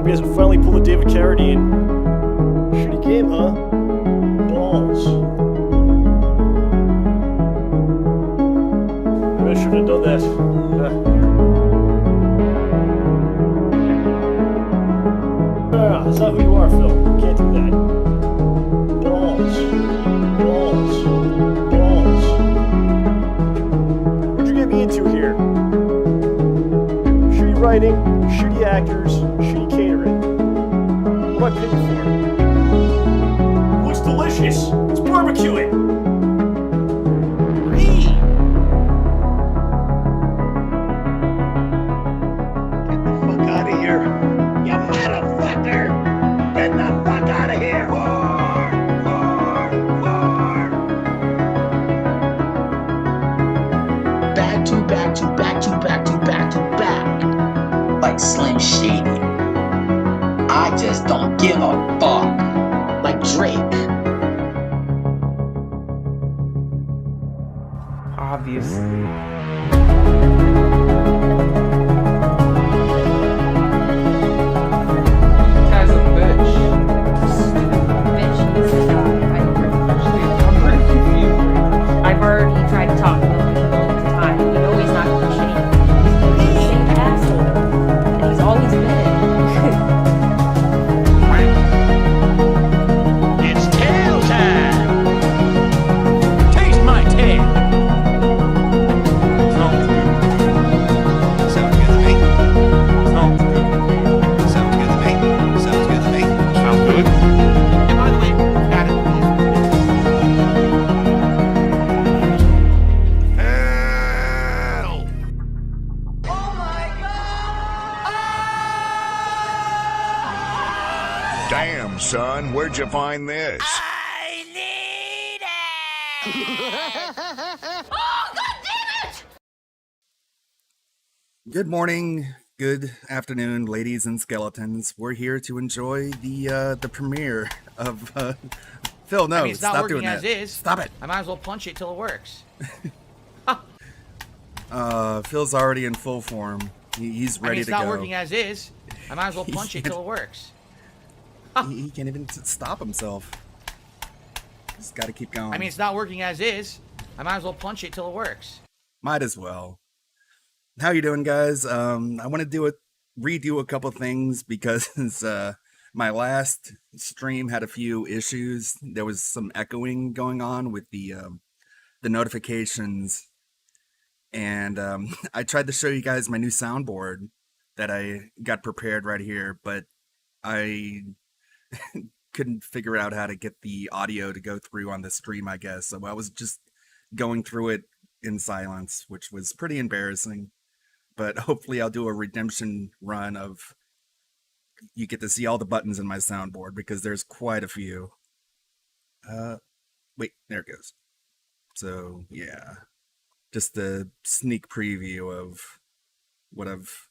hope you guys can finally pull the David Carradine. Shitty game, huh? Balls. Maybe I shouldn't have done that. That's not who you are, Phil. You can't do that. Balls. Balls. Balls. What'd you get me into here? Shitty writing, shitty actors, shitty catering. What am I paying for? Looks delicious. Let's barbecue it. Get the fuck out of here. You motherfucker! Get the fuck out of here! War! War! War! Back to back to back to back to back to back. Like Slim Shady. I just don't give a fuck. Like Drake. Obviously. Guy's a bitch. Bitch needs to die. I'm pretty confused. I've already tried to talk to him multiple times. You know he's not going to change. He's the same asshole. And he's always been. It's tail time! Taste my tail! Sounds good. Sounds good to me. Sounds good. Sounds good to me. Sounds good to me. Sounds good. And by the way, got it. Help! Damn, son, where'd you find this? I need it! Good morning, good afternoon, ladies and skeletons. We're here to enjoy the premiere of Phil. No, I mean, it's not stop working doing as that. is. Stop it. I might as well punch it till it works. Phil's already in full form. He's ready it's to not go. working as is. I might as well punch it till it works. He can't even stop himself. He's got to keep going. I mean, it's not working as is. I might as well punch it till it works. Might as well. How you doing, guys? I want to redo a couple things because my last stream had a few issues. There was some echoing going on with the notifications, and I tried to show you guys my new soundboard that I got prepared right here, but I couldn't figure out how to get the audio to go through on the stream, I guess. So I was just going through it in silence, which was pretty embarrassing. But hopefully I'll do a redemption run of you get to see all the buttons in my soundboard because there's quite a few. Wait, there it goes. So yeah, just a sneak preview of what I've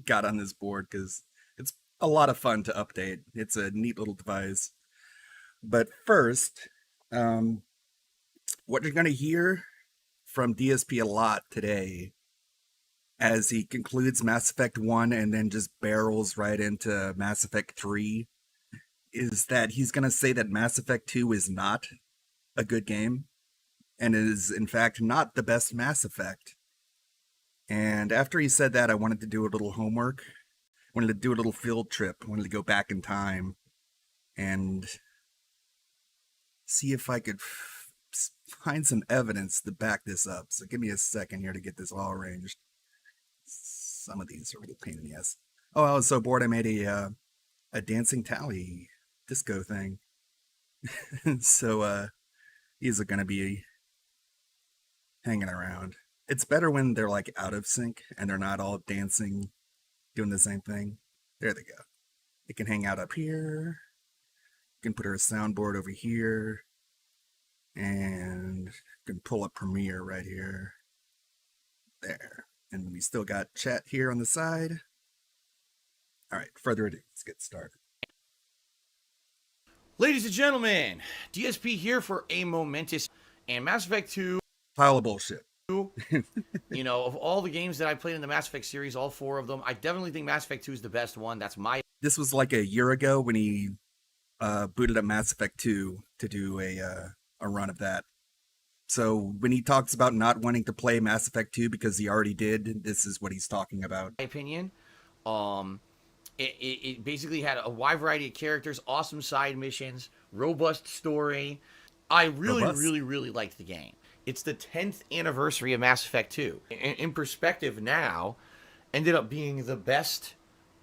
got on this board because it's a lot of fun to update. It's a neat little device. But first, what you're going to hear from DSP a lot today as he concludes Mass Effect 1 and then just barrels right into Mass Effect 3 is that he's going to say that Mass Effect 2 is not a good game and is in fact not the best Mass Effect. And after he said that, I wanted to do a little homework. I wanted to do a little field trip. I wanted to go back in time and see if I could find some evidence to back this up. So give me a second here to get this all arranged. Some of these are a little pain in the ass. Oh, I was so bored I made a dancing Tali disco thing. So these are gonna be hanging around. It's better when they're like out of sync and they're not all dancing, doing the same thing. There they go. It can hang out up here. You can put our soundboard over here. And you can pull up Premiere right here. There. And we still got chat here on the side. All right, further ado, let's get started. Ladies and gentlemen, DSP here for a momentous and Mass Effect 2 Pile of bullshit. You know, of all the games that I played in the Mass Effect series, all 4 of them, I definitely think Mass Effect 2 is the best one. That's my... This was like a year ago when he booted up Mass Effect 2 to do a run of that. So when he talks about not wanting to play Mass Effect 2 because he already did, this is what he's talking about. My opinion. It basically had a wide variety of characters, awesome side missions, robust story. I really liked the game. It's the 10th anniversary of Mass Effect 2. In perspective now, ended up being the best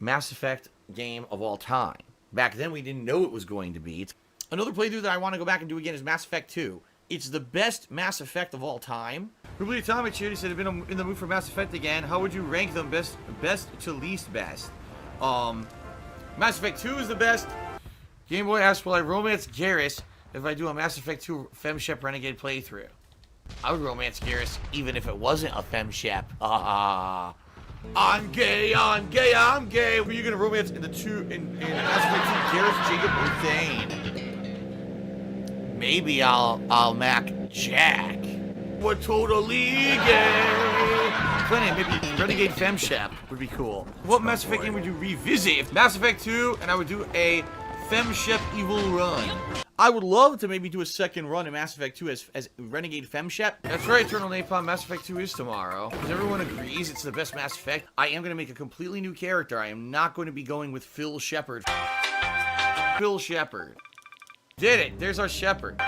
Mass Effect game of all time. Back then, we didn't know it was going to be. It's another playthrough that I want to go back and do again is Mass Effect 2. It's the best Mass Effect of all time. Ruby Atomic Shooter said, I've been in the mood for Mass Effect again. How would you rank them best to least best? Mass Effect 2 is the best. Game Boy asks, will I romance Garrus if I do a Mass Effect 2 FemShep Renegade playthrough? I would romance Garrus even if it wasn't a FemShep. I'm gay, I'm gay, I'm gay. Who are you gonna romance in Mass Effect 2? Garrus, Jacob, or Thane? Maybe I'll mac Jack. We're totally gay. Plenty, maybe Renegade FemShep would be cool. What Mass Effect game would you revisit? If Mass Effect 2, and I would do a FemShep evil run. I would love to maybe do a second run in Mass Effect 2 as Renegade FemShep. That's right, Eternal Napalm, Mass Effect 2 is tomorrow. Because everyone agrees it's the best Mass Effect. I am going to make a completely new character. I am not going to be going with Phil Shepard. Phil Shepard. Did it. There's our Shepard.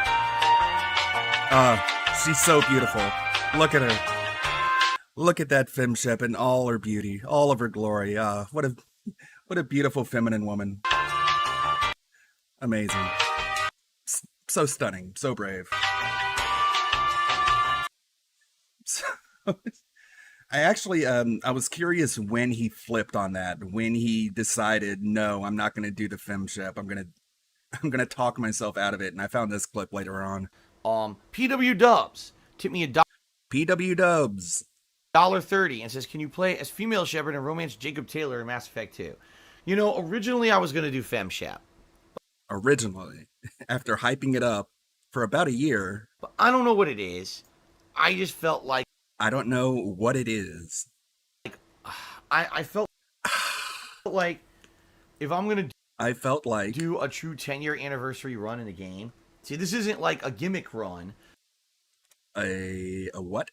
She's so beautiful. Look at her. Look at that FemShep in all her beauty, all of her glory. What a beautiful feminine woman. Amazing. So stunning, so brave. So, I actually, I was curious when he flipped on that, when he decided, no, I'm not going to do the FemShep. I'm gonna talk myself out of it, and I found this clip later on. PW Dubs tipped me PW Dubs $1.30 and says, can you play as female Shepard and romance Jacob Taylor in Mass Effect 2? You know, originally I was going to do FemShep. Originally, after hyping it up for about a year. But I don't know what it is. I just felt like... I don't know what it is. I felt like if I'm going to do a true 10-year anniversary run in the game. See, this isn't like a gimmick run. A what?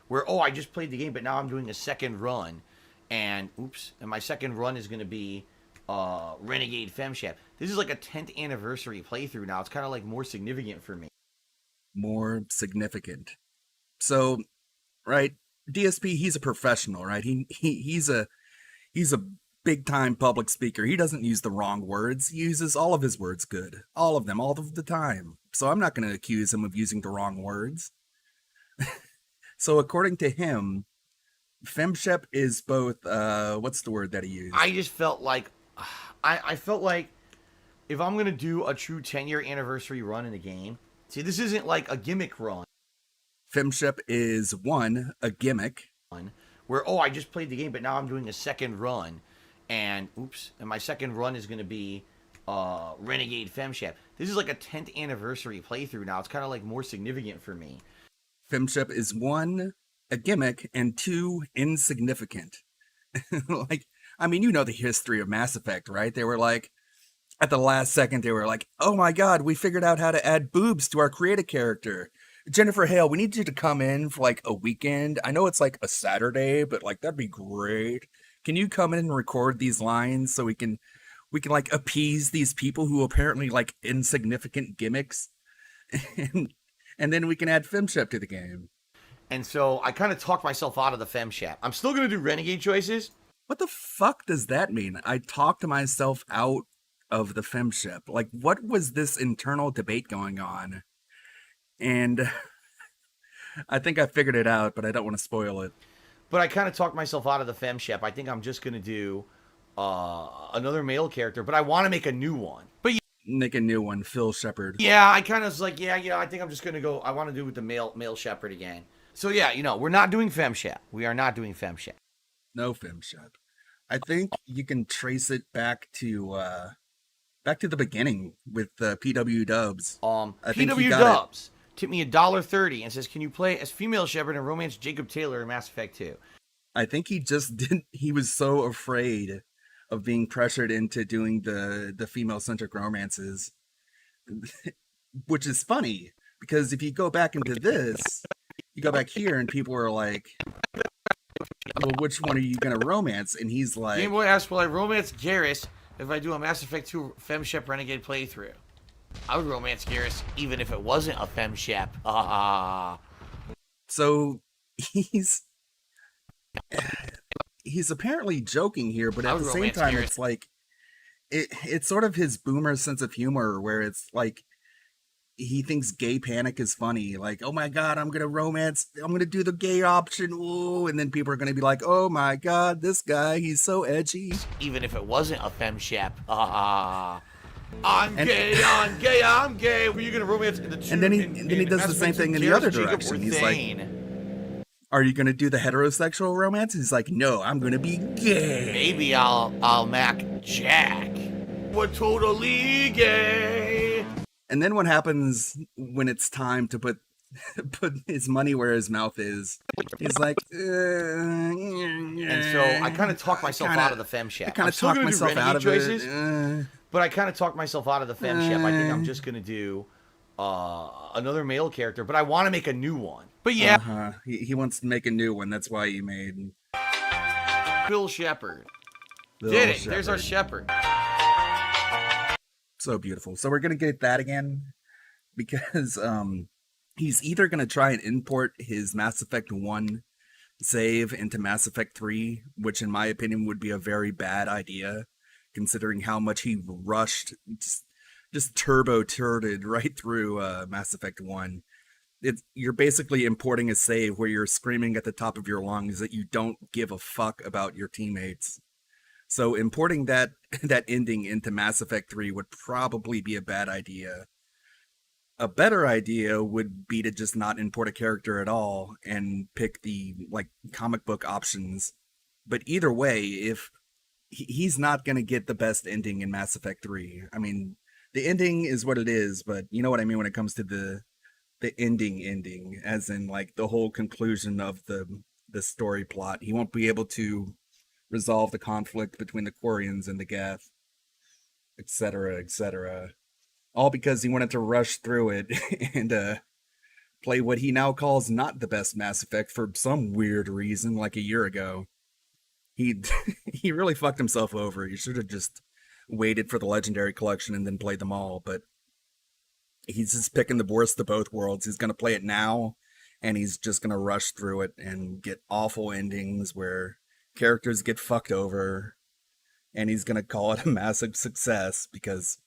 Where, oh, I just played the game, but now I'm doing a second run. And, and my second run is going to be Renegade FemShep. This is like a 10th anniversary playthrough now. It's kind of like more significant for me. More significant. So, right, DSP, he's a professional, right? He's a big time public speaker. He doesn't use the wrong words. He uses all of his words good. All of them, all of the time. So I'm not going to accuse him of using the wrong words. So according to him, FemShep is both, what's the word that he used? I just felt like, I felt like if I'm going to do a true 10-year anniversary run in the game, see, this isn't like a gimmick run. FemShep is, one, a gimmick. Where, oh, I just played the game, but now I'm doing a second run. And, and my second run is going to be Renegade FemShep. This is like a 10th anniversary playthrough now. It's kind of like more significant for me. FemShep is, one, a gimmick, and two, insignificant. Like, I mean, you know the history of Mass Effect, right? They were like, at the last second, they were like, oh my god, we figured out how to add boobs to our creative character. Jennifer Hale, we need you to come in for like a weekend. I know it's like a Saturday, but like that'd be great. Can you come in and record these lines so we can like appease these people who apparently like insignificant gimmicks, and then we can add FemShep to the game. And so I kind of talked myself out of the FemShep. I'm still gonna do Renegade choices. What the fuck does that mean? I talked myself out of the FemShep. Like, what was this internal debate going on? And I think I figured it out, but I don't want to spoil it. But I kind of talked myself out of the FemShep. I think I'm just going to do another male character, but I want to make a new one. But make a new one, Phil Shepard. Yeah, I kind of was like, I think I'm just going to go, I want to do with the male Shepard again. So yeah, we're not doing FemShep. We are not doing FemShep. No FemShep. I think you can trace it back to the beginning with PW Dubs. PW Dubs tipped me $1.30 and says, "Can you play as female Shepard and romance Jacob Taylor in Mass Effect 2?" I think he just didn't. He was so afraid of being pressured into doing the female centric romances, which is funny because if you go back into this, you go back here and people are like, "Well, which one are you gonna romance?" And he's like, Game Boy asks, "Will I romance Garrus if I do a Mass Effect 2 FemShep Renegade playthrough?" I would romance Garrus even if it wasn't a FemShep. So he's apparently joking here, but at the same time, it's like it's sort of his boomer sense of humor, where it's like he thinks gay panic is funny. Like, oh my god, I'm gonna do the gay option, ooh, and then people are gonna be like, oh my god, this guy, he's so edgy. Even if it wasn't a FemShep. I'm gay. Were you gonna romance in the two? And then he does the same thing in the other direction. He's like, are you gonna do the heterosexual romance? He's like, no, I'm gonna be gay. Maybe I'll mac Jack. We're totally gay. And then what happens when it's time to put his money where his mouth is? He's like, and so I kind of talk myself out of the FemShep. I kind of talk myself out of it. But I kind of talked myself out of the FemShep. I think I'm just gonna do another male character, but I want to make a new one. But yeah, he wants to make a new one. That's why he made Bill Shepard. Did it? There's our Shepard. So beautiful. So we're gonna get that again because he's either gonna try and import his Mass Effect 1 save into Mass Effect 3, which in my opinion would be a very bad idea, considering how much he rushed, just turbo-turded right through Mass Effect 1. You're basically importing a save where you're screaming at the top of your lungs that you don't give a fuck about your teammates. So importing that ending into Mass Effect 3 would probably be a bad idea. A better idea would be to just not import a character at all and pick the comic book options. But either way, if he's not going to get the best ending in Mass Effect 3. I mean, the ending is what it is, but you know what I mean when it comes to the ending, as in like the whole conclusion of the story plot. He won't be able to resolve the conflict between the Quarians and the Geth, etc., etc. All because he wanted to rush through it and play what he now calls not the best Mass Effect for some weird reason, like a year ago. He really fucked himself over. He should have just waited for the Legendary Collection and then played them all, but he's just picking the worst of both worlds. He's going to play it now, and he's just going to rush through it and get awful endings where characters get fucked over, and he's going to call it a massive success because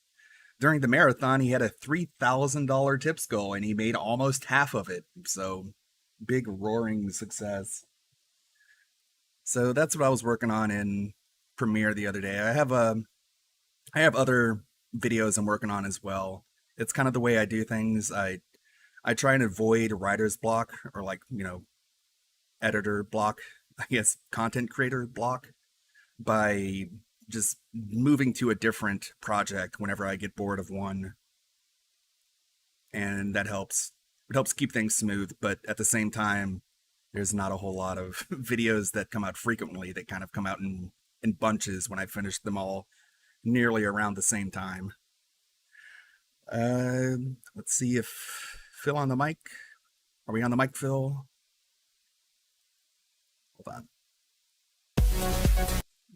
during the marathon, he had a $3,000 tips goal, and he made almost half of it. So, big roaring success. So that's what I was working on in Premiere the other day. I have other videos I'm working on as well. It's kind of the way I do things. I try and avoid writer's block, or editor block, I guess content creator block, by just moving to a different project whenever I get bored of one. And that helps. It helps keep things smooth, but at the same time, there's not a whole lot of videos that come out frequently. They kind of come out in bunches when I finish them all nearly around the same time. Let's see if Phil on the mic. Are we on the mic, Phil? Hold on.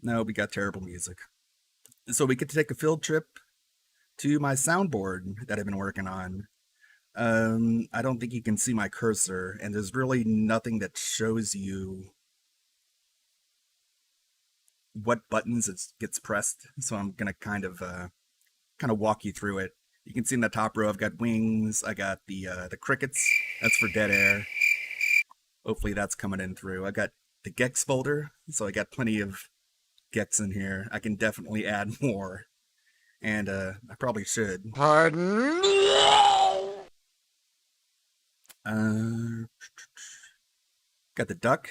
No, we got terrible music. So we get to take a field trip to my soundboard that I've been working on. I don't think you can see my cursor, and there's really nothing that shows you what buttons it gets pressed. So I'm gonna kind of walk you through it. You can see in the top row, I've got wings. I got the crickets. That's for dead air. Hopefully that's coming in through. I got the Gex folder, so I got plenty of Gex in here. I can definitely add more, and I probably should. Pardon? Got the duck.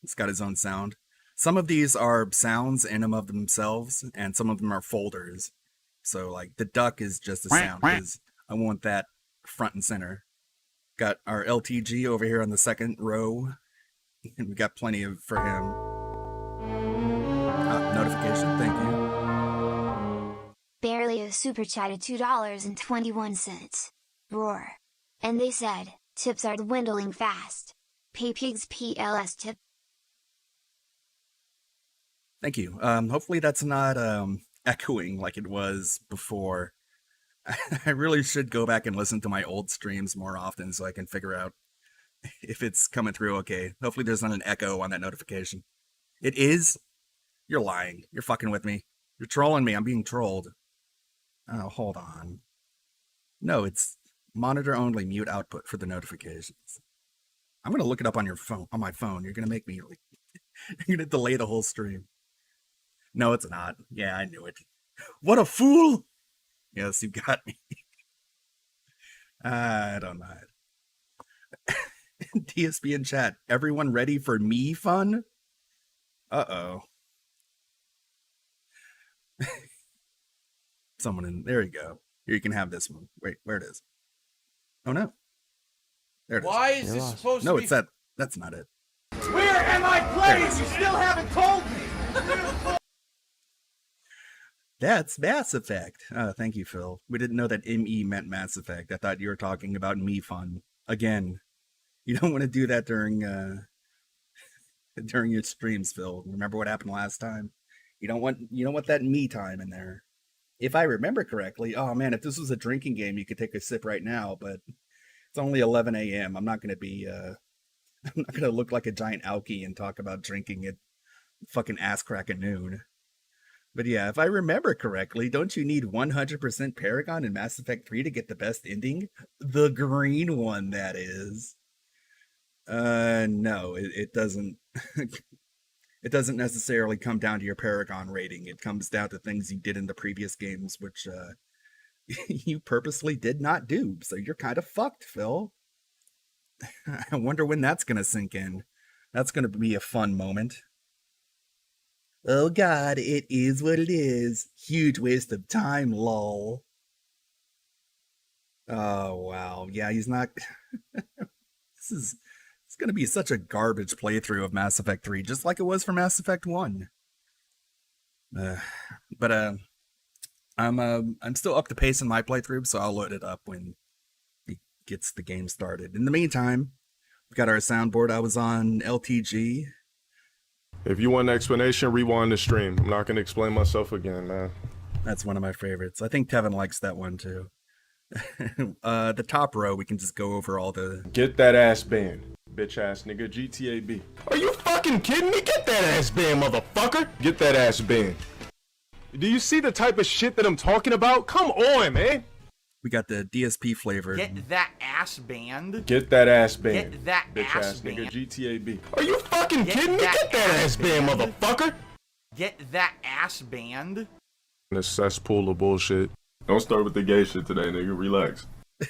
It's got his own sound. Some of these are sounds in them of themselves, and some of them are folders. So, like, the duck is just a sound, because I want that front and center. Got our LTG over here on the second row, and we got plenty of for him. Notification, thank you. Barely a super chat at $2.21. Roar. And they said, tips are dwindling fast. Pay pigs PLS tip. Thank you. Hopefully that's not echoing like it was before. I really should go back and listen to my old streams more often so I can figure out if it's coming through okay. Hopefully there's not an echo on that notification. It is? You're lying. You're fucking with me. You're trolling me. I'm being trolled. Oh, hold on. No, it's monitor only, mute output for the notifications. I'm gonna look it up on your phone, on my phone. You're gonna make me like, you're gonna delay the whole stream. No, it's not. Yeah, I knew it. What a fool! Yes, you got me. I don't know. DSP in chat. Everyone ready for me fun? Uh-oh. Someone in there you go. Here you can have this one. Wait, where it is? Oh no. There it is. Why is this supposed No, to be? it's that. That's not it. Where am I playing? You still haven't told me. That's Mass Effect. Thank you, Phil. We didn't know that ME meant Mass Effect. I thought you were talking about me fun. Again, you don't want to do that during your streams, Phil. Remember what happened last time? You don't want that me time in there. If I remember correctly, oh man, if this was a drinking game, you could take a sip right now, but it's only 11 a.m. I'm not gonna be I'm not gonna look like a giant alky and talk about drinking at fucking ass crack at noon. But yeah, if I remember correctly, don't you need 100% Paragon in Mass Effect 3 to get the best ending? The green one, that is. No, it doesn't. It doesn't necessarily come down to your Paragon rating. It comes down to things you did in the previous games, which you purposely did not do. So you're kind of fucked, Phil. I wonder when that's going to sink in. That's going to be a fun moment. Oh god, it is what it is. Huge waste of time, lol. Oh wow. Yeah, he's not... It's gonna be such a garbage playthrough of Mass Effect 3, just like it was for Mass Effect 1. I'm still up to pace in my playthrough, so I'll load it up when it gets the game started. In the meantime, we've got our soundboard. I was on LTG. If you want an explanation, rewind the stream. I'm not gonna explain myself again, man. That's one of my favorites. I think Tevin likes that one too. The top row, we can just go over all the... Get that ass banned, bitch ass nigga. GTAB. Are you fucking kidding me? Get that ass banned, motherfucker. Get that ass banned. Do you see the type of shit that I'm talking about? Come on, man. We got the DSP flavor. Get that ass banned. Get that ass banned. Get that bitch ass nigga. banned. GTAB. Are you fucking kidding me? Get that ass banned, motherfucker. Get that ass banned. This cesspool of bullshit. Don't start with the gay shit today, nigga. Relax.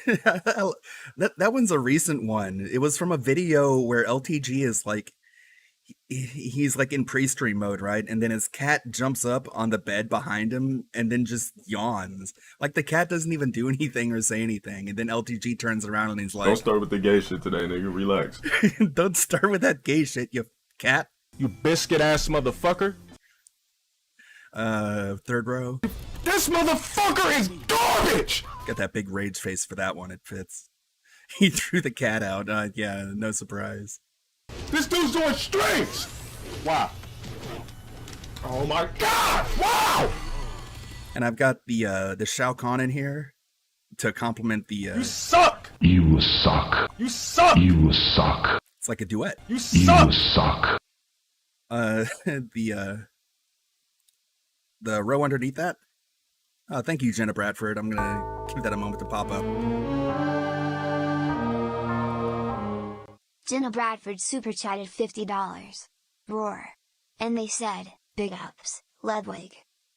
that one's a recent one. It was from a video where LTG is like, he's like in pre-stream mode, right? And then his cat jumps up on the bed behind him and then just yawns. Like the cat doesn't even do anything or say anything. And then LTG turns around and he's like, don't start with the gay shit today, nigga. Relax. Don't start with that gay shit, you cat. You biscuit ass motherfucker. Third row. This motherfucker is garbage! Got that big rage face for that one. It fits. He threw the cat out. Yeah, no surprise. This dude's doing strings! Wow. Oh my god! Wow! And I've got the Shao Kahn in here to complement the... You suck! You suck. You suck! You suck. It's like a duet. You suck! You suck. The row underneath that. Thank you, Jenna Bradford. I'm gonna give that a moment to pop up. Jenna Bradford super chatted $50. Roar. And they said, big ups, Ludwig.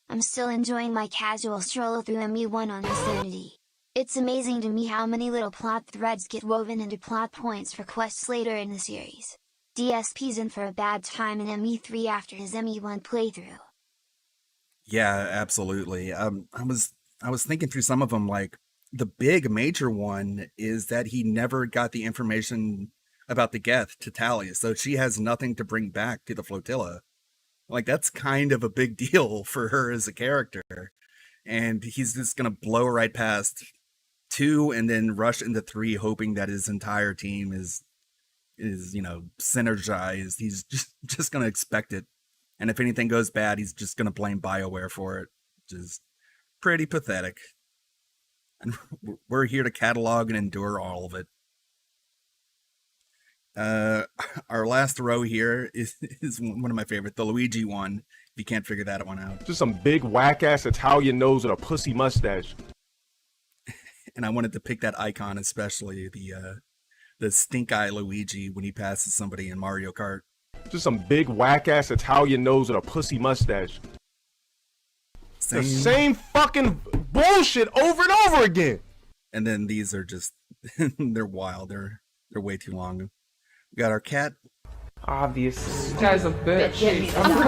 I'm still enjoying my casual stroll through ME1 on Insanity. It's amazing to me how many little plot threads get woven into plot points for quests later in the series. DSP's in for a bad time in ME3 after his ME1 playthrough. Yeah, absolutely. I was thinking through some of them, like the big major one is that he never got the information about the Geth to Tali, so she has nothing to bring back to the flotilla. Like, that's kind of a big deal for her as a character. And he's just gonna blow right past 2 and then rush into 3, hoping that his entire team is synergized. He's just gonna expect it. And if anything goes bad, he's just gonna blame BioWare for it. Which is pretty pathetic. And we're here to catalog and endure all of it. Our last row here is one of my favorite, the Luigi one. If you can't figure that one out. Just some big whack-ass Italian nose with a pussy mustache. And I wanted to pick that icon, especially the stink eye Luigi when he passes somebody in Mario Kart. Just some big whack-ass Italian nose with a pussy mustache. The same fucking bullshit over and over again. And then these are just they're wild. They're way too long. We got our cat. Obviously. This guy's a bitch. I've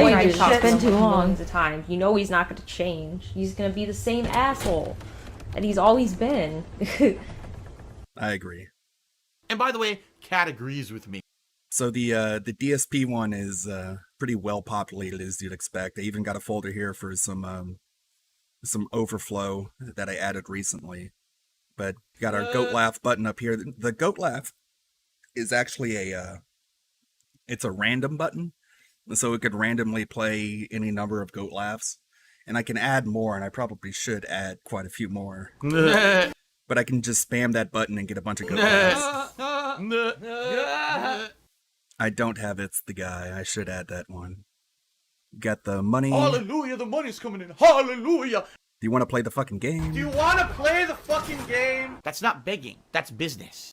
already tried been too long. Of times. You know he's not going to change. He's going to be the same asshole that he's always been. I agree. And by the way, Cat agrees with me. So the DSP one is pretty well populated, as you'd expect. I even got a folder here for some overflow that I added recently. But got our goat laugh button up here. The goat laugh is actually it's a random button, so it could randomly play any number of goat laughs. And I can add more, and I probably should add quite a few more. But I can just spam that button and get a bunch of goat laughs. I don't have It's the Guy. I should add that one. Got the money. Hallelujah, the money's coming in. Hallelujah. Do you want to play the fucking game? Do you want to play the fucking game? That's not begging. That's business.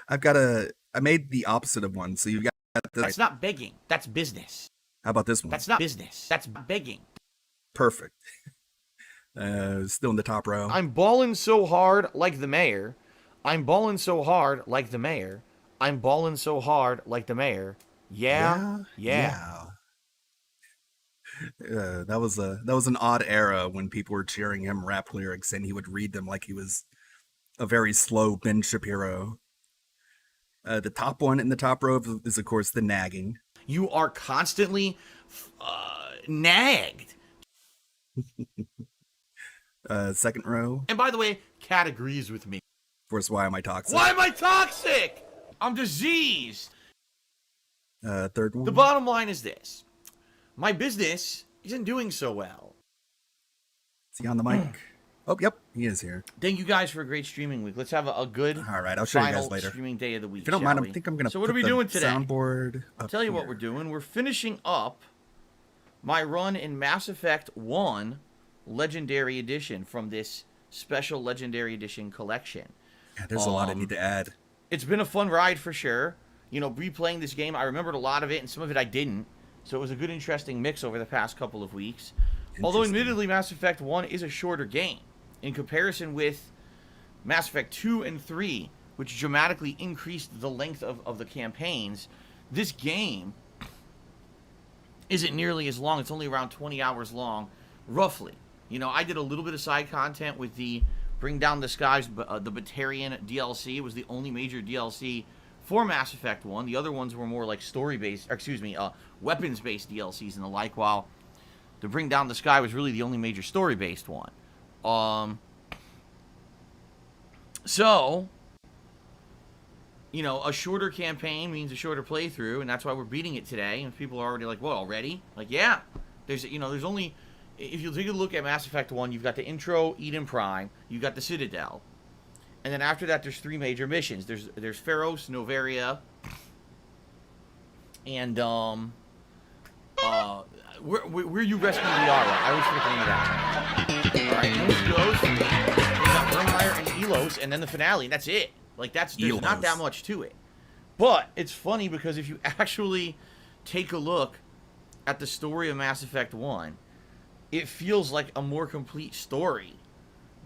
I made the opposite of one, so you got this. That's not begging. That's business. How about this one? That's not business. That's begging. Perfect. Still in the top row. I'm balling so hard like the mayor. I'm balling so hard like the mayor. I'm balling so hard like the mayor. Yeah. That was an odd era when people were cheering him rap lyrics and he would read them like he was a very slow Ben Shapiro. The top one in the top row is of course the nagging. You are constantly nagged. Second row. And by the way, Cat agrees with me. Of course, why am I toxic? Why am I toxic? I'm diseased. Third one. The bottom line is this. My business isn't doing so well. Is he on the mic? Oh, yep, he is here. Thank you guys for a great streaming week. Let's have a good all right, I'll show you guys later. Streaming day of the week. If you don't mind, I think I'm going to So what are we doing today? Soundboard I'll tell you what we're doing. We're finishing up my run in Mass Effect 1 Legendary Edition from this special Legendary Edition collection. Yeah, there's a lot I need to add. It's been a fun ride for sure. You know, replaying this game, I remembered a lot of it, and some of it I didn't. So it was a good, interesting mix over the past couple of weeks. Although, admittedly, Mass Effect 1 is a shorter game. In comparison with Mass Effect 2 and 3, which dramatically increased the length of the campaigns, this game isn't nearly as long. It's only around 20 hours long, roughly. You know, I did a little bit of side content with the Bring Down the Skies, the Batarian DLC. It was the only major DLC for Mass Effect 1. The other ones were more like story-based, weapons-based DLCs and the like, while the Bring Down the Sky was really the only major story-based one. So, you know, a shorter campaign means a shorter playthrough, and that's why we're beating it today. And people are already like, "What, already?" Like, yeah. There's only, if you take a look at Mass Effect 1, you've got the intro, Eden Prime, you've got the Citadel, and then after that, there's 3 major missions. There's Pharos, Novaria, and where you rescue Liara. I always forget the name of that. Alright, once you got Vermeer and Elos, and then the finale, and that's it. Like, there's not that much to it. But it's funny because if you actually take a look at the story of Mass Effect 1, it feels like a more complete story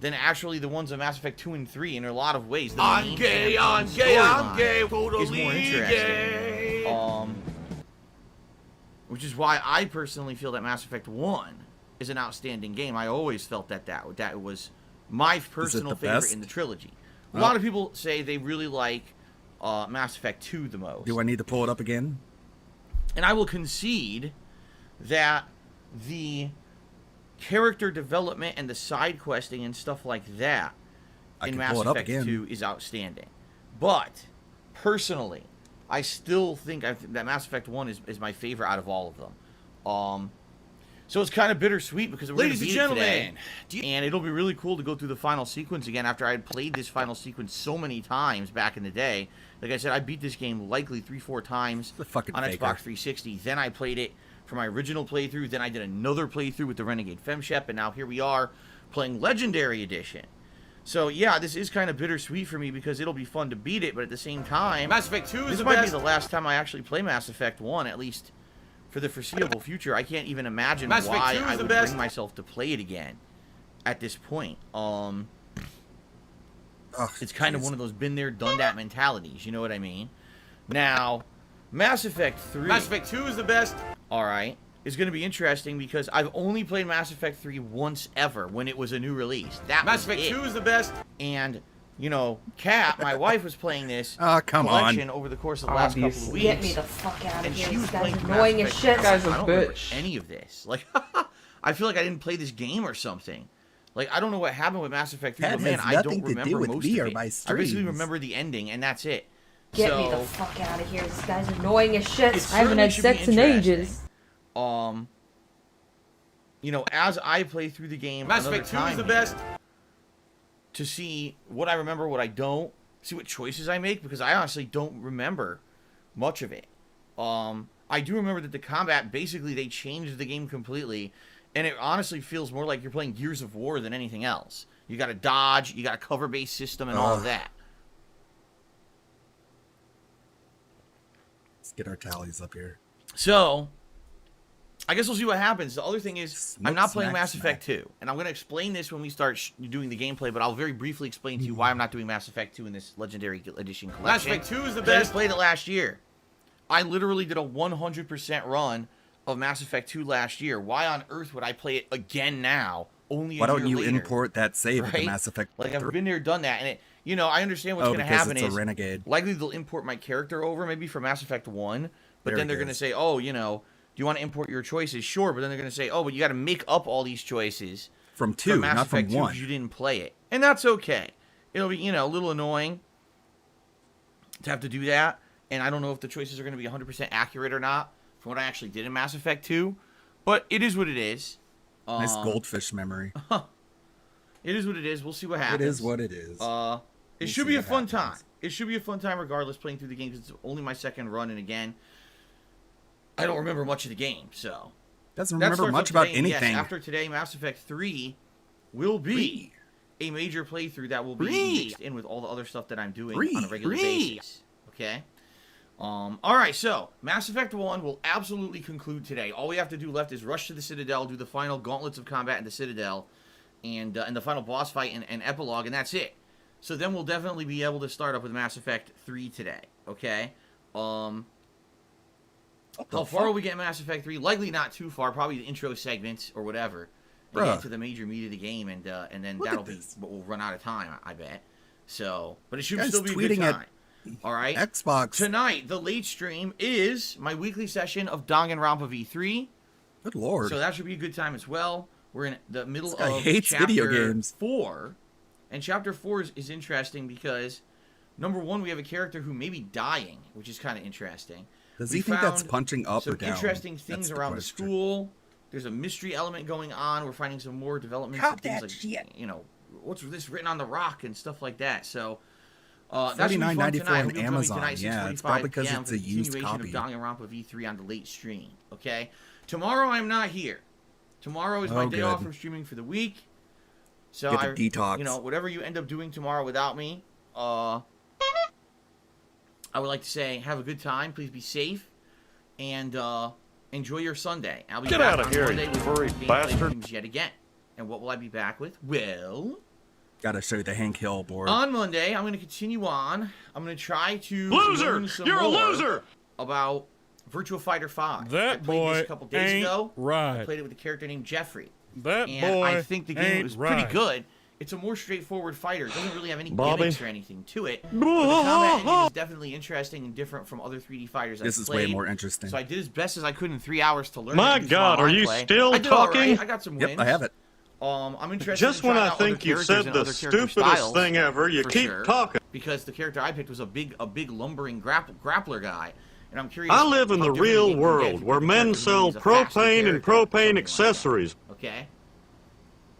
than actually the ones of Mass Effect 2 and 3 in a lot of ways. I'm gay, totally is more interesting. Which is why I personally feel that Mass Effect 1 is an outstanding game. I always felt that was my personal favorite best? in the trilogy. A lot of people say they really like Mass Effect 2 the most. Do I need to pull it up again? And I will concede that the character development and the side questing and stuff like that in Mass Effect 2 is outstanding. But personally, I still think that Mass Effect 1 is my favorite out of all of them. So it's kind of bittersweet because we're going to beat it today. And it'll be really cool to go through the final sequence again after I had played this final sequence so many times back in the day. Like I said, I beat this game likely 3-4 times on Xbox 360. Then I played it for my original playthrough. Then I did another playthrough with the Renegade Femshep. And now here we are playing Legendary Edition. So yeah, this is kind of bittersweet for me because it'll be fun to beat it. But at the same time, Mass Effect 2 is this might be the last time I actually play Mass Effect 1, at least for the foreseeable future. I can't even imagine why I would bring myself to play it again at this point. It's kind of one of those been there, done that mentalities, you know what I mean? Now, Mass Effect 3... Mass Effect 2 is the best. Alright, is going to be interesting because I've only played Mass Effect 3 once ever when it was a new release. Mass Effect 2 is the best. And, you know, Kat, my wife, was playing this collection over the course of the last couple of weeks. Get me the fuck out of And here. she was This guy's playing annoying as shit. This guy's a I don't remember bitch. any of this. Like, I feel like I didn't play this game or something. Like, I don't know what happened with Mass Effect 3, but man, I don't remember most of it. I basically remember the ending, and that's it. Get me the fuck out of here. This guy's annoying as shit. I haven't had sex in ages. You know, as I play through the game, Mass Effect 2 is the best. To see what I remember, what I don't, see what choices I make, because I honestly don't remember much of it. I do remember that the combat, basically, they changed the game completely, and it honestly feels more like you're playing Gears of War than anything else. You got a dodge, you got a cover-based system, and all of that. Let's get our tallies up here. So, I guess we'll see what happens. The other thing is, I'm not playing Mass Effect 2. And I'm going to explain this when we start doing the gameplay, but I'll very briefly explain to you why I'm not doing Mass Effect 2 in this Legendary Edition collection. Mass Effect 2 is the I best. played it last year. I literally did a 100% run of Mass Effect 2 last year. Why on earth would I play it again now, only a Why year don't you later? import that save Right? with Mass Effect 3? Like, I've been there, done that, and it, you know, I understand what's going to happen it's a is Renegade. likely they'll import my character over, maybe for Mass Effect 1, but There then it they're going to is. say, oh, you know, do you want to import your choices? Sure, but then they're going to say, oh, but you got to make up all these choices From 2, Mass not Effect from 2 1. because you didn't play it. And that's okay. It'll be, you know, a little annoying to have to do that, and I don't know if the choices are going to be 100% accurate or not from what I actually did in Mass Effect 2, but it is what it is. Nice goldfish memory. It is what it is. We'll see what happens. It is what it is. It should be a fun time. It should be a fun time regardless playing through the game because it's only my second run, and again, I don't remember much of the game, so. Doesn't remember much about anything. Yes, after today, Mass Effect 3 will be a major playthrough that will be mixed in with all the other stuff that I'm doing on a regular basis. Okay? Alright, so, Mass Effect 1 will absolutely conclude today. All we have to do left is rush to the Citadel, do the final gauntlets of combat in the Citadel, and the final boss fight and epilogue, and that's it. So then we'll definitely be able to start up with Mass Effect 3 today. Okay? How far will we get in Mass Effect 3? Likely not too far. Probably the intro segments or whatever. And get to the major meat of the game, and then that'll be what will run out of time, I bet. So, but it should still be a good time. All right. Xbox Tonight, the late stream is my weekly session of Danganronpa V3. Good lord. So that should be a good time as well. We're in the middle This guy of hates chapter video games. 4. And chapter 4 is interesting because, number one, we have a character who may be dying, which is kind of interesting. Does he think that's punching up or down? Some interesting things around the school. There's a mystery element going on. We're finding some more developments of things like, you know, what's this written on the rock and stuff like that. So, that's $39.94 on Amazon. Yeah, it's probably because it's a used copy. Of Danganronpa V3 on the late stream. Okay, tomorrow I'm not here. Tomorrow is my day off from streaming for the week. So get the detox. You know, whatever you end up doing tomorrow without me, I would like to say have a good time. Please be safe and enjoy your Sunday. I'll be Get back out of on here, Monday you with furry gameplay bastard. streams yet again. And what will I be back with? Well, gotta show you the Hank Hill board. on Monday, I'm going to continue on. I'm going to try to Loser! learn some You're a more loser! about Virtua Fighter 5. That I played boy this a couple days ain't ago. right. I played it with a character named Jeffrey. That and boy I think the game ain't was pretty right. good. It's a more straightforward fighter. It doesn't really have any Bobby. gimmicks or anything to it. But the combat engine is definitely interesting and different from other 3D fighters I've This is played. way more interesting. So I did as best as I could in 3 hours to learn. My it, God, are you still I did all talking? right. I got some wins. Yep, I have it. I'm interested Just in when trying I out other think you characters said and the other character stupidest styles, thing ever, you for keep sure, talking. because the character I picked was a big lumbering grappler guy, and I'm curious. I live in how the different real the game can get world if you where pick a men character who sell is a faster propane and character or something propane like accessories. that. Okay.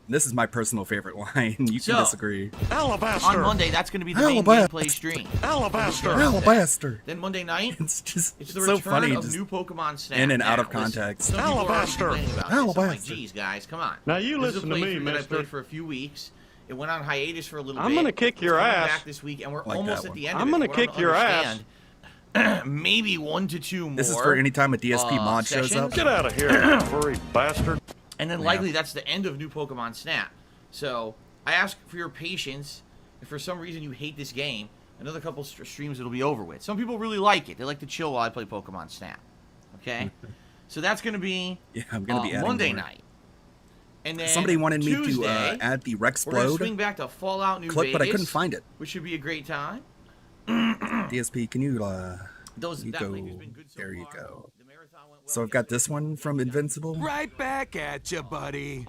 This is my personal favorite line. You can disagree. Alabaster. On Monday, that's going to be the main Alabaster. gameplay stream. Alabaster. Alabaster. Then Monday night, It's just it's the so return funny. of Just new Pokemon Snap. in and out of Now, listen, context. some people are already Alabaster. complaining about this. I'm like, Alabaster. geez, guys, come on. Now you This is a listen to me, playthrough that I mister. played for a few weeks. It went on hiatus for a little I'm bit. gonna kick your It's coming ass. back this week, and we're Like almost that at one. the end I'm of it. gonna What I kick your ass. understand, maybe 1 to 2 more. This is for any time a DSP mod shows sessions. up. Get out of here, furry bastard. And then likely that's the end of new Pokemon Snap. So I ask for your patience. If for some reason you hate this game, another couple streams it'll be over with. Some people really like it. They like to chill while I play Pokemon Snap. Okay? So that's going to be I'm gonna be adding Monday more. night. And then Somebody wanted me to Tuesday, add the we're going to Rexplode swing back to Fallout New clip, Vegas, but I couldn't find it. which should be a great time. DSP, can you That go? playthrough's been good so There you far. go. The marathon went well So I've got this one from Invincible, Right back at you, buddy.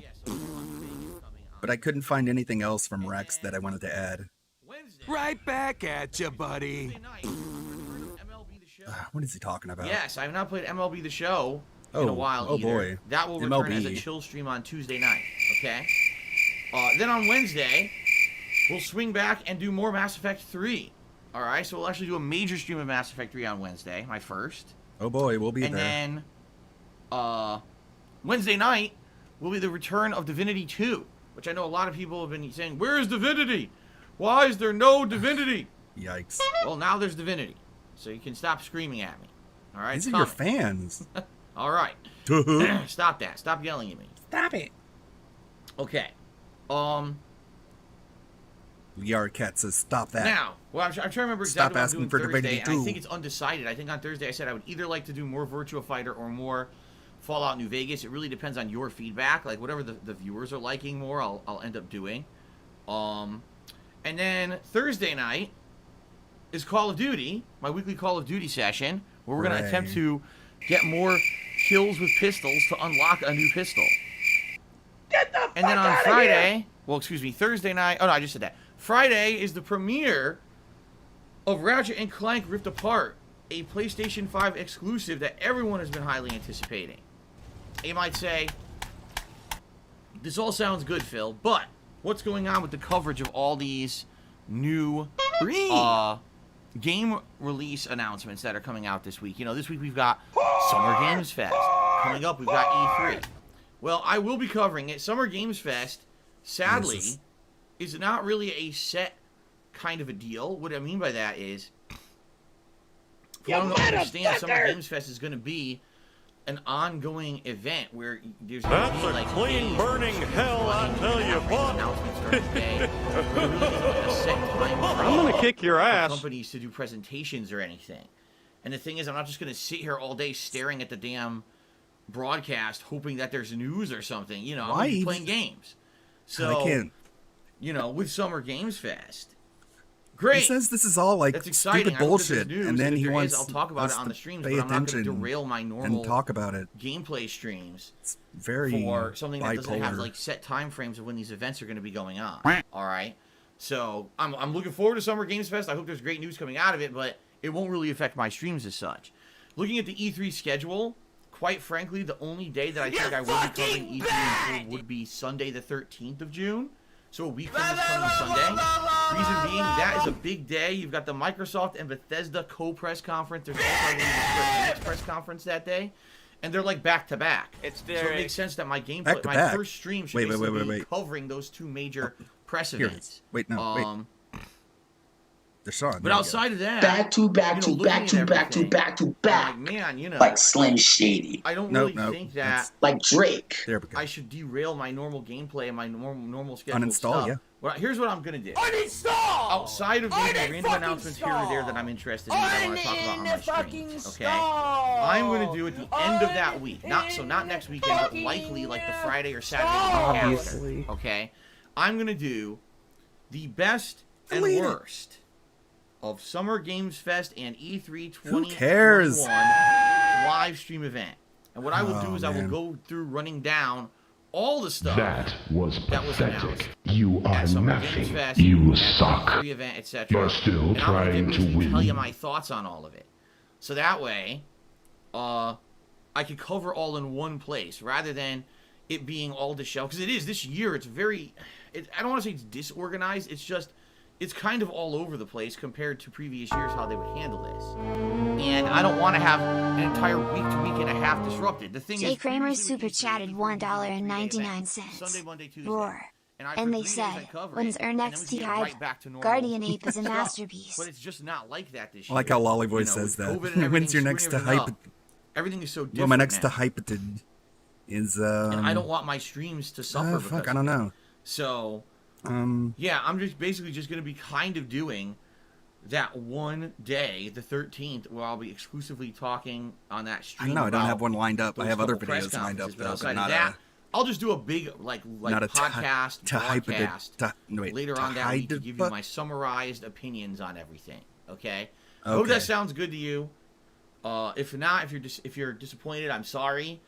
but I couldn't find anything else from Rex that I wanted to add. Wednesday, Right back at you, buddy. Wednesday night, MLB The Show. What is he talking about? Yes, I have not played MLB The Show in a while oh either. boy. That will return as a MLB. chill stream on Tuesday night, okay? Then on Wednesday, we'll swing back and do more Mass Effect 3. All right, so we'll actually do a major stream of Mass Effect 3 on Wednesday, my first. Oh boy, we'll be And there. then Wednesday night will be the return of Divinity 2, which I know a lot of people have been saying, where's Divinity? Why is there no Divinity? Yikes. Well, now there's Divinity, so you can stop screaming at me. All right, These are it's your coming. fans. All right. Stop that. Stop yelling at me. Stop it. Okay. VR Cat says stop that. Now, well, I'm trying to remember Stop exactly what I'm asking doing for Thursday, Divinity and I 2. think it's undecided. I think on Thursday I said I would either like to do more Virtua Fighter or more Fallout New Vegas. It really depends on your feedback. Like, whatever the viewers are liking more, I'll end up doing. And then Thursday night is Call of Duty, my weekly Call of Duty session, where we're going to attempt to get more kills with pistols to unlock a new pistol. And then on Friday, well, excuse me, Thursday night, oh no, I just said that. Friday is the premiere of Ratchet & Clank Rift Apart, a PlayStation 5 exclusive that everyone has been highly anticipating. You might say, this all sounds good, Phil, but what's going on with the coverage of all these new game release announcements that are coming out this week? You know, this week we've got Summer Games Fest. Coming up, we've got E3. Well, I will be covering it. Summer Games Fest, sadly, is not really a set kind of a deal. What I mean by that is, if you don't understand, Summer Games Fest is going to be an ongoing event where there's going to That's be a like clean days burning where hell, I tell you what. announcements during the day. There really isn't like a set time I'm gonna kick your for ass. companies to do presentations or anything. And the thing is, I'm not just going to sit here all day staring at the damn broadcast hoping that there's news or something. You know, I'm gonna be playing games. So, I can't. you know, with Summer Games Fest, great. He says this is all like That's exciting. stupid I hope that there's bullshit, news, and then if he there wants is, I'll talk about us it on to the streams, pay but I'm not going to attention derail my normal and talk about it. gameplay streams It's very for something that doesn't have bipolar. like set time frames of when these events are going to be going on. All right, so I'm looking forward to Summer Games Fest. I hope there's great news coming out of it, but it won't really affect my streams as such. Looking at the E3 schedule, quite frankly, the only day that I think I will be covering E3 in full would be Sunday the 13th of June. So a week from this coming Sunday. Reason being, that is a big day. You've got the Microsoft and Bethesda co-press conference. There's also I believe, a Square Enix press conference that day. And they're like back to back. So it makes sense that my gameplay, Back to my back? first stream should Wait, basically be covering those two major press Here it events. is. Wait, no, wait. Deshaun. But outside of that, Back to back to looking back at to back to everything, back to I'm back. like, man, you know, Like Slim Shady. I don't No, really no, think that that's- Like Drake. There we go. I should derail my normal gameplay and my normal schedule Uninstall, stuff yeah. Here's what I'm gonna do. Uninstall! Outside of maybe random announcements here or there that I'm interested in that I want to talk about on my streams, okay? I'm gonna do at the end of that week, not next weekend, but likely like the Friday or Saturday week Obviously. after, okay? I'm gonna do the best and worst of Summer Games Fest and E3 2021 live stream event. And what I will do is I will go through running down all the stuff That was announced pathetic. You are at Summer Games nothing. Fest, You at suck. the event, etc. You're still And I'm gonna trying to basically tell you win. my thoughts on all of it. So that way, I could cover all in one place rather than it being all disheveled. Because it is this year. It's very. I don't want to say it's disorganized. It's just. It's kind of all over the place compared to previous years how they would handle this. And I don't want to have an entire week to week and a half disrupted. The thing Jay is, Kramer super chatted $1.99. Sunday, Monday, Tuesday. Roar. And And they said, when's our next T-Hive? Guardian Ape is a masterpiece. But it's just not like that this year. I like how Lolly Boy says that. When's your next to hype? Everything is so different. Well, my next to now. hype is And I don't want my streams to suffer. fuck, I don't know. So, yeah, I'm just basically just going to be kind of doing that one day, the 13th, where I'll be exclusively talking on that stream. I don't know. I don't have one lined up. I those have other couple press videos lined up, conferences, though, but but outside not of that, I'll just do a big like not a podcast, broadcast. Later on that week to give you my summarized opinions on everything. Okay. I hope that sounds good to you. If not, if you're disappointed, I'm sorry.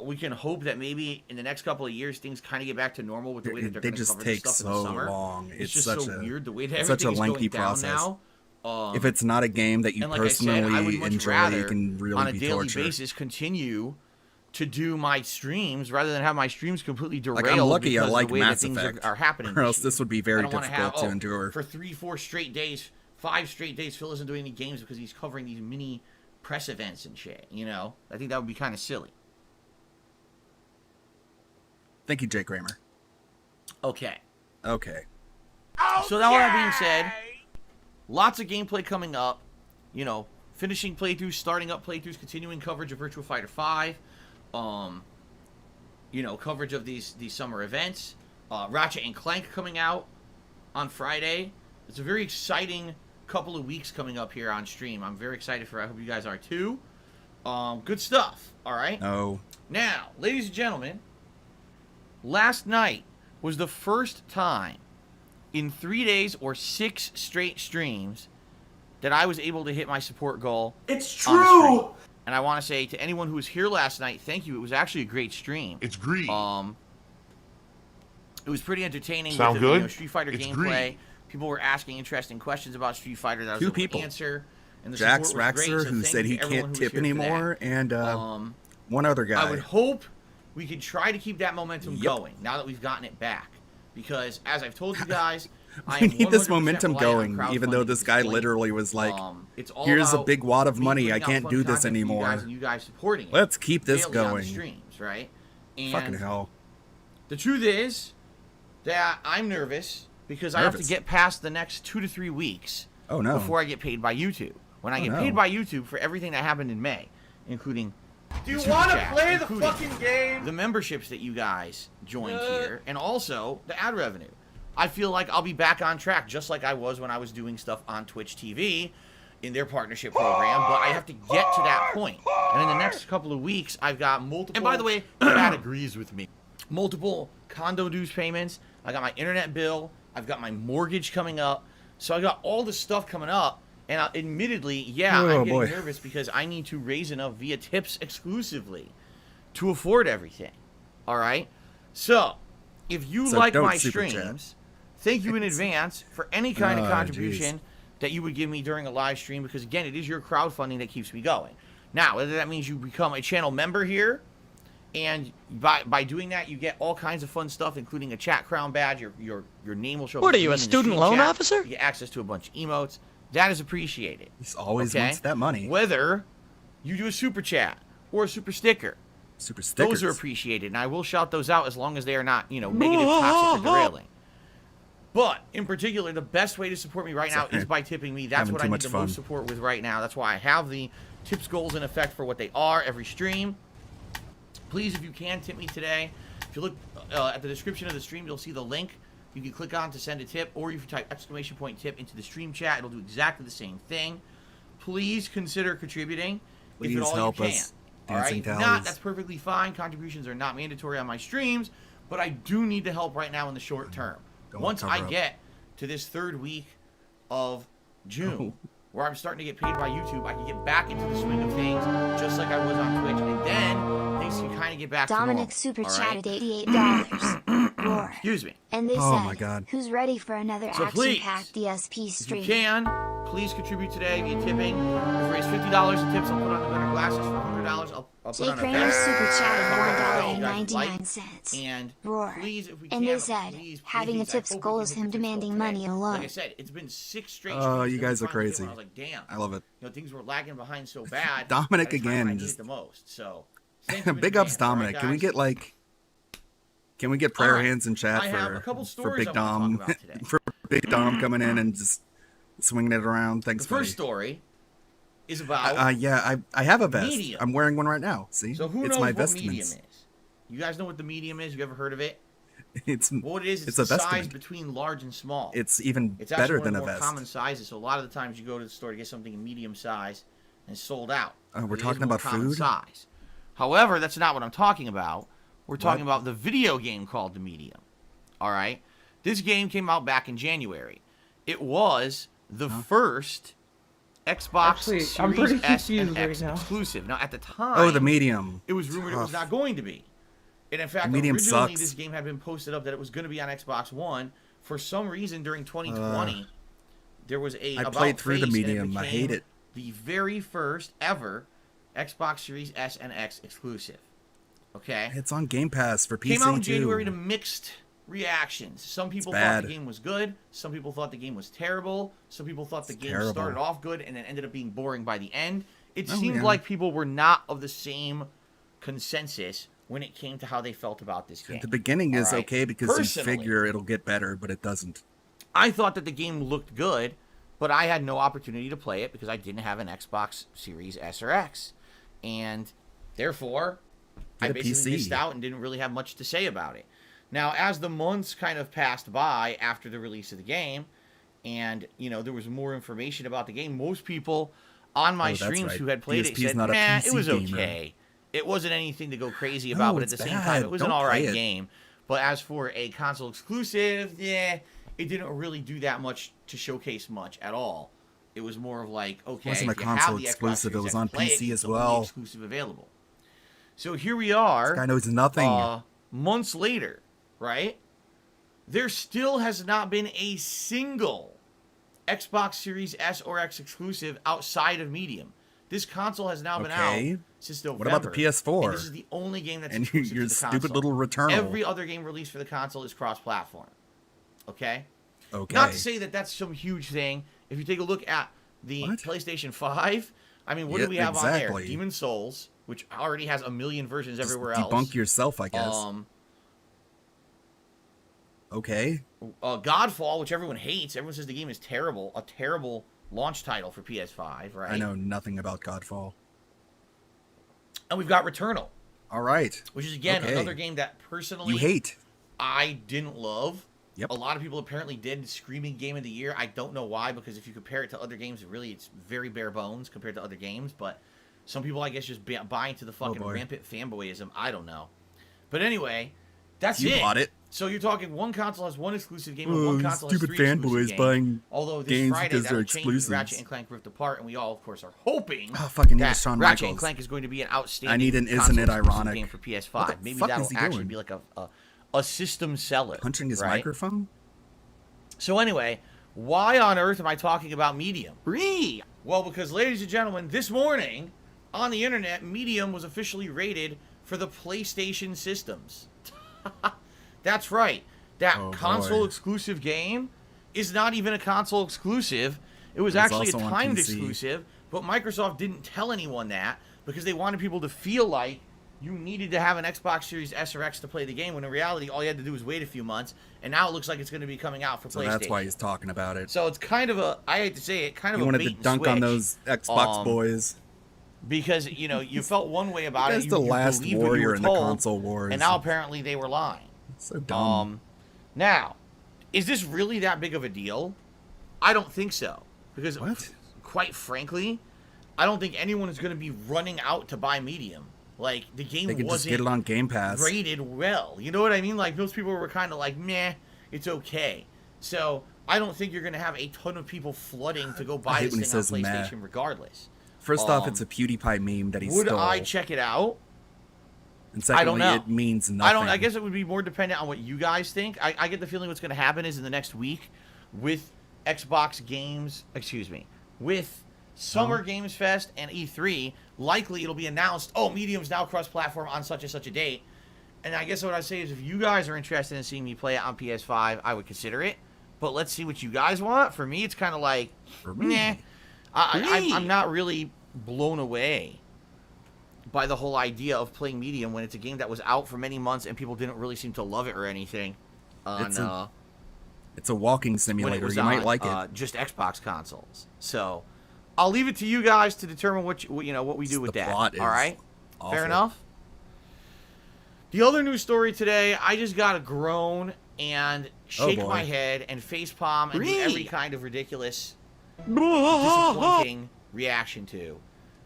We can hope that maybe in the next couple of years things kind of get back to normal with the way that they're going to cover this stuff in the summer. Long. It's just such so weird the way that it's such a everything is lengthy going down process. now. If it's not a game that you and like personally I said, I would much enjoy, rather, you can really on a be daily tortured. basis, continue to do my streams rather than have my streams completely derailed. Like, I'm lucky I because like of the way Mass that things Effect, are happening. or else this would be very I don't wanna difficult have, to endure. For 3-4 straight days, 5 straight days, Phil isn't doing any games because he's covering these mini press events and shit. You know, I think that would be kind of silly. Thank you, Jay Kramer. Okay. Okay. So that all that being said, lots of gameplay coming up. You know, finishing playthroughs, starting up playthroughs, continuing coverage of Virtua Fighter 5. You know, coverage of these summer events. Ratchet and Clank coming out on Friday. It's a very exciting couple of weeks coming up here on stream. I'm very excited for it. I hope you guys are too. Good stuff. All right. Oh. Now, ladies and gentlemen, last night was the first time in 3 days or 6 straight streams that I was able to hit my support goal. It's true! And I want to say to anyone who was here last night, thank you. It was actually a great stream. It's greed. It was pretty entertaining. Sound with good? You know, Street Fighter It's gameplay. greed. People were asking interesting questions about Street Fighter that I was 2 able people. to answer. And the Jax support was great, Raxer, so who thank said you he to everyone can't who was tip here for that. anymore, and one other guy. I would hope we could try to keep that momentum going now that we've gotten it back. Because, as I've told you guys, I we am need this 100% momentum reliant on going, even though crowdfunding this to guy explain. literally was like, It's all here's a about big wad of me money, I putting out can't fun do this content for you anymore. guys and you guys supporting it. Let's keep this daily on the going. streams, right? And Fucking hell. the truth is that I'm nervous because I have to get past the next 2 to 3 weeks before I get paid by YouTube. When I get paid by YouTube for everything that happened in May, including Do you want to play the fucking game? the memberships that you guys joined here, and also the ad revenue. I feel like I'll be back on track, just like I was when I was doing stuff on Twitch TV in their partnership program, but I have to get to that point. And in the next couple of weeks, I've got multiple... And by the way, Pat agrees with me. Multiple condo dues payments. I got my internet bill. I've got my mortgage coming up. So I got all this stuff coming up. And admittedly, I'm getting nervous because I need to raise enough via tips exclusively to afford everything. All right? So, if you like my streams, thank you in advance for any kind of contribution that you would give me during a live stream, because, again, it is your crowdfunding that keeps me going. Now, whether that means you become a channel member here, and by doing that, you get all kinds of fun stuff, including a chat crown badge. Your name will show up. What are you, a student loan officer? You get access to a bunch of emotes. That is appreciated. He always wants that money. Whether you do a super chat or a super sticker. Super stickers. Those are appreciated, and I will shout those out as long as they are not, negative, toxic, or derailing. But, in particular, the best way to support me right now is by tipping me. That's what I need the most support with right now. That's why I have the tips goals in effect for what they are every stream. Please, if you can, tip me today. If you look at the description of the stream, you'll see the link You can click on to send a tip, or you can type !tip into the stream chat. It'll do exactly the same thing. Please consider contributing if at all help you can. us. All right? Dancing If not, tallies. that's perfectly fine. Contributions are not mandatory on my streams, but I do need the help right now in the short term. Once I get to this 3rd week of June, where I'm starting to get paid by YouTube, I can get back into the swing of things, just like I was on Twitch, and then things can kind of get back Dominic to super normal. chatted $88. Roar. Excuse me. And they Oh said, my God. who's ready for another So please, action-packed DSP If stream? you can, please contribute today via tipping. We've raised $50 in tips. I'll put on the gunner glasses for $100. I'll put Jake on a Rayner vest. super chatted $100 $1.99. And Roar. please, if we And can, they said, please, having a please, I tips hope we goal can is hit him the tips goal demanding today. money alone. Like I said, it's been 6 straight Oh, streams you that guys we're are trying to do, crazy. and I was like, damn. I love it. You know, things were lagging behind so bad. Dominic at a time when I again, needed just the most. So, thank you in big ups, advance, all right, Dominic. Can we guys? get can we get prayer All right. hands in chat I have a couple for stories Big I wanna Dom talk about today. for Big Dom coming in and just swinging it around? Thanks, The first buddy. story is about Yeah, I have a vest. Medium. I'm wearing one right now. See, So who it's knows my what vestments. medium is? You guys know what the medium is? You ever heard of it? It's What it is, it's it's a the size vestment. between large and small. It's even It's actually better one than of a the more vest. common sizes. So a lot of the times you go to the store to get something in medium size and it's sold out. We're It is talking more about common food? size. However, that's not what I'm talking about. We're talking about the video game called the Medium. All right? This game came out back in January. It was the first Xbox Actually, I'm Series pretty S and confused X right now. exclusive. Now, at the time, Oh, the medium. it was rumored it was Tough. not going to be. And in fact, Medium originally sucks. this game had been posted up that it was going to be on Xbox One. For some reason, during 2020, there was a I about played through the face, and it medium. I hate became it. The very first ever Xbox Series S and X exclusive. Okay? It's on Game Pass for PC Came out in too. January to mixed reactions. Some people thought bad. the game was good. Some people thought the game was terrible. Some people thought the game terrible. started off good and then ended up being boring by the end. It Oh, seemed yeah. like people were not of the same consensus when it came to how they felt about this game. The beginning is All right? okay because Personally, you figure it'll get better, but it doesn't. I thought that the game looked good, but I had no opportunity to play it because I didn't have an Xbox Series S or X. And therefore, I Get a basically PC. missed out and didn't really have much to say about it. Now, as the months kind of passed by after the release of the game, and, you know, there was more information about the game, most people on my Oh, that's streams right. who had played DSP's it said, not a nah, it PC was gamer. okay. It wasn't anything to go crazy about, No, but at the it's same time, bad. it was Don't an alright play it. game. But as for a console exclusive, yeah, it didn't really do that much to showcase much at all. It was more of like, okay, wasn't a if you have console the Xbox exclusive, it Series was X, on play it, PC it's as the only well. exclusive available. So here we are. This guy knows nothing. Months later, right? There still has not been a single Xbox Series S or X exclusive outside of Medium. This console has now been Okay. out since November. What about the PS4? And this is the only game that's And exclusive your to the stupid console. little Returnal. Every other game released for the console is cross-platform. Okay? Okay. Not to say that that's some huge thing. If you take a look at the What? PlayStation 5, I mean, what Yeah, do we have on there? exactly. Demon's Souls, which already has a million versions Just everywhere debunk else. yourself, I guess. Okay. Godfall, which everyone hates. Everyone says the game is terrible. A terrible launch title for PS5, right? I know nothing about Godfall. And we've got Returnal. All right. Which is, again, Okay. another game that personally You hate. I didn't love. Yep. A lot of people apparently did. Screaming Game of the Year. I don't know why, because if you compare it to other games, really it's very bare bones compared to other games. But some people, I guess, just buy into the fucking boy. rampant fanboyism. I don't know. But anyway, that's You it. bought it. So you're talking one console has one exclusive game and Oh, one you console has stupid 3 exclusive fanboys games. buying Although this games Friday because that'll they're change with Ratchet exclusives. and Clank Rift Apart, and we all, of course, are hoping Oh, fucking need a that Shawn Ratchet and Michaels. Clank is going to be an outstanding I need an console Isn't It exclusive Ironic? game for PS5. What the Maybe fuck that'll is he actually doing? be like a system seller. Punching his right? microphone? So anyway, why on earth am I talking about Medium? Well, because, ladies and gentlemen, this morning on the internet, Medium was officially rated for the PlayStation systems. That's right. That Oh, console boy. exclusive game is not even a console exclusive. It was It was actually a also on timed PC. exclusive, but Microsoft didn't tell anyone that because they wanted people to feel like you needed to have an Xbox Series S or X to play the game, when in reality, all you had to do was wait a few months, and now it looks like it's going to be coming out for So PlayStation. that's why he's talking about it. So it's kind of a, I hate to say it, kind of You a wanted bait to and dunk on switch. those Xbox boys. Because, you know, you felt one way about You guys it. the You last believed what you warrior were in the told, console wars. And now apparently they were lying. So dumb. Now, Is this really that big of a deal? I don't think so. Because, quite frankly, I don't think anyone is going to be running out to buy Medium. Like, the game They could wasn't just get it on Game Pass. rated well. You know what I mean? Like, most people were kind of like, meh, it's okay. So, I don't think you're going to have a ton of people flooding to go buy this thing on PlayStation regardless. First off, it's a PewDiePie meme that he stole. Would I check it out? And secondly, I don't know. it means nothing. I guess it would be more dependent on what you guys think. I get the feeling what's going to happen is in the next week with Xbox games, with Summer Games Fest and E3, likely it'll be announced, oh, Medium's now cross-platform on such and such a date. And I guess what I'd say is if you guys are interested in seeing me play it on PS5, I would consider it. But let's see what you guys want. For me, it's kind of like, nah. I'm not really blown away by the whole idea of playing Medium when it's a game that was out for many months and people didn't really seem to love it or anything. It's a walking simulator. You might like it. Just Xbox consoles. So I'll leave it to you guys to determine what we do with that. All right, awful. Fair enough. The other news story today, I just got to groan and shake my head and facepalm and do every kind of ridiculous, disappointing reaction to.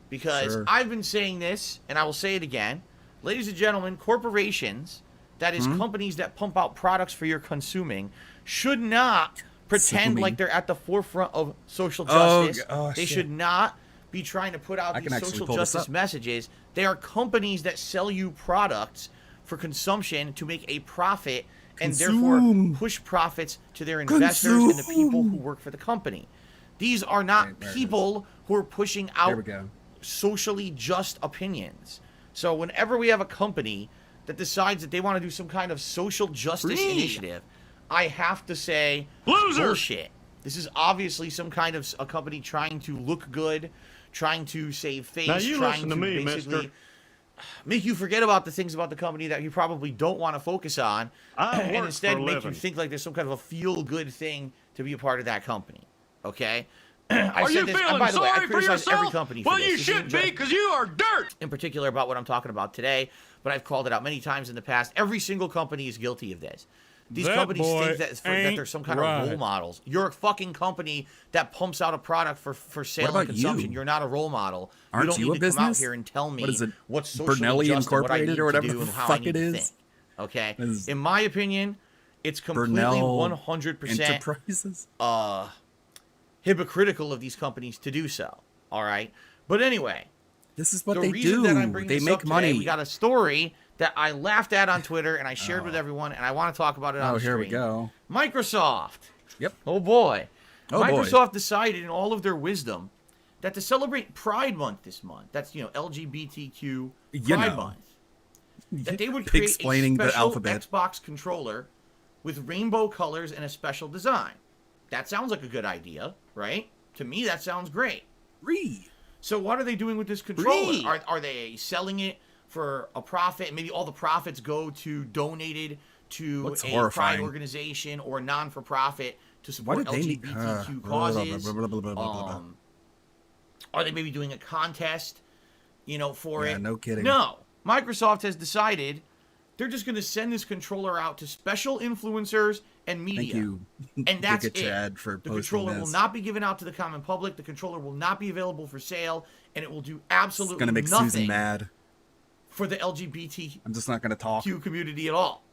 Because I've been saying this, and I will say it again. Ladies and gentlemen, corporations, that is companies that pump out products for your consuming, should not pretend like they're at the forefront of social justice. They should not be trying to put out these social justice messages. They are companies that sell you products for consumption to make a profit and therefore push profits to their investors and the people who work for the company. These are not people who are pushing out socially just opinions. So whenever we have a company that decides that they want to do some kind of social justice initiative, I have to say, bullshit. This is obviously some kind of a company trying to look good, trying to save face, trying to basically make you forget about the things about the company that you probably don't want to focus on, and instead make you think like there's some kind of a feel-good thing to be a part of that company. Okay? Are you feeling sorry for yourself? Every company for well, this. you should be, because you are dirt. In particular about what I'm talking about today, but I've called it out many times in the past. Every single company is guilty of this. These companies think that they're some kind of role models. You're a fucking company that pumps out a product for sale and consumption. You're not a role model. Aren't you don't you need a to come out business? here and tell me What is it? what's socially Bernelli just Incorporated and what I or need whatever to do the and how fuck I need it to is? think. Okay? Is In my opinion, it's completely Bernal 100% Enterprises? hypocritical of these companies to do so. All right? But anyway, this is what the they reason do. That I'm bringing they this make up today, money. we got a story that I laughed at on Twitter and I shared with everyone, and I want to talk about it on the here stream. we go. Microsoft. Yep. Oh boy. Oh Microsoft decided in all of their wisdom that to celebrate Pride Month this month, that's LGBTQ Pride Month, that they would create a special Xbox controller with rainbow colors and a special design. That sounds like a good idea, right? To me, that sounds great. So what are they doing with this controller? Are they selling it for a profit? Maybe all the profits go to donated to a Pride organization or non-for-profit to support LGBTQ causes. Are they maybe doing a contest, for it? No kidding. No. Microsoft has decided they're just going to send this controller out to special influencers and media. Thank you. And that's it. Chad for the controller will not be given out to the common public. The controller will not be available for sale, and it will do absolutely nothing. It's gonna make Susan mad. For the LGBT I'm just not going to talk. community at all.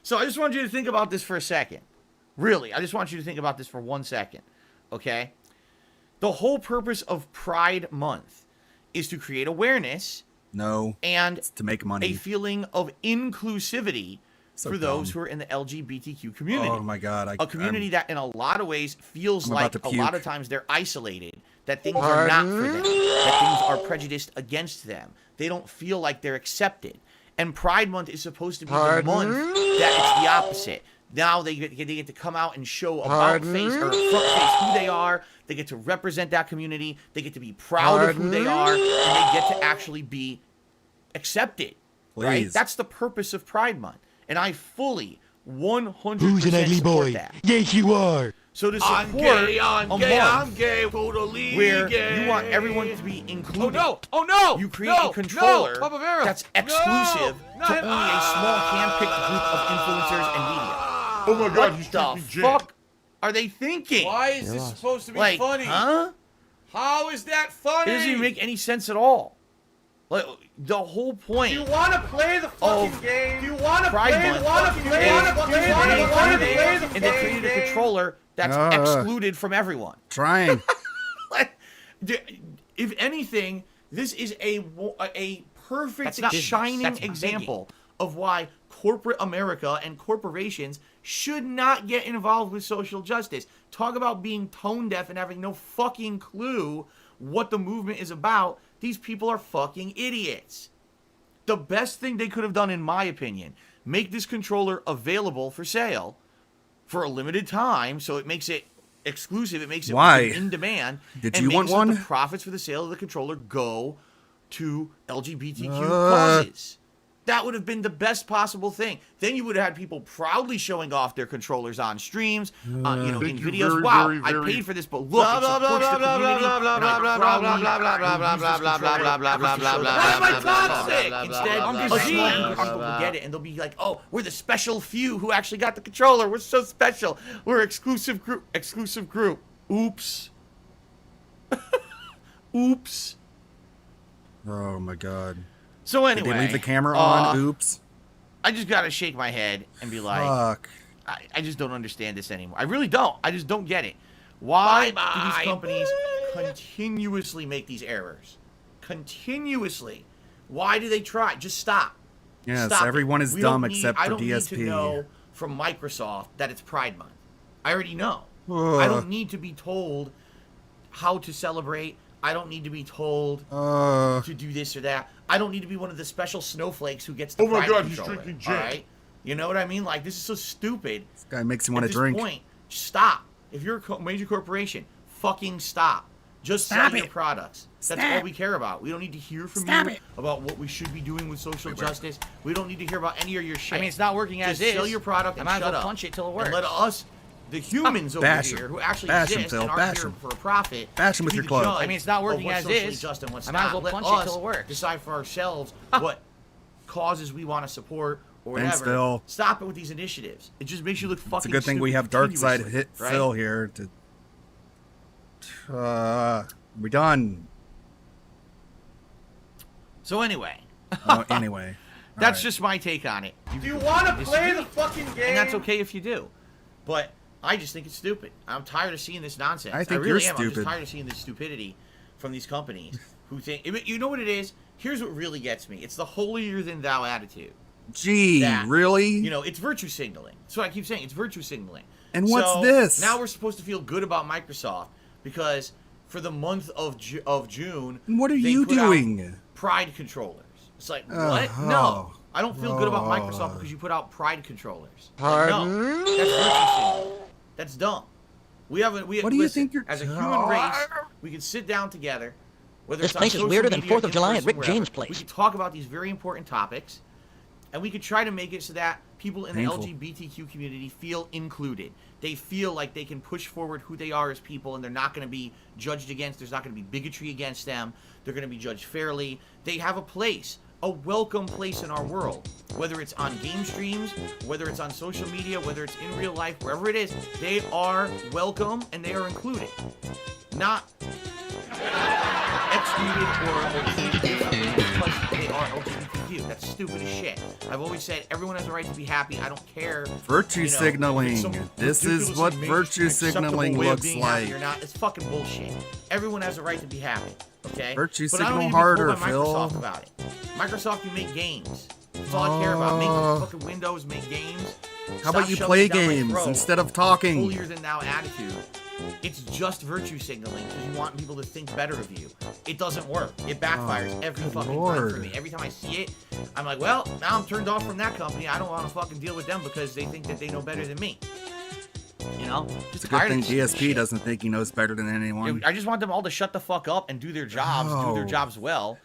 So I just want you to think about this for a second. Really, I just want you to think about this for 1 second. Okay? The whole purpose of Pride Month is to create awareness. No. And it's to make money. A feeling of inclusivity for those who are in the LGBTQ community. Oh my God. A community that in a lot of ways feels like a lot of times they're isolated. That things are not for them. That things are prejudiced against them. They don't feel like they're accepted. And Pride Month is supposed to be the month that it's the opposite. Now they get to come out and show about face or front face who they are. They get to represent that community. They get to be proud of who they are, and they get to actually be accepted. Right? That's the purpose of Pride Month, and I fully 100% Who's an ugly boy? that. Yes, you are. So to support I'm gay, totally where gay. you want everyone to be included. Oh no! You create a controller that's exclusive to only a small hand-picked group of influencers and media. Oh my God, he's What the drinking gin. fuck are they thinking? Why is this supposed to be Like, funny? huh? How is that funny? It doesn't even make any sense at all. Like, the whole point. Do you want to play the fucking game? Do you want to Pride play? Month Want to play? Want to play? Want to play the and they created a controller that's excluded from everyone. Trying. Like, if anything, this is a perfect That's shining That's example of why corporate America and corporations should not get involved with social justice. Talk about being tone deaf and having no fucking clue what the movement is about. These people are fucking idiots. The best thing they could have done, in my opinion, make this controller available for sale for a limited time, so it makes it exclusive. It makes it in demand. Did and you want makes one? The profits for the sale of the controller go to LGBTQ causes. That would have been the best possible thing. Then you would have had people proudly showing off their controllers on streams, in videos. Wow, I paid for this, but look, it supports the community. That's my toxic. Instead, us people will get it, and they'll be like, "Oh, we're the special few who actually got the controller. We're so special. We're exclusive group. Exclusive group. Oops. Oops." Oh my god. So anyway, did they leave the camera on? Oops. I just gotta shake my head and be like, fuck. I just don't understand this anymore. I really don't. I just don't get it. Why do these companies continuously make these errors? Continuously. Why do they try? Just stop. Yes, Stop everyone is dumb except for I don't DSP. need to know from Microsoft that it's Pride Month. I already know. I don't need to be told how to celebrate. I don't need to be told to do this or that. I don't need to be one of the special snowflakes who gets the Pride controller. He's drinking gin. All right? You know what I mean? Like, this is so stupid. This guy makes you want to At drink. this point, stop. If you're a major corporation, fucking stop. Just sell your products. That's all we care about. We don't need to hear from you about what we should be doing with social justice. We don't need to hear about any of your shit. I mean, it's not working as Just is. sell your product and I might as shut well up. punch it till it works. And let us, the humans over Bash here, him. who actually Bash him, exist Phil. and aren't Bash here him. for a profit, Bash him with be your the club. judge I mean, it's not working of what's as socially is. just and what's I might as not. well Let punch it us till it works. decide for ourselves what causes we want to support or Thanks, whatever. Phil. Stop it with these initiatives. It just makes you look fucking It's a good thing stupid we have Dark Side continuously, hit right? Phil here to. We done. So anyway, Anyway. that's Alright. just my take on it. Do you want to play disagree. the fucking game? And that's okay if you do. But I just think it's stupid. I'm tired of seeing this nonsense. I think really you're am. I'm stupid. just tired of seeing this stupidity from these companies who think, you know what it is? Here's what really gets me. It's the holier than thou attitude. Gee, That, really? You know, it's virtue signaling. That's what I keep saying. It's virtue signaling. And what's So, this? Now we're supposed to feel good about Microsoft because for the month of June, And what are they you put out doing? Pride controllers. It's like, what? No. I don't feel good about Microsoft because you put out Pride controllers. Like, no. That's virtue signaling. That's dumb. We haven't. What do you think you're- as a human race, we can sit down together. Whether This it's on place is social weirder than media, 4th of July at in-person, Rick wherever, James' place. We can talk about these very important topics, and we could try to make it so that people in Painful. the LGBTQ community feel included. They feel like they can push forward who they are as people, and they're not going to be judged against. There's not going to be bigotry against them. They're going to be judged fairly. They have a place, a welcome place in our world. Whether it's on game streams, whether it's on social media, whether it's in real life, wherever it is, they are welcome and they are included. Not excluded or treated differently because they are LGBTQ. That's stupid as shit. I've always said everyone has a right to be happy. I don't care. Virtue you know, signaling. if it's some This is ridiculously what made virtue acceptable signaling way of looks being happy like. or not. It's fucking bullshit. Everyone has a right to be happy. Okay. Virtue But I don't signal need to be told harder, by Phil. Microsoft about it. Microsoft, you make games. That's all I care about. Make fucking Windows, make games. How about Stop you shoving play it down my games throat. instead of talking? Holier than thou attitude. It's just virtue signaling because you want people to think better of you. It doesn't work. It backfires every fucking time Lord. for me. Every time I see it, I'm like, well, now I'm turned off from that company. I don't want to fucking deal with them because they think that they know better than me. You know? It's Just a good tired thing of this stupid DSP shit. doesn't think he knows better than anyone. I just want them all to shut the fuck up and do their jobs, do their No. jobs well.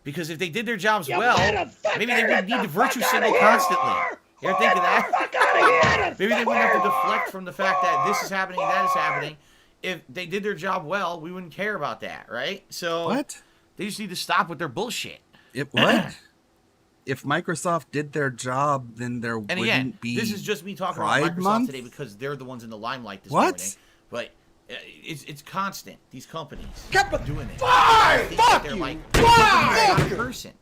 Because if they did their jobs well, maybe they wouldn't need to virtue signal constantly. You ever think of that? Maybe they wouldn't have to deflect from the fact that this is happening, that is happening. If they did their job well, we wouldn't care about that, right? So What? they just need to stop with their bullshit. What? if Microsoft did their job, then there And wouldn't again, be this is just me talking Pride about Microsoft Month? today because they're the ones in the limelight this What? morning. But it's constant. These companies doing it. Fine! They think Fuck they're you! like Fine! a person.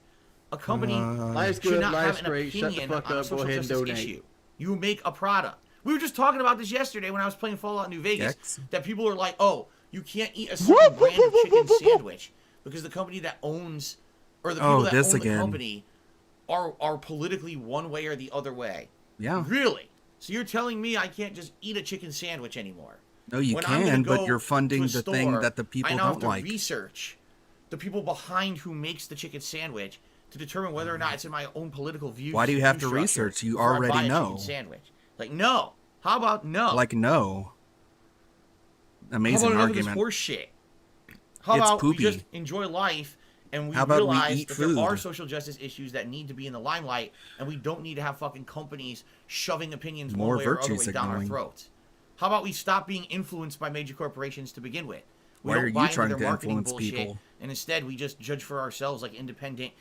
A company Life's should good, not life's have an great. Shut the opinion fuck on a up, social go ahead and justice donate. issue. You make a product. We were just talking about this yesterday when I was playing Fallout New Vegas. Gex? That people are like, oh, you can't eat a certain brand of chicken sandwich because the company that owns, or the people that this own again. the company are politically one way or the other way. Yeah. Really? So you're telling me I can't just eat a chicken sandwich anymore? No, you When I'm gonna can, but go you're funding to a the thing store, that the people I now don't have to like. research the people behind who makes the chicken sandwich to determine whether or not it's in my own political views. Why do you have to view structure research? You before I already buy a know. chicken sandwich. Like, no. How about no? Like, no. Amazing How about enough of argument. this horse shit? How It's about poopy. we just enjoy life and we How about we realize eat that food? there are social justice issues that need to be in the limelight, and we don't need to have fucking companies shoving opinions More one way or other virtue way down our signaling. throats. How about we stop being influenced by major corporations to begin with? We Why don't are you buy into trying their to marketing influence bullshit, people? and instead we just judge for ourselves like independent,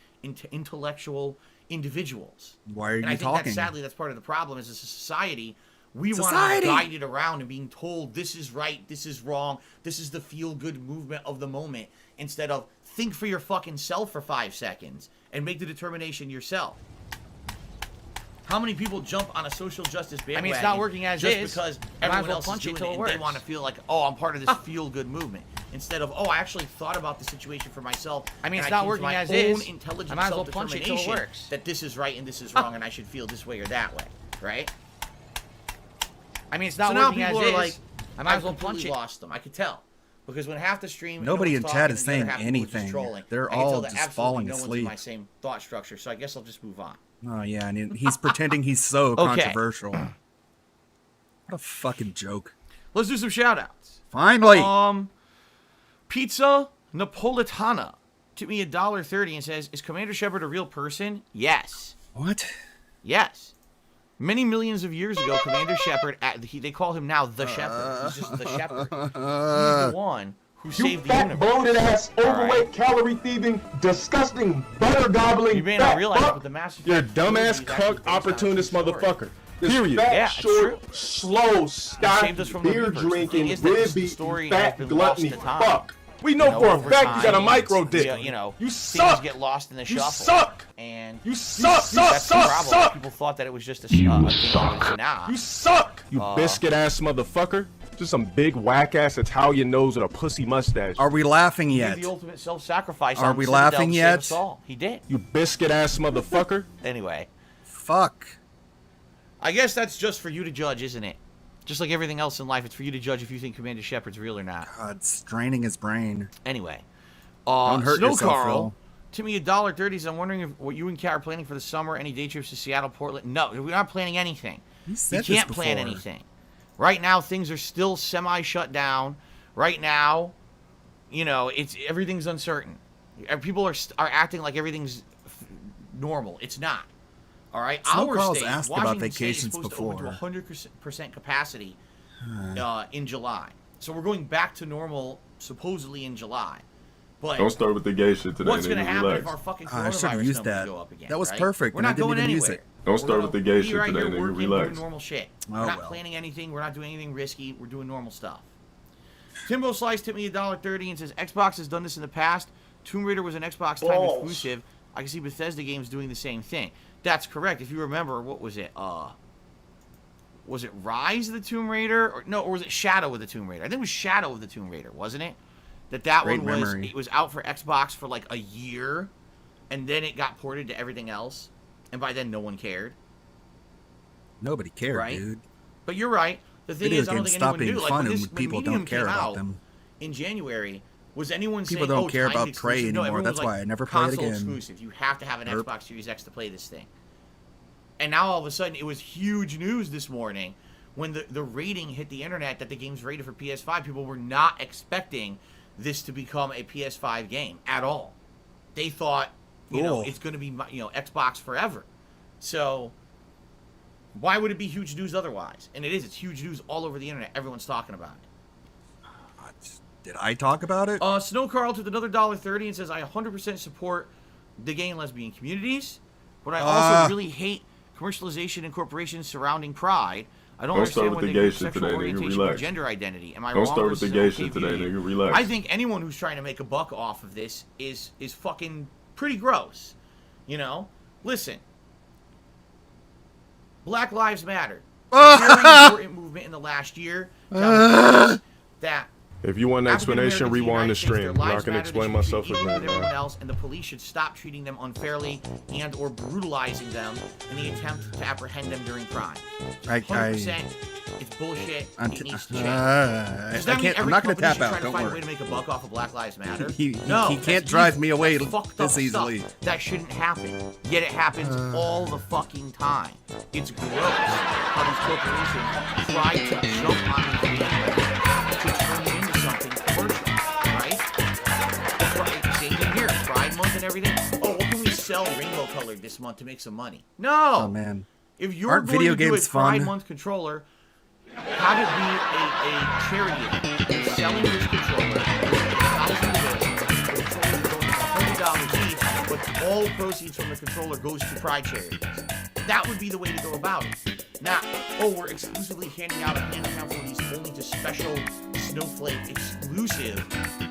intellectual individuals. Why are And you I think talking? that sadly that's part of the problem as a society. We want to Society! be guided around and being told this is right, this is wrong, this is the feel-good movement of the moment, instead of think for your fucking self for 5 seconds and make the determination yourself. How many people jump on a social justice bandwagon? I mean, it's not working as just is. because Might as everyone well else punch is it doing till it it and they works. want to feel like, oh, I'm part of this feel-good movement, instead of, oh, I actually thought about the situation for myself. I mean, and it's not came to working my as own is. intelligent I might as well punch it till it self-determination works. that this is right and this is wrong, and I should feel this way or that way, right? I mean, it's not So now working as people are is. like, I might I've as well punch completely it. lost them. I could tell. Because when half the stream, Nobody everyone's in chat talking is and the other saying half of people are just anything. trolling, They're I can tell all that just absolutely falling no one's in asleep. my same thought structure, so I guess I'll just move on. Oh, yeah, and he's pretending he's so Okay. controversial. What a fucking joke. Let's do some shout-outs. Finally! Pizza Napolitana took me $1.30 and says, is Commander Shepard a real person? Yes. What? Yes. Many millions of years ago, Commander Shepard, they call him now the Shepherd. He's just the Shepherd. He's the one who saved the universe. bloated ass, Alright. calorie thieving, disgusting, butter gobbling. You may not realize it, but the Mass You're a Effect dumbass, movie is actually cuck, based on a opportunist true story. motherfucker. Period. Yeah, it's true. slow, stocky, saved us from the beer reverse. The thing drinking, is that this ribby, story fat, has been lost gluttony to time. fuck. We know for a over fact you got a time, micro dick. You know, You things suck. get lost in the You shuffle. suck. And You suck, suck, that's the suck, problem. suck. People thought that it was just a game. It's not. You suck. You biscuit ass motherfucker. Just some big whack ass Italian nose with a pussy mustache. Are we laughing He yet? did the ultimate self-sacrifice. Are on we Citadel laughing to yet? save us all. He did. You biscuit ass motherfucker. Anyway, Fuck. I guess that's just for you to judge, isn't it? Just like everything else in life, it's for you to judge if you think Commander Shepard's real or not. God, straining his brain. Anyway, Don't hurt Snow yourself, Carl, Phil. to me $1.30. I'm wondering if what you and Kat are planning for the summer. Any day trips to Seattle, Portland? No, we're not planning anything. You We said can't this plan before. anything. Right now, things are still semi-shut down. Right now, you know, everything's uncertain. People are acting like everything's normal. It's not. All right. Snow Our Carl's state, asked about Washington State, is vacations supposed before. to open to 100% capacity in July. So we're going back to normal supposedly in July. But Don't start with the gay shit today. what's going to nigga. happen Relax. if our fucking I should've coronavirus used numbers that. go up again? That was right? perfect, We're and I not didn't going even use anywhere. it. Don't We're start gonna with the gay be shit right today, here nigga. working, Relax. doing normal shit. Oh, We're not well. planning anything. We're not doing anything risky. We're doing normal stuff. Timbo Slice tipped me $1.30 and says Xbox has done this in the past. Tomb Raider was an Xbox time exclusive. I can see Bethesda games doing the same thing. That's correct. If you remember, what was it? Was it Rise of the Tomb Raider? Or was it Shadow of the Tomb Raider? I think it was Shadow of the Tomb Raider, wasn't it? That Great one was memory. it was out for Xbox for like a year, and then it got ported to everything else, and by then no one cared. Nobody cared, Right? dude. But you're right. The thing Video is, I don't games think stop anyone being knew. Like fun when and this, when people Medium don't care came about out them. in January, was anyone People saying, don't "Oh, care timed about Prey exclusive"? No, anymore. everyone That's was like, why I never play it console again. exclusive. You have to have an Herp. Xbox Series X to play this thing. And now all of a sudden, it was huge news this morning when the rating hit the internet that the game's rated for PS5. People were not expecting this to become a PS5 game at all. They thought, you know, Cool. it's going to be, you know, Xbox forever. So why would it be huge news otherwise? And it is. It's huge news all over the internet. Everyone's talking about it. Did I talk about it? Snow Carl took another $1.30 and says, I 100% support the gay and lesbian communities. But I also really hate commercialization and corporations surrounding Pride. I don't understand when they do sexual orientation or gender identity. Am I wrong? Don't start with the gay shit today, nigga. Relax. I think anyone who's trying to make a buck off of this is fucking pretty gross. You know? Listen. Black Lives Matter. Very important movement in the last year. That if you want an explanation, rewind the stream. I'm not going to explain myself again. Everyone else, and the police should stop treating them unfairly and or brutalizing them in the attempt to apprehend them during crime. 100%, it's bullshit. It needs to change. I'm not going to tap out. Don't find worry. a way to make a buck off of Black Lives Matter. He can't drive me away this easily. That shouldn't happen. Yet it happens all the fucking time. It's gross how these corporations try to jump on the bandwagon to turn it into something commercial, right? Same thing here, Pride Month and everything. Oh, what can we sell rainbow colored this month to make some money? No. Oh man. If you're Aren't going video to do games a Pride fun? Month controller, have it be a charity. You're selling this controller. $1,000 each, but all proceeds from the controller goes to Pride charities. That would be the way to go about it. Not, oh, we're exclusively handing out a handicap for these only to special Snowflake exclusive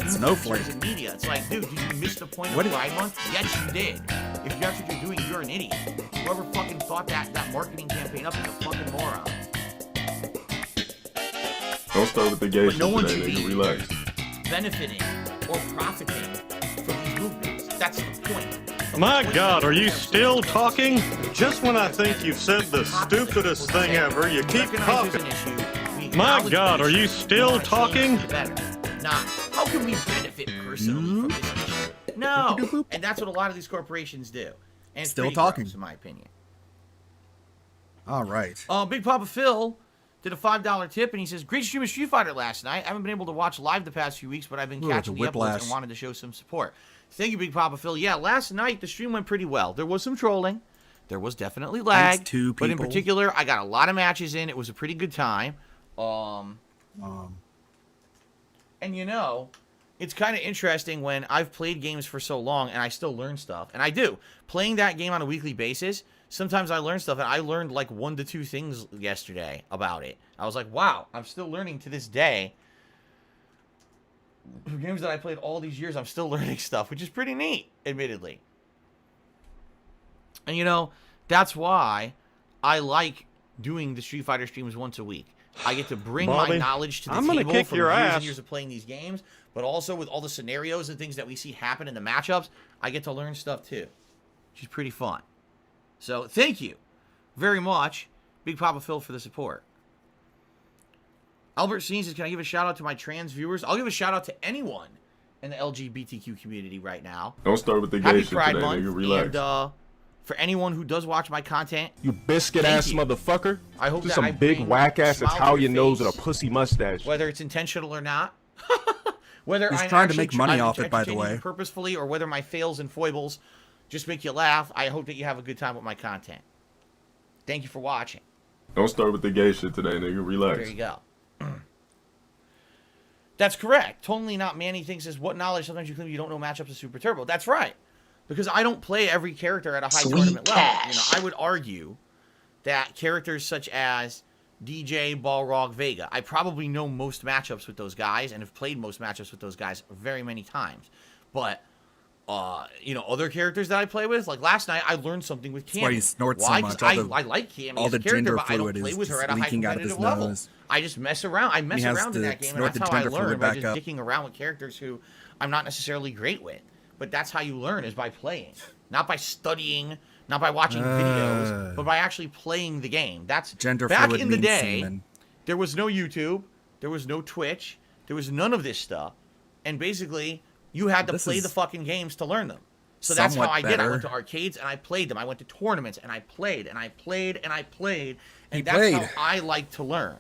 Snowflake and media. It's like, dude, did you miss the point of Pride Month? Yes, you did. If that's what you're doing, you're an idiot. Whoever fucking thought that marketing campaign up is a fucking moron. Don't start with the gay shit no one today, should nigga. be Relax. benefiting or profiting from these movements. That's the point. My God, are you still talking? Just when I think you've said the stupidest thing ever, you keep talking. My God, are you still talking? Not, how can we benefit personally from this issue? No. And that's what a lot of these corporations do. And it's Still pretty talking. gross, in my opinion. All right. Big Papa Phil did a $5 tip, and he says, great stream of Street Fighter last night. I haven't been able to watch live the past few weeks, but I've been catching the uploads and wanted to show some support. Thank you, Big Papa Phil. Yeah, last night the stream went pretty well. There was some trolling. There was definitely lag. But in particular, I got a lot of matches in. It was a pretty good time. And you know, it's kind of interesting when I've played games for so long and I still learn stuff. And I do. Playing that game on a weekly basis, sometimes I learn stuff, and I learned like 1 to 2 things yesterday about it. I was like, wow, I'm still learning to this day. For games that I played all these years, I'm still learning stuff, which is pretty neat, admittedly. And you know, that's why I like doing the Street Fighter streams once a week. I get to bring my knowledge to the table from years and years of playing these games, but also with all the scenarios and things that we see happen in the matchups, I get to learn stuff too, which is pretty fun. So thank you very much, Big Papa Phil, for the support. Albert Scenes says, can I give a shout out to my trans viewers? I'll give a shout out to anyone in the LGBTQ community right now. Don't start with the gay Happy shit Pride today, Month, nigga. Relax. and for anyone who does watch my content, you biscuit ass motherfucker. I hope just that some I big bring whack ass smile to Italian your nose face, with a pussy mustache. whether it's intentional or not. Whether He's I'm trying to actually make money I'm off it, by the entertaining way. you purposefully, or whether my fails and foibles just make you laugh. I hope that you have a good time with my content. Thank you for watching. Don't start with the gay shit today, nigga. Relax. There you go. That's correct. Totally not Manny thinks is what knowledge sometimes you claim you don't know matchups of Super Turbo. That's right. Because I don't play every character at a high tournament level. You know, I would argue that characters such as DJ, Balrog, Vega, I probably know most matchups with those guys and have played most matchups with those guys very many times. But you know, other characters that I play with, like last night, I learned something with Cammy. That's why he snorts Why? so much. I like Cammy as a character, but I don't play with her at a high competitive level. I just mess around. I mess around in that game, and that's how I learn, by just dicking around with characters who I'm not necessarily great with. But that's how you learn, is by playing. Not by studying, not by watching videos, but by actually playing the game. That's back in the day, there was no YouTube, there was no Twitch, there was none of this stuff. And basically, you had to play the fucking games to learn them. So that's how I did. I went to arcades and I played them. I went to tournaments and I played and I played and I played. And that's how I like to learn.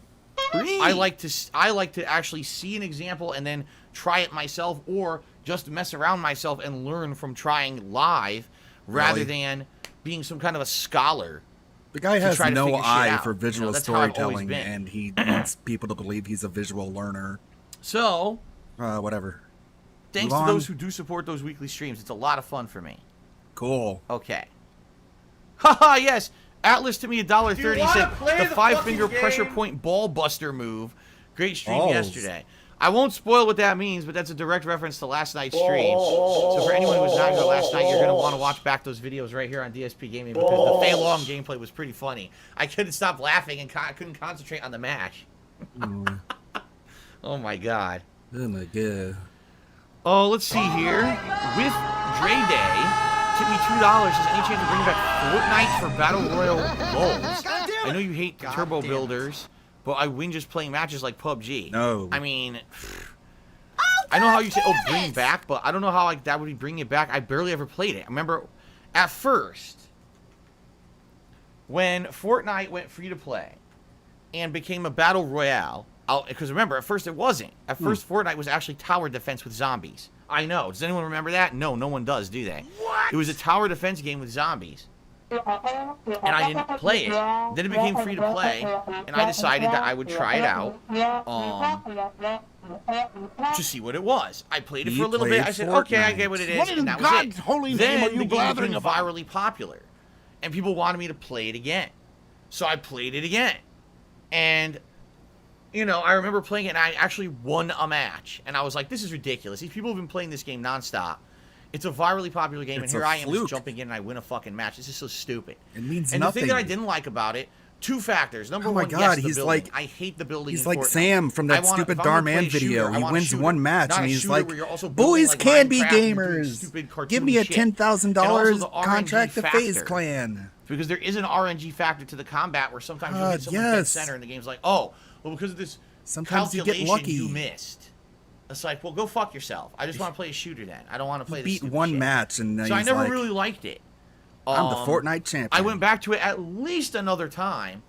I like to actually see an example and then try it myself, or just mess around myself and learn from trying live, rather than being some kind of a scholar. The guy has no eye for visual storytelling, and he wants people to believe he's a visual learner. So, whatever. Thanks to those who do support those weekly streams. It's a lot of fun for me. Cool. Okay. Haha, yes. Atlas to me $1.30 said play the the 5-finger fucking pressure game? point ball buster move. Great stream Balls. yesterday. I won't spoil what that means, but that's a direct reference to last night's stream. So for anyone who was not here last night, you're going to want to watch back those videos right here on DSP Gaming because the Fei Long gameplay was pretty funny. I couldn't stop laughing and couldn't concentrate on the match. Oh my god. Oh my god. Oh, let's see here. With Dre Day, tip me $2. Is any chance of bringing back Fortnite for Battle Royale goals? I know you hate turbo builders, but I win just playing matches like PUBG. No. I mean, I know how you say, oh, bring back, but I don't know how like that would be bringing it back. I barely ever played it. I remember at first, when Fortnite went free to play and became a Battle Royale, because remember, at first it wasn't. At first, Fortnite was actually tower defense with zombies. I know. Does anyone remember that? No, no one does, do they? What? It was a tower defense game with zombies. And I didn't play it. Then it became free to play, and I decided that I would try it out to see what it was. I played it for a little bit. I said, okay, I get what it is, and that was it. holy Then name are you the game blathering became about? virally popular, and people wanted me to play it again. So I played it again, and you know, I remember playing it, and I actually won a match, and I was like, this is ridiculous. These people have been playing this game nonstop. It's a virally popular game, and here I am just jumping in and I win a fucking match. This is so stupid. It means and nothing. the thing that I didn't like about it, two factors. Number Oh my one, God, yes, the he's building. like- I hate the building. He's in like Fortnite. Sam from that stupid if I'm gonna play Darman a shooter, video. I He want a wins shooter, one match not and a he's shooter like, where you're also building boys like can be Minecraft and you're doing gamers. stupid cartoony Give me a shit. $10,000 And also the RNG contract to FaZe factor. Clan. Because there is an RNG factor to the combat where sometimes you hit someone dead yes. center and the game's like, oh, well, because of this Sometimes you get calculation lucky. you missed. It's like, well, go fuck yourself. I just want to play a shooter then. I don't want to play this Beat stupid one shit. match and then So I he's never like, really liked it. I'm the Fortnite champion. I went back to it at least another time,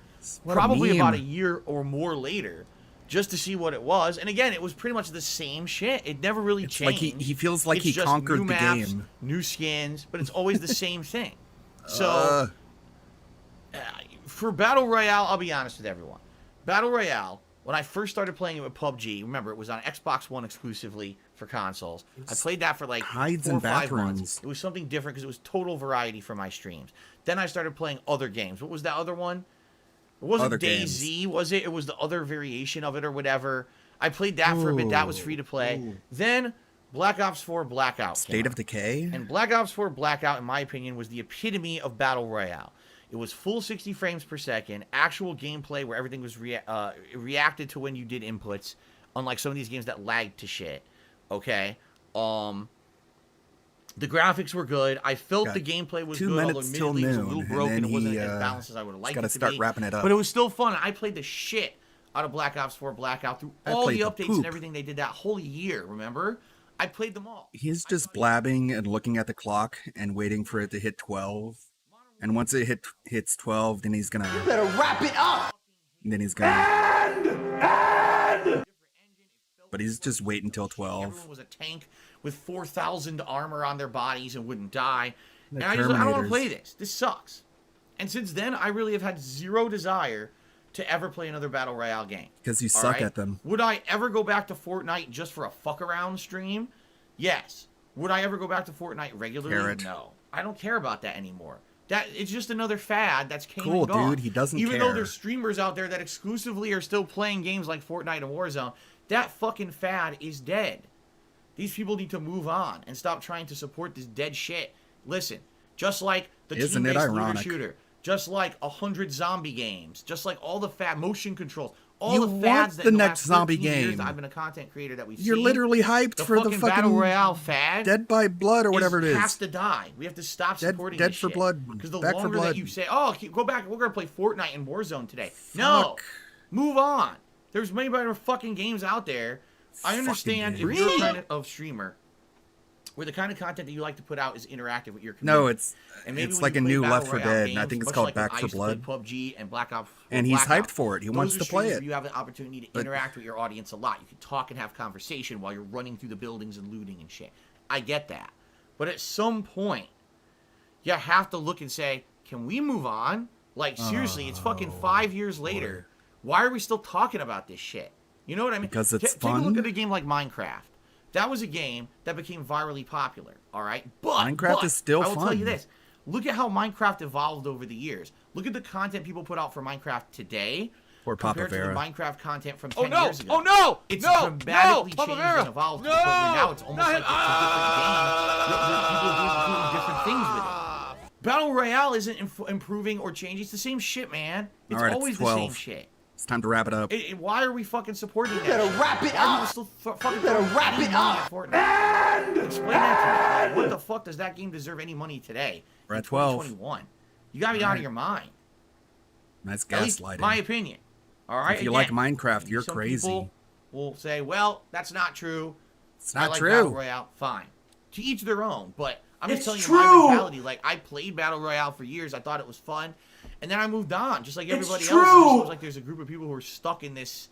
What a probably meme. about a year or more later, just to see what it was. And again, it was pretty much the same shit. It never really It's changed. like he feels like It's he just conquered new the maps, game. new skins, but it's always the same thing. So, for Battle Royale, I'll be honest with everyone. Battle Royale, when I first started playing it with PUBG, remember, it was on Xbox One exclusively for consoles. I played that for like hides 4 in or 5 bathrooms. months. It was something different because it was total variety for my streams. Then I started playing other games. What was that other one? It wasn't Other DayZ, was it? It was the other variation of it or whatever. I played that for a bit. That was free to play. Then Black Ops 4 Blackout came State out. of Decay? And Black Ops 4 Blackout, in my opinion, was the epitome of Battle Royale. It was full 60 frames per second, actual gameplay where everything was reacted to when you did inputs, unlike some of these games that lagged to shit. Okay? The graphics were good. I felt the gameplay was 2 good, although minutes till admittedly it was a noon, little and broken. then It wasn't he, as balanced as I would have liked it gotta to start be. wrapping it up. But it was still fun. I played the shit out of Black Ops 4 Blackout through all the played the updates poop. and everything they did that whole year, remember? I played them all. He's just blabbing and looking at the clock and waiting for it to hit 12. And once it hits 12, then he's gonna... You better wrap it up! Then he's gonna... But he's just waiting until 12. Everyone was a tank with 4,000 armor on their bodies and wouldn't die. The And I just like, I don't want Terminators. to play this. This sucks. And since then, I really have had zero desire to ever play another Battle Royale game. Because you All suck right? at them. Would I ever go back to Fortnite just for a fuck around stream? Yes. Would I ever go back to Fortnite regularly? Carrot. No. I don't care about that anymore. That it's just another fad that's came Cool, and gone. dude. He doesn't Even care. though there's streamers out there that exclusively are still playing games like Fortnite and Warzone, that fucking fad is dead. These people need to move on and stop trying to support this dead shit. Listen, just like the Isn't it team-based looter ironic? shooter, just like 100 zombie games, just like all the motion controls, all You the want fads that the in the next last zombie 13 years game. that I've been a content creator that we've You're seen. literally hyped for the Battle fucking Royale fad. Dead by Blood or whatever it is. Has to die. We have to stop supporting Dead this for shit. Blood. Because the Back for longer that Blood. you say, oh, go back, we're gonna play Fortnite and Warzone today. No, move on. There's many better fucking games out there. I understand if you're a kind of streamer where the kind of content that you like to put out is interactive with your community. No, it's And maybe when like you a play new Battle Left 4 Royale Dead, and I games, think it's much called like when Back I for used to play Blood. PUBG and Black Ops. And he's Blackout. hyped for it. He Those wants are to play streams it. where you have an opportunity to interact with your audience a lot. You can talk and have conversation while you're running through the buildings and looting and shit. I get that. But at some point, you have to look and say, can we move on? Like, seriously, it's fucking 5 years later. Why are we still talking about this shit? You know what I mean? Because it's Take a look fun. at a game like Minecraft. That was a game that became virally popular, all right? But Minecraft is still I will tell you fun. this. Look at how Minecraft evolved over the years. Look at the content people put out for Minecraft today Poor Papa compared to the Vera. Minecraft content from 10 no! years ago. Oh no! It's No! dramatically No! Papa changed Vera! and evolved to No! the point where now it's almost Not like it's a different game. People are doing different things with it. Battle Royale isn't improving or changing. It's the same shit, man. It's All right, always it's the same 12. shit. It's time to wrap it up. Why are we fucking supporting that? better shit? wrap it Why are up. people still fucking better throwing wrap any it money up. at Fortnite? Explain that to me. Like, what the fuck does that game deserve any money today? We're in at 12. 2021. You gotta be out of your mind. That's At least gaslighting. my opinion. All right. If you Again, like Minecraft, you're some crazy. People will say, "Well, that's not true. It's I not like true. Battle Royale." Fine. To each their own. But I'm just It's telling you true. my mentality. Like, I played Battle Royale for years. I thought it was fun, and then I moved on, just like everybody else. It just true. seems like there's a group of people who are stuck in this.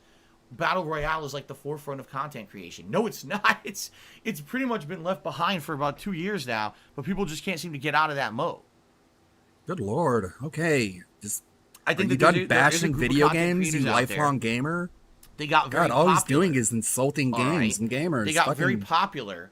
Battle Royale is like the forefront of content creation. No, it's not. It's pretty much been left behind for about 2 years now, but people just can't seem to get out of that mode. Good lord. Okay. Just I are think you that done bashing video games, you lifelong gamer? They got very God, all he's popular. doing is insulting All right. games and gamers. They got Fucking- very popular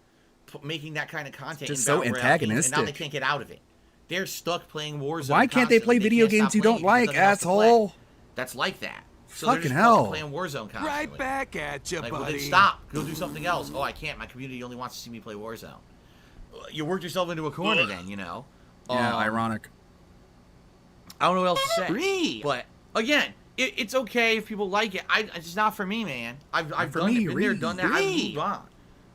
making that kind of content. Just in so Battle Royale games, antagonistic. and now they can't get out of it. They're stuck playing Warzone. Why can't they play constantly. video can't games stop you playing don't because like, there's nothing else to play. asshole? That's like that. So Fucking they're just hell. playing Warzone constantly. Right back at you, Like, buddy. well, then stop. Go do something else. Oh, I can't. My community only wants to see me play Warzone. You worked yourself into a corner then, you know. Yeah, ironic. I don't know what else to say. But again, it's okay if people like it. It's not for me, man. I've for done me, it, been there, done that. I've Ree. moved on.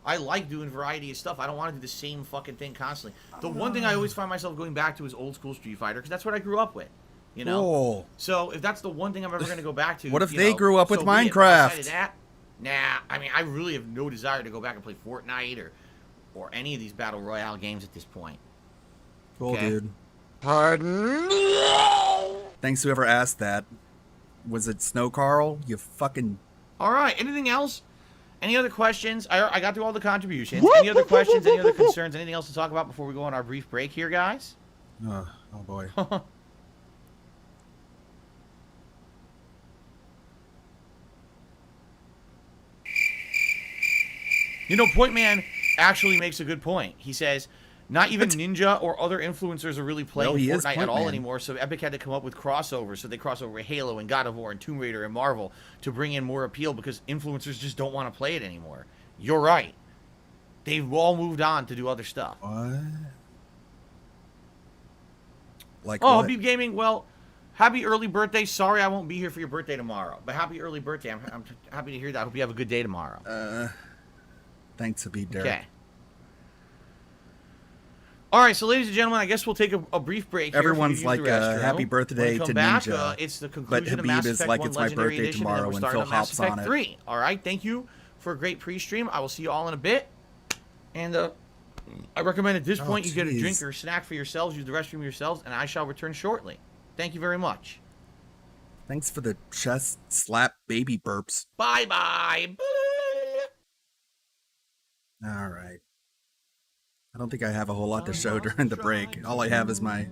I like doing variety of stuff. I don't want to do the same fucking thing constantly. The one thing I always find myself going back to is old school Street Fighter because that's what I grew up with. You know. Cool. So if that's the one thing I'm ever going to go back to, What if you they know, grew up with so be it. Minecraft? Outside of that, nah. I mean, I really have no desire to go back and play Fortnite or any of these battle royale games at this point. Cool, Okay. dude. Pardon? Thanks whoever asked that. Was it Snow Carl? You fucking... All right. Anything else? Any other questions? I got through all the contributions. Any other questions? Any other concerns? Anything else to talk about before we go on our brief break here, guys? Oh boy. You know, Point Man actually makes a good point. He says, not even Ninja or other influencers are really playing Well, he is Fortnite Point at all Man. anymore, so Epic had to come up with crossovers. So they cross over Halo and God of War and Tomb Raider and Marvel to bring in more appeal because influencers just don't want to play it anymore. You're right. They've all moved on to do other stuff. What? Like Oh, what? Beep Gaming, well, happy early birthday. Sorry I won't be here for your birthday tomorrow, but happy early birthday. I'm happy to hear that. I hope you have a good day tomorrow. Thanks, Habib Derek. Okay. All right, so ladies and gentlemen, I guess we'll take a brief break. Here Everyone's for you to use like, the restroom. happy birthday When we come to back, Ninja. It's the But conclusion of Habib Mass is Effect like 1 it's my Legendary birthday Edition, tomorrow and then and we're starting Phil on Mass hops Effect on it. 3. All right, thank you for a great pre-stream. I will see you all in a bit. And I recommend at this point you get a jeez. drink or a snack for yourselves, use the restroom yourselves, and I shall return shortly. Thank you very much. Thanks for the chest slap baby burps. Bye-bye. All right. I don't think I have a whole lot to show during the break. All I have is my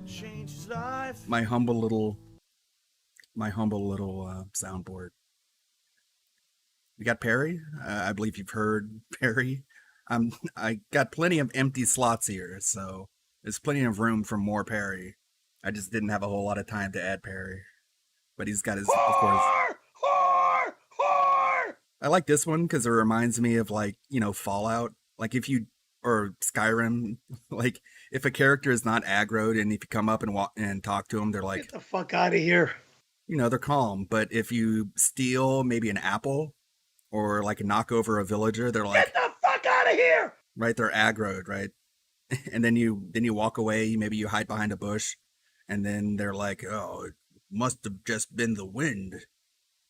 humble little soundboard. We got Perry. I believe you've heard Perry. I got plenty of empty slots here, so there's plenty of room for more Perry. I just didn't have a whole lot of time to add Perry, but he's got his, of course. I like this one because it reminds me of Fallout. Like or Skyrim, like if a character is not aggroed and if you come up and talk to them, they're like, Get the fuck out of here. They're calm. But if you steal maybe an apple or like knock over a villager, they're like, Get the fuck out of here. right, they're aggroed, right? And then you walk away, maybe you hide behind a bush, and then they're like, oh, it must have just been the wind.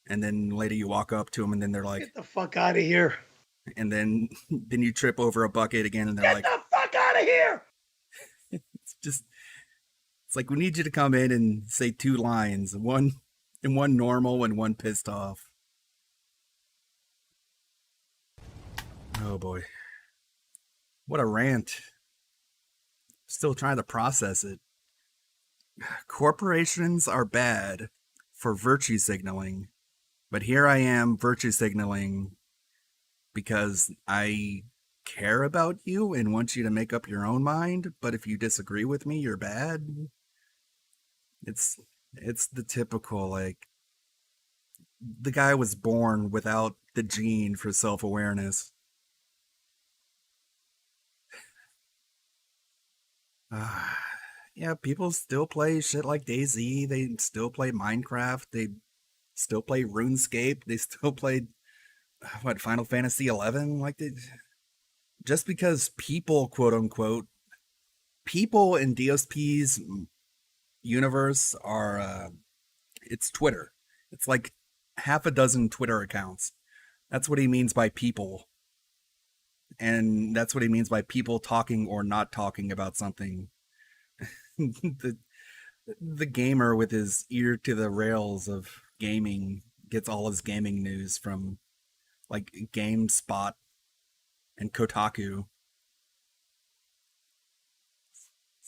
And then later you walk up to them and then they're like, Get the fuck out of here. and then you trip over a bucket again and they're like, Get the fuck out of here. it's like we need you to come in and say 2 lines, one normal and one pissed off. Oh boy, what a rant. Still trying to process it. Corporations are bad for virtue signaling, but here I am virtue signaling because I care about you and want you to make up your own mind, but if you disagree with me, you're bad. It's the typical, like, the guy was born without the gene for self-awareness. Yeah, people still play shit like DayZ. They still play Minecraft. They still play RuneScape. They still play, what, Final Fantasy 11? Like, just because people, quote unquote, people in DSP's universe are, it's Twitter. It's like half a dozen Twitter accounts. That's what he means by people. And that's what he means by people talking or not talking about something. the gamer with his ear to the rails of gaming gets all his gaming news from, like, GameSpot and Kotaku.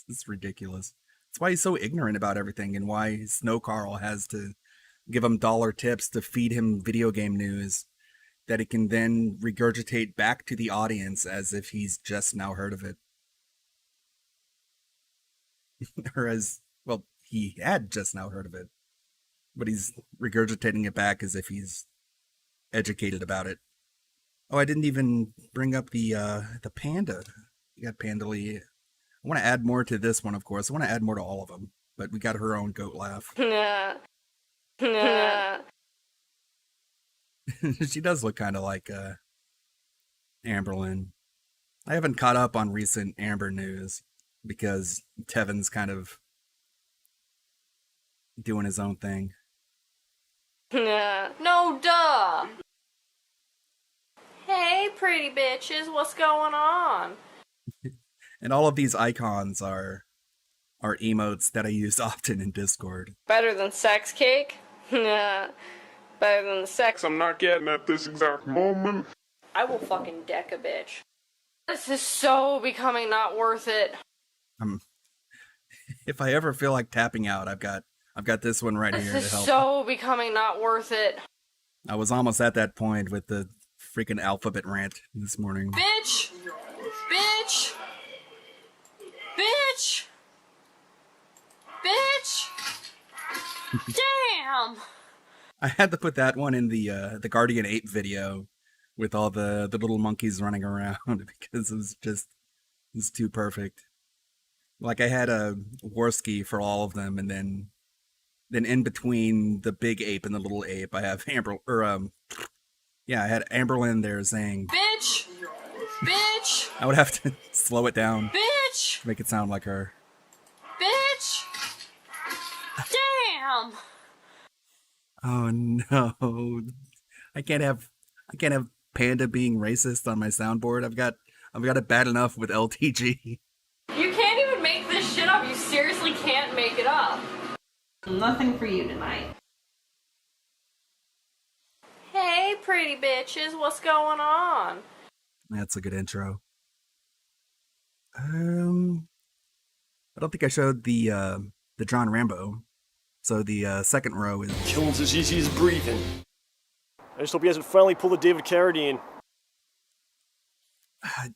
It's ridiculous. That's why he's so ignorant about everything, and why Snow Carl has to give him dollar tips to feed him video game news that he can then regurgitate back to the audience as if he's just now heard of it. Or as, well, he had just now heard of it, but he's regurgitating it back as if he's educated about it. Oh, I didn't even bring up the panda. You got Pandali. I want to add more to this one, of course. I want to add more to all of them, but we got her own goat laugh. She does look kind of like Amberlynn. I haven't caught up on recent Amber news because Tevin's kind of doing his own thing. No, duh. Hey, pretty bitches, what's going on? And all of these icons are emotes that I use often in Discord. Better than sex cake? Better than the sex I'm not getting at this exact moment. I will fucking deck a bitch. This is so becoming not worth it. If I ever feel like tapping out, I've got this one right here to help. This is so becoming not worth it. I was almost at that point with the freaking alphabet rant this morning. Bitch! Bitch! Bitch! Bitch! Damn! I had to put that one in the Guardian Ape video with all the little monkeys running around because it was too perfect. Like, I had a Worski for all of them, and then in between the big ape and the little ape, I have I had Amberlynn there saying, Bitch! Bitch! I would have to slow it down. Bitch! To make it sound like her. Bitch! Damn! Oh no. I can't have Panda being racist on my soundboard. I've got it bad enough with LTG. You can't even make this shit up. You seriously can't make it up. Nothing for you tonight. Hey, pretty bitches, what's going on? That's a good intro. I don't think I showed the John Rambo. So the second row is Killing's as easy as breathing. I just hope he hasn't finally pulled a David Carradine.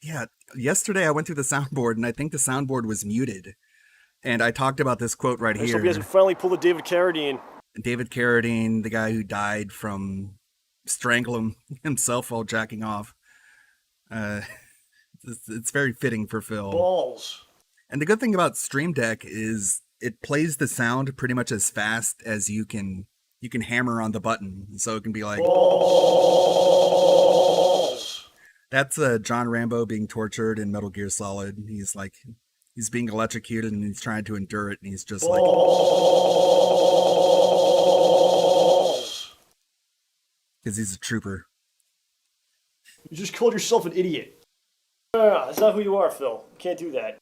Yeah, yesterday I went through the soundboard and I think the soundboard was muted. And I talked about this quote right I here. just hope he hasn't finally pulled a David Carradine. David Carradine, the guy who died from strangling himself while jacking off. It's very fitting for Phil. Balls. And the good thing about Stream Deck is it plays the sound pretty much as fast as you can hammer on the button. So it can be like, balls. That's John Rambo being tortured in Metal Gear Solid. He's being electrocuted and he's trying to endure it, and he's just like, because he's a trooper. You just called yourself an idiot. No, that's not who you are, Phil. You can't do that.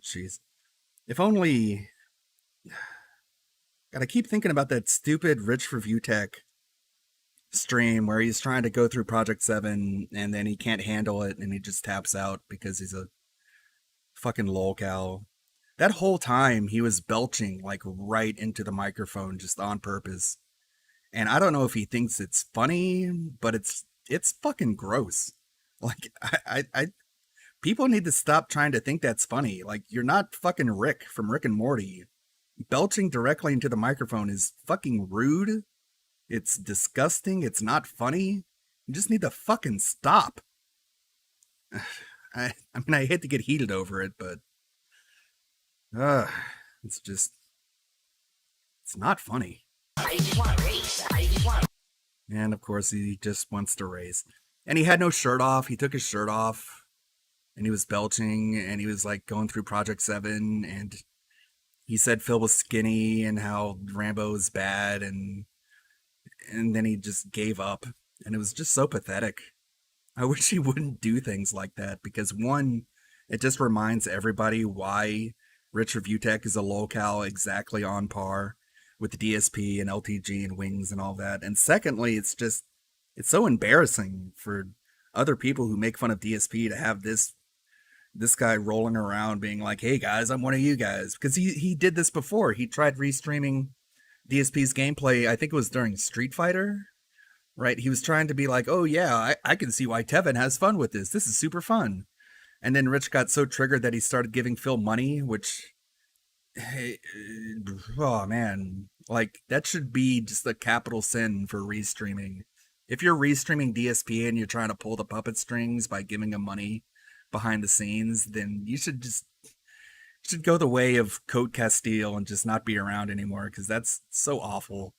Jeez. If only... God, I keep thinking about that stupid Rich Review Tech stream where he's trying to go through Project 7 and then he can't handle it and he just taps out because he's a fucking lolcow. That whole time he was belching like right into the microphone just on purpose. And I don't know if he thinks it's funny, but it's fucking gross. Like, people need to stop trying to think that's funny. Like, you're not fucking Rick from Rick and Morty. Belching directly into the microphone is fucking rude. It's disgusting. It's not funny. You just need to fucking stop. I mean, I hate to get heated over it, but it's just, it's not funny. And of course, he just wants to race. And he had no shirt off. He took his shirt off, and he was belching, and he was like going through Project 7, and he said Phil was skinny and how Rambo was bad, and then he just gave up, and it was just so pathetic. I wish he wouldn't do things like that, because one, it just reminds everybody why Rich Review Tech is a locale exactly on par with the DSP and LTG and Wings and all that. And secondly, it's so embarrassing for other people who make fun of DSP to have this guy rolling around being like, hey guys, I'm one of you guys. Because he did this before. He tried restreaming DSP's gameplay, I think it was during Street Fighter, right? He was trying to be like, oh yeah, I can see why Tevin has fun with this. This is super fun. And then Rich got so triggered that he started giving Phil money, which, hey, oh man, like that should be just a capital sin for restreaming. If you're restreaming DSP and you're trying to pull the puppet strings by giving him money behind the scenes, then you should go the way of Cote Castile and just not be around anymore, because that's so awful.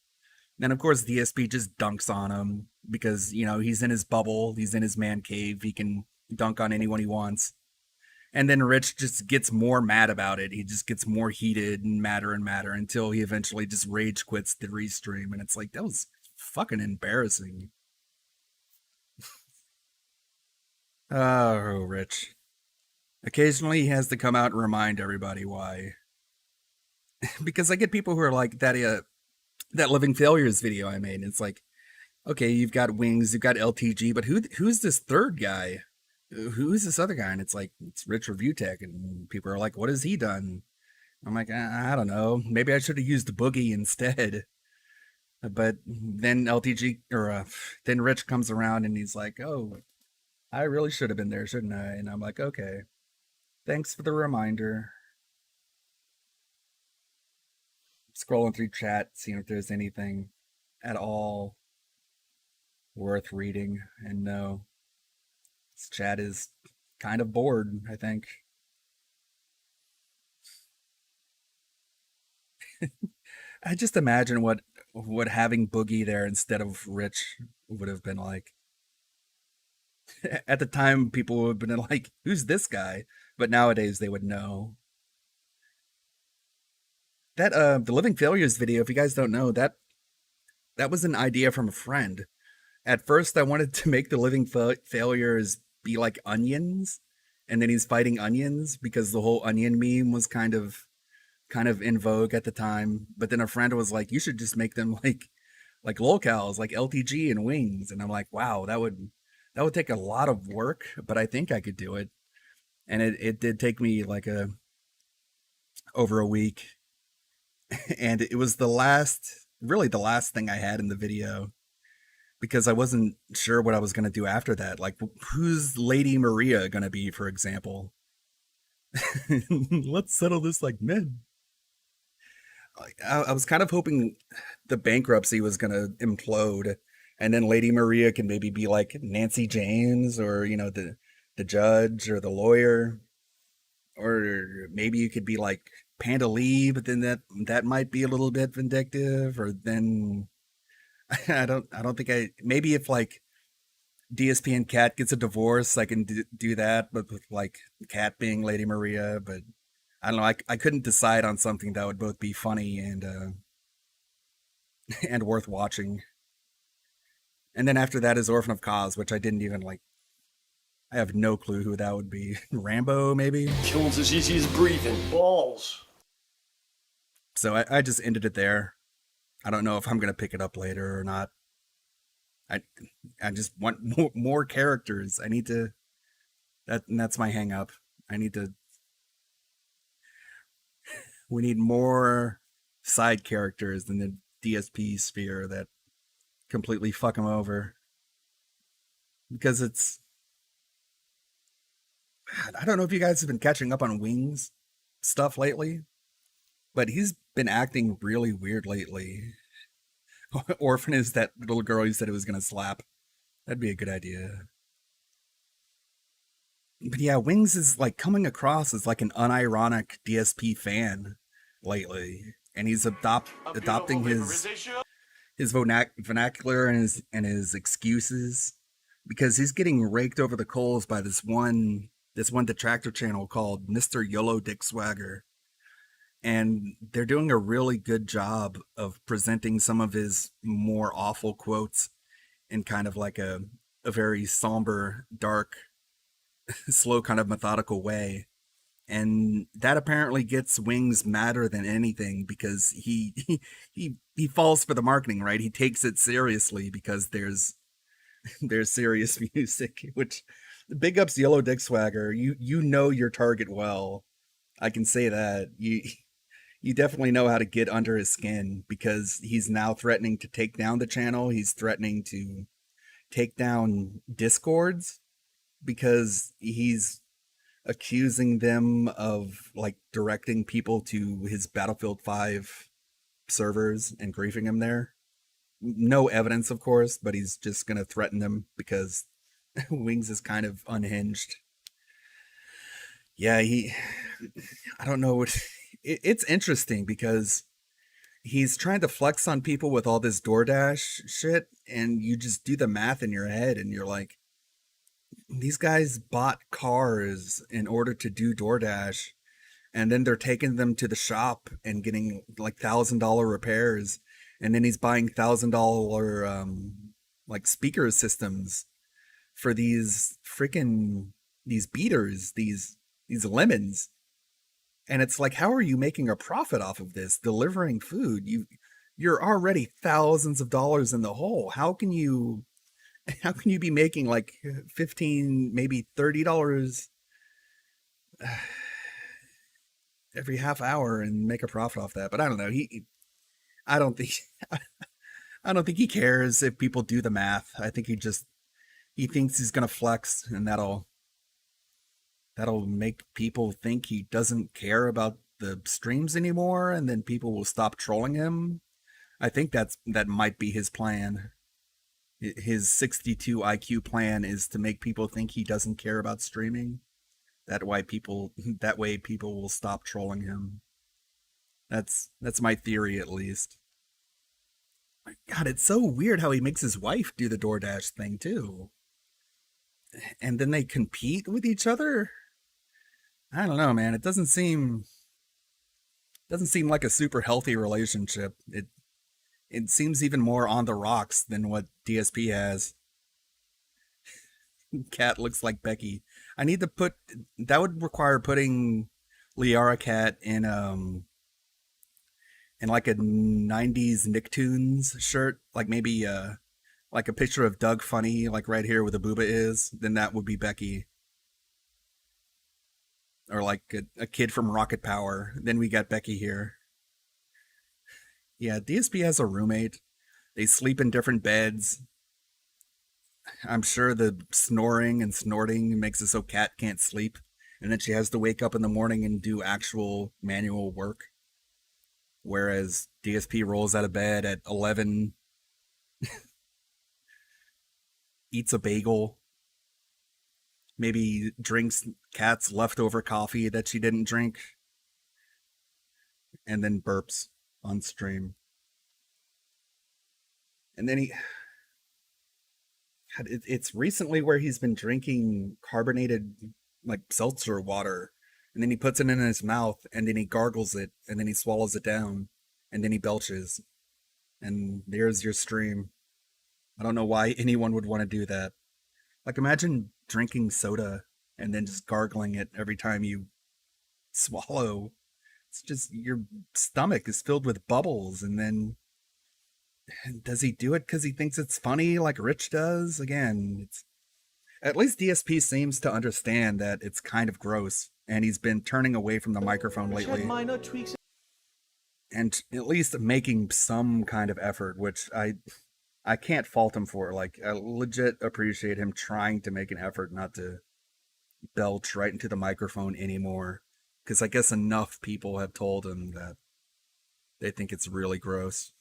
And of course, DSP just dunks on him because, you know, he's in his bubble, he's in his man cave, he can dunk on anyone he wants. And then Rich just gets more mad about it. He just gets more heated and madder until he eventually just rage quits the restream. And it's like, that was fucking embarrassing. Oh, Rich. Occasionally he has to come out and remind everybody why. Because I get people who are like, that Living Failures video I made. And it's like, okay, you've got Wings, you've got LTG, but who's this third guy? Who's this other guy? And it's like, it's Rich Review Tech. And people are like, what has he done? I'm like, I don't know. Maybe I should have used Boogie instead. But then then Rich comes around and he's like, oh, I really should have been there, shouldn't I? And I'm like, okay, thanks for the reminder. Scrolling through chat, seeing if there's anything at all worth reading. And no. This chat is kind of bored, I think. I just imagine what having Boogie there instead of Rich would have been like. At the time, people would have been like, who's this guy? But nowadays, they would know. That, the Living Failures video, if you guys don't know, that was an idea from a friend. At first, I wanted to make the Living Failures be like onions, and then he's fighting onions, because the whole onion meme was kind of in vogue at the time. But then a friend was like, you should just make them like locales, like LTG and Wings. And I'm like, wow, that would take a lot of work, but I think I could do it. And it did take me like over a week. And it was the last thing I had in the video, because I wasn't sure what I was going to do after that. Like, who's Lady Maria going to be, for example? Let's settle this like men. I was kind of hoping the bankruptcy was going to implode, and then Lady Maria can maybe be like Nancy James, or, you know, the judge or the lawyer. Or maybe you could be like Panda Lee, but then that might be a little bit vindictive. Or then I don't think maybe if like DSP and Cat gets a divorce, I can do that, but with like Cat being Lady Maria. But I don't know, I couldn't decide on something that would both be funny and worth watching. And then after that is Orphan of Cause, which I didn't even like. I have no clue who that would be. Rambo, maybe? Killing's as easy as breathing. Balls. So I just ended it there. I don't know if I'm going to pick it up later or not. I just want more characters. I need to... That's my hang up. We need more side characters than the DSP sphere that completely fuck them over. Because it's I don't know if you guys have been catching up on Wings stuff lately, but he's been acting really weird lately. Orphan is that little girl you said it was gonna slap. That'd be a good idea. But yeah, Wings is like coming across as like an unironic DSP fan lately, and he's adopting his vernacular and his excuses, because he's getting raked over the coals by this one detractor channel called Mr. YOLO Dick Swagger. And they're doing a really good job of presenting some of his more awful quotes in kind of like a very somber, dark, slow, kind of methodical way. And that apparently gets Wings madder than anything, because he falls for the marketing, right? He takes it seriously because there's serious music, which big ups Yellow Dick Swagger. You know your target well. I can say that. You definitely know how to get under his skin, because he's now threatening to take down the channel. He's threatening to take down Discords, because he's accusing them of like directing people to his Battlefield 5 servers and griefing him there. No evidence, of course, but he's just going to threaten them because Wings is kind of unhinged. Yeah, I don't know what... It's interesting because he's trying to flex on people with all this DoorDash shit, and you just do the math in your head and you're like, these guys bought cars in order to do DoorDash, and then they're taking them to the shop and getting like $1,000 repairs, and then he's buying $1,000 like speaker systems for these beaters, these lemons. And it's like, how are you making a profit off of this? Delivering food, you're already thousands of dollars in the hole. How can you be making like $15, maybe $30 every half hour and make a profit off that? But I don't know. I don't think he cares if people do the math. I think he thinks he's gonna flex, and that'll make people think he doesn't care about the streams anymore, and then people will stop trolling him. I think that might be his plan. His 62 IQ plan is to make people think he doesn't care about streaming. That way people will stop trolling him. That's my theory, at least. God, it's so weird how he makes his wife do the DoorDash thing too. And then they compete with each other. I don't know, man. It doesn't seem like a super healthy relationship. It seems even more on the rocks than what DSP has. Cat looks like Becky. I need to that would require putting Liara Cat in like a 90s Nicktoons shirt, like maybe like a picture of Doug Funny, like right here where the booba is. Then that would be Becky. Or like a kid from Rocket Power. Then we got Becky here. Yeah, DSP has a roommate. They sleep in different beds. I'm sure the snoring and snorting makes it so Cat can't sleep. And then she has to wake up in the morning and do actual manual work. Whereas DSP rolls out of bed at 11, eats a bagel, maybe drinks Cat's leftover coffee that she didn't drink, and then burps on stream. And then it's recently where he's been drinking carbonated like seltzer water, and then he puts it in his mouth, and then he gargles it, and then he swallows it down, and then he belches. And there's your stream. I don't know why anyone would want to do that. Like, imagine drinking soda and then just gargling it every time you swallow. It's just, your stomach is filled with bubbles, and then does he do it because he thinks it's funny like Rich does? Again, at least DSP seems to understand that it's kind of gross, and he's been turning away from the microphone lately. And at least making some kind of effort, which I can't fault him for. Like, I legit appreciate him trying to make an effort not to belch right into the microphone anymore. Because I guess enough people have told him that they think it's really gross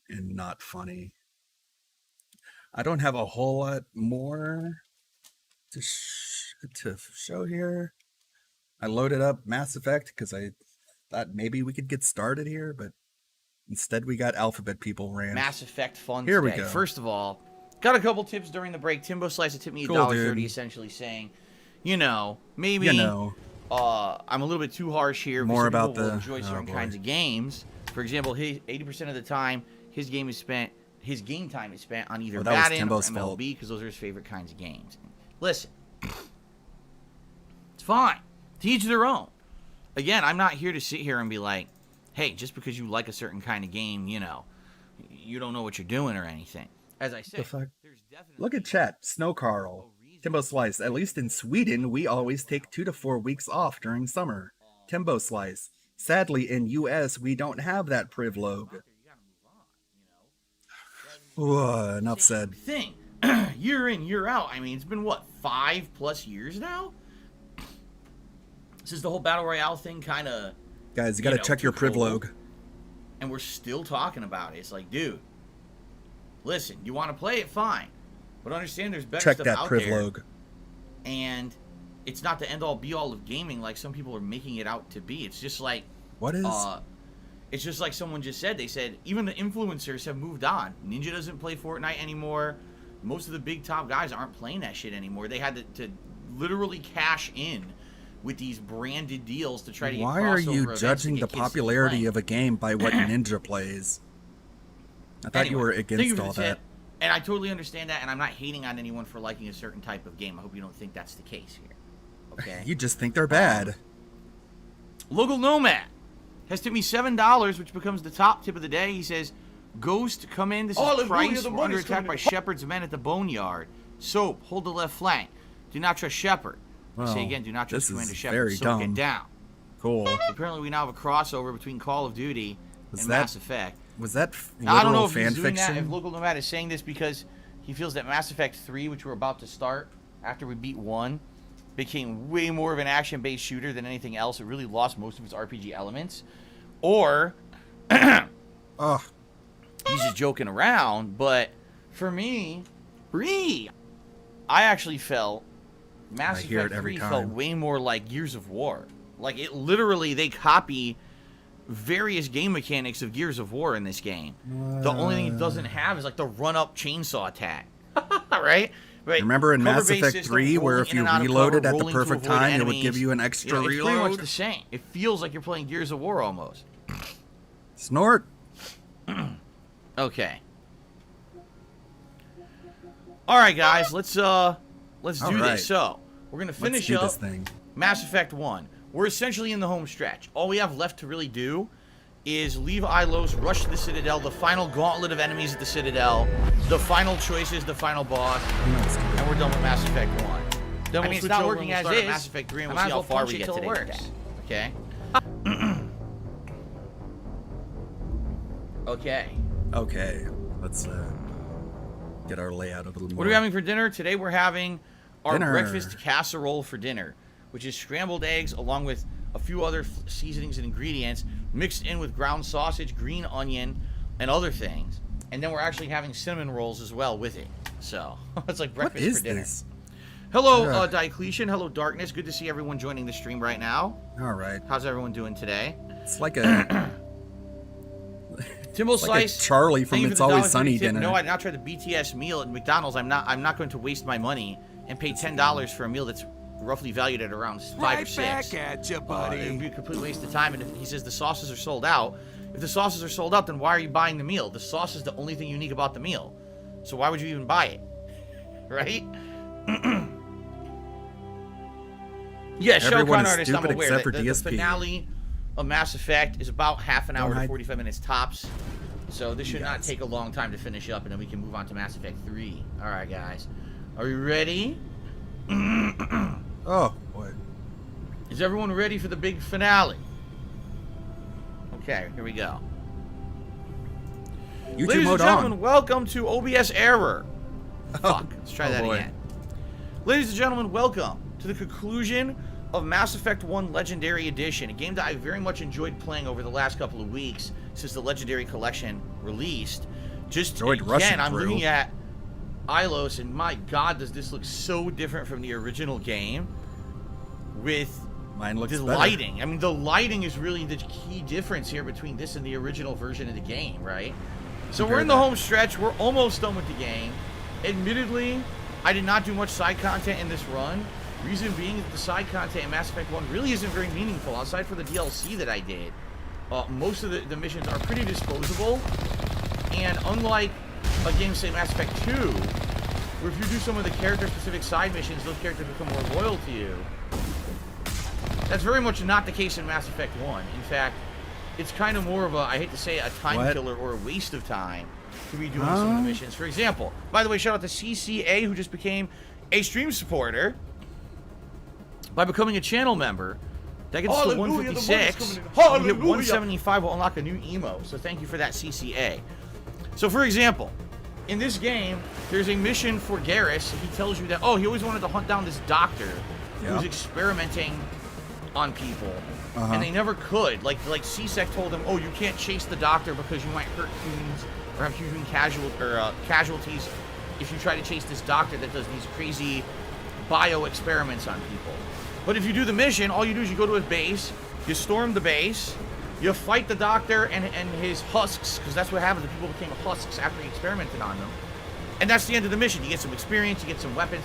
and not funny. I don't have a whole lot more to show here. I loaded up Mass Effect because I thought maybe we could get started here, but instead we got alphabet people ran. Mass Effect fun Here today. we go. First of all, got a couple tips during the break. Timbo Slice tipped me Cool, $1.30, dude. essentially saying, you know, maybe I'm a little bit too harsh here. More Some about people will the- enjoy certain boy. kinds of games. For example, 80% of the time, his game time is spent on either Oh, that was Madden or Timbo's MLB fault. because those are his favorite kinds of games. Listen, it's fine. To each their own. Again, I'm not here to sit here and be like, hey, just because you like a certain kind of game, you know, you don't know what you're doing or anything. As I said, The fuck? there's definitely... Look at chat. Snow Carl. Timbo Slice. At least in Sweden, we always take 2 to 4 weeks off during summer. Timbo Slice. Sadly, in US, we don't have that privilege. Enough said. Thing. Year in, year out. I mean, it's been, what, 5+ years now? Since the whole Battle Royale thing kind of... Guys, you gotta check your took hold. privilege. And we're still talking about it. It's like, dude, listen, you want to play it, fine. But understand there's better Check stuff that out privilege. there. And it's not the end-all, be-all of gaming like some people are making it out to be. It's just like... What is... it's just like someone just said. They said, even the influencers have moved on. Ninja doesn't play Fortnite anymore. Most of the big top guys aren't playing that shit anymore. They had to literally cash in with these branded deals to try to get Why are crossover you events to judging get the kids to keep popularity playing. of a game by what Ninja plays? I thought you Anyway, were thank you against for all the that. tip, and I totally understand that, and I'm not hating on anyone for liking a certain type of game. I hope you don't think that's the case here. Okay? You just think they're bad. Local Nomad has tipped me $7, which becomes the top tip of the day. He says, Ghost, come in. This is Price. We're under attack by Shepard's men at the Boneyard. Soap, hold the left flank. Do not trust Shepard. I say Well, again, do not trust this Commander is Shepard. very Soap, dumb. get down. Cool. So apparently we now have a crossover between Call of Duty and Mass Effect. Was that Now, I don't know literal if fan he's doing that, if fiction? Local Nomad is saying this because he feels that Mass Effect 3, which we're about to start after we beat 1, became way more of an action-based shooter than anything else. It really lost most of its RPG elements. Or he's just joking around. But for me, I actually felt Mass hear Effect it every 3 felt time. way more like Gears of War. Like, it literally, they copy various game mechanics of Gears of War in this game. The only thing it doesn't have is, like, the run-up chainsaw attack. Right? Remember in Mass Cover-based Effect system, 3 where rolling if in you and out of reloaded cover, at the rolling to perfect avoid time, it would enemies. give you an extra It's pretty much reload? the same. It feels like you're playing Gears of War almost. Snort. Okay. All right, guys, let's do right. this. So we're gonna finish do up this thing. Mass Effect 1. We're essentially in the home stretch. All we have left to really do is leave Ilos, rush to the Citadel, the final gauntlet of enemies at the Citadel, the final choices, the final boss, and we're done with Mass Effect 1. Then I we'll mean, it's switch not over working and as we'll start is. at Mass Effect 3 and I we'll might see as how well far punch we it get till today. it works. Okay. Okay. Okay, let's get our layout a little more. What are we having for dinner? Today we're having our Dinner. breakfast casserole for dinner, which is scrambled eggs along with a few other seasonings and ingredients mixed in with ground sausage, green onion, and other things. And then we're actually having cinnamon rolls as well with it. So it's like breakfast What is for dinner. this? Hello, Diocletian. Hello, Darkness. Good to see everyone joining the stream right now. All right. How's everyone doing today? It's like a Timbo it's like a Slice. Charlie thank from you It's for the Always $1.30 Sunny tip. dinner. No, I did not try the BTS meal at McDonald's. I'm not going to waste my money and pay $10 for a meal that's roughly valued at around 5 or 6. Right back at you, buddy. It'd be a complete waste of time. And if he says the sauces are sold out, if the sauces are sold out, then why are you buying the meal? The sauce is the only thing unique about the meal. So why would you even buy it? Right? Yeah, Shell Everyone Con is Artist, I'm stupid aware except that for the DSP. finale of Mass Effect is about half an hour Don't to hide. 45 minutes tops. So this should not Yes. take a long time to finish up, and then we can move on to Mass Effect 3. All right, guys. Are you ready? Oh, boy. Is everyone ready for the big finale? Okay, here we go. YouTube Ladies and mode gentlemen, on. welcome to OBS Error. Fuck, let's try Oh, that boy. again. Ladies and gentlemen, welcome to the conclusion of Mass Effect 1 Legendary Edition, a game that I very much enjoyed playing over the last couple of weeks since the Legendary Collection released. Just again, I'm looking at Ilos, and my God, does this look so different from the original game with Mine looks the better. lighting. I mean, the lighting is really the key difference here between this and the original version of the game, right? So we're in the home stretch. We're almost done with the game. Admittedly, I did not do much side content in this run. Reason being that the side content in Mass Effect 1 really isn't very meaningful, aside from the DLC that I did. Most of the missions are pretty disposable, and unlike a game, say Mass Effect 2, where if you do some of the character-specific side missions, those characters become more loyal to you. That's very much not the case in Mass Effect 1. In fact, it's kind of more of a, I hate to say, a time killer or a waste of time to be doing some of the missions. For example, by the way, shout out to CCA, who just became a stream supporter by becoming a channel member. That gets to 156. You get 175 will unlock a new emo. So thank you for that, CCA. So for example, in this game, there's a mission for Garrus. He tells you that, oh, he always wanted to hunt down this doctor who's experimenting on people, and they never could. Like C-Sec told him, oh, you can't chase the doctor because you might hurt humans or have human casualties if you try to chase this doctor that does these crazy bio experiments on people. But if you do the mission, all you do is you go to his base, you storm the base, you fight the doctor and his husks, because that's what happened. The people became husks after he experimented on them. And that's the end of the mission. You get some experience, you get some weapons.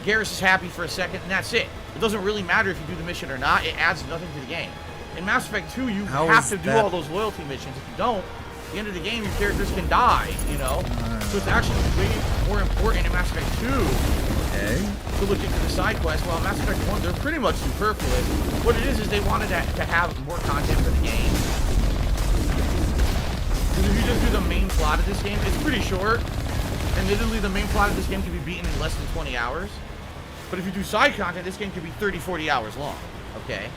Garrus is happy for a second, and that's it. It doesn't really matter if you do the mission or not. It adds nothing to the game. In Mass Effect 2, you have to do all those loyalty missions. If you don't, at the end of the game, your characters can die, you know? So it's actually way more important in Mass Effect 2 to look into the side quests. While in Mass Effect 1, they're pretty much superfluous. What it is they wanted to have more content for the game. Because if you just do the main plot of this game, it's pretty short. Admittedly, the main plot of this game can be beaten in less than 20 hours. But if you do side content, this game could be 30, 40 hours long. Okay?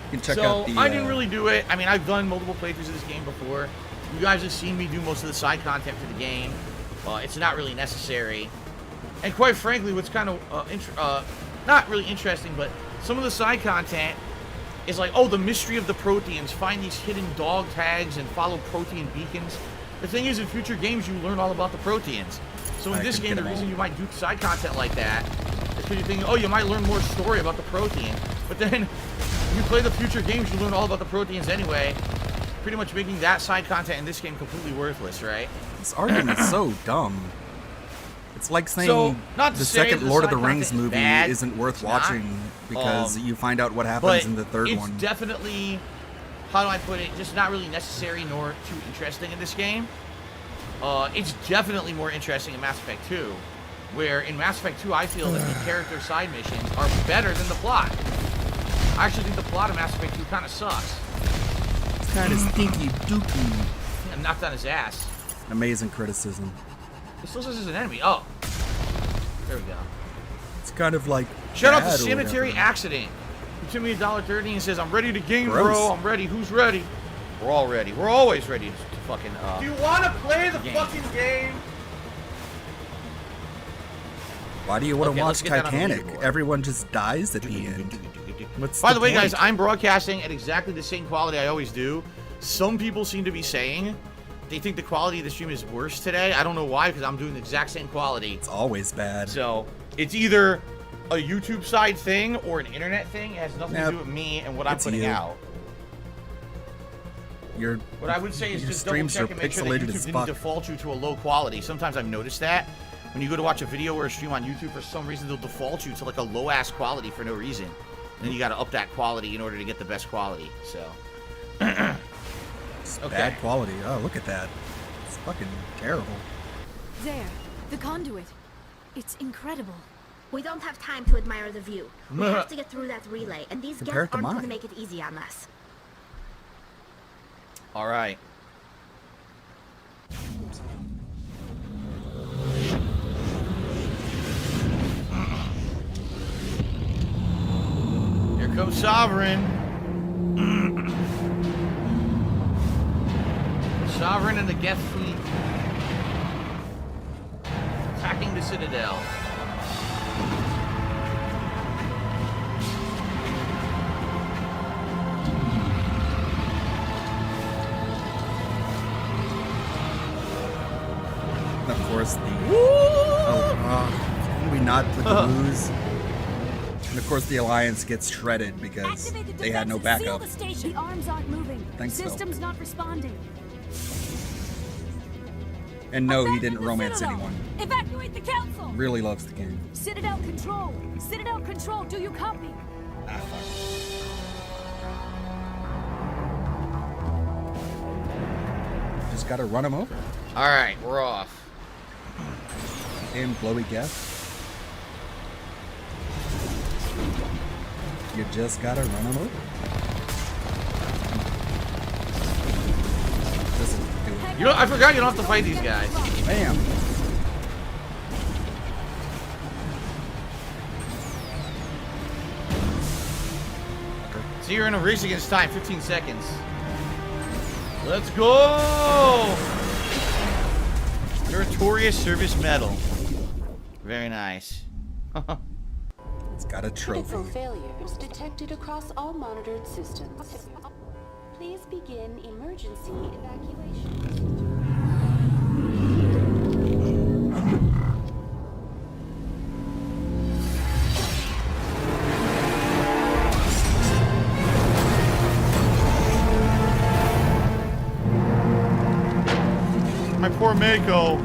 You can check out the, I didn't really do it. I mean, I've done multiple playthroughs of this game before. You guys have seen me do most of the side content for the game. It's not really necessary. And quite frankly, what's kind of, not really interesting, but some of the side content is like, oh, the mystery of the Proteans. Find these hidden dog tags and follow Protean beacons. The thing is, in future games, you learn all about the Proteans. So in this game, the reason you might do side content like that is because you're thinking, oh, you might learn more story about the Protean. But then, if you play the future games, you learn all about the Proteans anyway, pretty much making that side content in this game completely worthless, right? This argument is so dumb. It's like saying the second Lord of the Rings movie isn't worth watching because you find out what happens in the third one. It's definitely, how do I put it, just not really necessary nor too interesting in this game. It's definitely more interesting in Mass Effect 2, where in Mass Effect 2 I feel that the character side missions are better than the plot. I actually think the plot of Mass Effect 2 kind of sucks. It's kind of stinky dookie. And knocked on his ass. Amazing criticism. He still says he's an enemy. Oh. There we go. It's kind of like shout out to Cemetery Accident. He took me $1.30 and says, I'm ready to game, bro. I'm ready. Who's ready? We're all ready. We're always ready to fucking, Do you want to play the fucking game? Why do you want to watch Titanic? Everyone just dies at the end. By the way, guys, I'm broadcasting at exactly the same quality I always do. Some people seem to be saying they think the quality of the stream is worse today. I don't know why, because I'm doing the exact same quality. It's always bad. So, it's either a YouTube side thing or an internet thing. It has nothing to do with me and what I'm putting out. What I would say is just double check and make sure that YouTube didn't default you to a low quality. Sometimes I've noticed that. When you go to watch a video or a stream on YouTube, for some reason they'll default you to like a low-ass quality for no reason. And then you got to up that quality in order to get the best quality. So, bad quality. Oh, look at that. It's fucking terrible. There, the conduit. It's incredible. We don't have time to admire the view. We have to get through that relay, and these guys aren't going to make it easy on us. All right. Here comes Sovereign. Sovereign and the Geth fleet attacking the Citadel. course, the... can we not with the booze? And of course, the Alliance gets shredded because they had no backup. The arms aren't moving. Thanks, System's not responding. And no, he didn't romance anyone. Evacuate the council. Really loves the game. Citadel Control. Citadel Control, do you copy? Ah, fuck. Just gotta run him over. Alright, we're off. And blowy guess. You just gotta run him over. You know, I forgot you don't have to fight these guys. Bam. So you're in a race against time, 15 seconds. Let's go! Meritorious Service Medal. Very nice. It's got a trophy. Critical failures detected across all monitored systems. Please begin emergency evacuation. My poor Mako.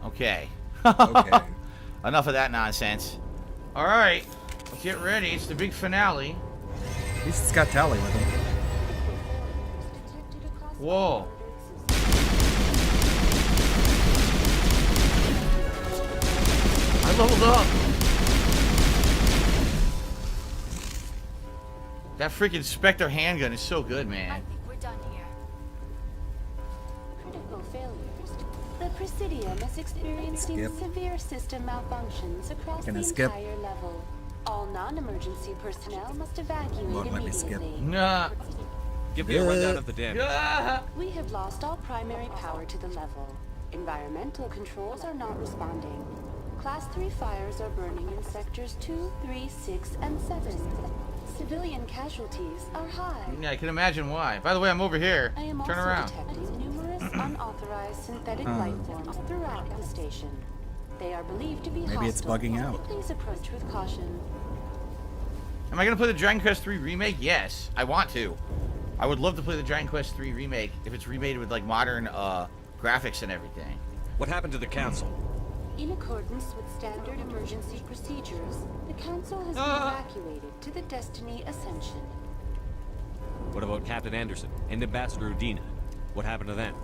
Okay. Okay. Enough of that nonsense. All right, let's get ready. It's the big finale. At least it's got Tali with him. Whoa. I leveled up. That freaking Spectre handgun is so good, man. We're done here. Critical failures. The Presidium is experiencing severe system malfunctions across the entire level. All non-emergency personnel must evacuate immediately. Nah. Give me a rundown of the damage. We have lost all primary power to the level. Environmental controls are not responding. Class 3 fires are burning in sectors 2, 3, 6, and 7. Civilian casualties are high. Yeah, I can imagine why. By the way, I'm over here. I am Turn also around. detecting numerous unauthorized synthetic life forms throughout the station. They are believed to be hostile. Maybe it's bugging out. Please approach with caution. Am I gonna play the Dragon Quest 3 remake? Yes, I want to. I would love to play the Dragon Quest 3 remake if it's remade with like modern graphics and everything. What happened to the council? In accordance with standard emergency procedures, the council has been evacuated to the Destiny Ascension. What about Captain Anderson and Ambassador Udina? What happened to them?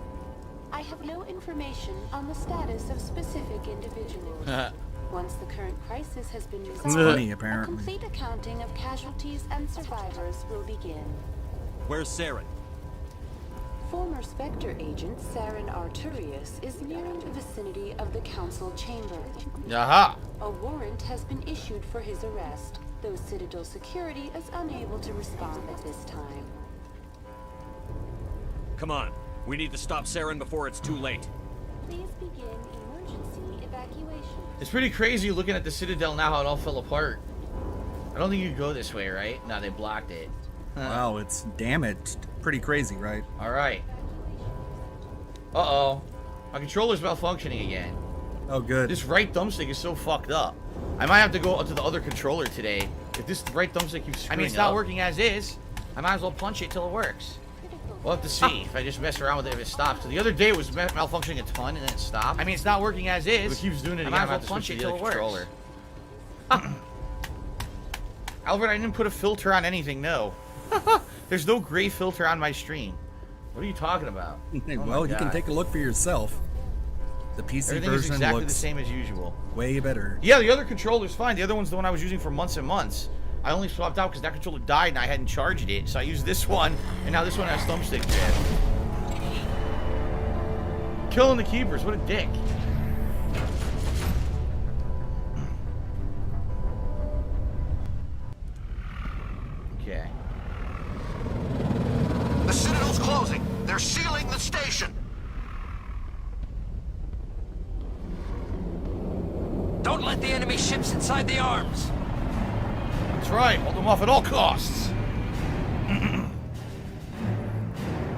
I have no information on the status of specific individuals. Once the current crisis has been resolved, funny, apparently. a complete accounting of casualties and survivors will begin. Where's Saren? Former Spectre agent Saren Arturius is nearing the vicinity of the council chamber. Aha! A warrant has been issued for his arrest, though Citadel security is unable to respond at this time. Come on. We need to stop Saren before it's too late. Please begin emergency evacuation. It's pretty crazy looking at the Citadel now, how it all fell apart. I don't think you could go this way, right? No, they blocked it. Wow, it's damaged. Pretty crazy, right? Alright. Uh-oh. My controller's malfunctioning again. Oh, good. This right thumbstick is so fucked up. I might have to go to the other controller today. If this right thumbstick keeps screwing it's not working as is. I might as well punch it till it works. We'll have to see if I just mess around with it if it stops. So the other day it was malfunctioning a ton and then it stopped. I mean, it's not working as is. If it keeps doing it again, I might as well punch it till it works. Albert, I didn't put a filter on anything, no. There's no gray filter on my stream. What are you talking about? Well, you can take a look for yourself. The PC Everything version is exactly looks the same as usual. way better. Yeah, the other controller's fine. The other one's the one I was using for months and months. I only swapped out because that controller died and I hadn't charged it. So I used this one, and now this one has thumbstick jab. Killing the keepers, what a dick. Okay. The Citadel's closing. They're sealing the station. Don't let the enemy ships inside the arms. That's right, hold them off at all costs.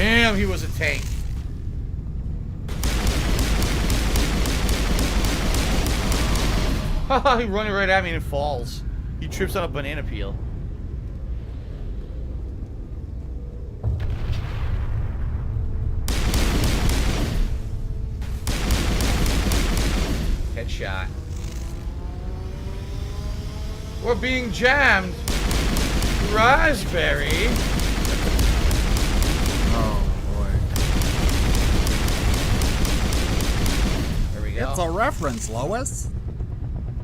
Damn, he was a tank. Haha, he running right at me and falls. He trips on a banana peel. Headshot. We're being jammed. Raspberry. Oh boy. There we go. It's a reference, Lois.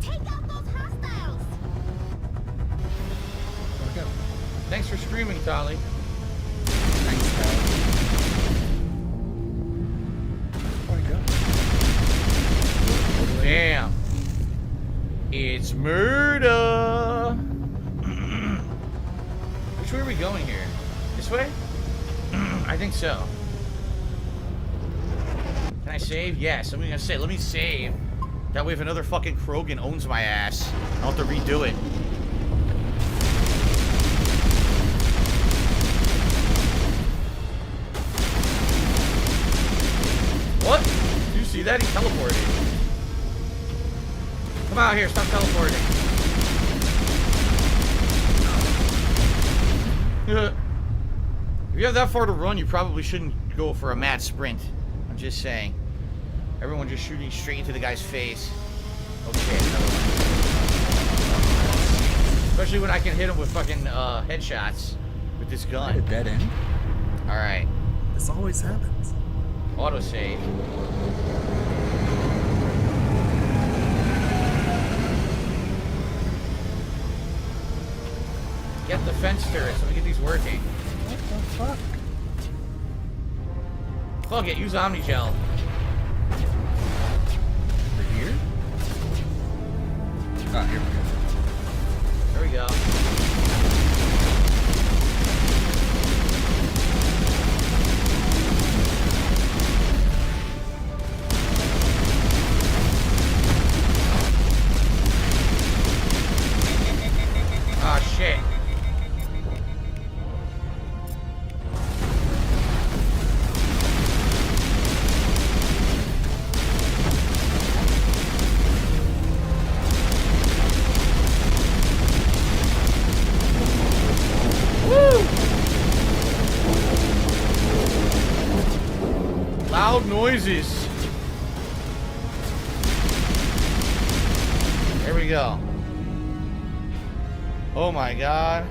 Take out those hostiles. Okay. Thanks for streaming, Tali. Thanks, Tali. Where'd he go? Damn. It's murder. Which way are we going here? This way? I think so. Can I save? Yes. I'm gonna say, let me save. That way if another fucking Krogan owns my ass, I'll have to redo it. What? Did you see that? He teleported. Come out here, stop teleporting. If you have that far to run, you probably shouldn't go for a mad sprint. I'm just saying. Everyone just shooting straight into the guy's face. Oh shit, another one. Especially when I can hit him with fucking headshots with this gun. A dead end. Alright. This always happens. Autosave. Get the fence turrets. Let me get these working. What the fuck? Fuck it, use Omnigel. Over here? Oh, here we go. There we go. Ah, shit. Loud noises. There we go. Oh my god.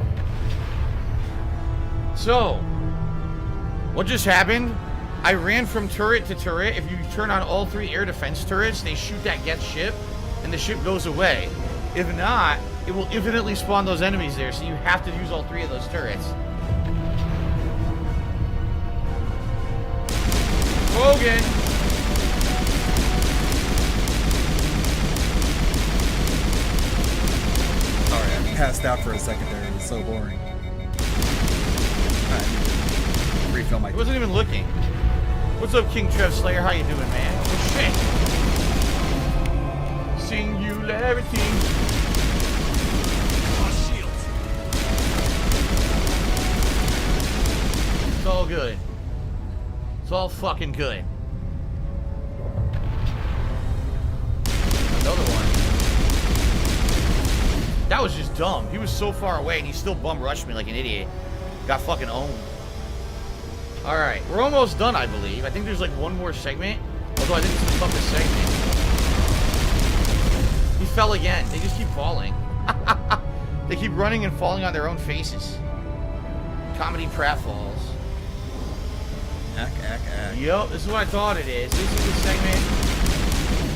So, what just happened? I ran from turret to turret. If you turn on all 3 air defense turrets, they shoot that get ship, and the ship goes away. If not, it will infinitely spawn those enemies there, so you have to use all 3 of those turrets. Hogan! Sorry, I passed out for a second there. It was so boring. Alright. Refill my... I wasn't even looking. What's up, King Trev Slayer? How you doing, man? Oh, shit. Singularity. It's all good. It's all fucking good. Another one. That was just dumb. He was so far away and he still bum rushed me like an idiot. Got fucking owned. Alright, we're almost done, I believe. I think there's like one more segment. Although I think it's the toughest segment. He fell again. They just keep falling. They keep running and falling on their own faces. Comedy pratfalls. Yup, this is what I thought it is. This is the segment.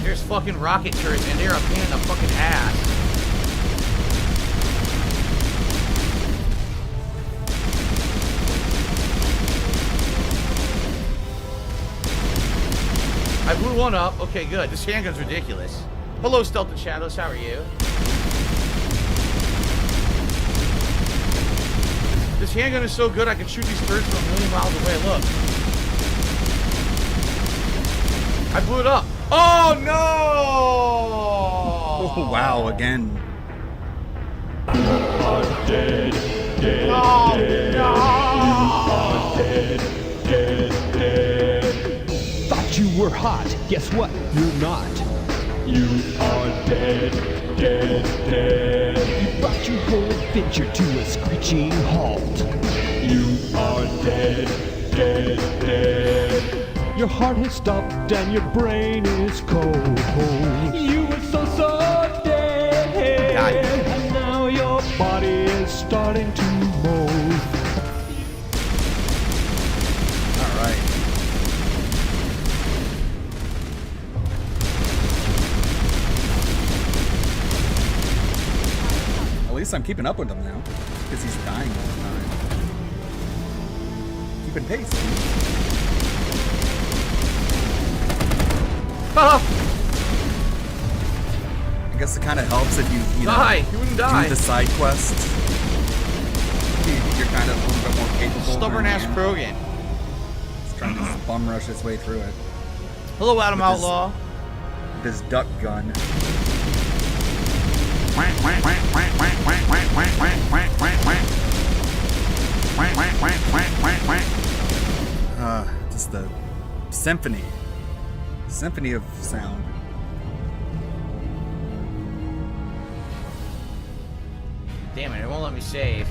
There's fucking rocket turrets and they're a pain in the fucking ass. I blew one up. Okay, good. This handgun's ridiculous. Hello, Stealth and Shadows. How are you? This handgun is so good I can shoot these turrets from a million miles away. Look. I blew it up. Oh, no! Oh, wow, again. Oh, no! were hot. Guess what? You're not. You are dead, dead, dead. You brought your whole adventure to a screeching halt. You are dead, dead, dead. Your heart has stopped and your brain is cold. You were so dead. And now your body is starting to mold. Alright. At least I'm keeping up with him now. Because he's dying all the time. Keeping pace. I guess it kind of helps if you die. You wouldn't die. Do the side quests. You're kind of a little bit more capable. Stubborn ass Krogan. He's trying to just bum rush his way through it. Hello, Adam Outlaw. With his duck gun. Just the symphony of sound. Damn it, it won't let me save.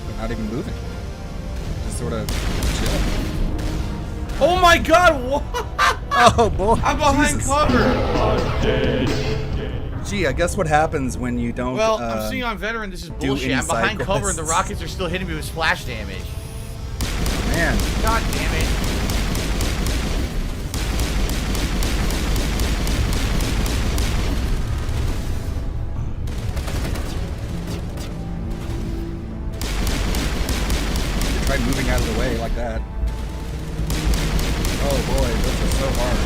They're not even moving. Just sort of chill. Oh my god, what? Oh boy. I'm behind cover. Gee, I guess what happens when you don't. Well, I'm seeing on veteran this is bullshit. I'm behind cover and the rockets are still hitting me with splash damage. Man. God damn it. Try moving out of the way like that. Oh boy, this is so hard.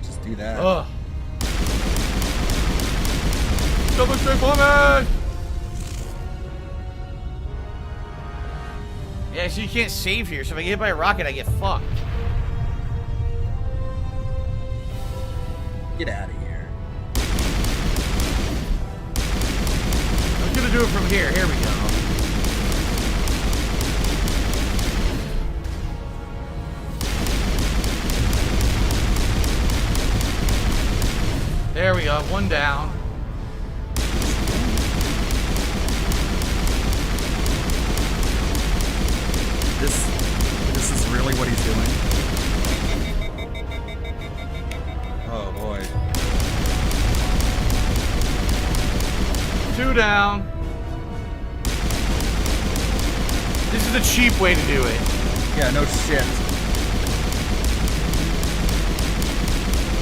Just do that. Ugh. Double straight for me! Yeah, so you can't save here, so if I get hit by a rocket, I get fucked. Get out of here. I'm gonna do it from here. Here we go. There we go. One down. This is really what he's doing. Oh boy. 2 down. This is the cheap way to do it. Yeah, no shit.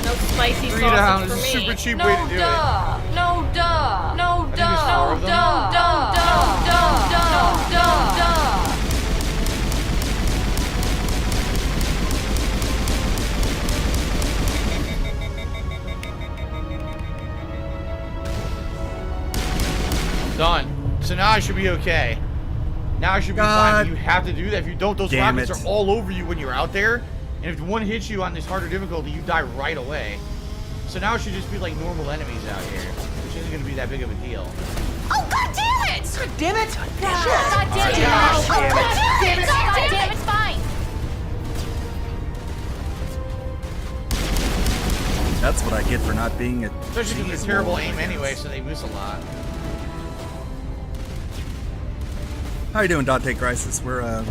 No spicy 3 sausage down for is a me. super cheap no way to do duh. it. No duh. No duh. No duh. No duh. No duh. Done. So now I should be okay. Now I should be fine. You have to do that. If you don't, those rockets are all over you when you're out there. And if one hits you on this harder difficulty, you die right away. So now it should just be like normal enemies out here, which isn't going to be that big of a deal. Oh, god damn it! God damn it! God damn it! God God damn it! God damn it! It's fine. That's what I get for not being a. Especially because it's terrible aim anyway, so they miss a lot. How you doing, Dante Crisis? We're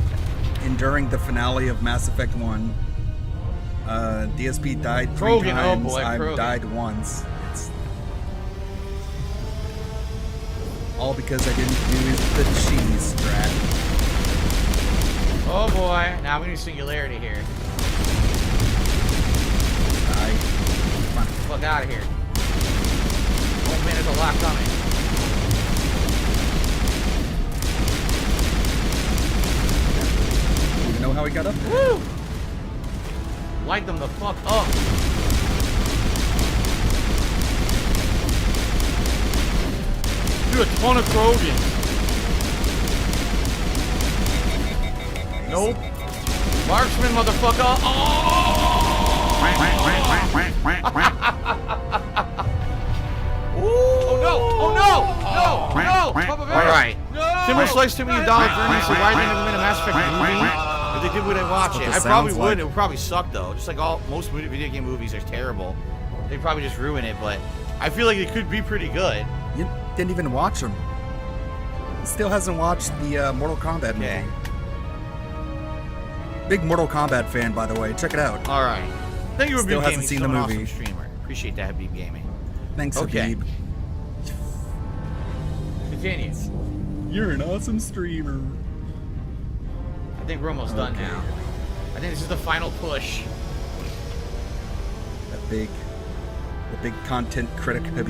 enduring the finale of Mass Effect 1. DSP died 3 Krogan, times. oh boy, I've Krogan. died once. It's all because I didn't do the cheese strat. Oh boy, now we need singularity here. Die. Come on, fuck out of here. Oh man, there's a lot coming. Do you even know how he got up there? Woo! Light them the fuck up. Do a ton of Krogans. Nope. Marksman, motherfucker. Oh no! Oh no! No! No! Papa Bear! Alright. No! Tim will slice to me $1.30. So why did they never made a Mass Effect movie? If they did, would I watch it? I probably would. It would probably suck though. Just like most video game movies are terrible. They probably just ruin it, but I feel like it could be pretty good. You didn't even watch them. Still hasn't watched the Mortal Kombat movie. Yeah. Big Mortal Kombat fan, by the way. Check it out. All right. Thank you for Still being hasn't seen the an movie. awesome streamer. Appreciate that, Habib Gaming. Thanks, Okay. Habib. Continue. You're an awesome streamer. I think we're almost done now. I think this is the final push. The big content critic Habib.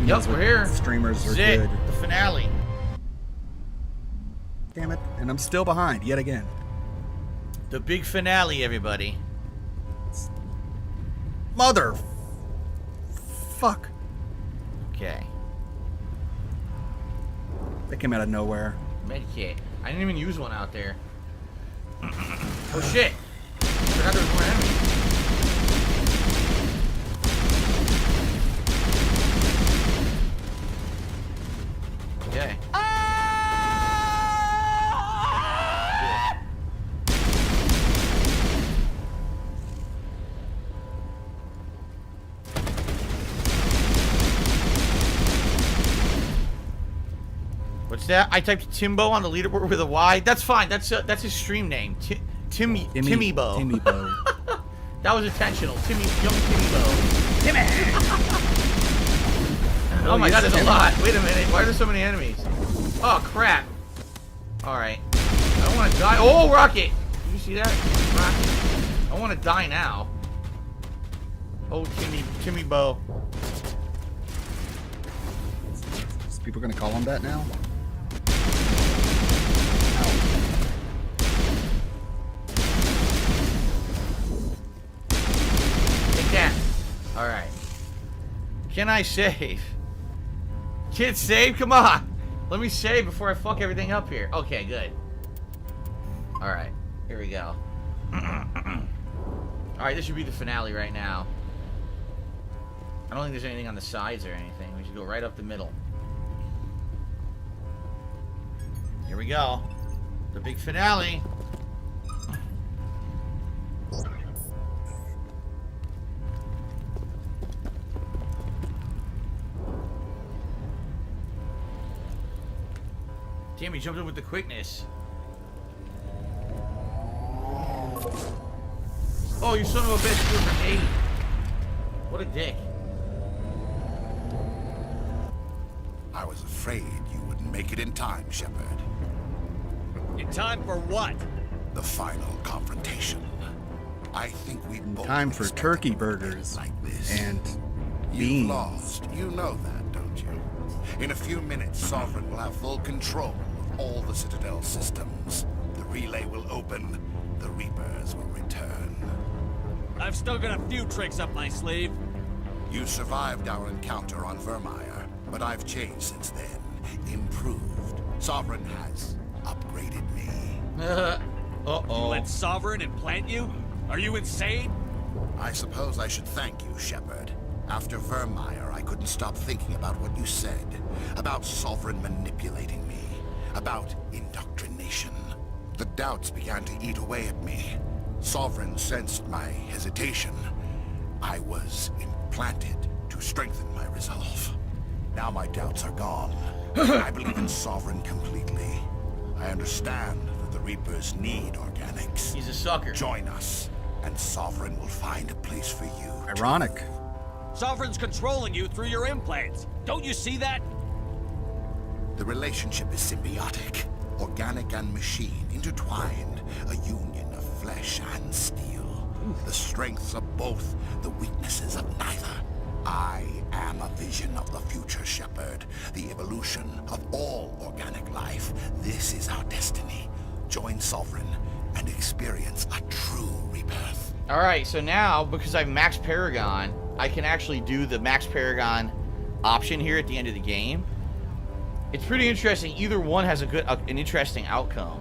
He Yup, knows we're what here. Streamers This are is it. good. The finale. Damn it. And I'm still behind yet again. The big finale, everybody. Mother. Fuck. Okay. That came out of nowhere. Medkit. I didn't even use one out there. Oh shit. I forgot there was more enemies. Okay. What's that? I typed Timbo on the leaderboard with a Y. That's fine. That's his stream name. Timmy Bo. Timmy Bo. That was intentional. Young Timmy Bo. Timmy. Oh my god, there's a lot. Wait a minute. Why are there so many enemies? Oh crap. All right. I don't want to die. Oh, rocket. Did you see that? Rocket. I want to die now. Oh, Timmy Bo. Is people gonna call him that now? Alright. Can I save? Kid, save? Come on! Let me save before I fuck everything up here. Okay, good. Alright. Here we go. Alright, this should be the finale right now. I don't think there's anything on the sides or anything. We should go right up the middle. Here we go. The big finale. Damn, he jumped in with the quickness. Oh, you son of a bitch, threw a grenade. What a dick. I was afraid you wouldn't make it in time, Shepard. In time for what? The final confrontation. I think we both Time for turkey burgers and beans. You've lost. You know that, don't you? In a few minutes, Sovereign will have full control of all the Citadel systems. The relay will open. The Reapers will return. I've still got a few tricks up my sleeve. You survived our encounter on Vermeer, but I've changed since then. Improved. Sovereign has upgraded me. You let Sovereign implant you? Are you insane? I suppose I should thank you, Shepard. After Vermeer, I couldn't stop thinking about what you said. About Sovereign manipulating me. About indoctrination. The doubts began to eat away at me. Sovereign sensed my hesitation. I was implanted to strengthen my resolve. Now my doubts are gone. I believe in Sovereign completely. I understand that the Reapers need organics. He's a sucker. Join us, and Sovereign will find a place for you. Ironic. Sovereign's controlling you through your implants. Don't you see that? The relationship is symbiotic. Organic and machine intertwined. A union of flesh and steel. The strengths of both, the weaknesses of neither. I am a vision of the future, Shepard. The evolution of all organic life. This is our destiny. Join Sovereign and experience a true rebirth. Alright, so now, because I've maxed Paragon, I can actually do the Max Paragon option here at the end of the game. It's pretty interesting. Either one has an interesting outcome.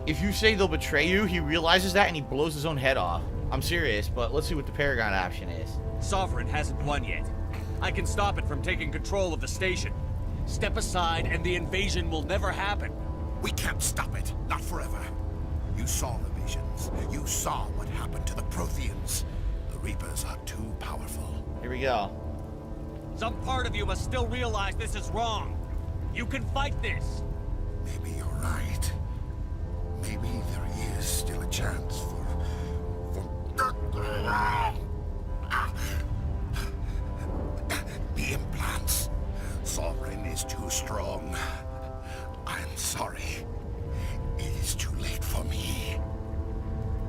If you say they'll betray you, he realizes that and he blows his own head off. I'm serious, but let's see what the Paragon option is. Sovereign hasn't won yet. I can stop it from taking control of the station. Step aside and the invasion will never happen. We can't stop it. Not forever. You saw the visions. You saw what happened to the Protheans. The Reapers are too powerful. Here we go. Some part of you must still realize this is wrong. You can fight this. Maybe you're right. Maybe there is still a chance for the implants. Sovereign is too strong. I'm sorry. It is too late for me.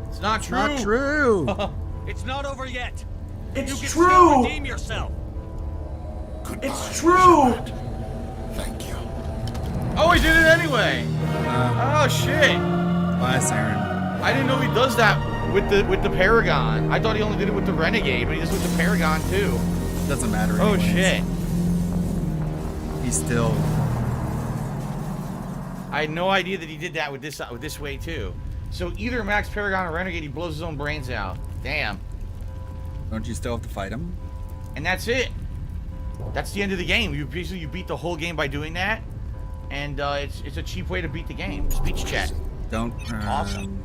It's not true. Not true. It's not over yet. It's you can true. Still redeem yourself. Goodbye, It's true. Shepard. Thank you. Oh, he did it anyway. Oh shit. Bye, Saren. I didn't know he does that with the Paragon. I thought he only did it with the Renegade, but he does it with the Paragon too. Doesn't matter. Oh anyways. shit. He's still. I had no idea that he did that with this way too. So either Max, Paragon, or Renegade, he blows his own brains out. Damn. Don't you still have to fight him? And that's it. That's the end of the game. You beat the whole game by doing that, and it's a cheap way to beat the game. Speech chat. Don't. Awesome.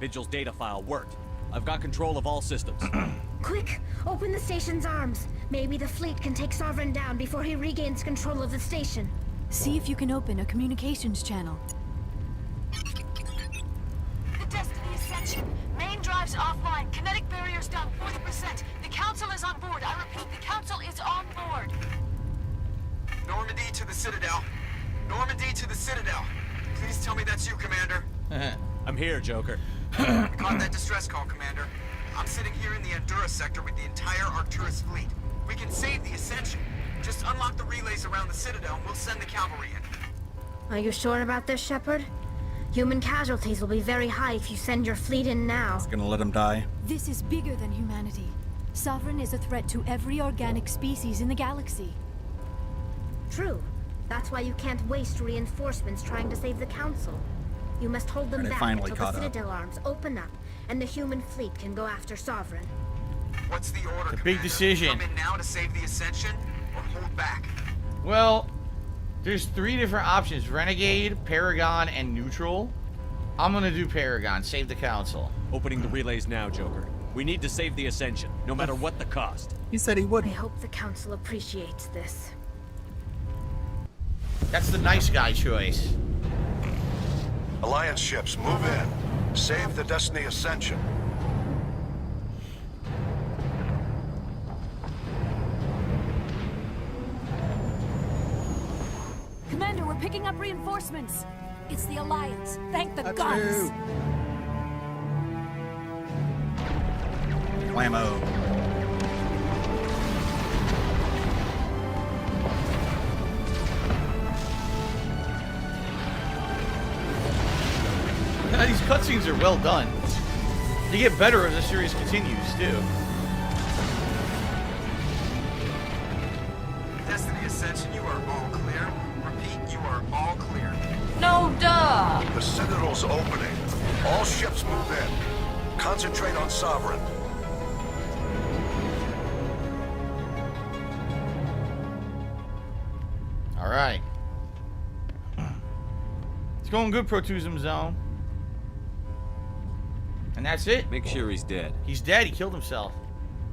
Vigil's data file worked. I've got control of all systems. Quick, open the station's arms. Maybe the fleet can take Sovereign down before he regains control of the station. See if you can open a communications channel. The Destiny Ascension. Main drives offline. Kinetic barriers down 40%. The Council is on board. I repeat, the Council is on board. Normandy to the Citadel. Normandy to the Citadel. Please tell me that's you, Commander. I'm here, Joker. I caught that distress call, Commander. I'm sitting here in the Endura sector with the entire Arcturus fleet. We can save the Ascension. Just unlock the relays around the Citadel and we'll send the cavalry in. Are you sure about this, Shepard? Human casualties will be very high if you send your fleet in now. It's gonna let him die. This is bigger than humanity. Sovereign is a threat to every organic species in the galaxy. True. That's why you can't waste reinforcements trying to save the Council. You must hold them And it back finally until the caught up. Citadel arms open up and the human fleet can go after Sovereign. What's the order, The big decision. Come in now to save the Ascension or hold back? Well, there's 3 different options: Renegade, Paragon, and Neutral. I'm gonna do Paragon. Save the Council. Opening the relays now, Joker. We need to save the Ascension, no matter what the cost. He said he would. I hope the Council appreciates this. That's the nice guy choice. Alliance ships, move in. Save the Destiny Ascension. Commander, we're picking up reinforcements. It's the Alliance. Thank the gods. Whammo. These cutscenes are well done. They get better as the series continues, too. Destiny Ascension, you are all clear. Repeat, you are all clear. No, duh. The Citadel's opening. All ships move in. Concentrate on Sovereign. All right. It's going good, Protusum Zone. And that's it. Make sure he's dead. He's dead. He killed himself.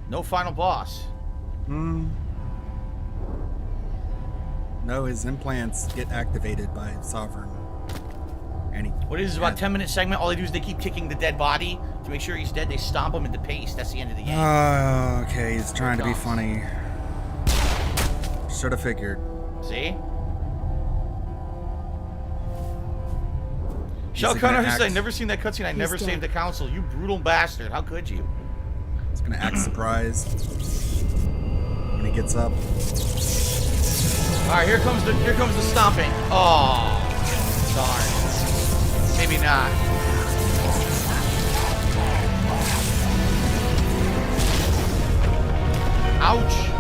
No final boss. No, his implants get activated by Sovereign. And he What is this, about 10-minute segment? All they do is they keep kicking the dead body to make sure he's dead. They stomp him into paste. That's the end of the game. Okay, he's trying to be funny. Should have figured. See? Is Shell he gonna Connor says, I act- never seen that cutscene. I never He's saved the Council. You brutal bastard. How could you? He's gonna act surprised when he gets up. Alright, here comes the stomping. Oh, darn. Maybe not. Ouch.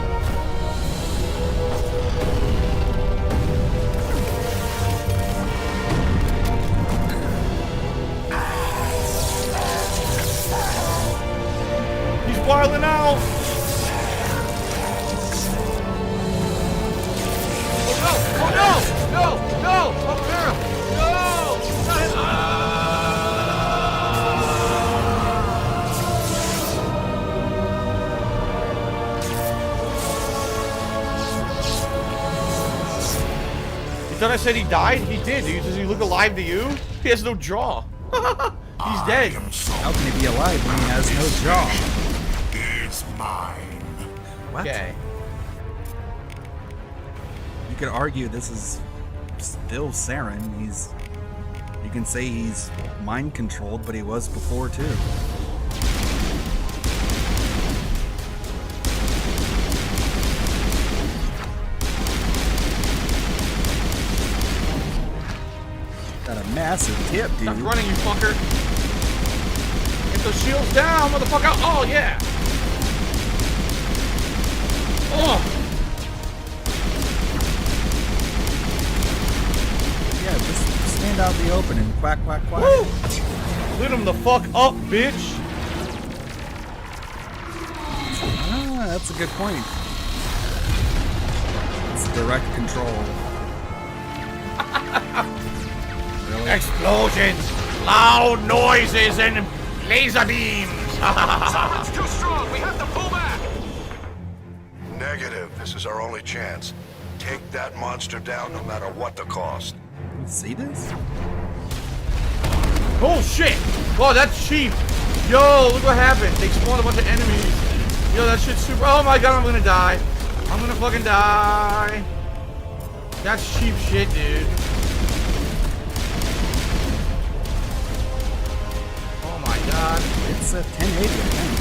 Thought I said he died? He did, dude. Does he look alive to you? He has no jaw. He's dead. How can he be alive when he has no jaw? Is mine. What? Okay. You could argue this is still Saren. You can say he's mind controlled, but he was before too. Got a massive tip, dude. Stop running, you fucker. Get those shields down, motherfucker. Oh, yeah. Oh. Yeah, just stand out in the open and quack, quack, quack. Woo! Lit him the fuck up, bitch. Ah, that's a good point. It's direct control. Really? Explosions, loud noises, and laser beams. Someone's too strong. We have to pull back. Negative. This is our only chance. Take that monster down no matter what the cost. You see this? Oh shit! Oh, that's cheap. Yo, look what happened. They spawned a bunch of enemies. Yo, that shit's super. Oh my god, I'm gonna die. I'm gonna fucking die. That's cheap shit, dude. Oh my god. It's a 1080, I think.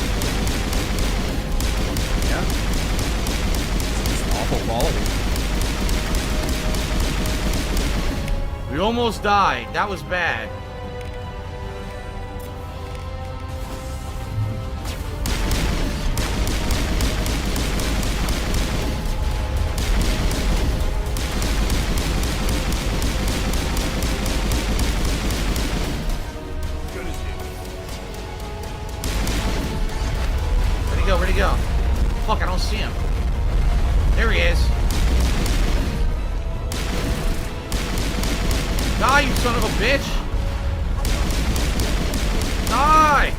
Yeah. It's just awful quality. We almost died. That was bad. Where'd he go? Fuck, I don't see him. There he is. Die, you son of a bitch! Die!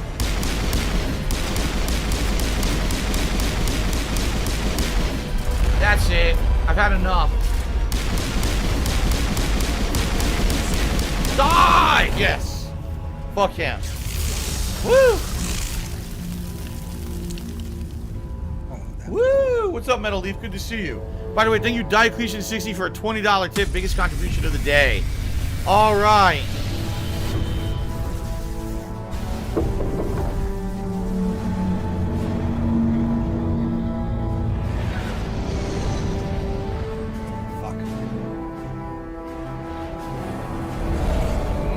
That's it. I've had enough. Die! Yes! Fuck him. Woo! Woo! What's up, Metal Leaf? Good to see you. By the way, thank you, Diocletian60 for a $20 tip. Biggest contribution of the day. All right. Fuck.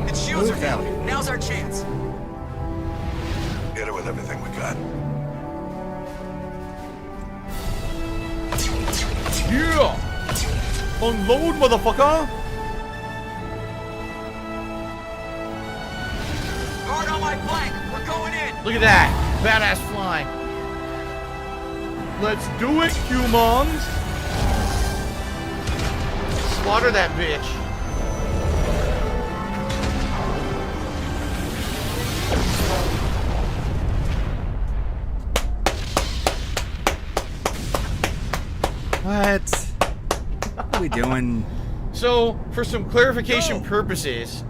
Its shields are down. Now's our chance. Hit it with everything we got. Yeah! Unload, motherfucker! Guard on my flank. We're going in. Look at that. Badass flying. Let's do it, humans! Slaughter that bitch. What? What are we doing? So, for some clarification purposes...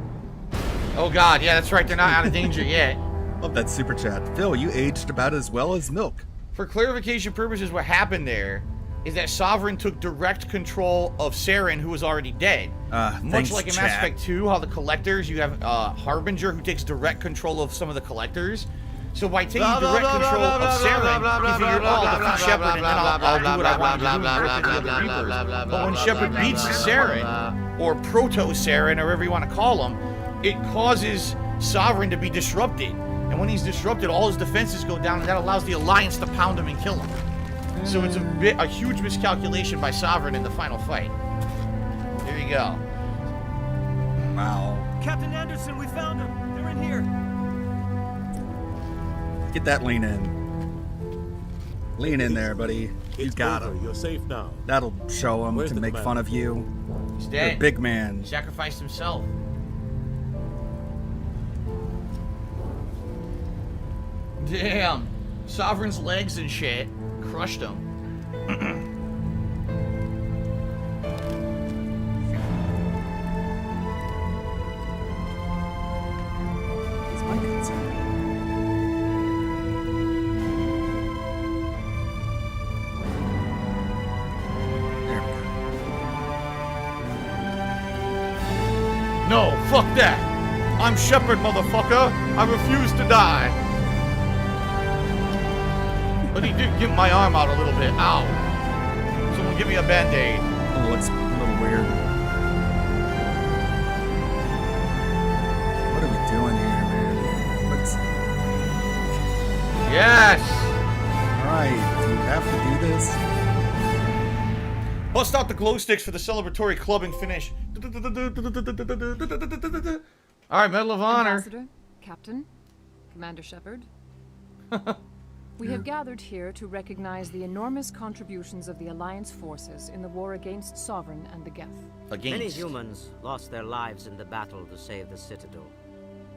Oh god, yeah, that's right, they're not out of danger yet. Love that super chat. Phil, you aged about as well as milk. For clarification purposes, what happened there is that Sovereign took direct control of Saren, who was already dead. Much like in Mass Effect 2, how the Collectors, you have Harbinger, who takes direct control of some of the Collectors. So by taking direct control of Saren, he figured, oh, I'll defeat Shepard, and then I'll do what I want to do and rip into the Reapers. But when Shepard beats Saren, or Proto-Saren, or whatever you want to call him, it causes Sovereign to be disrupted. And when he's disrupted, all his defenses go down, and that allows the Alliance to pound him and kill him. So it's a huge miscalculation by Sovereign in the final fight. There you go. Wow. Captain Anderson, we found them. They're in here. Get that lean in. Lean in there, buddy. You got him. You're safe now. That'll show him to make fun of you. He's You're dead. a big man. He sacrificed himself. Damn. Sovereign's legs and shit crushed him. No, fuck that. I'm Shepard, motherfucker. I refuse to die. But he did give my arm out a little bit. Ow. Someone give me a band-aid. Oh, it looks a little weird. What are we doing here, man? What's... Yes! Alright, do you have to do this? Bust out the glow sticks for the celebratory clubbing finish. Alright, Medal of Honor. Ambassador, Captain, Commander Shepard. We have gathered here to recognize the enormous contributions of the Alliance forces in the war against Sovereign and the Geth. Many humans lost their lives in the battle to save the Citadel.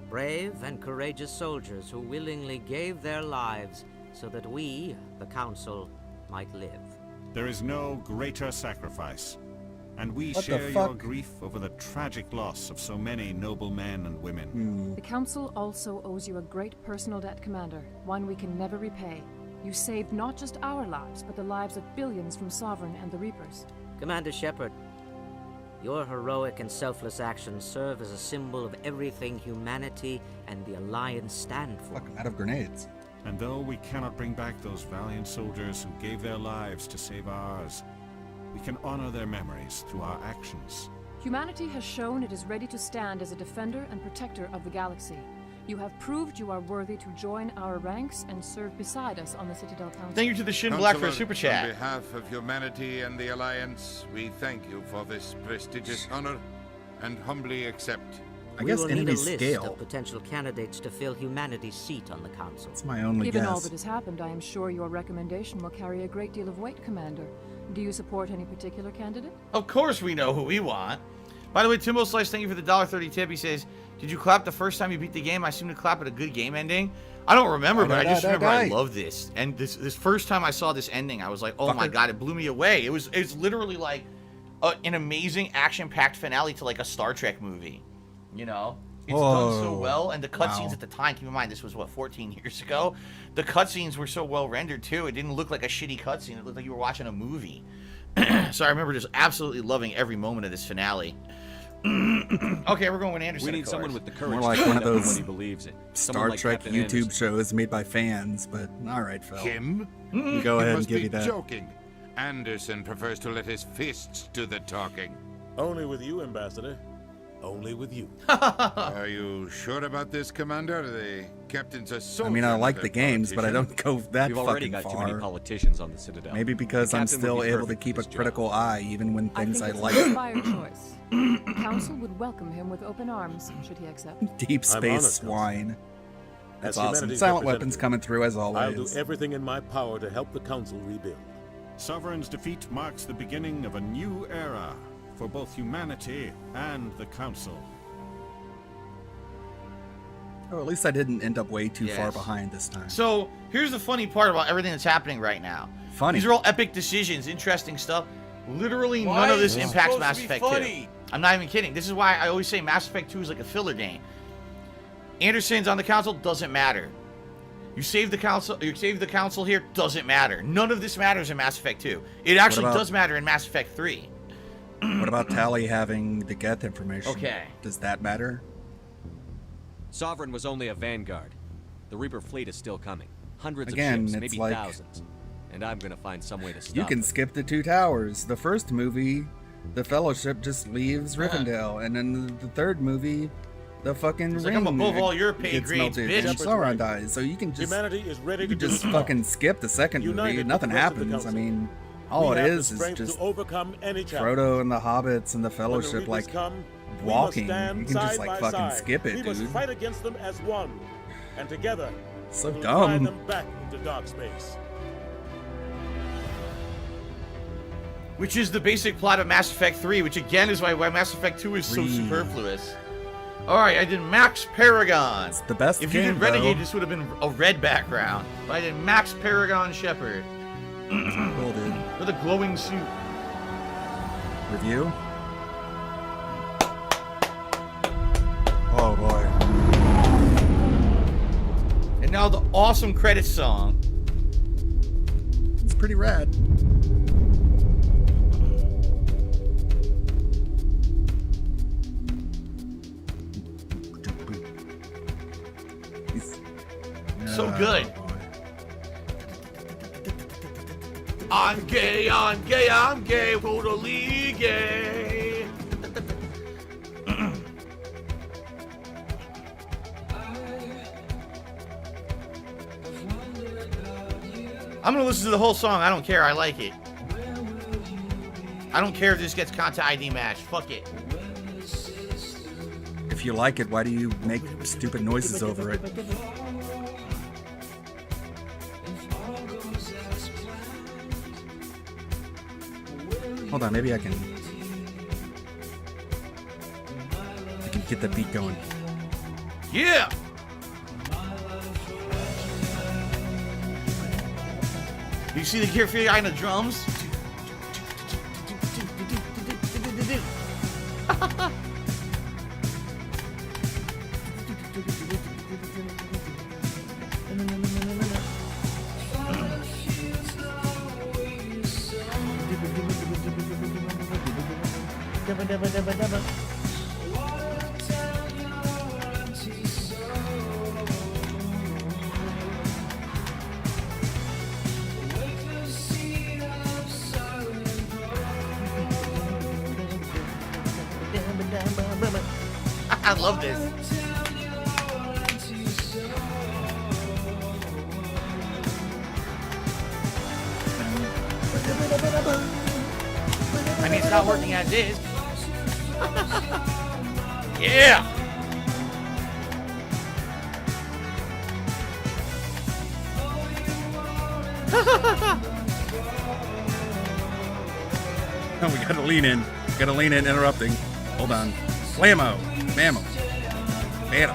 Brave and courageous soldiers who willingly gave their lives so that we, the Council, might live. There is no greater sacrifice, and we What the share fuck? your grief over the tragic loss of so many noble men and women. The Council also owes you a great personal debt, Commander, one we can never repay. You saved not just our lives, but the lives of billions from Sovereign and the Reapers. Commander Shepard, your heroic and selfless actions serve as a symbol of everything humanity and the Alliance stand for. Fuck, I'm out of grenades. And though we cannot bring back those valiant soldiers who gave their lives to save ours, we can honor their memories through our actions. Humanity has shown it is ready to stand as a defender and protector of the galaxy. You have proved you are worthy to join our ranks and serve beside us on the Citadel Council. Thank you to the Shin Black for a super On chat. behalf of humanity and the Alliance, we thank you for this prestigious honor and humbly accept. I guess we will need a enemy list scale. of potential candidates to fill humanity's seat on the Council. It's my only Given guess. all that has happened, I am sure your recommendation will carry a great deal of weight, Commander. Do you support any particular candidate? Of course we know who we want. By the way, Timbo Slice, thank you for the $1.30 tip. He says, did you clap the first time you beat the game? I seem to clap at a good game ending. I don't remember, but I just remember I love this. And this first time I saw this ending, I was like, oh my god, it blew me away. It's literally like an amazing action-packed finale to like a Star Trek movie. You know? It's done so well, and the cutscenes at the time, keep in mind, this was, what, 14 years ago? The cutscenes were so well rendered, too. It didn't look like a shitty cutscene. It looked like you were watching a movie. So I remember just absolutely loving every moment of this finale. Okay, we're going with Anderson. We need someone with the courage More like to one of stand up for those what he believes in. Star Someone like Trek Captain YouTube Anderson. shows made by fans, but alright, Phil. Him? Go ahead and must give be you that. joking. Anderson prefers to let his fists do the talking. Only with you, Ambassador. Only with you. Are you sure about this, Commander? The captain's a soldier. I mean, I like not the a games, but I don't go that We've fucking already got far. too many politicians on the Citadel. Maybe because The I'm captain would still be able to perfect keep for a this job. critical eye, even when things I I think like. it's an inspired choice. The Council would welcome him with open arms, should he accept. Deep I'm honored, space swine. That's As awesome. humanity's Silent weapons representative, coming through as I'll do always. everything in my power to help the Council rebuild. Sovereign's defeat marks the beginning of a new era for both humanity and the Council. Oh, at least I didn't end up way too far Yes. behind this time. So, here's the funny part about everything that's happening right now. Funny. These are all epic decisions, interesting stuff. Literally Why none of is this it impacts supposed Mass to be Effect 2. funny? I'm not even kidding. This is why I always say Mass Effect 2 is like a filler game. Anderson's on the council, doesn't matter. You save the council here, doesn't matter. None of this matters in Mass Effect 2. It actually about- does matter in Mass Effect 3. What about Tali having the Geth information? Okay. Does that matter? Sovereign was only a vanguard. The Reaper fleet is still coming. Hundreds Again, of ships, it's maybe like- thousands. And I'm gonna find some way to stop You can them. skip the Two Towers. The first movie, the Fellowship just leaves Rivendell, and then the third movie, the fucking It's like, ring I'm above all your pay gets grades, melted bitch. and Sauron dies. So you can just Humanity is ready you to can do just it all. fucking skip the second movie. United Nothing with the rest of the happens. I council. mean, all We it have the is strength just to overcome any challenge. Frodo and the hobbits and the When the Fellowship Reapers like come, we walking. must stand You can just side like by fucking side. skip it, We must dude. fight against them as one, and together So we will dumb. drive them back into dark space. Which is the basic plot of Mass Effect 3, which again is why Mass Effect 2 is so superfluous. Alright, I did Max Paragon. It's the best If you game, did Renegade, though. this would have been a red background. But I did Max Paragon Shepard. Cool, dude. With a glowing suit. Review? Oh boy. And now the awesome credits song. It's pretty rad. good. I'm gay, I'm gay, I'm gay, totally gay. I'm gonna listen to the whole song. I don't care. I like it. I don't care if this gets content ID matched. Fuck it. If you like it, why do you make stupid noises over it? Hold on, maybe I can get the beat going. Yeah. You see the gear figure on the drums? I love this. I mean, it's not working as is. Yeah. Oh, we gotta lean in. Gotta lean in, interrupting. Hold on. Blammo. Mammo. Bam.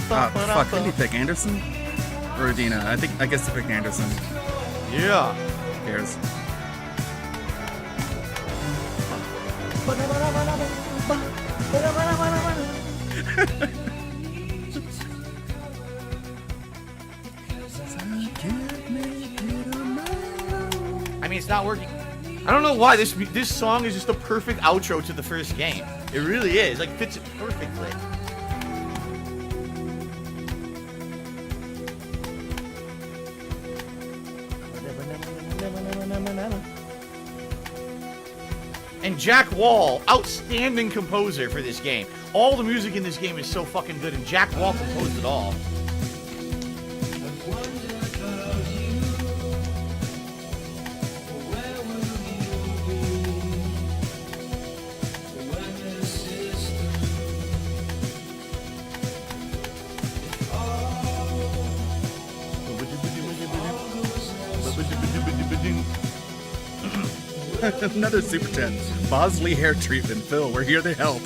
Fuck. Did he pick Anderson? Or Adina? I guess he picked Anderson. Yeah. Who cares? I mean, it's not working. I don't know why this song is just a perfect outro to the first game. It really is. Like, fits it perfectly. And Jack Wall, outstanding composer for this game. All the music in this game is so fucking good, and Jack Wall composed it all. Another super chat. Bosley hair treatment. Phil, we're here to help.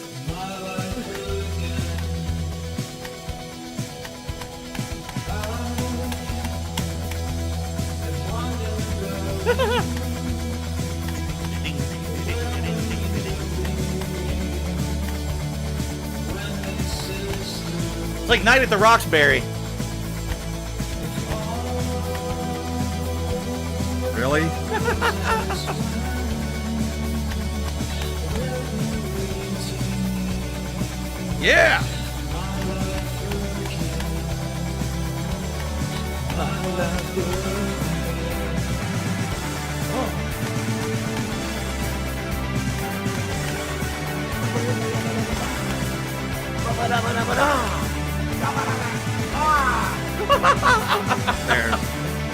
It's like Night at the Roxbury. Really? Yeah!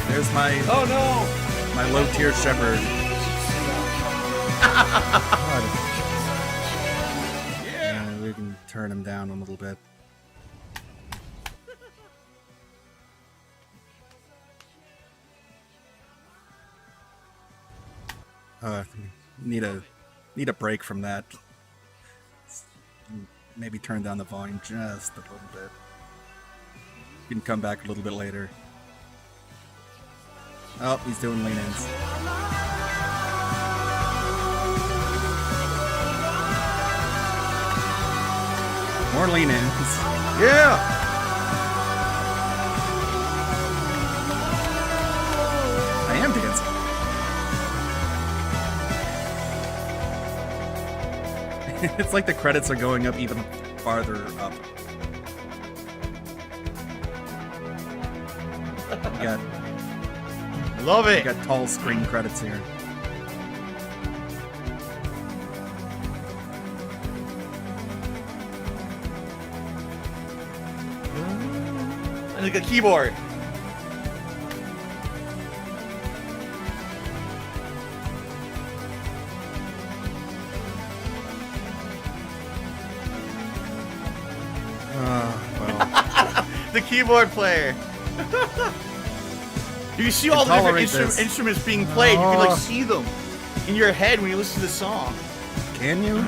There's my my low tier shepherd. Yeah, we can turn him down a little bit. Need a break from that. Maybe turn down the volume just a little bit. You can come back a little bit later. Oh, he's doing lean-ins. More lean-ins. Yeah! I am dancing. It's like the credits are going up even farther up. got. Love it. We got tall screen credits here. And like a keyboard. Well. The keyboard player. You see all the different instruments being played. You can like see them in your head when you listen to the song. Can you?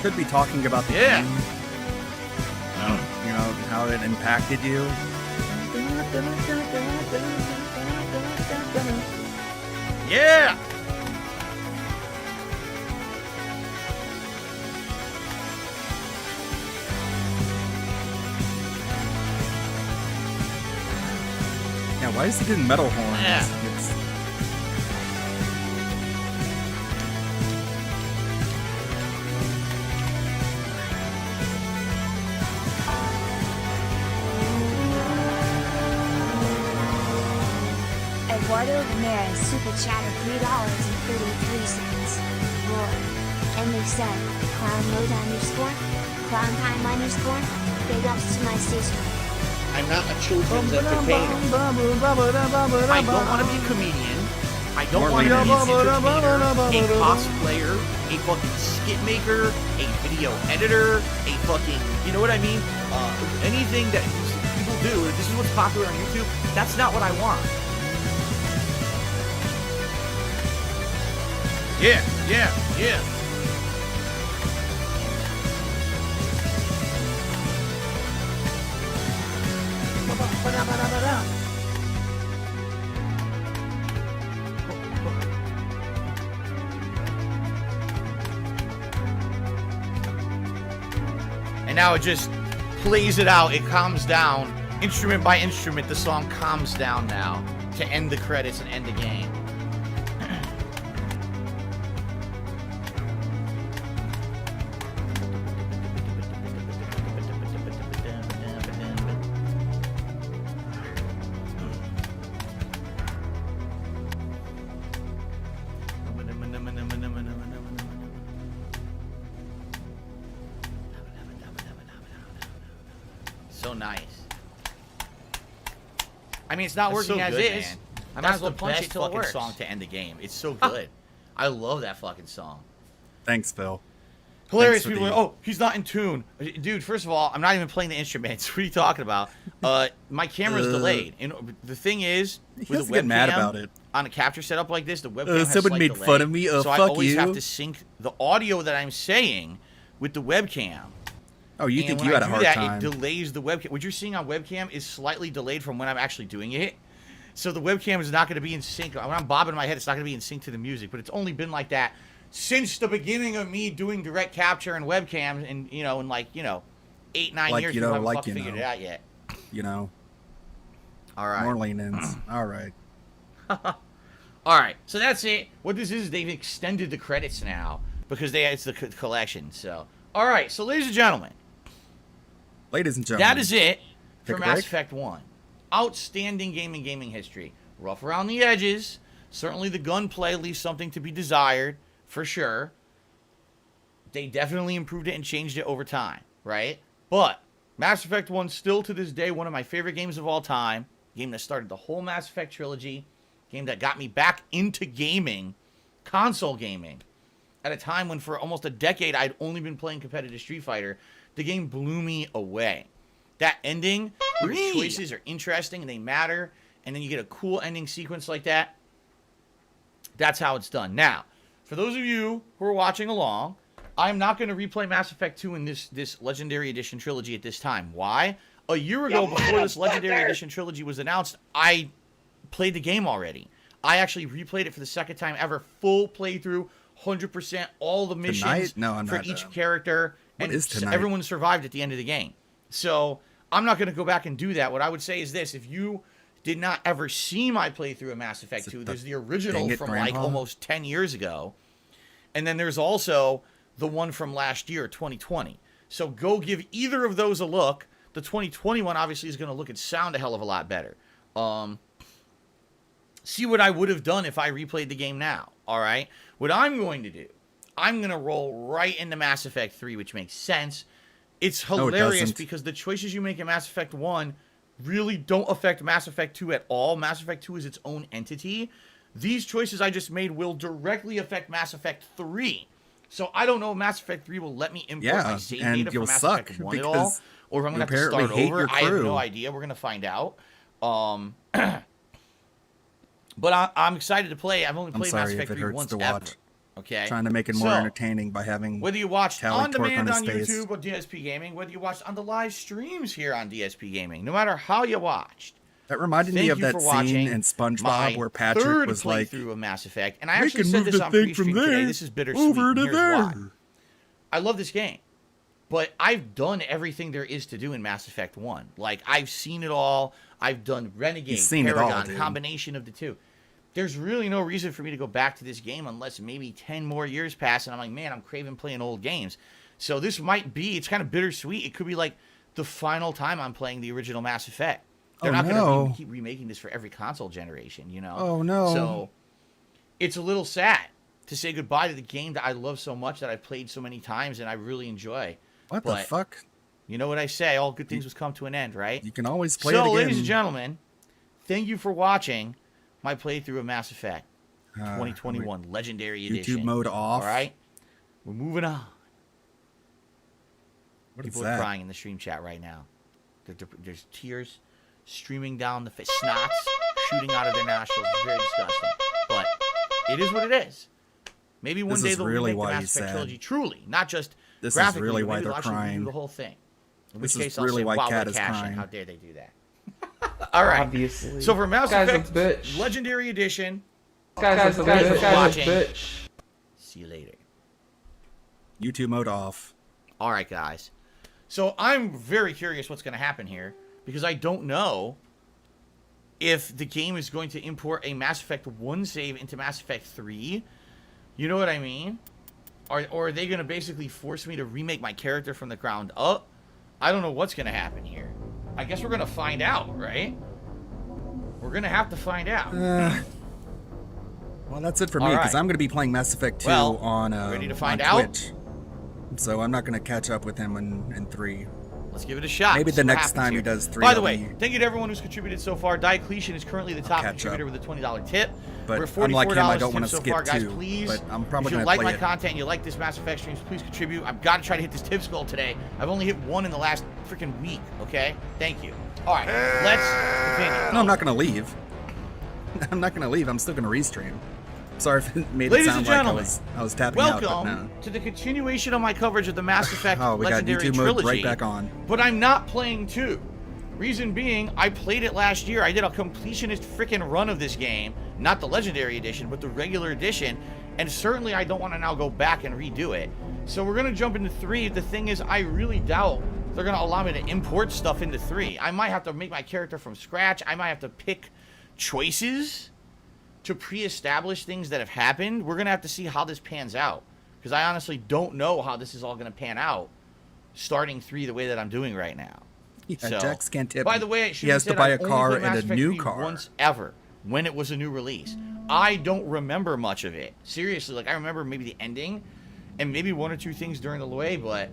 Could be talking about the game. You know, how it impacted you. Yeah! Yeah, why is he doing metal horns? Yeah. Eduardo Ramirez super chatter $3.33. Roar. ME7. Clown mode _ clown time _ big ups to my sister. I'm not a children's entertainer. I don't want to be a comedian. I don't want to be an entertainer, a cosplayer, a fucking skit maker, a video editor, a fucking, you know what I mean? Anything that people do, this is what's popular on YouTube, that's not what I want. Yeah, yeah, yeah. And now it just plays it out. It calms down. Instrument by instrument, the song calms down now to end the credits and end the game. So nice. I mean, it's not working as is. I might as well punch it till it works. Song to end the game. It's so good. I love that fucking song. Thanks, Phil. Hilarious people are like, oh, he's not in tune. Dude, first of all, I'm not even playing the instruments. What are you talking about? My camera's delayed. And the thing is, with a webcam, mad about it. On a capture setup like this, the webcam has someone slight made delay. fun of me. So Fuck I always you. have to sync the audio that I'm saying with the webcam. Oh, you And think when you had I a do hard that, time? It delays the webcam. What you're seeing on webcam is slightly delayed from when I'm actually doing it. So the webcam is not going to be in sync. When I'm bobbing my head, it's not going to be in sync to the music. But it's only been like that since the beginning of me doing direct capture and webcams, and in 8, 9 years. People haven't fucking figured it out yet. All right. More lean-ins. All right. All right. So that's it. What this is, they've extended the credits now because it's the collection. So, all right. So, ladies and gentlemen. Ladies and gentlemen. That is it for Take a Mass break. Effect 1. Outstanding game in gaming history. Rough around the edges. Certainly the gunplay leaves something to be desired, for sure. They definitely improved it and changed it over time, right? But Mass Effect 1 still to this day one of my favorite games of all time. Game that started the whole Mass Effect trilogy. Game that got me back into gaming, console gaming, at a time when for almost a decade I'd only been playing competitive Street Fighter. The game blew me away. That ending, where the choices are interesting and they matter, and then you get a cool ending sequence like that. That's how it's done. Now, for those of you who are watching along, I'm not going to replay Mass Effect 2 in this Legendary Edition trilogy at this time. Why? A year ago, before this Legendary Edition trilogy was announced, I played the game already. I actually replayed it for the second time ever. Full playthrough, 100%, all the missions for each character. What and is tonight? everyone survived at the end of the game. So I'm not going to go back and do that. What I would say is this. If you did not ever see my playthrough of Mass Effect 2, there's the original from like almost 10 years ago. And then there's also the one from last year, 2020. So go give either of those a look. The 2020 one obviously is going to look and sound a hell of a lot better. See what I would have done if I replayed the game now. All right. What I'm going to do, I'm going to roll right into Mass Effect 3, which makes sense. It's hilarious because the choices you make in Mass Effect 1 really don't affect Mass Effect 2 at all. Mass Effect 2 is its own entity. These choices I just made will directly affect Mass Effect 3. So I don't know if Mass Effect 3 will let me import my save data from Mass Effect 1 at all, or if I'm going to have to start over. I have no idea. We're going to find out. But I'm excited to play. I've only played Mass Effect 3 once ever. Okay. Trying to make it more entertaining by having whether you watched on demand on face. YouTube or DSP Gaming, whether you watched on the live streams here on DSP Gaming, no matter how you watched. That reminded me of that scene in SpongeBob where Patrick was like, through a Mass Effect, and I actually said this on pre-stream today. This is bittersweet. Here's why. I love this game, but I've done everything there is to do in Mass Effect 1. Like, I've seen it all. I've done Renegade, Paragon, combination of the two. There's really no reason for me to go back to this game unless maybe 10 more years pass, and I'm like, man, I'm craving playing old games. So this might be, it's kind of bittersweet. It could be like the final time I'm playing the original Mass Effect. They're not going to keep remaking this for every console generation, you know? Oh, no. So it's a little sad to say goodbye to the game that I love so much, that I've played so many times and I really enjoy. What the fuck? You know what I say? All good things must come to an end, right? You can always play it again. So, ladies and gentlemen, thank you for watching my playthrough of Mass Effect 2021 Legendary Edition. YouTube mode off. All right? We're moving on. People are crying in the stream chat right now. There's tears streaming down the face. Snots shooting out of their nostrils. It's very disgusting. But it is what it is. Maybe one day they'll remake the Mass Effect trilogy. Truly. Not just this graphically. Is really why maybe they're they'll actually crying. redo the whole thing. In this which case, is really I'll say, why wow, Cat is cashing. crying. How dare they do that? All right. Obviously. So for Mass Effect Legendary Edition, guys, watching. See you later. YouTube mode off. All right, guys. So I'm very curious what's going to happen here, because I don't know if the game is going to import a Mass Effect 1 save into Mass Effect 3. You know what I mean? Or are they going to basically force me to remake my character from the ground up? I don't know what's going to happen here. I guess we're going to find out, right? We're going to have to find out. Well, that's it for me, because I'm going to be playing Mass Effect 2 on ready to find on out? Twitch. So I'm not going to catch up with him in 3. Let's give it a shot. Maybe the next time he does 3. By the way, thank you to everyone who's contributed so far. Diocletian is currently the top contributor with a $20 tip. But we're $44 unlike him, I don't want to so skip far, guys. 2. Please, but I'm probably if you going to like play my it. content and you like this Mass Effect streams, please contribute. I've got to try to hit this tips goal today. I've only hit 1 in the last freaking week. Okay, thank you. All right, let's continue. No, I'm not going to leave. I'm not going to leave. I'm still going to restream. Sorry if it made Ladies it sound and like gentlemen, I was tapping out. welcome But no. to the continuation of my coverage of the Mass Effect we got Legendary YouTube Trilogy. mode right back on. But I'm not playing 2. Reason being, I played it last year. I did a completionist freaking run of this game. Not the Legendary Edition, but the regular edition. And certainly I don't want to now go back and redo it. So we're going to jump into 3. The thing is, I really doubt they're going to allow me to import stuff into 3. I might have to make my character from scratch. I might have to pick choices to pre-establish things that have happened. We're going to have to see how this pans out, because I honestly don't know how this is all going to pan out starting 3 the way that I'm doing right now. Yeah, So, Jax can't tip by him. the way, He has to buy a car and a new car. Once ever, when it was a new release. I don't remember much of it. Seriously, like I remember maybe the ending and maybe 1 or 2 things during the way, but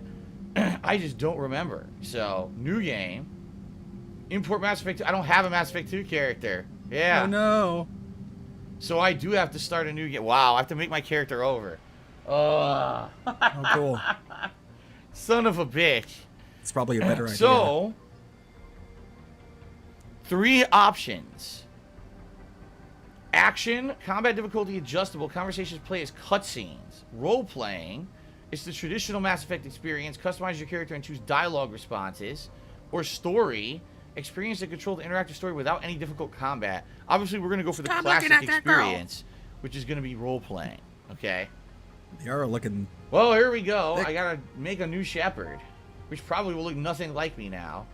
I just don't remember. So, new game. Import Mass Effect 2. I don't have a Mass Effect 2 character. Yeah. Oh no. So I do have to start a new game. Wow, I have to make my character over. Oh, cool. Son of a bitch. It's probably a better idea. So, 3 options. Action, combat difficulty adjustable, conversations play as cutscenes. Role-playing, it's the traditional Mass Effect experience, customize your character and choose dialogue responses. Or story, experience and control the interactive story without any difficult combat. Obviously, we're going to go for the classic experience, which is going to be role-playing, okay? They are looking... Well, here we go. I got to make a new Shepard, which probably will look nothing like me now.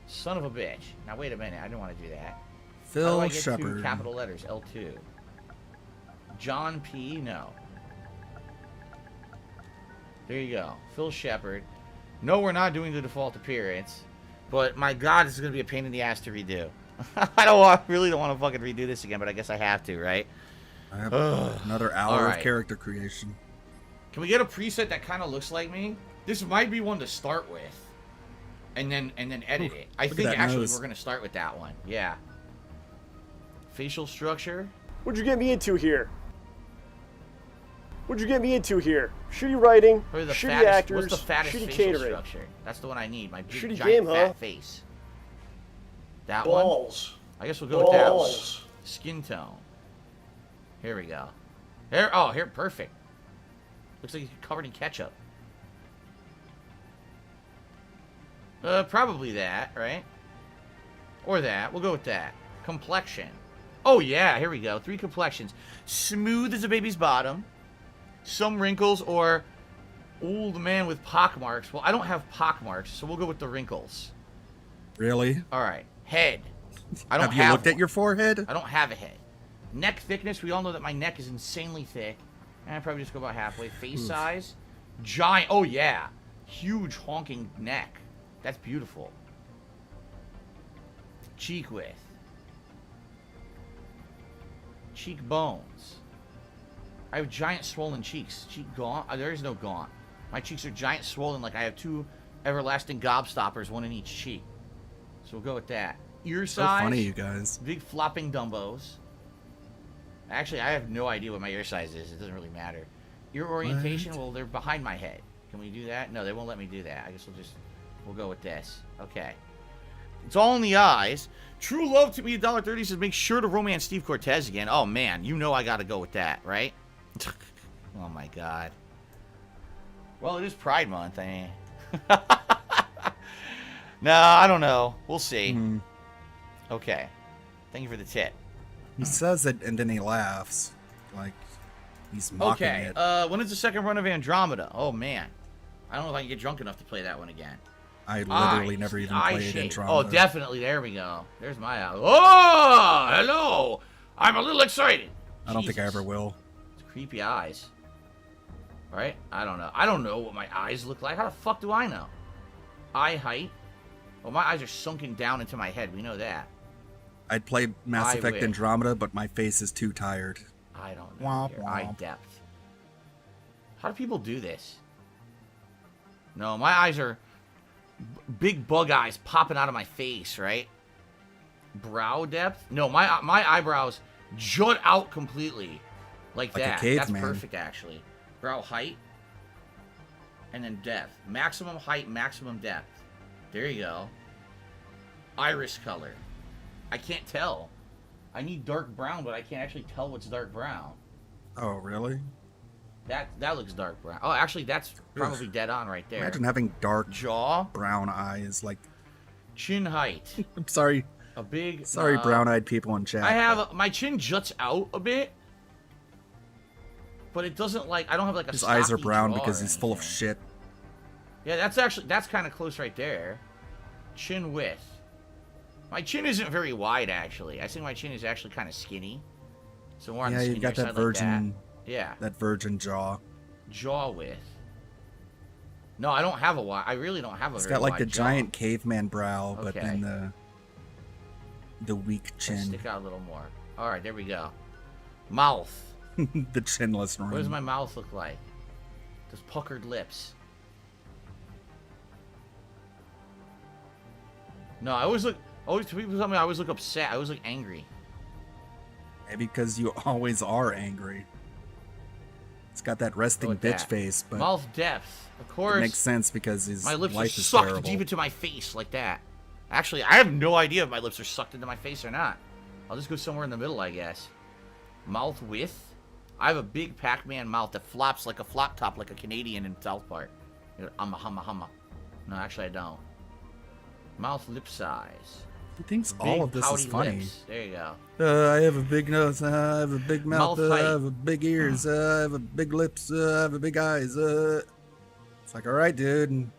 Son of a bitch. Now, wait a minute. I don't want to do that. How do I get Shepard. 2 capital letters? L2. John P. No. There you go. Phil Shepard. No, we're not doing the default appearance. But my god, this is going to be a pain in the ass to redo. I really don't want to fucking redo this again, but I guess I have to, right? I have another hour of character creation. Can we get a preset that kind of looks like me? This might be one to start with. And then edit it. I think actually we're going to start with that one. Yeah. Facial structure. What'd you get me into here? What'd you get me into here? Shitty writing, shitty actors, what's the fattest shitty facial catering. structure? That's the one I need. My big, Shitty giant, game, fat huh? face. That Balls. one? I guess we'll go with that one. Balls. Skin tone. Here we go. Here, oh, here, perfect. Looks like he's covered in ketchup. Probably that, right? Or that. We'll go with that. Complexion. Oh, yeah, here we go. 3 complexions. Smooth as a baby's bottom. Some wrinkles, or old man with pockmarks. Well, I don't have pockmarks, so we'll go with the wrinkles. Really? All right. Head. I don't have you looked at your forehead? I don't have a head. Neck thickness. We all know that my neck is insanely thick. And I'd probably just go about halfway. Face size. Giant. Oh, yeah. Huge honking neck. That's beautiful. Cheek width. Cheekbones. I have giant swollen cheeks. Cheek gaunt? There is no gaunt. My cheeks are giant swollen like I have 2 everlasting gobstoppers, 1 in each cheek. So we'll go with that. Ear size. So funny, you guys. Big flopping Dumbos. Actually, I have no idea what my ear size is. It doesn't really matter. Ear orientation, well, they're behind my head. Can we do that? No, they won't let me do that. I guess we'll go with this. Okay. It's all in the eyes. True love to me, $1.30 says, make sure to romance Steve Cortez again. Oh, man. You know I got to go with that, right? Oh, my God. Well, it is Pride Month. No, I don't know. We'll see. Okay. Thank you for the tip. He says it, and then he laughs. Like, he's mocking it. When is the second run of Andromeda? Oh, man. I don't know if I can get drunk enough to play that one again. I literally never even played Andromeda. Oh, definitely. There we go. There's my eye. Oh, hello. I'm a little excited. I don't think I ever will. It's creepy eyes. Right? I don't know. I don't know what my eyes look like. How the fuck do I know? Eye height. Well, my eyes are sunken down into my head. We know that. I'd play Mass Effect Andromeda, but my face is too tired. I don't know. Eye depth. How do people do this? No, my eyes are big bug eyes popping out of my face, right? Brow depth? No, my eyebrows jut out completely. Like that. That's perfect, actually. Brow height. And then depth. Maximum height, maximum depth. There you go. Iris color. I can't tell. I need dark brown, but I can't actually tell what's dark brown. Oh, really? That looks dark brown. Oh, actually, that's probably dead on right there. Imagine having dark jaw, brown eyes, like chin height. I'm sorry. A big. Sorry, brown-eyed people in chat. I have my chin juts out a bit, but it doesn't like. I don't have like a. His eyes are brown because he's full of shit. Yeah, that's kind of close right there. Chin width. My chin isn't very wide, actually. I think my chin is actually kind of skinny. So more on the skinnier you've got that side virgin. Like that. Yeah. That virgin jaw. Jaw width. No, I don't have a wide. I really don't have a. It's very got like wide the jaw. giant caveman brow, but then the weak chin. Let's stick out a little more. All right, there we go. Mouth. The chinless one. What does my mouth look like? Those puckered lips. No, I always look. People tell me I always look upset. I always look angry. Maybe because you always are angry. It's got that resting bitch face, but mouth depth, of course. It makes sense because his my lips life are is sucked terrible. deep into my face like that. Actually, I have no idea if my lips are sucked into my face or not. I'll just go somewhere in the middle, I guess. Mouth width. I have a big Pac-Man mouth that flops like a flop top, like a Canadian in South Park. Humma. No, actually, I don't. Mouth lip size. He thinks all of this is funny. Lips. There you go. I have a big nose. I have a big mouth. I have big ears. I have a big lips. I have a big eyes. It's like, all right, dude.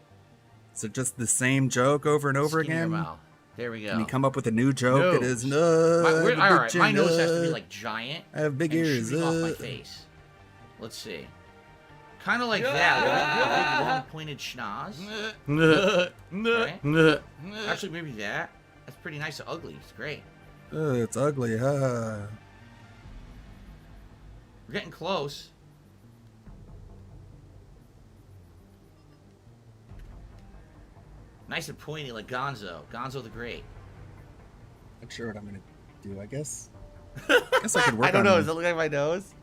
Is it just the same joke over and over again? Mouth. There we go. Can you come up with a new joke? Nose. It is no. All right, my nose has to be like giant. I have big ears. Shooting off my face. Let's see. Kind of like that. Big, long, pointed schnoz. Right? Actually, maybe that. That's pretty nice and ugly. It's great. It's ugly, huh? We're getting close. Nice and pointy like Gonzo. Gonzo the Great. Not sure what I'm gonna do, I guess. I guess I could work I don't know. on Does it look like my nose?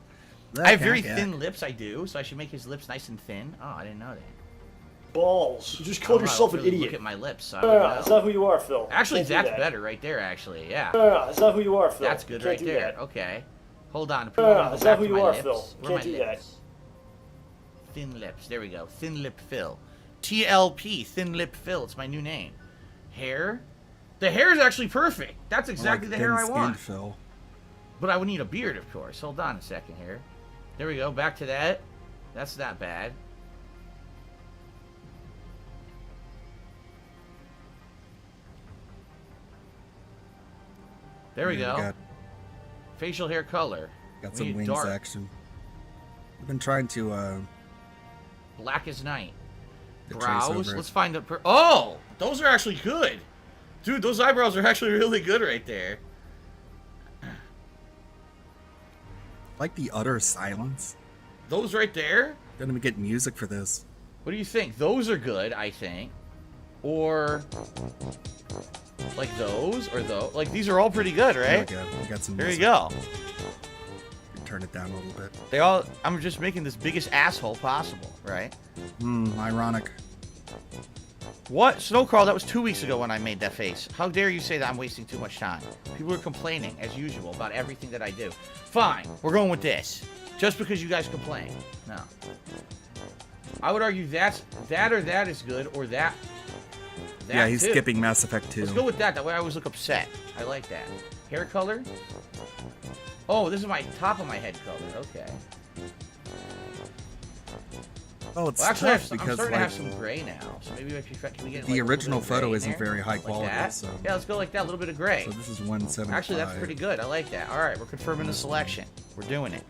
I have very thin lips, I do, so I should make his lips nice and thin. Oh, I didn't know that. Balls. You just called yourself an idiot. Look at my lips. So Is that who you are, Phil? Actually, Can't do that's that. better right there, actually. Yeah. Is that who you are, Phil? That's good Can't right do there. that. Okay. Hold on. Is that who you are, Phil? Where are Can't my do lips? Thin lips. There we go. Thin lip Phil. TLP. Thin lip Phil. It's my new name. Hair. The hair is actually perfect. That's exactly the hair I want. Phil. But I would need a beard, of course. Hold on a second here. There we go. Back to that. That's not bad. There we go. Facial hair color. Got We some need wings dark. action. I've been trying to Black as night. the trace Brows. over it. Let's find the. Oh, those are actually good, dude. Those eyebrows are actually really good right there. Like the utter silence. Those right there. Didn't even get music for this. What do you think? Those are good, I think. Or like those, or those. Like these are all pretty good, right? There we go. We got some There you music. go. Turn it down a little bit. They all. I'm just making this biggest asshole possible, right? Ironic. What? Snowcrawl, that was 2 weeks ago when I made that face. How dare you say that I'm wasting too much time? People are complaining, as usual, about everything that I do. Fine, we're going with this. Just because you guys complain. No. I would argue that or that is good, or that Yeah, he's too. skipping Mass Effect 2. Let's go with that. That way I always look upset. I like that. Hair color? Oh, this is my top of my head color. Okay. Oh, it's Well, actually, tough I'm because starting to like, have some gray now, so maybe can we get the like, a little original bit of gray photo in isn't there? very high Like quality, that? so Yeah, let's go like that. A little bit of gray. So this is 175. Actually, that's pretty good. I like that. All right, we're confirming the selection. We're doing it.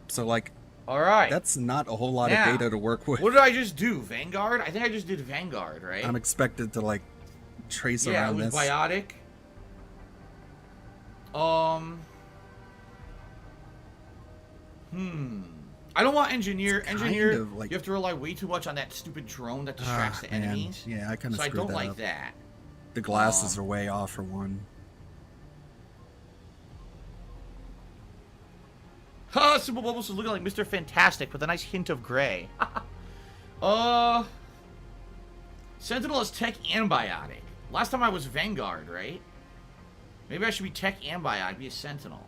So like, all right. That's not a whole lot Now, of data to work with. What did I just do? Vanguard? I think I just did Vanguard, right? I'm expected to like trace Yeah, around it was this. biotic. I don't want engineer. Engineer, of like- you have to rely way too much on that stupid drone that distracts the man. enemies. Yeah, I kind of So I screwed don't that like up. that. The glasses are way off for one. Ha! Simple Bubbles is looking like Mr. Fantastic with a nice hint of gray. Sentinel is tech and biotic. Last time I was Vanguard, right? Maybe I should be tech and biotic, be a Sentinel.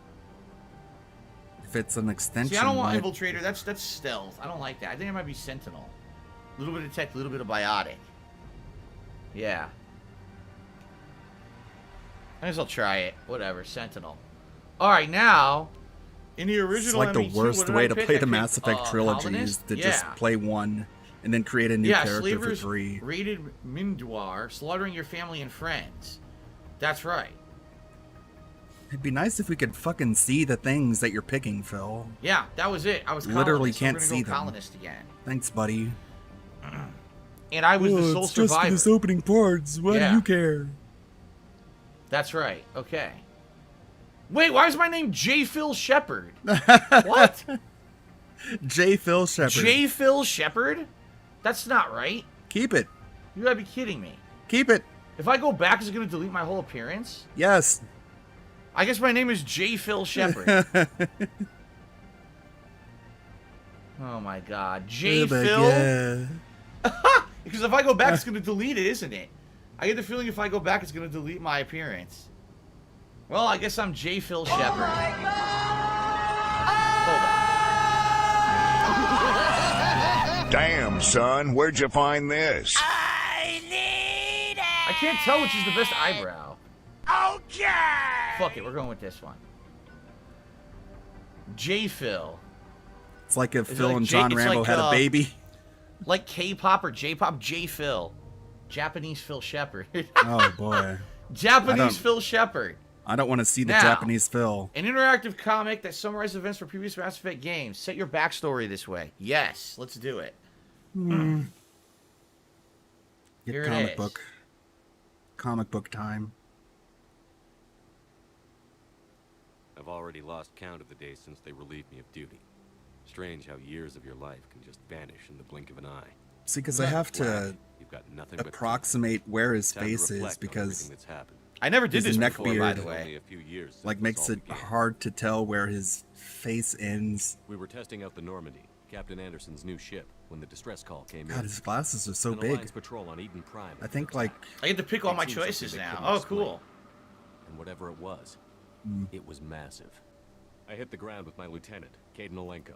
If it's an extension. See, I don't want why- Infiltrator. That's stealth. I don't like that. I think it might be Sentinel. A little bit of tech, a little bit of biotic. Yeah. I guess I'll try it. Whatever. Sentinel. Alright, now, in the original It's like the ME2, worst what did way I to pick? play I the picked, Mass Effect trilogy is Colonist? to Yeah. just play one and then create a new character for Slavers 3. raided Mindoir, slaughtering your family and friends. That's right. It'd be nice if we could fucking see the things that you're picking, Phil. Yeah, that was it. I was Literally colonist, so can't we're gonna see go them. colonist again. Thanks, buddy. And I was the sole it's just for survivor. this opening parts. Why Yeah. do you care? That's right. Okay. Wait, why is my name J. Phil Shepard? What? J. Phil Shepard. J. Phil Shepard? That's not right. Keep it. You gotta be kidding me. Keep it. If I go back, is it gonna delete my whole appearance? Yes. I guess my name is J. Phil Shepard. Oh my god. J. Oh my Phil? Because if I go back, it's gonna delete it, isn't it? I get the feeling if I go back, it's gonna delete my appearance. Well, I guess I'm J. Phil Shepard. Damn, son, where'd you find this? I can't tell which is the best eyebrow. Okay! Fuck it, we're going with this one. J. Phil. It's like if Is it Phil like and J- John it's Rambo like, had a baby. Like K-pop or J-pop, J. Phil. Japanese Phil Shepard. Oh, boy. I Japanese don't- Phil Shepard. I don't want to see the Now, Japanese Phil. An interactive comic that summarizes events from previous Mass Effect games. Set your backstory this way. Yes, let's do it. Get Here it comic is. book. Comic book time. I've already lost count of the days since they relieved me of duty. Strange how years of your life can just vanish in the blink of an eye. See, because I have to You've got nothing but approximate where his time to face is reflect on because everything that's happened. I never did his this neck before, beard, by the way. Only a few years since like this makes all it began. hard to tell where his face ends. We were testing out the Normandy, Captain Anderson's new ship, when the distress call came God, in. his glasses are so An big. Alliance patrol on Eden Prime. I think like I get to pick all my They'd seen choices something they now. couldn't Oh, explain. cool. And whatever it was, it was massive. I hit the ground with my lieutenant, Caden Olenko.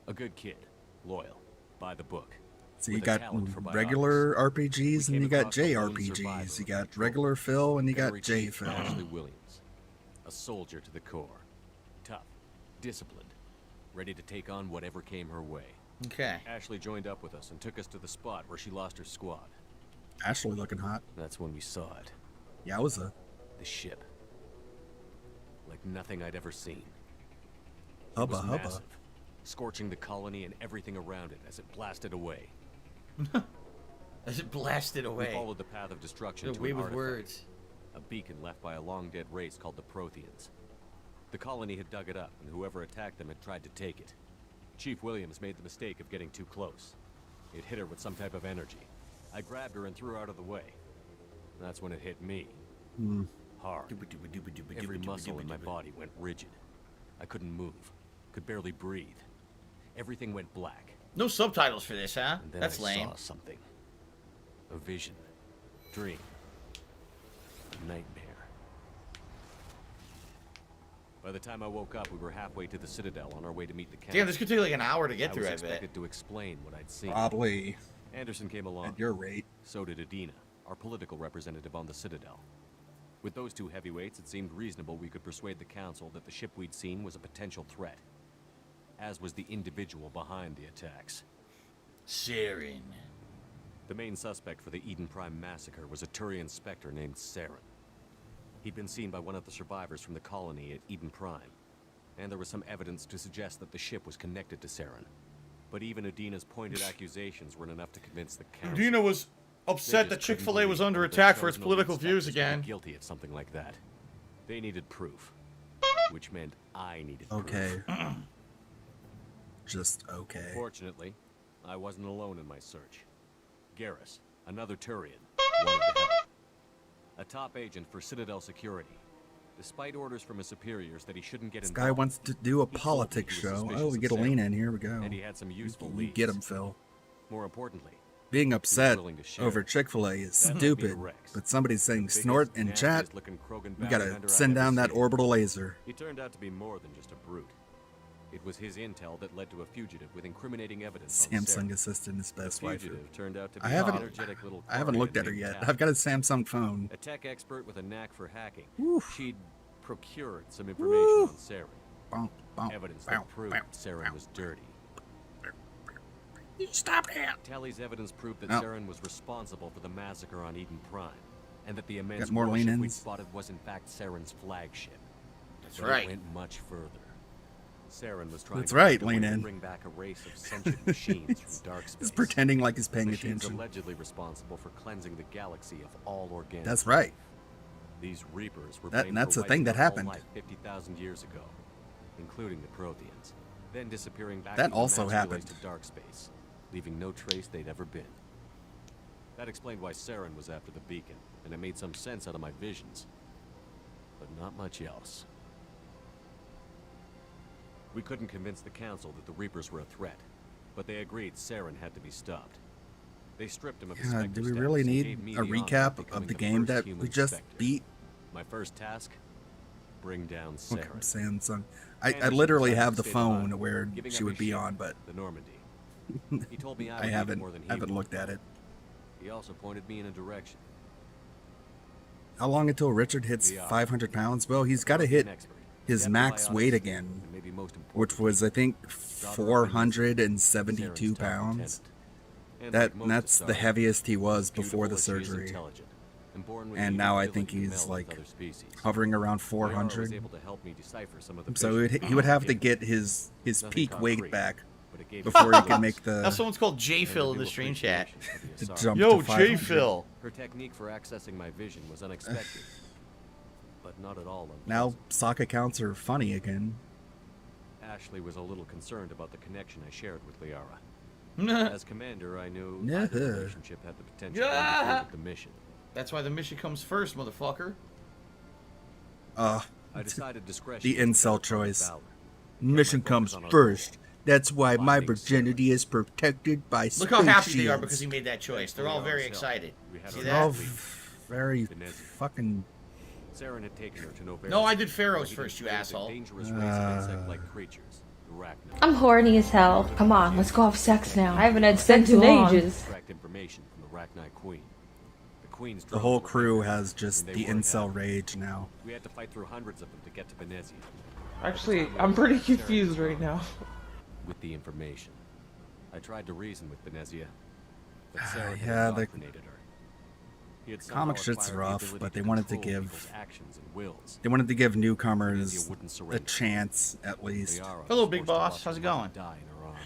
A good kid, loyal, by the book. so you with a got talent for regular RPGs and came you got across a lone JRPGs. survivor You of got patrol. regular Phil and you got Gunnery J Chief Phil. Ashley Williams, a soldier to the core, tough, disciplined, ready to take on whatever came her way. Okay. Ashley joined up with us and took us to the spot where she lost her squad. Ashley looking hot. That's when we saw it. Yowza. The ship. Like nothing I'd ever seen. It Hubba was hubba. massive, scorching the colony and everything around it as it blasted away. As it blasted We away. followed the path of destruction The to way an with artifact, words. a beacon left by a long-dead race called the Protheans. The colony had dug it up, and whoever attacked them had tried to take it. Chief Williams made the mistake of getting too close. It hit her with some type of energy. I grabbed her and threw her out of the way. That's when it hit me. Hard. Every muscle in my body went rigid. I couldn't move. Could barely breathe. Everything went black. No subtitles for this, huh? And then That's I lame. saw something. A vision. Dream. A nightmare. By the time I woke up, we were halfway to the Citadel on our way to meet the council. Damn, this could take like an hour to get through, I I was bet. expected to explain what I'd seen. Probably. Anderson came along. At your rate. So did Adina, our political representative on the Citadel. With those two heavyweights, it seemed reasonable we could persuade the council that the ship we'd seen was a potential threat. As was the individual behind the attacks. Saren. The main suspect for the Eden Prime massacre was a Turian Spectre named Saren. He'd been seen by one of the survivors from the colony at Eden Prime, and there was some evidence to suggest that the ship was connected to Saren. But even Adina's pointed accusations weren't enough to convince the council. Adina was They upset just that couldn't Chick-fil-A was believe under one of attack their for its chosen political elite views specters would be again. Guilty at something like that. They needed proof, which meant I needed Okay. proof. Just okay. Fortunately, I wasn't alone in my search. Garrus, another Turian, wanted to help. A top agent for Citadel Security. Despite orders from his superiors that he shouldn't get This involved, guy wants to do a he told me politics he was show. suspicious Oh, we of get a Saren, lean in. Here we go. and he had some useful You leads. get him, Phil. More importantly, Being upset willing to share. over Chick-fil-A is That might be stupid, the Rex. but somebody's saying Biggest, snort in chat. nastiest-looking Krogan You bounty gotta hunter send I've ever down that seen. orbital laser. He turned out to be more than just a brute. It was his intel that led to a fugitive with incriminating evidence on Samsung Saren. assistant is best The waifu. fugitive turned out to be I an haven't. energetic little I haven't Quarian looked at her named yet. Tali. I've got a Samsung phone. A tech expert with a knack for hacking. She'd procured some information on Saren. Evidence that proved Saren was dirty. Stop that! Tali's evidence proved that Oh. Saren was responsible for the massacre on Eden Prime, and that the immense Got more warship we'd lean-ins? spotted was in fact Saren's flagship. That's But right. It went much further. Saren was trying That's to right, find a way lean to in. bring back a race of sentient machines from dark space. He's pretending like he's paying Machines attention. allegedly responsible for cleansing the galaxy of all organic. That's right. These Reapers were That- blamed that's for the thing wiping that out all happened. life 50,000 years ago, including the Protheans, then disappearing back That into also mass happened. relays to dark space, leaving no trace they'd ever been. That explained why Saren was after the beacon, and it made some sense out of my visions, but not much else. We couldn't convince the council that the Reapers were a threat, but they agreed Saren had to be stopped. They stripped him of his God, Spectre do we status really and need gave me a the honor recap becoming of the the game first that human we just Spectre. beat? My first task? Bring down Okay, Saren. Samsung. I Anderson literally decided have to the stay phone behind, where giving she up would his be ship, on, but the Normandy. He told me I I would need it haven't more than he haven't would. looked at it. He also pointed me in a direction. How long until Richard hits We are. 500 pounds? Well, he's got to hit his Depth max biotics, weight again, and maybe most which was I think 472 Saren's top pounds. lieutenant. And like most of That's the Starfleet, heaviest he was before the beautiful as she is surgery. intelligent. And now I think he's like hovering around 400. So he would have to get his peak weight back before he can make the. Now someone's called J-Phil in the stream chat. Yo, J-Phil. Her technique for accessing my vision was unexpected, but not at all unpleasant. Now sock accounts are funny again. Ashley was a little concerned about the connection I shared with Liara. As commander, I knew the relationship had the potential to interfere with the mission. That's why the mission comes first, motherfucker. I decided discretion. The incel choice. Mission comes first. That's why my virginity is protected by space Look how happy they are shields. because he made that choice. They're all very excited. See They're all that? very fucking. Saren had taken her to know No, I did Pharaohs first, you asshole. Dangerous race of insect-like creatures, the arachnids. I'm horny as hell. Come on, let's go have sex now. I haven't had sex Been in too long. ages. Tracked information from the Arachnid Queen. The Queen's The whole crew has just the incel rage now. We had to fight through hundreds of them to get to Venezia. Actually, I'm pretty confused right now. With the information, I tried to reason with Venezia, but Saren had Yeah, the indoctrinated her. He had somehow comic shit's acquired the rough, ability but to they wanted to control give people's actions and wills. they wanted to give newcomers Venezia wouldn't a surrender. chance at least. Liara Hello, was big forced to boss. watch How's it her mother going? die in her arms.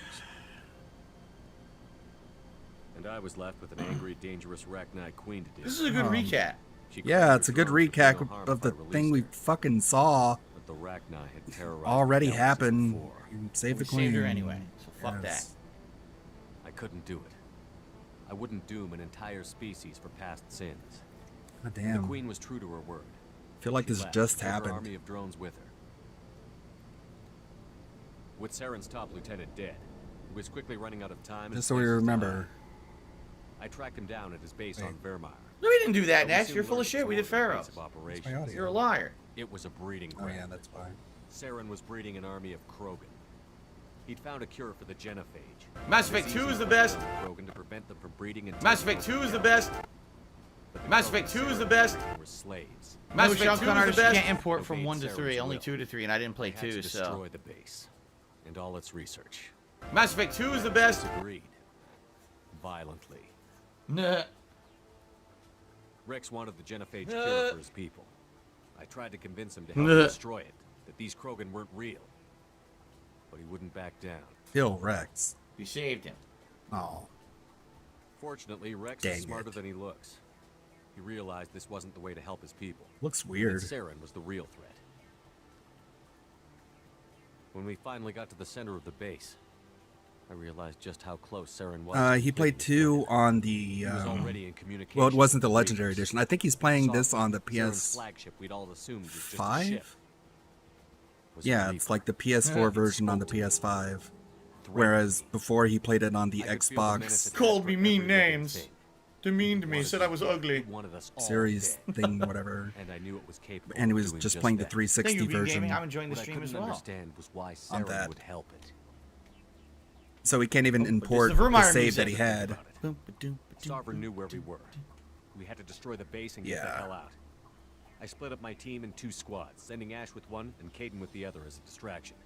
And I was left with an angry, dangerous Arachnid Queen to deal This is a good recap. She Yeah, it's a good claimed her recap no harm of if the I released thing we her. fucking saw But the Arachnid had terrorized already the galaxy happen. before. Save the We queen. saved her anyway, so fuck Yes. I couldn't do it. I wouldn't doom an entire species for past sins. God The damn. Queen was true to her word. I feel like She this left, just took her happened. army of drones with her. With Saren's top lieutenant dead, he was quickly running out of time. and Just so we places to remember. hide. I tracked him down at his base on Vermeer. No, we didn't do that, I Ness. soon You're full of learned shit. some We more did of the base Pharaohs. of operations. You're a liar. It was a breeding Oh ground. yeah, that's fine. Saren was breeding an army of Krogan. He'd found a cure for the genophage. Mass Effect 2 is the best. Krogan to prevent them from breeding and Mass Effect 2 is the best. Mass Effect 2 is the best. were slaves. Mass No, Effect Shotgun 2 is the Artist, you best. can't import from Obeyed 1 to 3, Saren's only will. 2 to 3, and I didn't play They had 2, to so. destroy the base and all its research. Mass Effect 2 is the best. Agreed. Violently. Nah. Rex wanted the genophage Nah. cure for his people. I tried to convince him to help Nah. destroy it, that these Krogan weren't real. But he wouldn't back down. Kill Rex. You saved him. Oh. Fortunately, Rex Dang is smarter it. than he looks. He realized this wasn't the way to help his people. Looks and weird. that Saren was the real threat. When we finally got to the center of the base, I realized just how close Saren was. He played 2 on the. He was already in communication Well, it wasn't the with Legendary Rangers. Edition. I think he's playing this Sovereign, on the Saren's PS5. flagship we'd all assumed was just a ship. Was a Yeah, Reaper. it's like the PS4 version on the PS5. Whereas before he played it on the Xbox Called me mean names. Demeaned me, said I was ugly. series thing, whatever. And I knew it was capable. And he of was doing just playing the that. 360 Thank you, version. Gaming. I'm enjoying the What I stream as couldn't well. understand was why On Saren that. would help it. So he can't even import the the Vermeer save music. that he had. Sovereign knew where we were. We had to destroy the base and get the Yeah. hell out. I split up my team in 2 squads, sending Ash with one and Caden with the other as a distraction.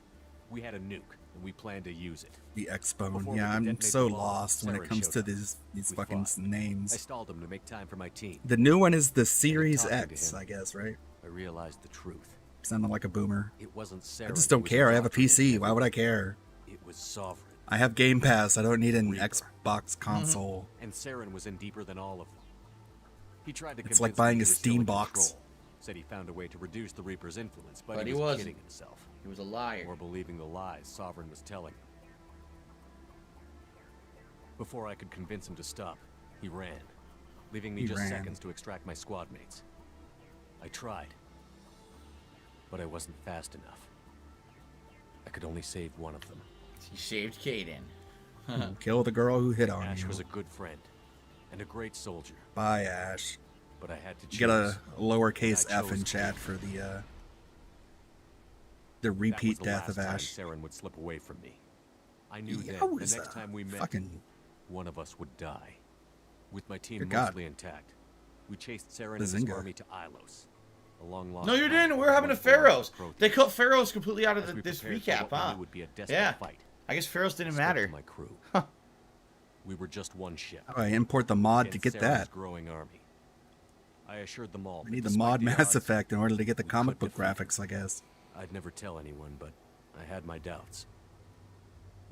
We had a nuke, and we planned to use it. The X-Bone. Before we Yeah, could I'm detonate so the bomb, lost when it Saren comes showed to up. these We fucking fought. I names. stalled him to make time for my team. The new one is the Series talking to X, him, I guess, right? I realized the truth. Sounding like a boomer. It wasn't Saren I just who don't was care. I have a indoctrinating PC. Why would I care? It was Sovereign. I have Game Pass. I don't need an Xbox console. And Saren was in deeper than all of them. He tried to It's like convince buying me a he was still Steam in box. control. Said he found a way to reduce the Reaper's influence, but, But he he was wasn't. kidding himself. He was a liar. Or believing the lies Sovereign was telling him. Before I could convince him to stop, he ran, leaving me He just ran. seconds to extract my squad mates. I tried, but I wasn't fast enough. I could only save one of them. You saved Caden. Kill the girl who hit on Ash you. was a good friend and a great soldier, Bye, Ash. but I had to choose. Get a lowercase and I f in chose chat Caden. for the That repeat was the death of last time Ash. Saren would slip away from me. I knew Yeah, then, was the next time we met, fucking- one of us would die. With my team Good God. mostly intact, we chased Saren and his Bazinga. army to Ilos. A long lost No, you path didn't. We're that having a went beyond Pharaohs. Prothean. They cut Pharaohs completely out of As we this prepared for recap, what we huh? knew would be a desperate Yeah. fight, I guess Pharaohs didn't I spoke matter. to my crew. We were just one ship. How do I import the mod to against get Saren's that? growing army. I assured them all. We need the mod Mass Effect in order to get the comic book graphics, I guess. I'd never tell anyone, but I had my doubts.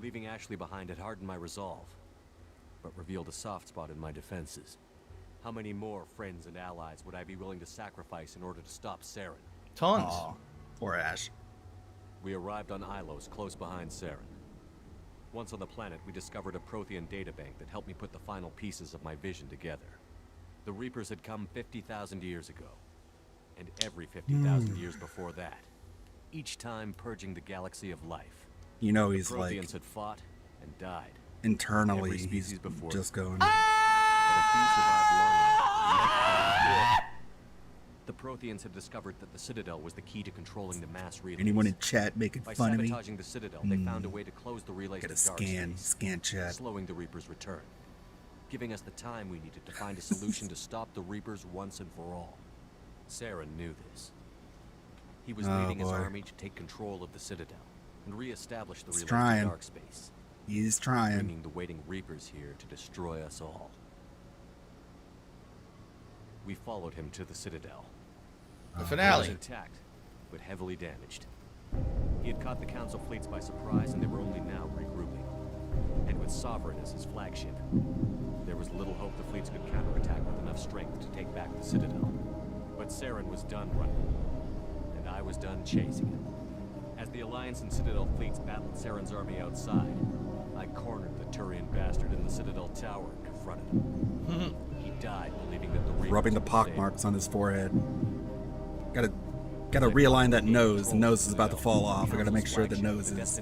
Leaving Ashley behind had hardened my resolve, but revealed a soft spot in my defenses. How many more friends and allies would I be willing to sacrifice in order to stop Saren? Tons. Aw, poor Ash. We arrived on Ilos, close behind Saren. Once on the planet, we discovered a Prothean databank that helped me put the final pieces of my vision together. The Reapers had come 50,000 years ago, and every 50,000 years before that, each time purging the galaxy of life. You know he's the like Protheans had fought and died. internally Every species he's before just going. But a few survived long enough. The Protheans had discovered that the Citadel was the key to controlling the mass relays. Anyone in chat making By fun of me? sabotaging the Citadel, they found a way to close the relays Gotta to dark scan space, chat. slowing the Reapers' return, giving us the time we needed to find a solution to stop the Reapers once and for all. Saren knew this. He was leading his army to take control of the Citadel and re-establish the relays to dark space. He's trying. Bringing the waiting Reapers here to destroy us all. We followed him to the Citadel. The finale. He was intact, but heavily damaged. He had caught the Council fleets by surprise, and they were only now regrouping. And with Sovereign as his flagship, there was little hope the fleets could counterattack with enough strength to take back the Citadel. But Saren was done running, and I was done chasing him. As the Alliance and Citadel fleets battled Saren's army outside, I cornered the Turian bastard in the Citadel tower and confronted him. He died believing that the Reapers Rubbing the would pock save marks on his forehead. Gotta realign that nose. The nose is about to fall off. I gotta make sure the nose is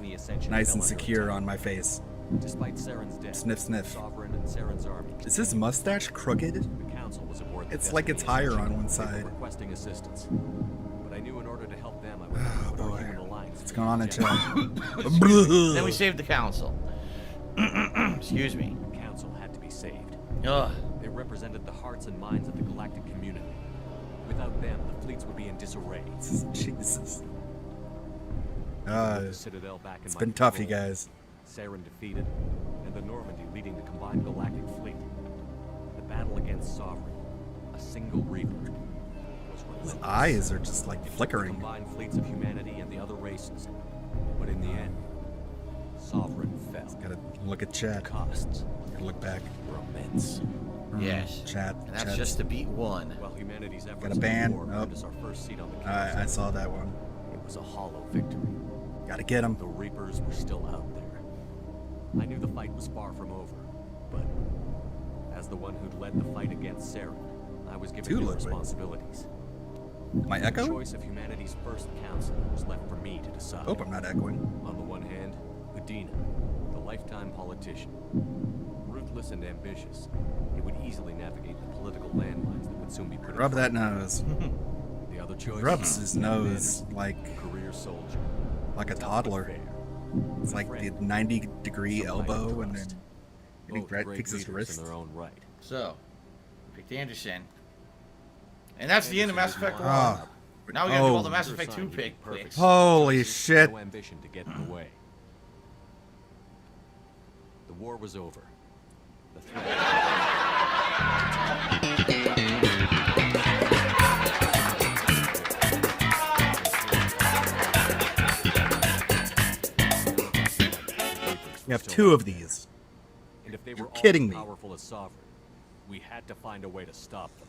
nice and secure on my face. Despite Saren's death, Sniff, sniff. Sovereign and Saren's army. Is his mustache crooked? The council was aboard the It's like it's higher on one side. requesting assistance. But I knew in order to help them, I would have to put our human alliance. What's going on in chat? Then we saved the council. Excuse me. The council had to be saved. Ugh. They represented the hearts and minds of the galactic community. Without them, the fleets would be in disarray. Jesus. The Citadel back in It's my been tough, you control. guys. Saren defeated, and the Normandy leading the combined galactic fleet. The battle against Sovereign, a single Reaper, was relentless. His eyes are just like It took the flickering. combined fleets of humanity and the other races. But in the end, Sovereign fell. Gotta look at chat. Costs Gotta look back. were immense. Yes. Chat. And that's chat. just to beat one. While humanity's efforts Got a ban. in the war Oh. earned us our first seat on the council, I saw that one. it was a hollow victory. Gotta get him. The Reapers were still out there. I knew the fight was far from over, but as the one who'd led the fight against Saren, I was given new responsibilities. Am I The echoing? choice of humanity's first council was left for me to decide. Hope I'm not echoing. On the one hand, Udina, the lifetime politician. Ruthless and ambitious, he would easily navigate the political landmines that would soon be put in Rub that front of nose. him. The other choice Rubs his nose like career soldier. a toddler. It's like the 90-degree elbow, and then he picks his wrist. In their own right. So, we picked Anderson. And that's the end of Mass Effect 1. Ah. Now we gotta do all the Mass Effect 2 picks. Holy shit. No ambition to get in the way. The war was over. The You have two of these. And if they You're were kidding all me. as powerful as Sovereign, we had to find a way to stop them.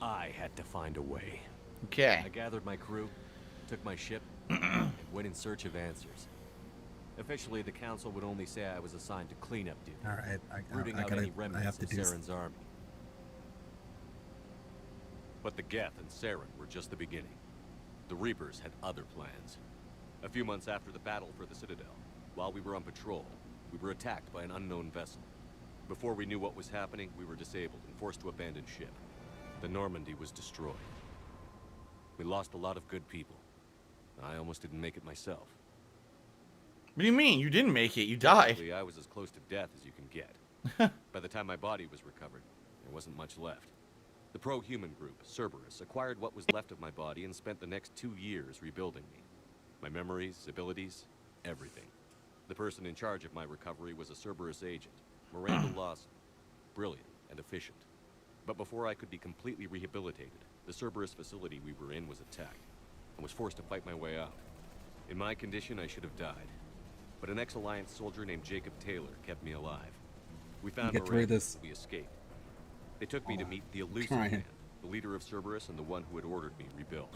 I had to find a way. Okay. I gathered my crew, took my ship, and went in search of answers. Officially, the council would only say I was assigned to cleanup duty, All right, rooting I out gotta. any I remnants have to of do. Saren's army. But the Geth and Saren were just the beginning. The Reapers had other plans. A few months after the battle for the Citadel, while we were on patrol, we were attacked by an unknown vessel. Before we knew what was happening, we were disabled and forced to abandon ship. The Normandy was destroyed. We lost a lot of good people. I almost didn't make it myself. What do you mean? You didn't make it. You died. Basically, I was as close to death as you can get. By the time my body was recovered, there wasn't much left. The pro-human group, Cerberus, acquired what was left of my body and spent the next 2 years rebuilding me. My memories, abilities, everything. The person in charge of my recovery was a Cerberus agent, Miranda Lawson. Brilliant and efficient. But before I could be completely rehabilitated, the Cerberus facility we were in was attacked. I was forced to fight my way out. In my condition, I should have died. But an ex-Alliance soldier named Jacob Taylor kept me alive. We found Miranda, we escaped. They took me to meet the Elusive Man, the leader of Cerberus and the one who had ordered me rebuilt.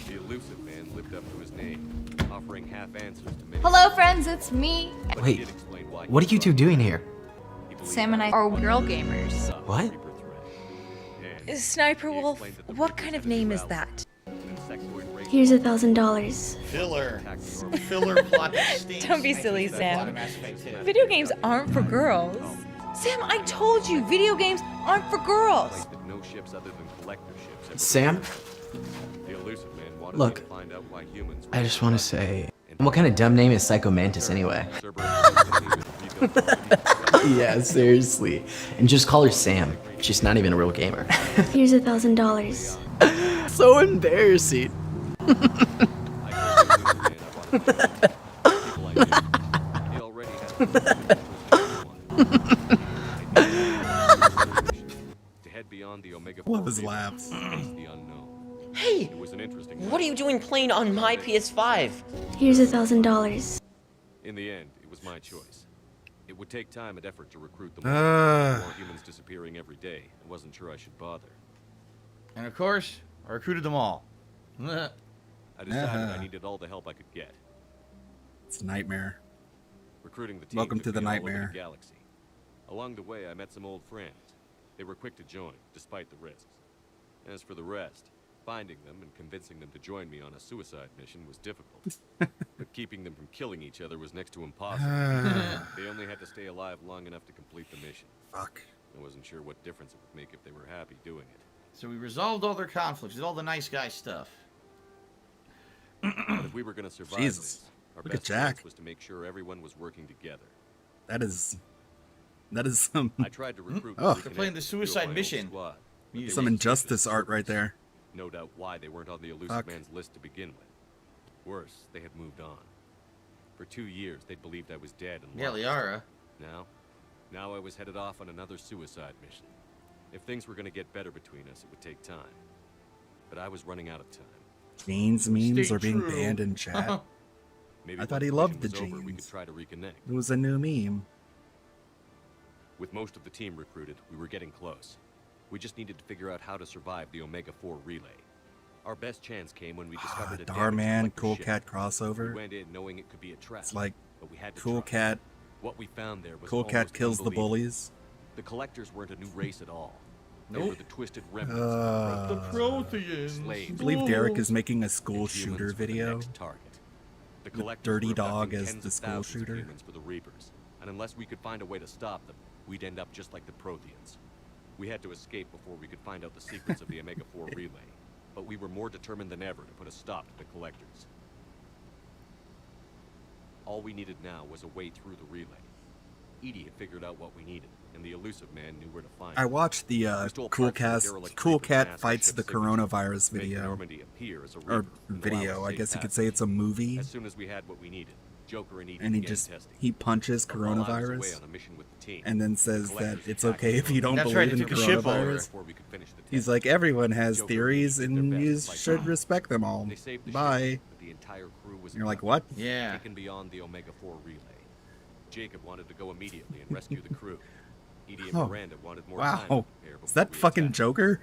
The Elusive Man lived up to his name, offering half answers to many. Hello, friends, it's me. Wait, what are you two doing here? Sam and I are girl gamers. What? Sniper Wolf, what kind of name is that? Here's $1,000. Filler. Filler plot that stinks. Don't be silly, Sam. Video games aren't for girls. Sam, I told you, video games aren't for girls. Sam? Look, I just want to say, what kind of dumb name is Psycho Mantis anyway? Yeah, seriously. And just call her Sam. She's not even a real gamer. Here's $1,000. So embarrassing. Love his laughs. Hey, what are you doing playing on my PS5? Here's $1,000. In the end, it was my choice. It would take time and effort to recruit them all. More humans disappearing every day. I wasn't sure I should bother. And of course, I recruited them all. I decided I needed all the help I could get. It's a nightmare. Recruiting the team Welcome to took the me all over nightmare. the galaxy. Along the way, I met some old friends. They were quick to join, despite the risks. As for the rest, finding them and convincing them to join me on a suicide mission was difficult. But keeping them from killing each other was next to impossible. They only had to stay alive long enough to complete the mission. Fuck. I wasn't sure what difference it would make if they were happy doing it. So we resolved all their conflicts, did all the nice guy stuff. But if we were going to survive Jesus. this, our Look at best Jack. chance was to make sure everyone was working together. That is some. I tried to recruit. Oh, They're playing the suicide mission. Squad, some injustice art right there. No doubt why they weren't on the Elusive Fuck. Man's list to begin with. Worse, they had moved on. For 2 years, they'd believed I was dead and Yeah, lost. Liara. Now I was headed off on another suicide mission. If things were going to get better between us, it would take time. But I was running out of time. Jane's memes Stay are being true. banned in chat. Maybe I when thought he the loved the mission was over, we could jeans. try to reconnect. It was a new meme. With most of the team recruited, we were getting close. We just needed to figure out how to survive the Omega-4 relay. Our best chance came when we discovered a damaged Darman, collector Cool ship. Cat crossover. We went in knowing it could be a trap. It's like but we had to Cool try. Cat. What we found there was Cool Cat almost kills the unbelievable. bullies. The collectors weren't a new race at all. They Nope. were the twisted remnants of The the Protheans. slaves. I believe Derek is making a school And humans shooter were the video. next target. The With collectors Dirty were Dog abducting as tens the of school thousands of shooter. humans for the Reapers. And unless we could find a way to stop them, we'd end up just like the Protheans. We had to escape before we could find out the secrets of the Omega-4 relay. But we were more determined than ever to put a stop to the collectors. All we needed now was a way through the relay. Edie had figured out what we needed, and the Elusive Man knew where to find it. I watched the We stole Cool parts from the Cat derelict Cool Reaper Cat mass fights ship the signature, coronavirus make video. Normandy appear as a Or Reaper, and allow video, us I safe guess you could passage. say it's a movie. As soon as we had what we needed, Joker and Edie And he began just testing. he punches While I was away coronavirus on a mission with the team, and then the says that collectors it's attacked okay if you don't That's believe right, in they took a ship over. coronavirus. before we could finish the He's test. like, everyone has Joker theories did their and best you to fight should back. respect them all. They saved the Bye. ship, but the entire crew was You're like, abducted, what? Yeah. taken beyond the Omega-4 relay. Jacob wanted to go immediately and rescue the crew. Edie and Oh, Miranda wanted more time to wow. prepare Is that before we fucking attacked. Joker?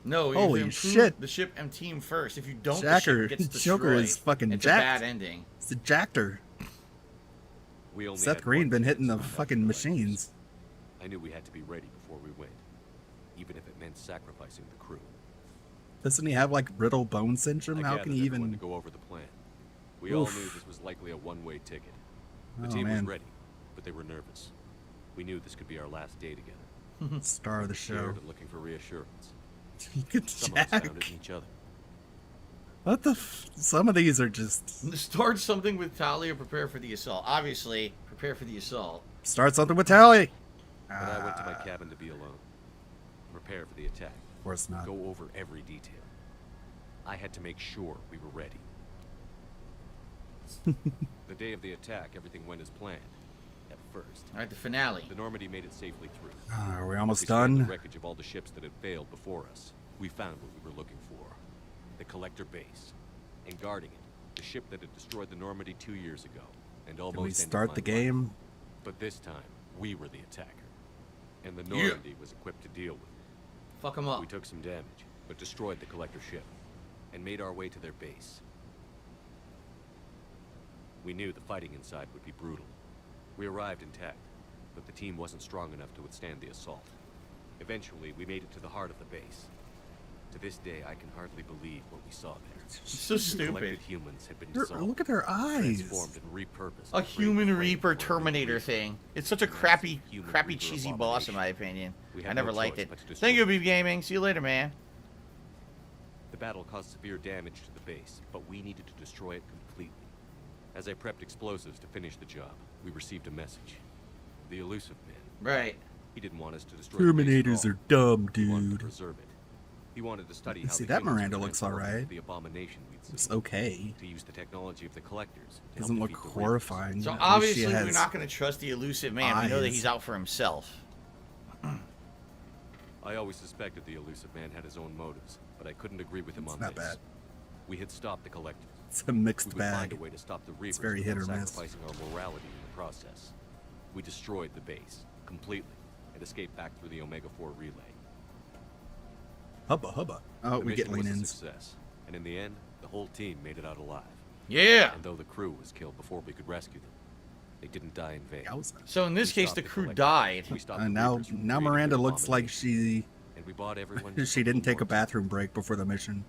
No, you Holy improve shit. the ship and team first. If you don't, Jacker, the ship gets Joker destroyed. is fucking it's jacked. a bad ending. It's a jackter. We only Seth had Green one been chance hitting the to stop fucking collectors. machines. I knew we had to be ready before we went, even if it meant sacrificing the crew. Doesn't he have like brittle bone I syndrome? How can he gathered everyone even? to go over the plan. We all Oof. knew this was likely a one-way ticket. The Oh, team man. was ready, but they were nervous. We knew this could be our last day together. Star of the show. Scared and looking for reassurance. Look at Some of us Jack. found it in each other. What the? Some of these are just Start something with Tali or prepare for the assault. Obviously, prepare for the assault. start something with Tali. But I went to my cabin to be alone. Prepare for the attack. Of course not. Go over every detail. I had to make sure we were ready. The day of the attack, everything went as planned. At first. All right, the finale. The Normandy made it safely through. Are we almost We scanned done? the wreckage of all the ships that had failed before us. We found what we were looking for. The Collector base. And guarding it, the ship that had destroyed the Normandy 2 years ago. And almost Can we ended start my the life. game? But this time, we were the attacker. And the Normandy was equipped to deal with it. Fuck them up. We took some damage, but destroyed the Collector ship. And made our way to their base. We knew the fighting inside would be brutal. We arrived intact, but the team wasn't strong enough to withstand the assault. Eventually, we made it to the heart of the base. To this day, I can hardly believe what we saw there. It's so stupid. Collected humans had been dissolved, Look at their eyes. transformed and repurposed. A human Reaper Terminator thing. It's such a crappy, cheesy boss in my opinion. I never liked it. Thank you, Beef Gaming. See you later, man. The battle caused severe damage to the base, but we needed to destroy it completely. As I prepped explosives to finish the job, we received a message. The elusive man. Right. He didn't want us to destroy the base at Terminators all. are dumb, He wanted to dude. preserve it. He wanted to study how See, the that humans Miranda were looks transformed into alright. The abomination we'd seen. It's okay. To use the technology of the collectors. to Doesn't help look defeat the horrifying. So At least obviously she we're has not going to trust the elusive man. We know that eyes. he's out for himself. I always suspected the elusive man had his own motives, but I couldn't agree with him on not this. bad. We had stopped the collectors. It's a mixed we would find bag. a way to stop the Reapers It's very without hit or miss. sacrificing our morality in the process. We destroyed the base completely and escaped back through the Omega 4 relay. Hubba hubba. Oh, The we get mission was a lean-ins. success, and in the end, the whole team made it out alive. Yeah. And though the crew was killed before we could rescue them, they didn't die in vain. So in this We case, stopped the crew collectors. died. We stopped the Now Reapers from now creating Miranda their looks like abomination, and we bought everyone just she a didn't little take a more time. bathroom break before the mission.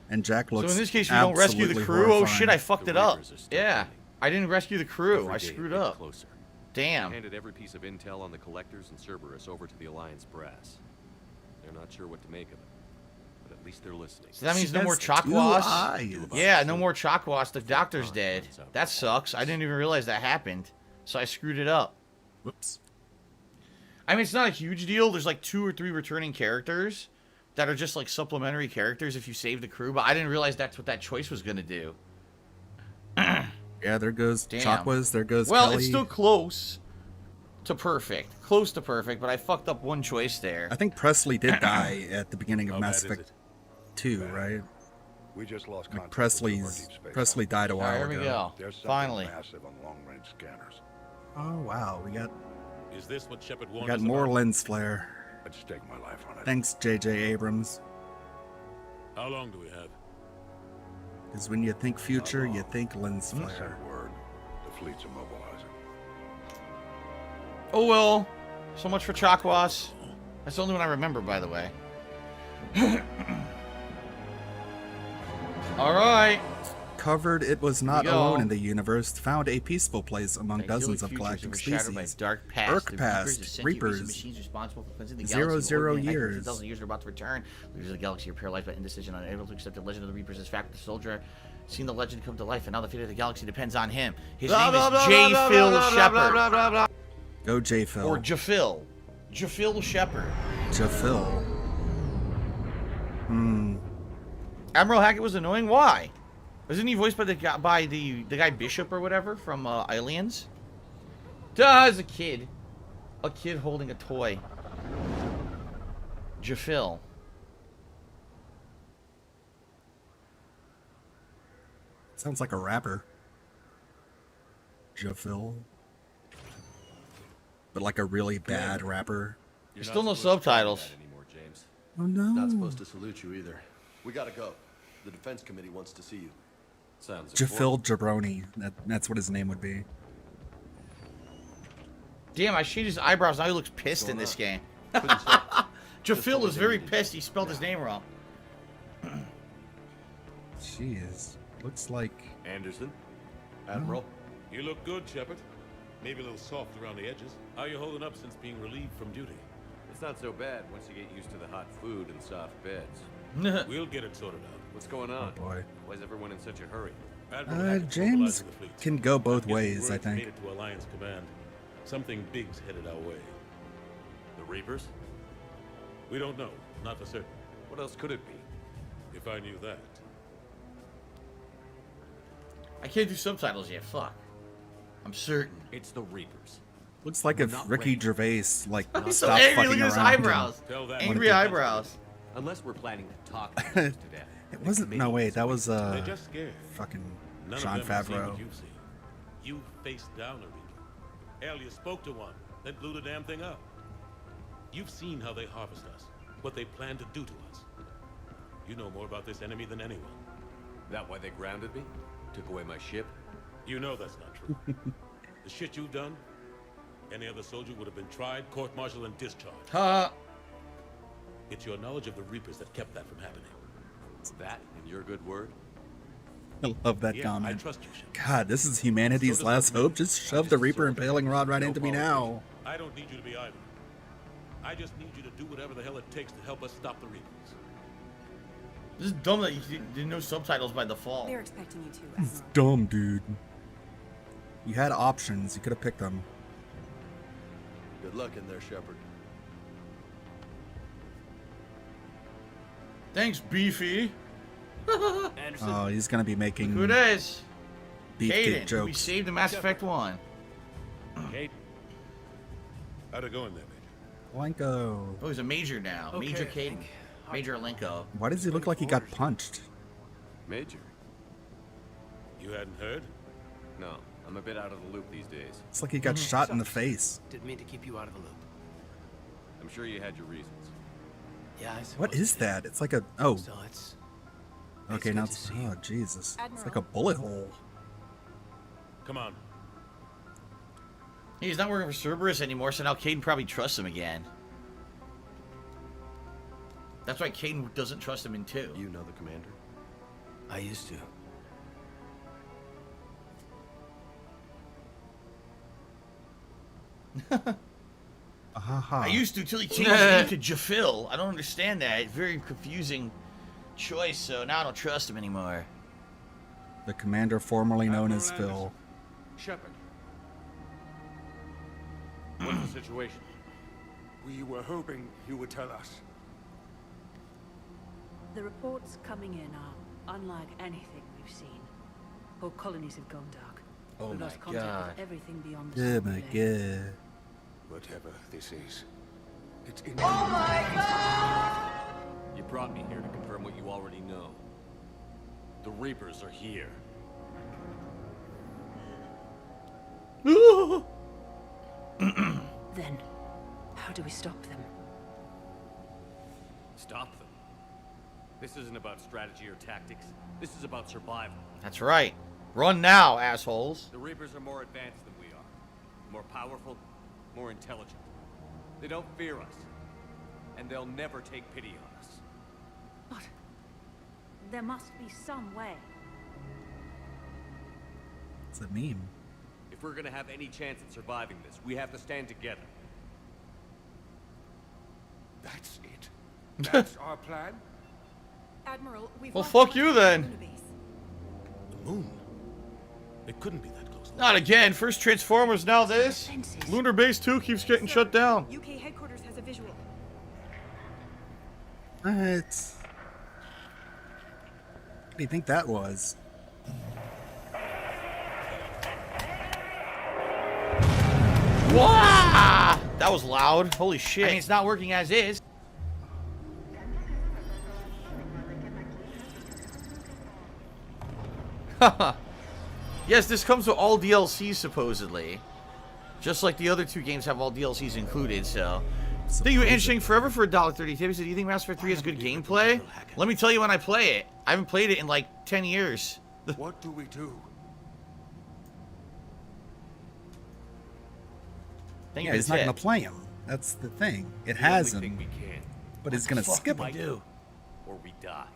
And Jack looks So in this case, you don't rescue the absolutely crew. Oh horrifying. shit, I fucked The it up. Reapers are still Yeah, coming. I didn't rescue the crew. Every I day it screwed gets up. Closer. Damn. We handed every piece of intel on the collectors and Cerberus over to the Alliance brass. They're not sure what to make of it, but at least they're listening. So that means no more two Chakwas. eyes. Yeah, no more Chakwas. The doctor's dead. That sucks. I didn't even realize that happened. So I screwed it up. Whoops. I mean, it's not a huge deal. There's like 2 or 3 returning characters that are just like supplementary characters if you save the crew, but I didn't realize that's what that choice was going to do. Yeah, there goes Damn. Chakwas. There goes Well, Kelly. it's still close to perfect. Close to perfect, but I fucked up one choice there. I think Presley did die at the beginning of How Mass bad is Effect 2, right? We just lost Like contact with two of our Presley's deep space Presley died a All while right, here we ago. go. There's something Finally. massive on long-range scanners. Oh wow, we got Is this what Shepard we warned got us more about? lens flare. I'd stake my life on it. Thanks, J.J. Abrams. How long do we have? Because when you think future, you think lens Send flare. word. The fleet's immobilizing. Oh well. So much for Chakwas. That's the only one I remember, by the way. All right. Covered, it was not Here we go. alone in the universe. Found a peaceful place among dozens of galactic species. Dark past. Irk The Reapers past, have sent Reapers. recent machines responsible for cleansing the 0, galaxy. 0 Orbiting at years. 1,000 years are about to return. Leaders of the galaxy are paralyzed by indecision, unable to accept the legend of the Reapers as fact. The soldier seen the legend come to life, and now the fate of the galaxy depends on him. His name is J. Phil Shepard, Go J. Phil. or Jafil. Jafil Shepard. Jafil. Admiral Hackett was annoying. Why? Wasn't he voiced by the guy Bishop or whatever from Aliens? Duh, as a kid holding a toy. Jafil. Sounds like a rapper. Jafil. But like a really bad rapper. There's still no subtitles. Oh no. Not supposed to salute you either. We gotta go. The defense committee wants to see you. Sounds Jafil Jabroni. That's what his name would be. Damn, I changed his eyebrows. Now he looks pissed in this game. Jafil is very pissed. He spelled his name wrong. Jeez. Looks like... Anderson? Admiral? You look good, Shepard. Maybe a little soft around the edges. How you holding up since being relieved from duty? It's not so bad once you get used to the hot food and soft beds. We'll get it sorted out. What's going on? Oh boy. Why is everyone in such a hurry? Admiral Hackett's James mobilizing the fleet. can go both I'm getting ways, word I he think. made it to Alliance Command. Something big's headed our way. The Reapers? We don't know. Not for certain. What else could it be? If I knew that. I can't do subtitles yet. Fuck. I'm certain. It's the Reapers. Looks like if Ricky Gervais like He's so stopped angry. fucking Look at his around and eyebrows. wanted Angry to- eyebrows. Unless we're planning to talk them to death. It wasn't. No, wait. That was They're just scared. fucking None Sean of them have seen Favreau. what you've seen. You faced down a Reaper. Hell, you spoke to one, then blew the damn thing up. You've seen how they harvest us, what they plan to do to us. You know more about this enemy than anyone. That why they grounded me? Took away my ship? You know that's not true. The shit you've done, any other soldier would have been tried, court-martialed, and discharged. Huh. It's your knowledge of the Reapers that kept that from happening. That and your good word? I love that Yeah, comment. I trust you, Shep. God, this is humanity's last hope. Just shove the Reaper impaling rod right into me now. I don't need you to be either. I just need you to do whatever the hell it takes to help us stop the Reapers. This is dumb that you didn't know subtitles by default. They're expecting you to. This is dumb, dude. You had options. You could have picked them. Good luck in there, Shepard. Thanks, Beefy. Oh, he's gonna be making Who it is? beefcake Caden. We jokes. saved the Mass Effect 1. Kate, how'd it go in there, Major? Blanco. Oh, he's a major now. Okay, Major Caden. Major Alenko. Why does he look like he got punched? Major? You hadn't heard? No, I'm a bit out of the loop these days. It's like he got shot in the face. Didn't mean to keep you out of the loop. I'm sure you had your reasons. Yeah, I What is that? It's like a oh. So it's Okay, now it's oh Jesus. It's like a bullet hole. Come on. He's not working for Cerberus anymore, so now Caden probably trusts him again. That's why Caden doesn't trust him in 2. You know the commander? I used to. I used to till he changed his name to Jafil. I don't understand that. It's a very confusing choice, so now I don't trust him anymore. The commander formerly known as Phil. Shepard. What's the situation? We were hoping you would tell us. The reports coming in are unlike anything we've seen. Whole colonies have gone dark. Oh We've my lost contact God. with everything beyond the Oh sun my today. god. Whatever this is, it's in. Oh my God! You brought me here to confirm what you already know. The Reapers are here. Then, how do we stop them? Stop them. This isn't about strategy or tactics. This is about survival. That's right. Run now, assholes. The Reapers are more advanced than we are. More powerful, more intelligent. They don't fear us. And they'll never take pity on us. But there must be some way. It's a meme. If we're gonna have any chance at surviving this, we have to stand together. That's it. That's our plan. Admiral, we've Well, lost fuck much you of the then. lunar base. The moon? It couldn't be that close. Not again. First Transformers, now this. Lunar Base 2 keeps getting shut down. UK headquarters has a visual. What? What do you think that was? Wow! That was loud. Holy shit. I mean, it's not working as is. Yes, this comes with all DLCs, supposedly. Just like the other 2 games have all DLCs included, so... Think you were interesting forever for $1.30. Tibbs, do you think Mass Effect 3 has good gameplay? Let me tell you when I play it. I haven't played it in like 10 years. What do we do? Yeah, he's not gonna play him. That's the thing. It has him, but he's gonna skip him. Do? Or we die.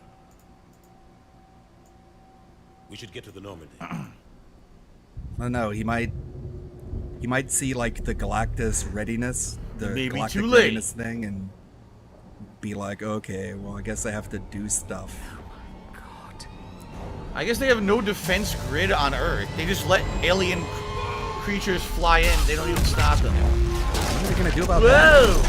We should get to the Normandy. I don't know. He might see like the Galactus readiness, the Maybe Galactic too late. readiness thing, and be like, okay, well, I guess I have to do stuff. I guess they have no defense grid on Earth. They just let alien creatures fly in. They don't even stop them. What are they gonna do about that?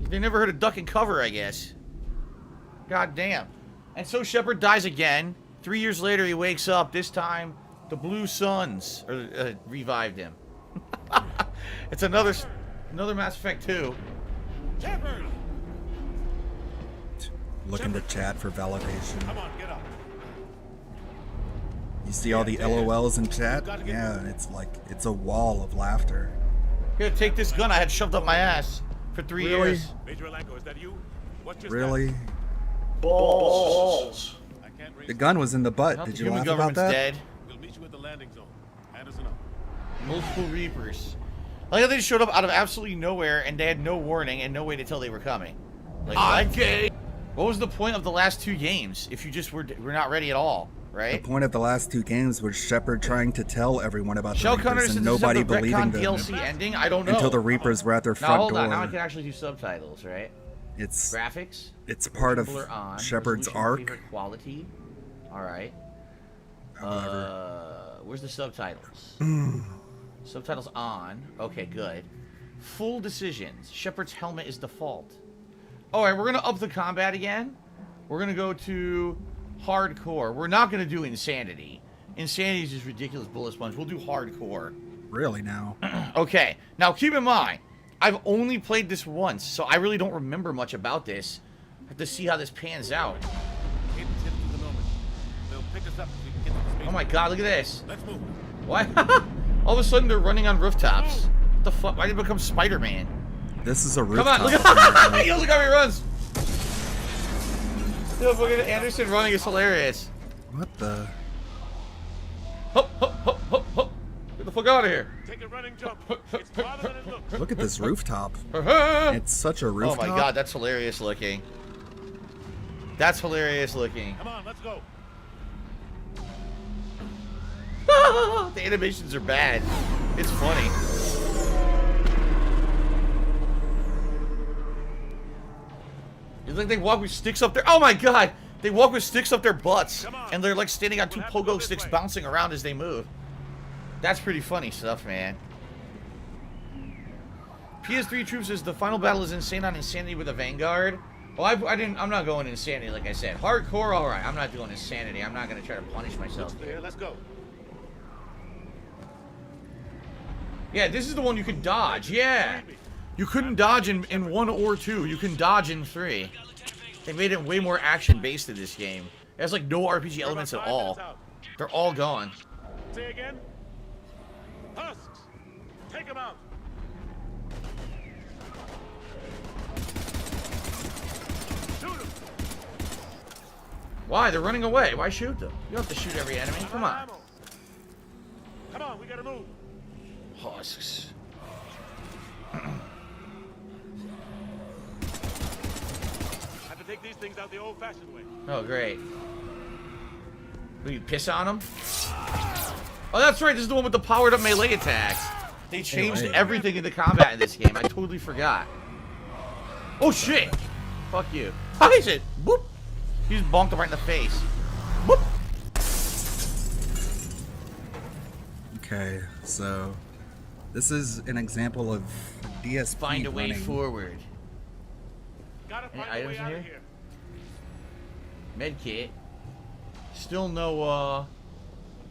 They never heard of duck and cover, I guess. God damn. And so Shepard dies again. 3 years later, he wakes up. This time, The Blue Suns revived him. It's another Mass Effect 2. Shepard! Look in the chat for validation. Come on, get up. You see all the LOLs in chat? Yeah, it's like, it's a wall of laughter. Here, take this gun I had shoved up my ass for 3 years. Major Alenko, is that you? What's your Really? status? Balls. The gun was in the butt. Not Did the you human laugh about government's that? dead. We'll meet you at the landing zone. Anderson up. Multiple Reapers. Like how they showed up out of absolutely nowhere and they had no warning and no way to tell they were coming. Like, what was the point of the last 2 games if you just were not ready at all, right? The point of the last 2 games was Shepard trying to tell everyone about the Shell Reapers Cunners and nobody the believing them DLC ending? I don't know. until the Reapers were at their Now front hold door. on, now I can actually do subtitles, right? It's graphics. It's part of Controller on, Shepard's resolution, arc. favorite quality. All right. Where's the subtitles? Subtitles on. Okay, good. Full decisions. Shepard's helmet is default. All right, we're gonna up the combat again. We're gonna go to hardcore. We're not gonna do insanity. Insanity is just ridiculous bullet sponge. We'll do hardcore. Really now? Okay. Now keep in mind, I've only played this once, so I really don't remember much about this. I have to see how this pans out. Oh my god, look at this. Let's move. Why? All of a sudden they're running on rooftops. What the fuck? Why did it become Spider-Man? This is a Come rooftop. on, look at Yo, look how he runs. Yo, look at Anderson running is hilarious. What the? Hop, hop, hop, hop, hop. Get the fuck out of here. Take a running jump. It's farther than it looks. Look at this rooftop. It's such a rooftop. Oh my god, that's hilarious looking. That's hilarious looking. Come on, let's go. The animations are bad. It's funny. It's like they walk with sticks up their— oh my god! They walk with sticks up their butts. And they're like standing on 2 pogo sticks bouncing around as they move. That's pretty funny stuff, man. PS3 Troops says the final battle is insane on Insanity with a Vanguard. Well, I'm not going Insanity like I said. Hardcore, alright. I'm not doing Insanity. I'm not gonna try to punish myself here. Let's go. Yeah, this is the one you can dodge. Yeah. You couldn't dodge in 1 or 2. You can dodge in 3. They made it way more action-based in this game. It has, like, no RPG elements at all. They're all gone. Say again. Husks. Take them out. Shoot them. Why? They're running away. Why shoot them? You don't have to shoot every enemy. Come on. Come on, we gotta move. Husks. Have to take these things out the old-fashioned way. Oh, great. Will you piss on them? Oh, that's right. This is the one with the powered-up melee attacks. They changed everything in the combat in this game. I totally forgot. Oh, shit. Fuck you. How is it? Boop. He just bonked him right in the face. Boop. Okay, so this is an example of DSP Find a way running. forward. Gotta Any find a items way in out here? of here. Medkit. Still no,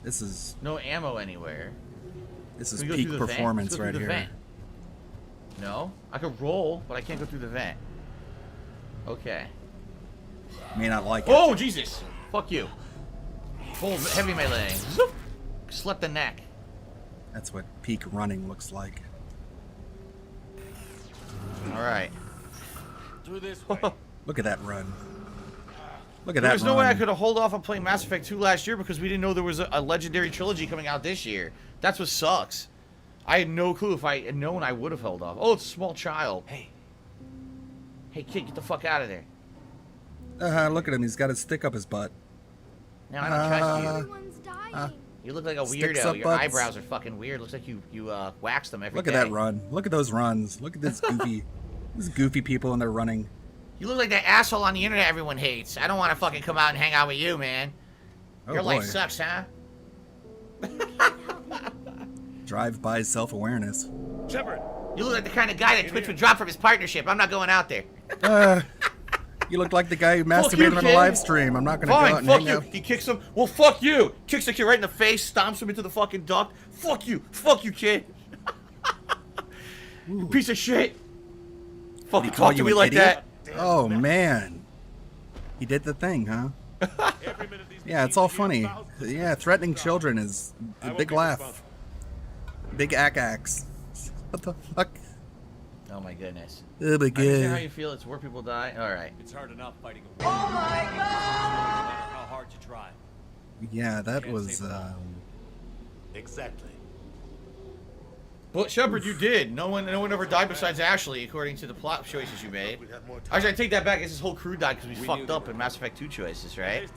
This is no ammo anywhere. This is Can we go peak through the vent? performance Let's go right through the here. vent. No? I could roll, but I can't go through the vent. Okay. May not like it. Oh, Jesus! Fuck you. Full heavy melee. Zoop! Slut the neck. That's what peak running looks like. Alright. Through this way. Look at that run. Look at that There's run. no way I could have hold off on playing Mass Effect 2 last year because we didn't know there was a legendary trilogy coming out this year. That's what sucks. I had no clue. If I had known, I would have held off. Oh, it's a small child. Hey. Hey, kid, get the fuck out of there. Look at him. He's got a stick up his butt. No, I don't trust you. You look like a Sticks weirdo. up Your butts. eyebrows are fucking weird. Looks like you waxed them every Look day. at that run. Look at those runs. Look at this goofy, these goofy people and they're running. You look like that asshole on the internet everyone hates. I don't want to fucking come out and hang out with you, man. Oh, Your life boy. sucks, huh? Drive-by self-awareness. Shepard. You look like the kind of guy that Twitch would drop from his partnership. I'm not going out there. You look like the guy who Fuck you, masturbated on a kid. live stream. I'm not gonna go out Fine, and fuck hang you. out. He kicks him. Well, fuck you. Kicks the kid right in the face, stomps him into the fucking duct. Fuck you. Fuck you, kid. You piece of shit. Fucking call talk to you me an like idiot? that. Oh man, he did the thing, huh? Yeah, it's all funny. Yeah, threatening children is a big laugh. Big axe. What the fuck? Oh my goodness. Oh my I understand how god. you feel. It's where people die. All right. It's hard enough fighting a war. Oh my God! No matter how hard you try. Yeah, that was. Exactly. Well, Shepard, you did. No one ever died besides Ashley, according to the plot choices you made. Actually, I take that back. This whole crew died because we fucked up in Mass Effect 2 choices, right?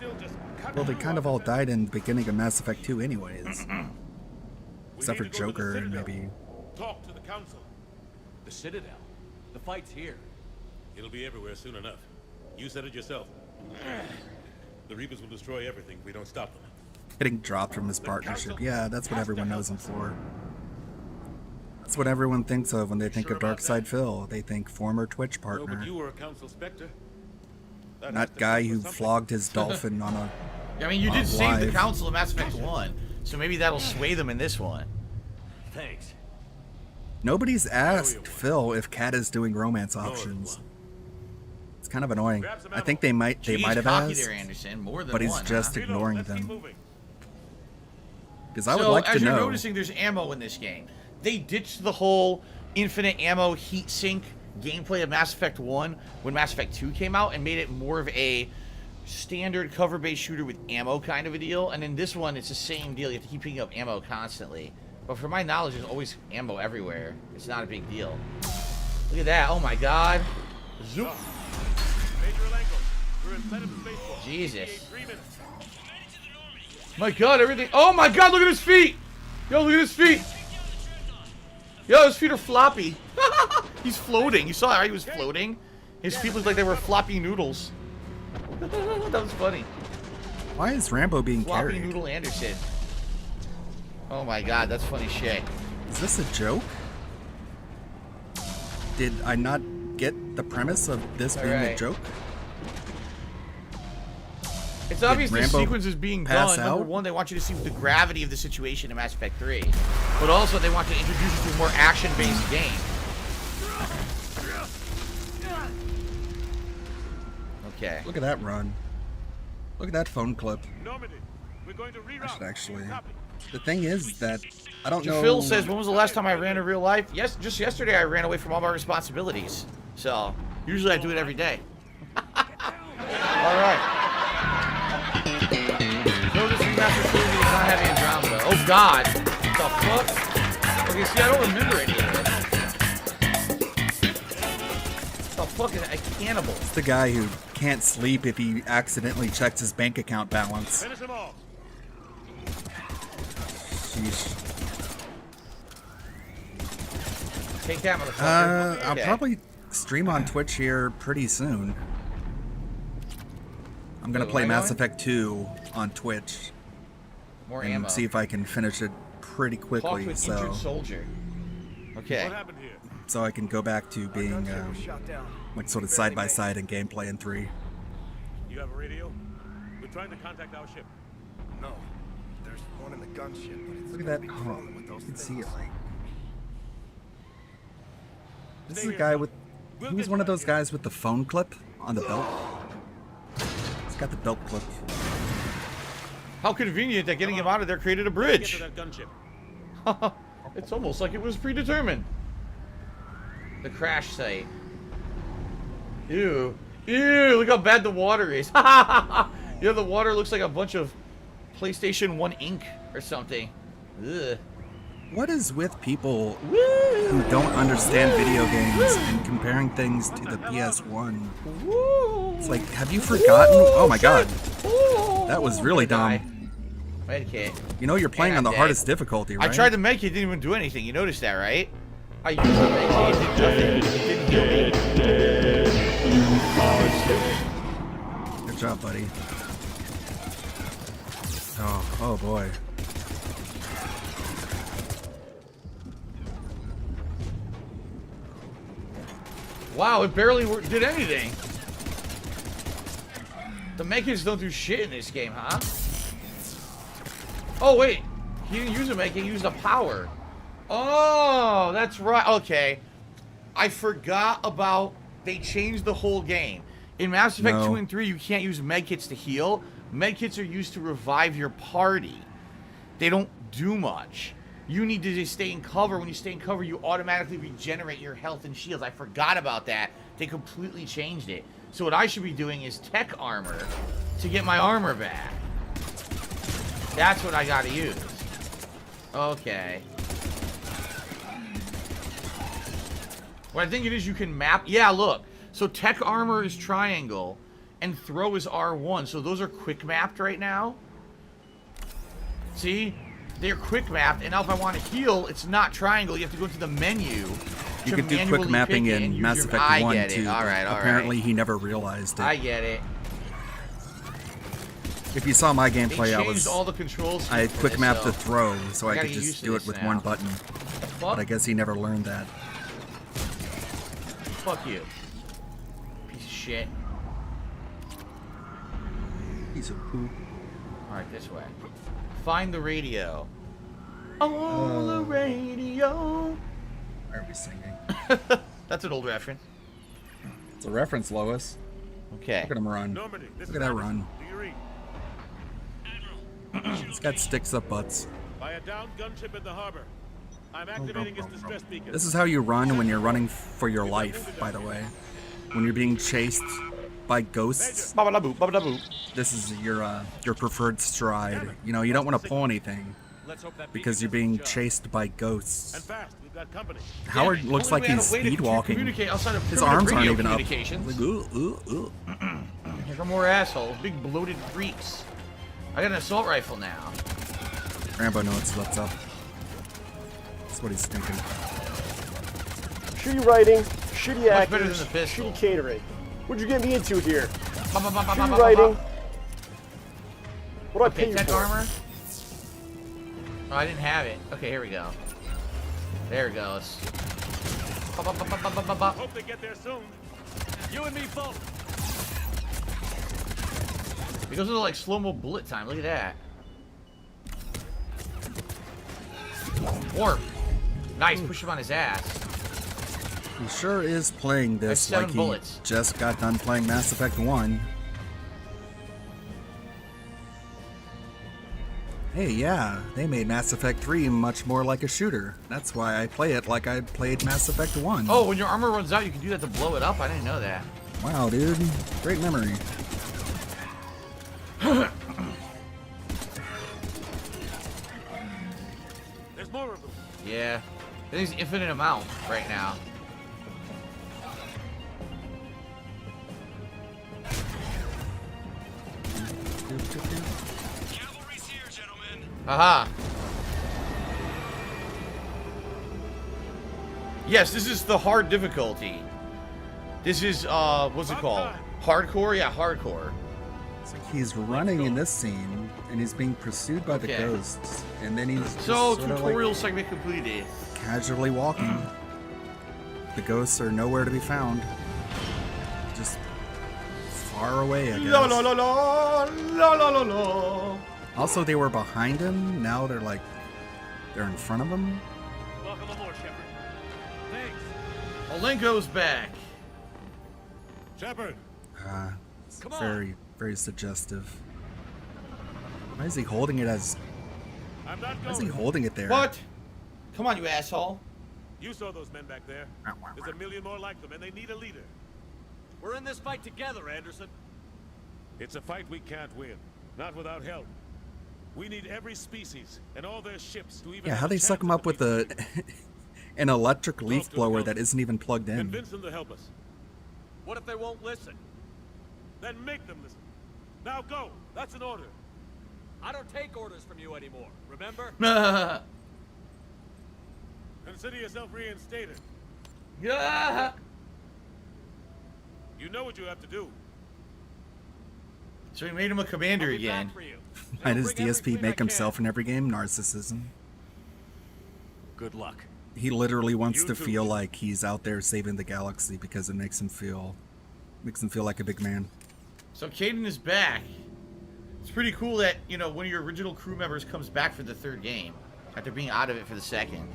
Well, they kind of all died in the beginning of Mass Effect 2, anyways. Except for Joker and maybe. Talk to the council. The Citadel. The fight's here. It'll be everywhere soon enough. You said it yourself. The Reapers will destroy everything if we don't stop them. Getting dropped from his partnership. Yeah, that's what everyone knows him for. That's what everyone thinks of when they think of Darkside Phil. They think former Twitch No, but partner. you were a council spectre. That has Not to guy count for who something. flogged his dolphin on a. I mean, you did save the live. council in Mass Effect 1, so maybe that'll sway them in this one. Thanks. Nobody's asked Phil if Kat is doing romance options. It's kind of annoying. I think they might Jeez, have cocky asked, there, Anderson. More than but he's one, just huh? ignoring them. Because I would So, like to as you're know. noticing, there's ammo in this game. They ditched the whole infinite ammo heatsink gameplay of Mass Effect 1 when Mass Effect 2 came out and made it more of a standard cover-based shooter with ammo kind of a deal. And in this one, it's the same deal. You have to keep picking up ammo constantly. But from my knowledge, there's always ammo everywhere. It's not a big deal. Look at that. Oh my god. Zoop. Jesus. My god, everything. Oh my god, look at his feet. Yo, look at his feet. Yo, his feet are floppy. He's floating. You saw how he was floating? His feet looked like they were floppy noodles. That was funny. Why is Rambo being Floppy carried? Noodle Anderson. Oh my god, that's funny shit. Is this a joke? Did I not get the premise of this being a Alright. joke? It's obvious this Rambo sequence is being pass done. Number out? one, they want you to see the gravity of the situation in Mass Effect 3. But also, they want to introduce you to a more action-based game. Okay. Look at that run. Look at that phone clip. We're going to I should actually. The thing is that I don't know. Phil says, when was the last time I ran in real life? Yes, just yesterday I ran away from all my responsibilities. So, usually I do it every day. Alright. No, this remaster trilogy does not have Andromeda. Oh god! What the fuck? Okay, see, I don't remember any of this. What the fuck is a cannibal? It's the guy who can't sleep if he accidentally checks his bank account balance. Finish him off. Sheesh. Take that, motherfucker. I'll Okay. probably stream on Twitch here pretty soon. I'm gonna Wait, play am I Mass going? Effect 2 on Twitch More and ammo. see if I can finish it pretty Talk quickly. to an So, injured soldier. Okay. so I can go back to being like sort of side by side in gameplay in 3. You have a radio? We're trying to contact our ship. No. There's one in the gunship, but it's Look at that. Oh, you can see it. This is a guy with. Who's one of those guys with the phone clip on the belt? He's got the belt clip. How convenient that getting him out of there created a bridge. Get to that gunship. It's almost like it was predetermined. The crash site. Ew. Ew, look how bad the water is. Yeah, the water looks like a bunch of PlayStation 1 ink or something. Ugh. What is with people who don't understand video games and comparing things to the PS1? It's like, have you forgotten? Oh my god. That was really dumb. Okay. You know you're playing on the dead. hardest difficulty, right? I tried to make it, didn't even do anything. You noticed that, right? I used the make it, did nothing. It didn't heal me. Good job, buddy. Oh boy. Wow, it barely did anything. The medkits don't do shit in this game, huh? Oh, wait. He didn't use a medkit, he used a power. Oh, that's right. Okay. I forgot about... They changed the whole game. In Mass Effect 2 and 3, you can't use medkits to heal. Medkits are used to revive your party. They don't do much. You need to just stay in cover. When you stay in cover, you automatically regenerate your health and shields. I forgot about that. They completely changed it. So what I should be doing is tech armor to get my armor back. That's what I gotta use. Okay. What I think it is, you can map... Yeah, look. So tech armor is triangle, and throw is R1. So those are quick mapped right now. See? They're quick mapped, and now if I want to heal, it's not triangle. You have to go to the menu. You can do quick mapping in Mass Effect 1 too. Alright. Apparently he never realized it. I get it. If you saw my gameplay, all the controls. I quick mapped the throw, so I could just do it with one button. But I guess he never learned that. Fuck you. Piece of shit. Piece of poop. Alright, this way. Find the radio. Oh, the radio. Why are we singing? That's an old reference. It's a reference, Lois. Okay. Look at him run. Look at that run. He's got sticks up butts. By a downed gunship in the harbor. I'm activating his distress beacon. This is how you run when you're running for your life, by the way. When you're being chased by ghosts. This is your preferred stride. You know, you don't want to pull anything because you're being chased by ghosts. Howard looks like he's speed walking. His arms aren't even up. Like, ooh. Here come more assholes, big bloated freaks. I got an assault rifle now. Rambo knows what's up. That's what he's thinking. Shitty writing, shitty Much actors, better than the pistol. shitty catering. What'd you get me into here? Shitty writing. What do I pay you tech for? armor. Oh, I didn't have it. Okay, here we go. There it goes. Hope they get there soon. You and me both. It goes into like slow-mo bullet time. Look at that. Warp. Nice. Push him on his ass. He sure is playing this That's like 7 bullets. he just got done playing Mass Effect 1. Hey, yeah, they made Mass Effect 3 much more like a shooter. That's why I play it like I played Mass Effect 1. Oh, when your armor runs out, you can do that to blow it up? I didn't know that. Wow, dude. Great memory. There's more of them. Yeah. There's an infinite amount right now. Aha. Yes, this is the hard difficulty. This is, what's it called? Hardcore? Yeah, hardcore. It's like he's running in this scene, and he's being pursued by the ghosts, and then he's So, just tutorial like segment completed. casually walking. The ghosts are nowhere to be found. Just far away, I guess. La la la la la la la la. Also, they were behind him. Now they're in front of him. Welcome aboard, Shepard. Thanks. Malenko's back. Shepard. It's very, very suggestive. Why is he holding it as? I'm not Why is he holding it there? What? Come on, you asshole. You saw those men back there. There's a million more like them, and they need a leader. We're in this fight together, Anderson. It's a fight we can't win. Not without help. We need every species and all their ships to even. Yeah, how they suck him up with an electric leaf blower that isn't even plugged in. Convince them to help us. What if they won't listen? Then make them listen. Now go. That's an order. I don't take orders from you anymore, remember? Consider yourself reinstated. Yeah. You know what you have to do. So we made him a commander again. Why does DSP make himself in every game? Narcissism. Good luck. He literally wants to feel like he's out there saving the galaxy because it makes him feel like a big man. So Caden is back. It's pretty cool that, you know, one of your original crew members comes back for the third game after being out of it for the second.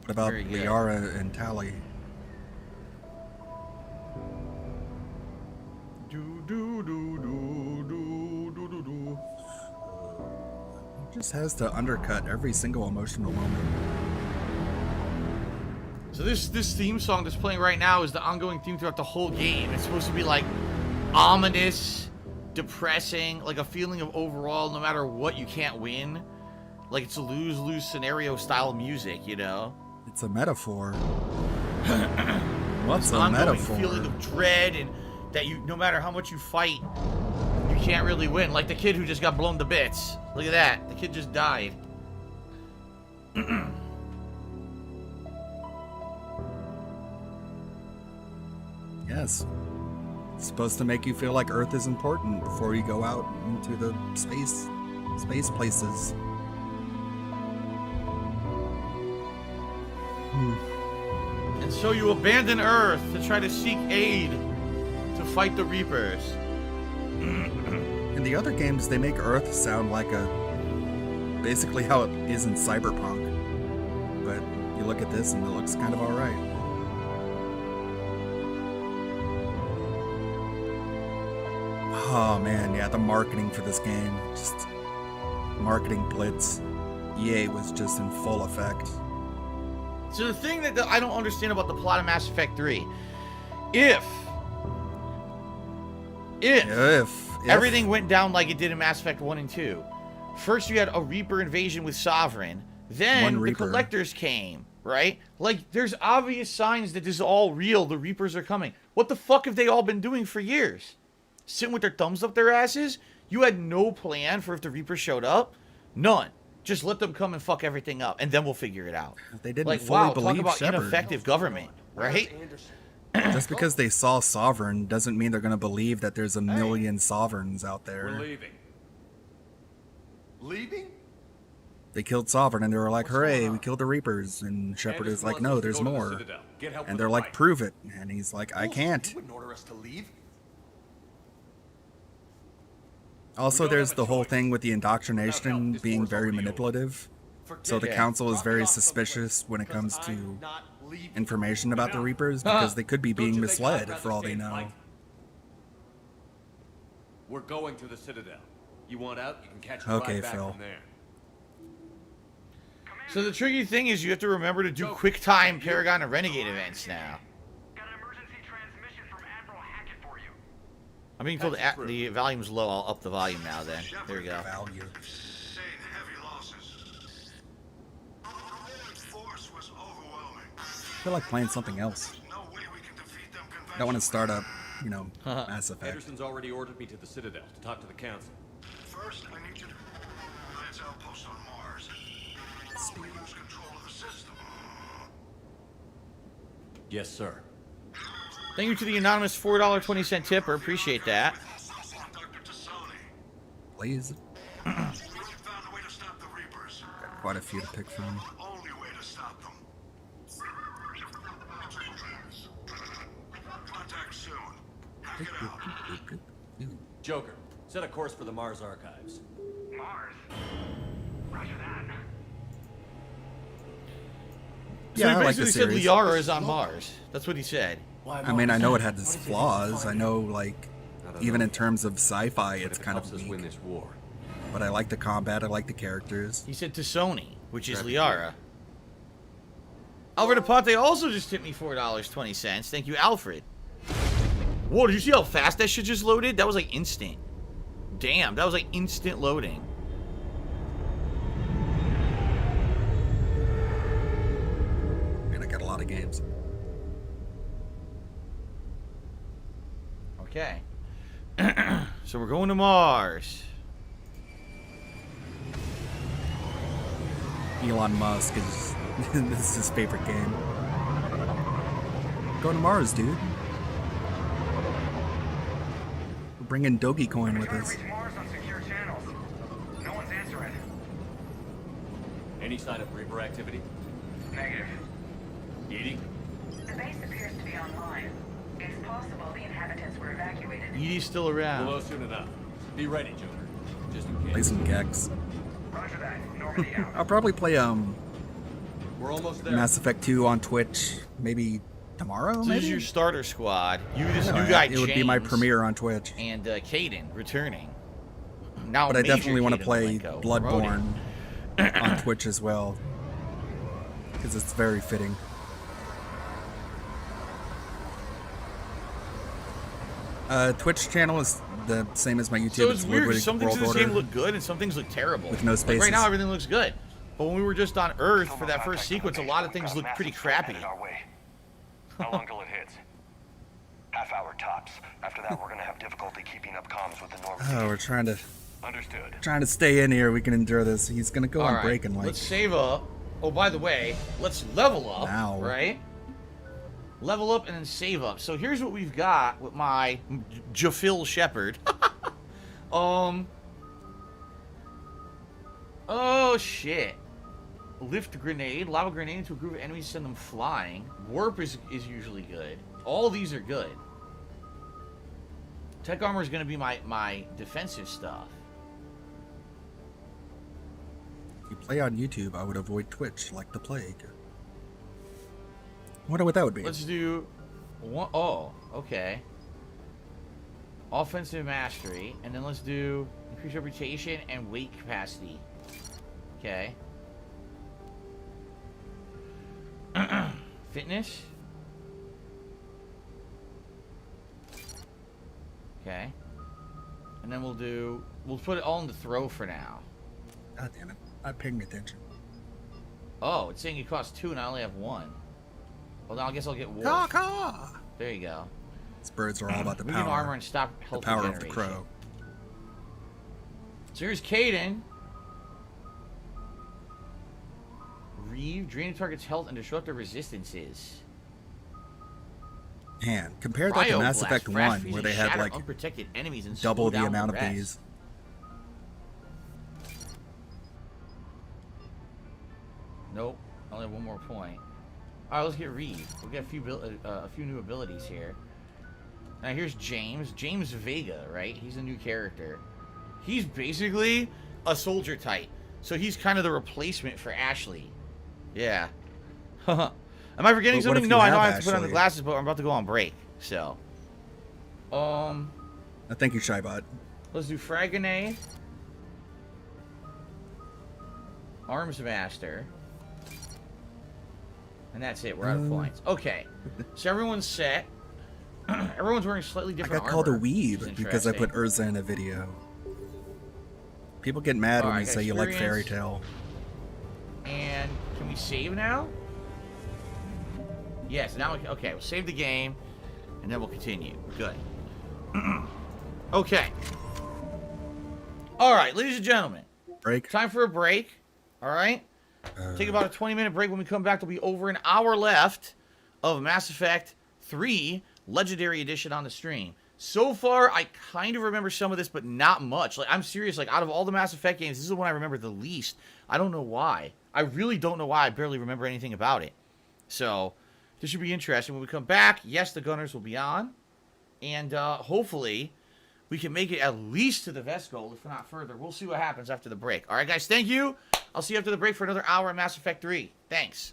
What about Liara and Tali? Just has to undercut every single emotional moment. So this theme song that's playing right now is the ongoing theme throughout the whole game. It's supposed to be like ominous, depressing, like a feeling of overall, no matter what, you can't win. Like it's a lose-lose scenario style music, you know? It's a metaphor. What's a ongoing metaphor? Feeling of dread and that you, no matter how much you fight, you can't really win. Like the kid who just got blown to bits. Look at that. The kid just died. Yes. It's supposed to make you feel like Earth is important before you go out into the space places. And so you abandon Earth to try to seek aid to fight the Reapers. In the other games, they make Earth sound like basically how it is in Cyberpunk. But you look at this and it looks kind of alright. Oh man, yeah, the marketing for this game, just marketing blitz. EA was just in full effect. So the thing that I don't understand about the plot of Mass Effect 3, if everything went down like it did in Mass Effect 1 and 2, first you had a Reaper invasion with Sovereign, then the Collectors came, right? Like, there's obvious signs that this is all real, the Reapers are coming. What the fuck have they all been doing for years? Sitting with their thumbs up their asses? You had no plan for if the Reapers showed up? None. Just let them come and fuck everything up, and then we'll figure it out. They didn't like, fully wow, believe talk about Shepard. ineffective government, right? Just because they saw Sovereign doesn't mean they're going to believe that there's a million Sovereigns out there. We're leaving. Leaving? They killed Sovereign and they were like, hooray, we killed the Reapers. And Shepard is like, no, there's more. And they're like, prove it. And he's like, I can't. You wouldn't order us to leave. Also, there's the whole thing with the indoctrination being very manipulative. So the Council is very suspicious when it comes to information about the Reapers because they could be being misled for all they know. We're going to the Citadel. You want out, you can catch a ride back from there. So the tricky thing is you have to remember to do QuickTime Paragon and Renegade events now. I'm being told the volume's low. I'll up the volume now then. There we go. I feel like playing something else. I don't want to start up, you know, Mass Effect. Anderson's already ordered me to the Citadel to talk to the Council. First, I need you to Alliance outpost on Mars. We lose control of the system. Yes, sir. Thank you to the anonymous $4.20 tipper. Appreciate that. Please. Got quite a few to pick from. Only way to stop them. Contact soon. Joker, set a course for the Mars archives. Mars? Roger that. So he basically said Liara is on Mars. That's what he said. I mean, I know it had its flaws. I know, like, even in terms of sci-fi, it's kind of weak. Win this war. But I like the combat. I like the characters. He said to Sony, which is Liara. Alfred Aponte also just tipped me $4.20. Thank you, Alfred. Whoa, did you see how fast that shit just loaded? That was like instant. Damn, that was like instant loading. Man, I got a lot of games. Okay. So we're going to Mars. Elon Musk is this is his favorite game. Going to Mars, dude. We're bringing Dogecoin with us. No one's answering. Any sign of Reaper activity? Negative. Eating? The base appears appears to be online. It's possible the inhabitants were evacuated. Edie's still around. We'll know soon enough. Be ready, Joker. Just in case. Play some Gex. Roger that. Normandy out. I'll probably play We're almost there. Mass Effect 2 on Twitch maybe tomorrow. This Maybe is your starter squad. You, this No, new guy, it would be my James, premiere on Twitch. and Caden returning. Now, But I Major definitely want to Caden play Malenko, Bloodborne on Twitch as well, because it's very fitting. Twitch channel is the same as my YouTube. So it's weird. Ludwig Some things World in this Order. game look good, and some things look terrible. With no Like spaces. right now, everything looks good. But when we were just on Earth for that first sequence, a lot of things looked pretty crappy. How long till it hits? Half hour tops. After that, we're gonna have difficulty keeping up comms with the Normandy. Oh, we're trying to Understood. stay in here. We can endure this. He's gonna go All on right, break and like. let's save up. Oh, by the way, let's level up. Now. Right? Level up and then save up. So here's what we've got with my Jafil Shepherd. Oh shit. Lift grenade, lava grenade into a group of enemies, send them flying. Warp is usually good. All these are good. Tech armor is gonna be my defensive stuff. If you play on YouTube, I would avoid Twitch like the plague. I wonder what that would be. Let's do one. Oh, okay. Offensive mastery, and then let's do increase reputation and weight capacity. Okay. Fitness. Okay. And then we'll put it all in the throw for now. God damn it. Not paying attention. Oh, it's saying it costs 2 and I only have 1. Well, now I guess I'll get wolf. Caw. There you go. These birds are all about the Medium power. armor and stop health the power of the regeneration. crow. So here's Caden. Reeve, draining target's health and disrupt their resistances. Man, compare that to Mass Cryoblast, Effect flash 1, freeze where and they had shatter like unprotected enemies and double slow the down amount of rest. these. Nope, I only have 1 more point. All right, let's get Reeve. We'll get a few new abilities here. Now here's James. James Vega, right? He's a new character. He's basically a soldier type, so he's kind of the replacement for Ashley. Yeah. Am I forgetting But what if something? you No, I know have I have to put on the Ashley? glasses, but I'm about to go on break. So, Thank you, Shybot. let's do frag grenade, arms master, and that's it. We're out of points. Okay, so everyone's set. Everyone's wearing slightly I different got called a armor, which is weeb because I put interesting. Urza in a video. People get mad when Alright, you got say you like Fairy experience. Tale. And can we save now? Yes, now okay, we'll save the game and then we'll continue. We're good. Okay. Alright, ladies and gentlemen. Break. Time for a break. Alright? Take about a 20-minute break. When we come back, there'll be over an hour left of Mass Effect 3 Legendary Edition on the stream. So far, I kind of remember some of this, but not much. Like, I'm serious. Like, out of all the Mass Effect games, this is the one I remember the least. I don't know why. I really don't know why. I barely remember anything about it. So, this should be interesting. When we come back, yes, the Gunners will be on. And hopefully, we can make it at least to the Vest goal, if not further. We'll see what happens after the break. All right, guys, thank you. I'll see you after the break for another hour of Mass Effect 3. Thanks.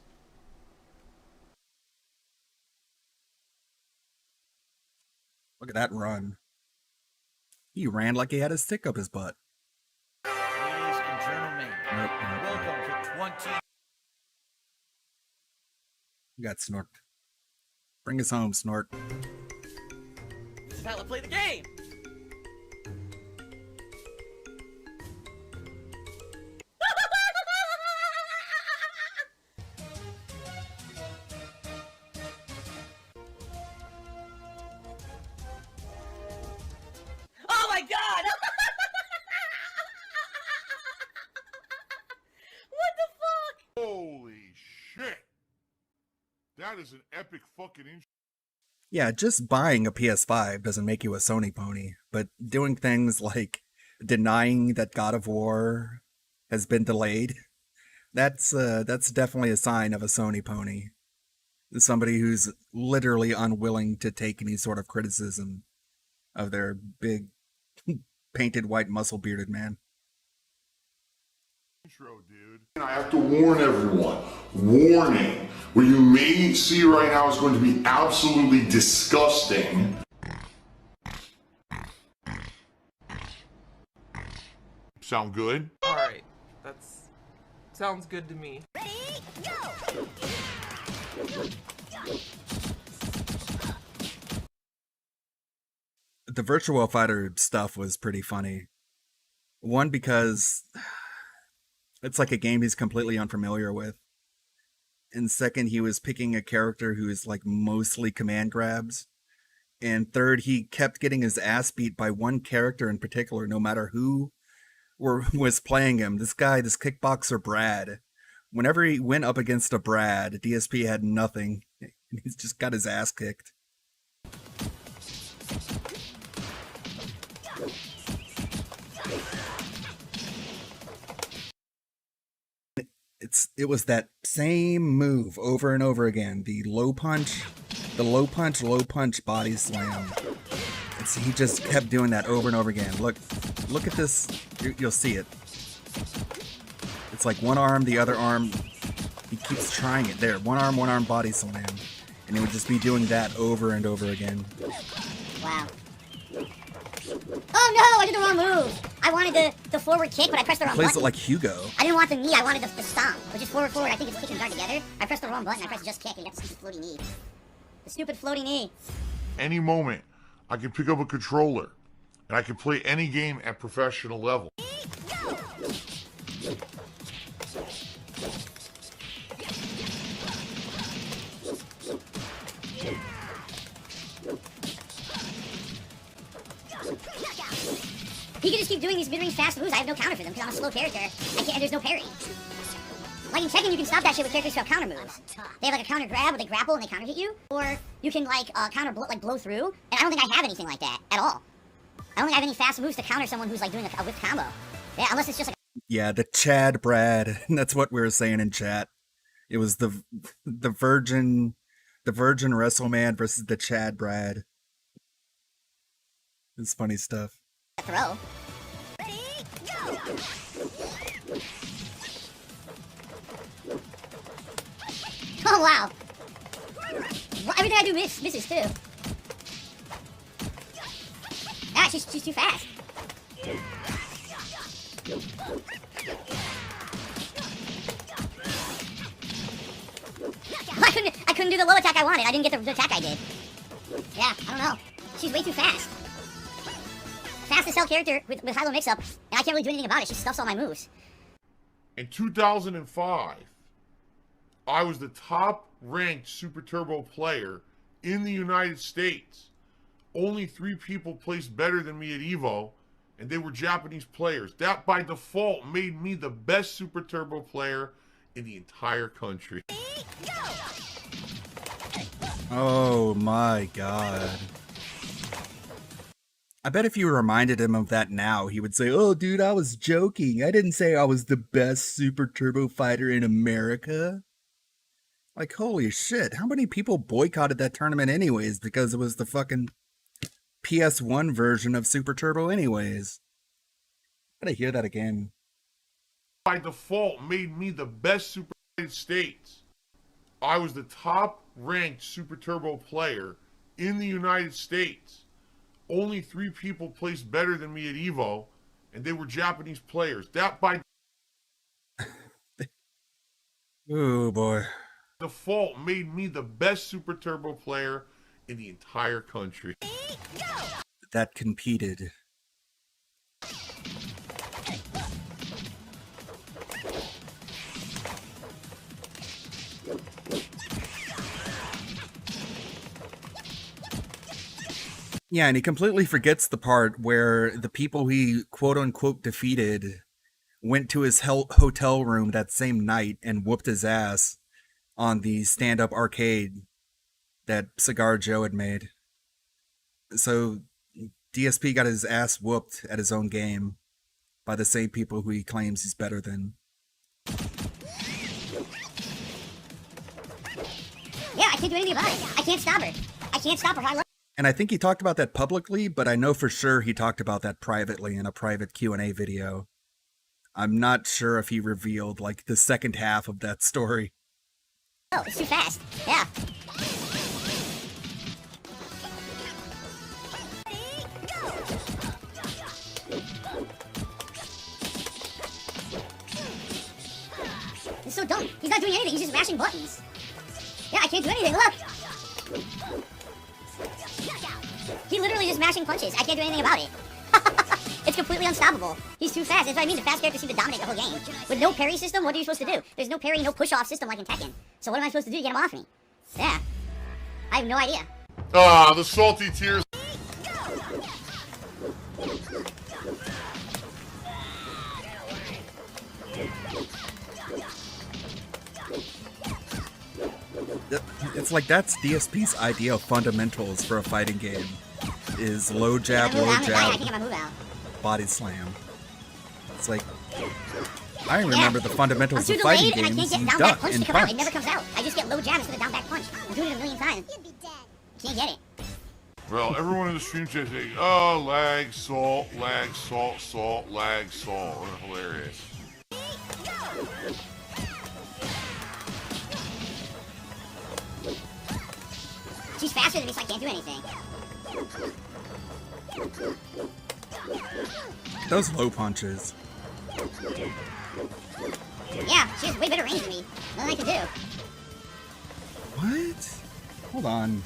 Look at that run. He ran like he had a stick up his butt. Ladies and gentlemen, Nope. welcome to 20... You got Snort. Bring us home, Snort. This is how to play the game. Oh my god! What the fuck? Holy shit! That is an epic fucking intro. Yeah, just buying a PS5 doesn't make you a Sony pony, but doing things like denying that God of War has been delayed, that's definitely a sign of a Sony pony. somebody who's literally unwilling to take any sort of criticism of their big, painted white, muscle-bearded man. I have to warn everyone. Warning. What you may see right now is going to be absolutely disgusting. Sound good? Alright, that's... sounds good to me. The Virtual Fighter stuff was pretty funny. One, because it's like a game he's completely unfamiliar with. And second, he was picking a character who is like mostly command grabs. And third, he kept getting his ass beat by one character in particular, no matter who was playing him. This guy, this kickboxer Brad, whenever he went up against a Brad, DSP had nothing. He's just got his ass kicked. It was that same move over and over again. The low punch, low punch body slam. He just kept doing that over and over again. Look at this. You'll see it. It's like one arm, the other arm. He keeps trying it there. One arm body slam. And he would just be doing that over and over again. Wow. Oh no, I did the wrong move. I wanted the forward kick, but I pressed the wrong button. Plays it like Hugo. I didn't want the knee, I wanted the stomp, which is forward. I think it's kick and guard together. I pressed the wrong button, I pressed just kick, and you got the stupid floaty knee. The stupid floaty knee. Any moment, I can pick up a controller, and I can play any game at professional level. He can just keep doing these mid-range fast moves. I have no counter for them because I'm a slow character. And there's no parry. Like in Tekken, you can stop that shit with characters who have counter moves. They have like a counter grab where they grapple and they counter hit you, or you can like counter blow through. And I don't think I have anything like that at all. I don't think I have any fast moves to counter someone who's like doing a whip combo. Yeah, unless it's just like. Yeah, the Chad Brad. That's what we were saying in chat. It was the Virgin WrestleMan versus the Chad Brad. It's funny stuff. Throw. Ready, go! Oh wow! Everything I do misses too. Ah, she's too fast. I couldn't do the low attack I wanted. I didn't get the attack I did. Yeah, I don't know. She's way too fast. Fastest hell character with high-low mix-up, and I can't really do anything about it. She stuffs all my moves. In 2005, I was the top-ranked Super Turbo player in the United States. Only 3 people placed better than me at EVO, and they were Japanese players. That, by default, made me the best Super Turbo player in the entire country. Oh my god. I bet if you reminded him of that now, he would say, "Oh, dude, I was joking. I didn't say I was the best Super Turbo fighter in America." Like, holy shit, how many people boycotted that tournament anyways because it was the fucking PS1 version of Super Turbo anyways? Gotta hear that again. By default, made me the best Super United States. I was the top-ranked Super Turbo player in the United States. Only 3 people placed better than me at EVO, and they were Japanese players. That by oh boy. Default made me the best Super Turbo player in the entire country. That competed. Yeah, and he completely forgets the part where the people he quote-unquote defeated went to his hotel room that same night and whooped his ass on the stand-up arcade that Cigar Joe had made. So DSP got his ass whooped at his own game by the same people who he claims he's better than. Yeah, I can't do anything about it. I can't stop her. I can't stop her. I love And I think he talked about that publicly, but I know for sure he talked about that privately in a private Q&A video. I'm not sure if he revealed, like, the second half of that story. Oh, it's too fast. Yeah. It's so dumb. He's not doing anything. He's just mashing buttons. Yeah, I can't do anything. Look. He literally just mashing punches. I can't do anything about it. It's completely unstoppable. He's too fast. That's what I mean. The fast characters seem to dominate the whole game. With no parry system, what are you supposed to do? There's no parry, no push-off system like in Tekken. So what am I supposed to do to get him off me? Yeah. I have no idea. Ah, the salty tears. It's like that's DSP's idea of fundamentals for a fighting game. Is low jab, low jab, body slam. It's like, I remember the fundamentals of fighting games. You duck and punch. It never comes out. I just get low jab instead of down back punch. I'm doing it a million times. Can't get it. Well, everyone in the stream chat saying, oh, lag, salt, salt, lag, salt. Hilarious. She's faster than me, so I can't do anything. Those low punches. Yeah, she has way better range than me. Nothing I can do. What? Hold on.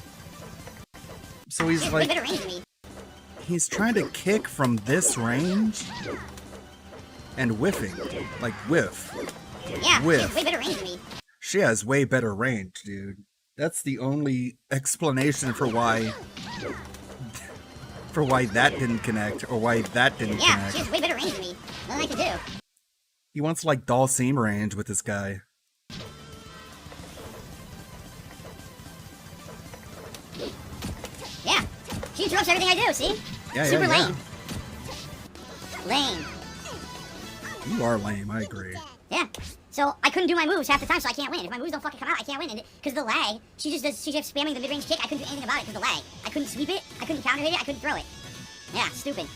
So he's she has like, way better range than me. He's trying to kick from this range and whiffing. Like whiff. Yeah, whiff. she has way better range than me. She has way better range, dude. That's the only explanation for why that didn't connect or why that didn't connect. Yeah, she has way better range than me. Nothing I can do. He wants like Dalsim range with this guy. Yeah, she interrupts everything I do, see? Yeah, Super yeah. lame. Lame. You are lame, I agree. Yeah. So I couldn't do my moves half the time, so I can't win. If my moves don't fucking come out, I can't win. Because the lag, she just spamming the mid-range kick. I couldn't do anything about it because the lag. I couldn't sweep it, I couldn't counter hit it, I couldn't throw it. Yeah, stupid.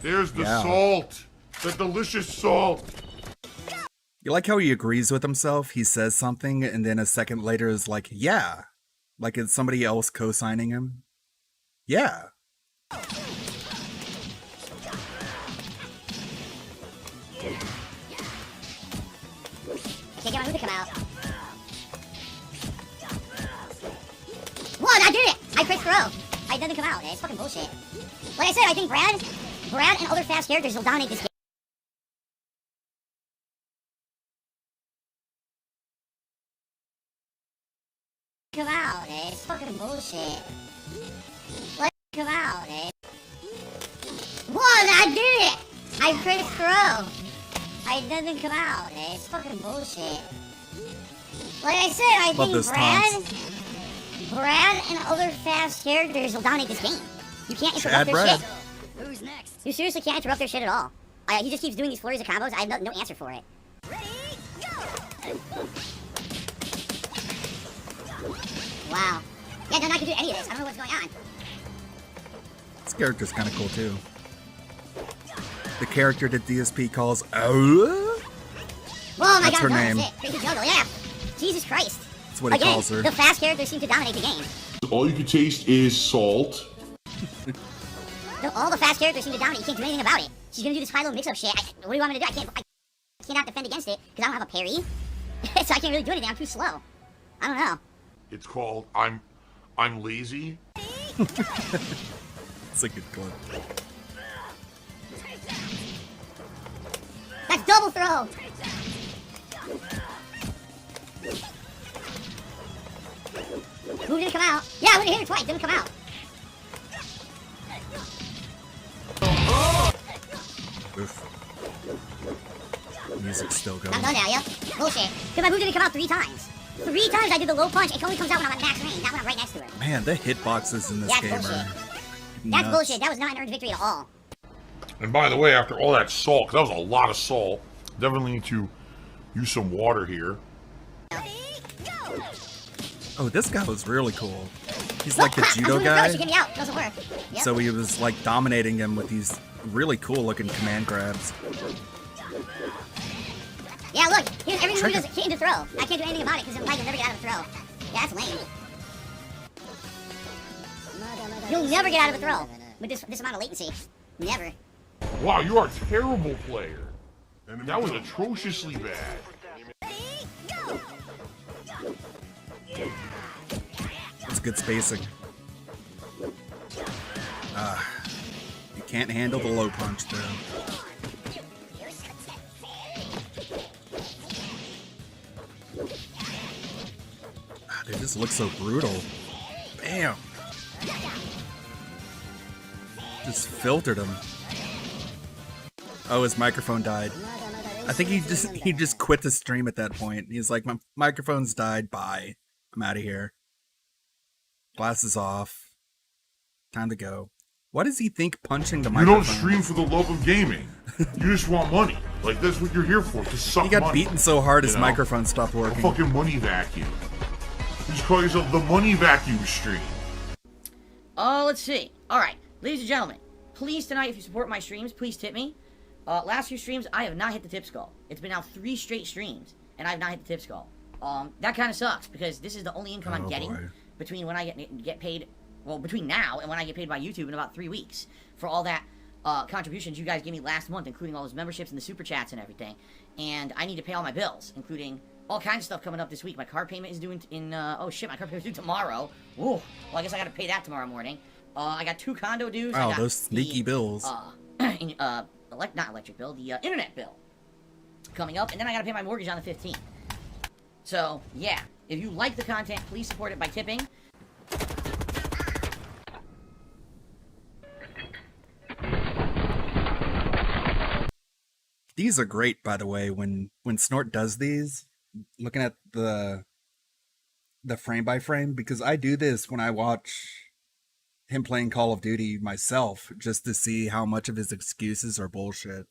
There's the salt. The delicious salt. You like how he agrees with himself? He says something and then a second later is like, yeah. Like it's somebody else co-signing him. Yeah. I can't get my move to come out. What? I did it! I crit throw. It doesn't come out. It's fucking bullshit. Like I said, I think Brad and other fast characters will dominate this game. Come out, it's fucking bullshit. Let it come out, What? I did it! I crit throw. It doesn't come out. It's fucking bullshit. Like I said, I think Brad and other fast characters will dominate this game. You can't interrupt their shit. Who's next? You seriously can't interrupt their shit at all. He just keeps doing these flurries of combos. I have no answer for it. Wow. Yeah, they're not gonna do any of this. I don't know what's going on. This character's kind of cool too. The character that DSP calls Whoa, my That's God, her name. That's it. Crazy Jungle, yeah. Jesus Christ. That's what he calls her. The fast characters seem to dominate the game. All you can taste is salt. All the fast characters seem to dominate. You can't do anything about it. She's gonna do this high-low mix-up shit. What do you want me to do? I cannot defend against it because I don't have a parry. So I can't really do anything. I'm too slow. I don't know. It's called I'm lazy. It's a good clip. That's double throw. Move didn't come out. Yeah, I wouldn't hit it twice. Didn't come out. Oof. Music's still going. I'm done now, yep. Bullshit. Because my move didn't come out 3 times. 3 times I did the low punch. It only comes out when I'm at max range, not when I'm right next to her. Man, the hitboxes in this game bullshit. are That's nuts. bullshit. That was not an earned victory at all. And by the way, after all that salt, because that was a lot of salt, definitely need to use some water here. Oh, this guy was really cool. He's like the judo guy. She get me out. Doesn't work. Yep. So he was like dominating him with these really cool looking command grabs. Yeah, look. Everything he does hit into throw. I can't do anything about it because the light will never get out of the throw. Yeah, that's lame. You'll never get out of a throw with this amount of latency. Never. Wow, you are a terrible player. That was atrociously bad. That's good spacing. You can't handle the low punch though. They just look so brutal. Bam! Just filtered him. Oh, his microphone died. I think he just quit the stream at that point. He's like, my microphone's died. Bye. I'm out of here. Glasses off. Time to go. What does he think punching the microphone? You don't stream for the love of gaming. You just want money. Like, that's what you're here for, to suck money. He got beaten so hard his microphone stopped working. A fucking money vacuum. You just call yourself the money vacuum stream. Let's see. Alright, ladies and gentlemen, please tonight, if you support my streams, please tip me. Last few streams, I have not hit the tip skull. It's been now 3 straight streams, and I have not hit the tip skull. That kind of sucks, because this is the only income I'm getting between when I get paid, well, between now and when I get paid by YouTube in about 3 weeks for all that contributions you guys gave me last month, including all those memberships and the super chats and everything. And I need to pay all my bills, including all kinds of stuff coming up this week. My car payment is due in, oh shit, my car payment is due tomorrow. Ooh, well, I guess I gotta pay that tomorrow morning. I got 2 condo dues. Wow, those sneaky bills. Not electric bill, the internet bill coming up, and then I gotta pay my mortgage on the 15th. So, yeah, if you like the content, please support it by tipping. These are great, by the way, when Snort does these, looking at the frame by frame, because I do this when I watch him playing Call of Duty myself, just to see how much of his excuses are bullshit.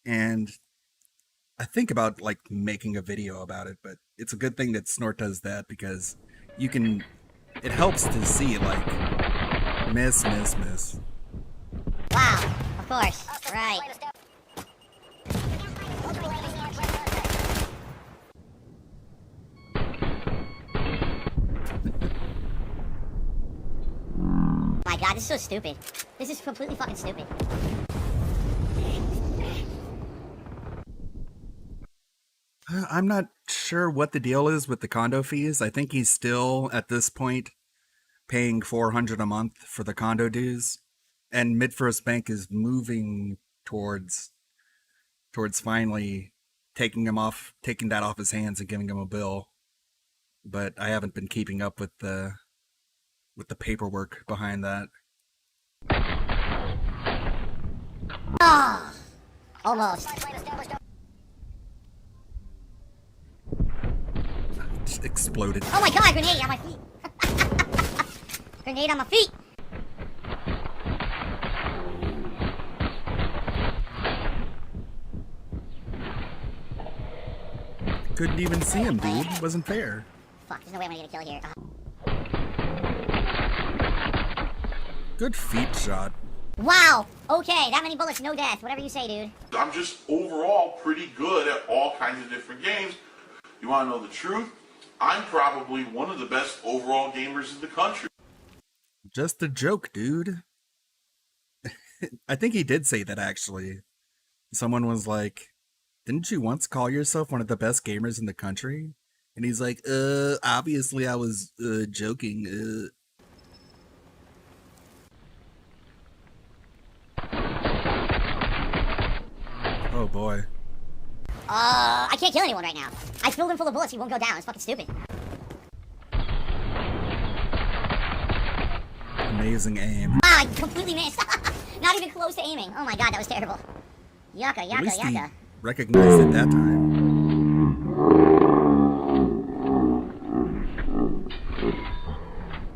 And I think about like making a video about it, but it's a good thing that Snort does that, because you can, it helps to see like miss. Wow, of course, right. My god, this is so stupid. This is completely fucking stupid. I'm not sure what the deal is with the condo fees. I think he's still, at this point, paying $400 a month for the condo dues. And MidFirst Bank is moving towards finally taking that off his hands and giving him a bill. But I haven't been keeping up with the paperwork behind that. Oh, almost. Just exploded. Oh my god, grenade on my feet. Grenade on my feet. Couldn't even see him, dude. It wasn't fair. Fuck, there's no way I'm gonna get a kill here. Good feet shot. Wow. Okay, that many bullets, no death. Whatever you say, dude. I'm just overall pretty good at all kinds of different games. You want to know the truth? I'm probably one of the best overall gamers in the country. Just a joke, dude. I think he did say that, actually. Someone was like, didn't you once call yourself one of the best gamers in the country? And he's like, obviously I was joking. Oh boy. I can't kill anyone right now. I filled him full of bullets, he won't go down. It's fucking stupid. Amazing aim. Wow, I completely missed. Not even close to aiming. Oh my god, that was terrible. Yucca. He recognized it that time.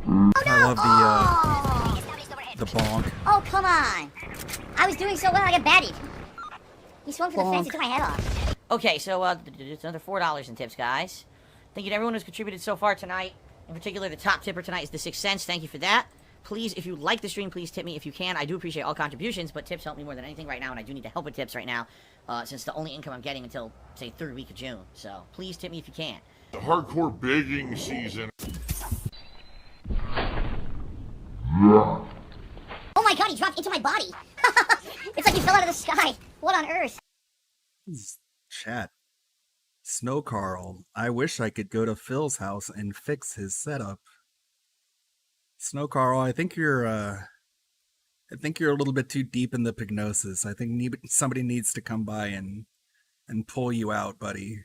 Oh, no! I love the bonk. Oh, come on. I was doing so well, I got batted. He swung for the fence and took my head off. Okay, so it's another $4 in tips, guys. Thank you to everyone who's contributed so far tonight, In particular, the top tipper tonight is the 6 cents. Thank you for that. Please, if you like the stream, please tip me if you can. I do appreciate all contributions, but tips help me more than anything right now, and I do need to help with tips right now, since the only income I'm getting until, say, 3rd week of June. So, please tip me if you can. The hardcore begging season. Oh my god, he dropped into my body! It's like he fell out of the sky. What on earth? Chat. Snow Carl, I wish I could go to Phil's house and fix his setup. Snow Carl, I think you're a little bit too deep in the pygnosis. I think somebody needs to come by and pull you out, buddy.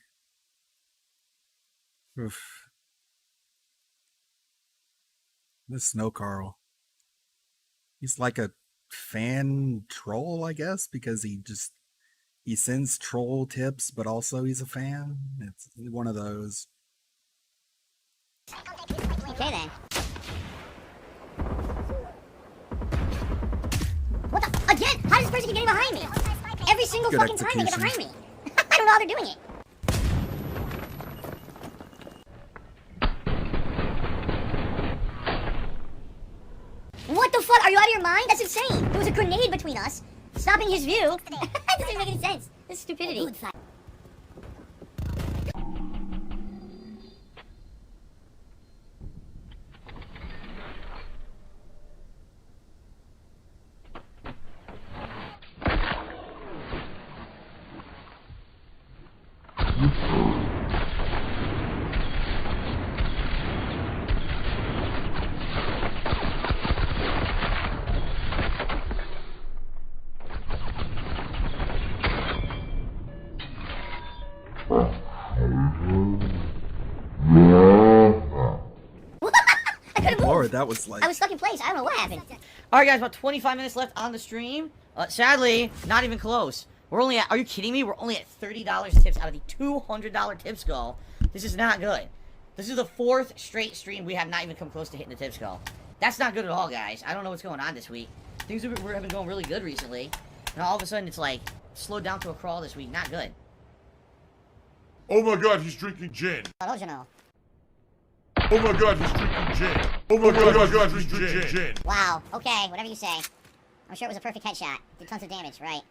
Oof. This Snow Carl. He's like a fan troll, I guess, because he sends troll tips, but also he's a fan. It's one of those. Okay then. What the? Again? How does this person keep getting behind me? Every single Good fucking time they get behind execution. me. I don't know how they're doing it. What the fuck? Are you out of your mind? That's insane. There was a grenade between us, stopping his view. That doesn't make any sense. This is stupidity. Lord, that was like... I was stuck in place. I don't know what happened. Alright guys, about 25 minutes left on the stream. Sadly, not even close. We're only at, are you kidding me? We're only at $30 tips out of the $200 tips goal. This is not good. This is the 4th straight stream we have not even come close to hitting the tips goal. That's not good at all, guys. I don't know what's going on this week. Things have been going really good recently. And all of a sudden it's like, slowed down to a crawl this week. Not good. Oh my god, he's drinking gin. How did you know? Oh my god, he's drinking gin. Oh my god, he's drinking gin. Wow. Okay, whatever you say. I'm sure it was a perfect headshot. Did tons of damage, right?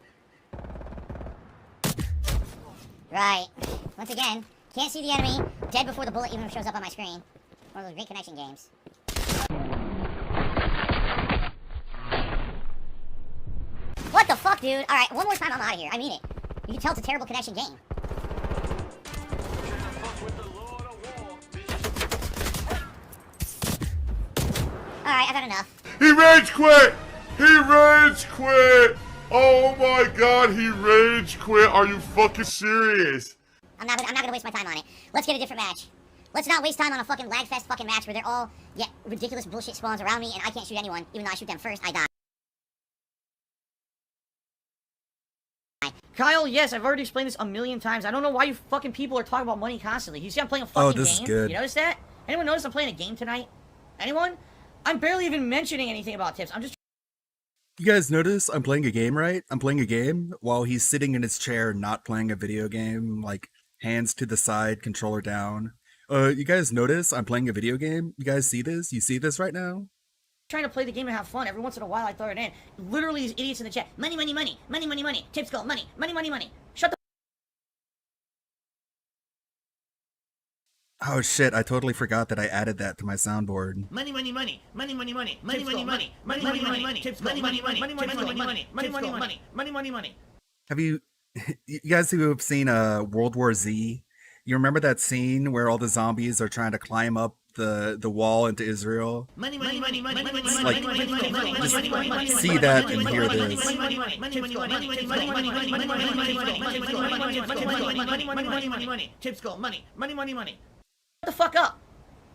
Right. Once again, can't see the enemy. Dead before the bullet even shows up on my screen. One of those great connection games. What the fuck, dude? Alright, one more time, I'm out of here. I mean it. You can tell it's a terrible connection game. Alright, I've had enough. He rage quit! He rage quit! Oh my god, he rage quit. Are you fucking serious? I'm not gonna waste my time on it. Let's get a different match. Let's not waste time on a fucking lagfest fucking match where they're all, ridiculous bullshit spawns around me and I can't shoot anyone. Even though I shoot them first, I die. Kyle, yes, I've already explained this a million times. I don't know why you fucking people are talking about money constantly. You see I'm playing a fucking game? this is good. You notice that? Anyone notice I'm playing a game tonight? Anyone? I'm barely even mentioning anything about tips. I'm just... You guys notice I'm playing a game, right? I'm playing a game while he's sitting in his chair not playing a video game, like hands to the side, controller down. You guys notice I'm playing a video game? You guys see this? You see this right now? Trying to play the game and have fun. Every once in a while I throw it in. Literally these idiots in the chat. Money, money, money. Money, money, money. Tips go. Money, money, money, money. Shut the... Oh shit, I totally forgot that I added that to my soundboard. Money, money, money. Money, money, money. Money, money, money. Money, money, money, money. Tips go. Money, money, money. Money, money, money. Money, money, money. Money, money, money. Have you guys who have seen World War Z? You remember that scene where all the zombies are trying to climb up the wall into Israel? Money, money, money, money, money, money, Like, just see that and hear this. Tips go. Money, money, money, money. Shut the fuck up.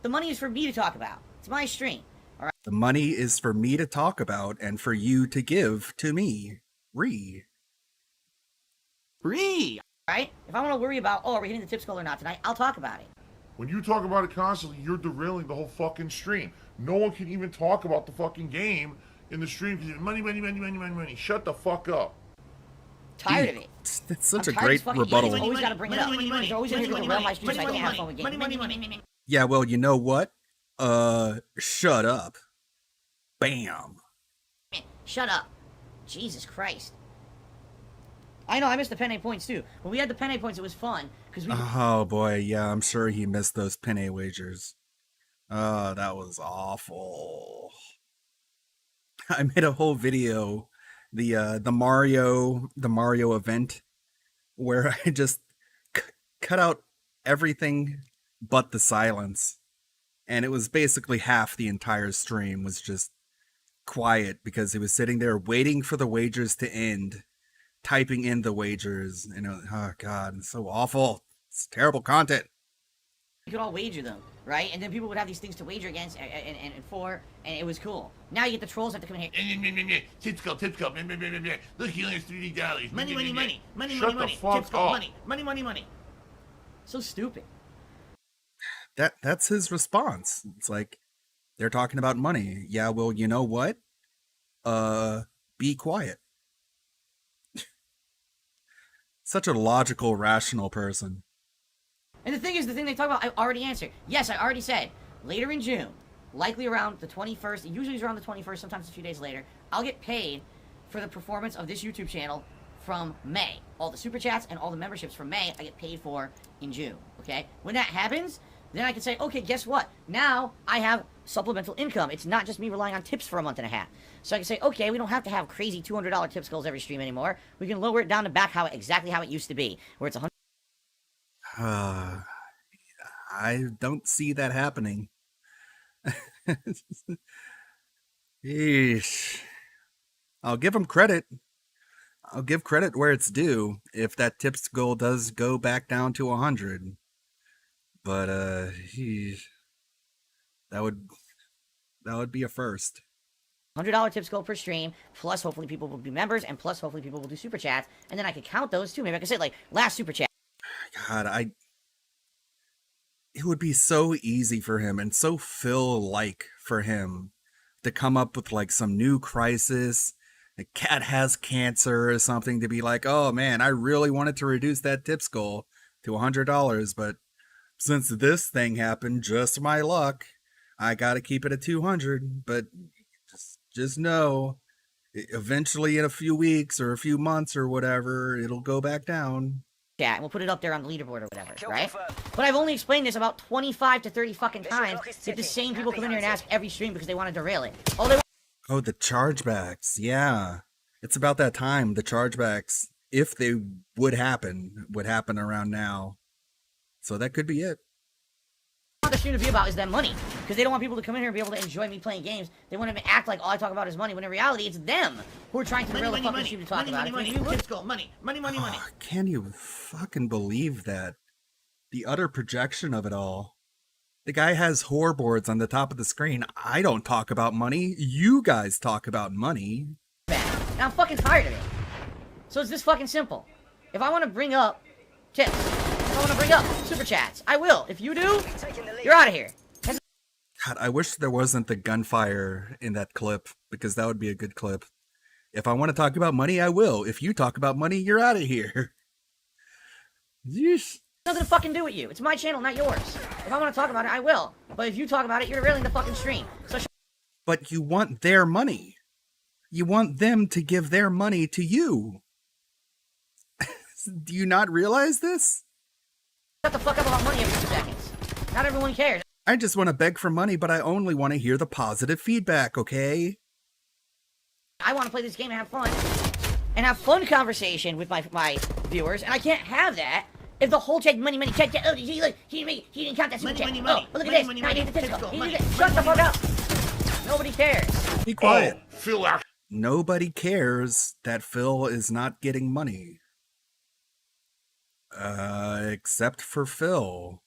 The money is for me to talk about. It's my stream. All right. The money is for me to talk about and for you to give to me. Right? If I want to worry about, oh, are we hitting the tips goal or not tonight, I'll talk about it. When you talk about it constantly, you're derailing the whole fucking stream. No one can even talk about the fucking game in the stream because money, money, money, money, money, money. Shut the fuck up. Tired of it. That's such a great rebuttal. Always got to bring it up. They're always in here to derail my stream so I can't have fun with games. Yeah, well, you know what? Shut up. Bam. Shut up. Jesus Christ. I know, I missed the penne points too. When we had the penne points, it was fun. Cause we... Oh boy, yeah, I'm sure he missed those penne wagers. Oh, that was awful. I made a whole video, the Mario event, where I just cut out everything but the silence. And it was basically half the entire stream was just quiet because he was sitting there waiting for the wagers to end, typing in the wagers, and oh god, it's so awful. It's terrible content. You could all wager them, right? And then people would have these things to wager against and for, and it was cool. Now you get the trolls have to come in here. Tipskull. Look, he only has $3. Money. Shut the fuck up. Money. So stupid. That's his response. It's like, they're talking about money. Yeah, well, you know what? Be quiet. Such a logical, rational person. And the thing is, the thing they talk about, I already answered. Yes, I already said, later in June, likely around the 21st, usually it's around the 21st, sometimes a few days later, I'll get paid for the performance of this YouTube channel from May. All the super chats and all the memberships from May, I get paid for in June, okay? When that happens, then I can say, okay, guess what? Now I have supplemental income. It's not just me relying on tips for a month and a half. So I can say, okay, we don't have to have crazy $200 tips goals every stream anymore. We can lower it down to back exactly how it used to be, where it's 100. I don't see that happening. Eesh. I'll give him credit. I'll give credit where it's due if that tips goal does go back down to 100. But that would be a first. $100 tips goal per stream, plus hopefully people will be members, and plus hopefully people will do super chats, and then I could count those too. Maybe I could say like last super chat. God, it would be so easy for him and so Phil-like for him to come up with like some new crisis. A cat has cancer or something, to be like, oh man, I really wanted to reduce that tips goal to $100, but since this thing happened, just my luck, I gotta keep it at 200. But just know, eventually in a few weeks or a few months or whatever, it'll go back down. Yeah, and we'll put it up there on the leaderboard or whatever, right? But I've only explained this about 25 to 30 fucking times, yet the same people come in here and ask every stream because they want to derail it. Oh, the chargebacks, yeah. It's about that time, the chargebacks, if they would happen around now. So that could be it. What the stream to be about is that money, because they don't want people to come in here and be able to enjoy me playing games. They want to act like all I talk about is money, when in reality it's them who are trying to derail the fucking stream to talk about it. Money. Can you fucking believe that? The utter projection of it all. The guy has whore boards on the top of the screen. I don't talk about money. You guys talk about money. And I'm fucking tired of it. So it's this fucking simple. If I want to bring up tips, if I want to bring up super chats, I will. If you do, you're out of here. God, I wish there wasn't the gunfire in that clip, because that would be a good clip. If I want to talk about money, I will. If you talk about money, you're out of here. Yeesh. Nothing to fucking do with you. It's my channel, not yours. If I want to talk about it, I will. But if you talk about it, you're derailing the fucking stream. So but you want their money. You want them to give their money to you. Do you not realize this? Shut the fuck up about money every 2 seconds. Not everyone cares. I just want to beg for money, but I only want to hear the positive feedback, okay? I want to play this game and have fun. And have fun conversation with my viewers, and I can't have that if the whole chat money, check, oh, he didn't count that super chat. Oh, look at this. Now he did the physical. Shut the fuck up. Nobody cares. Be quiet. Oh, Phil, nobody cares that Phil is not getting money. Except for Phil.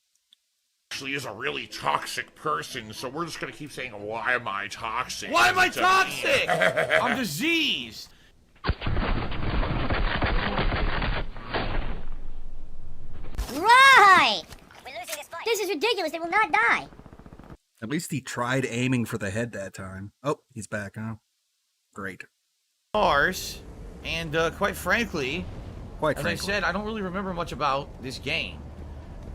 Actually is a really toxic person, so we're just gonna keep saying, why am I toxic? Why am I toxic? I'm diseased. Right! This is ridiculous. They will not die. At least he tried aiming for the head that time. Oh, he's back, huh? Great. Ours, and quite frankly, as I said, I don't really remember much about this game.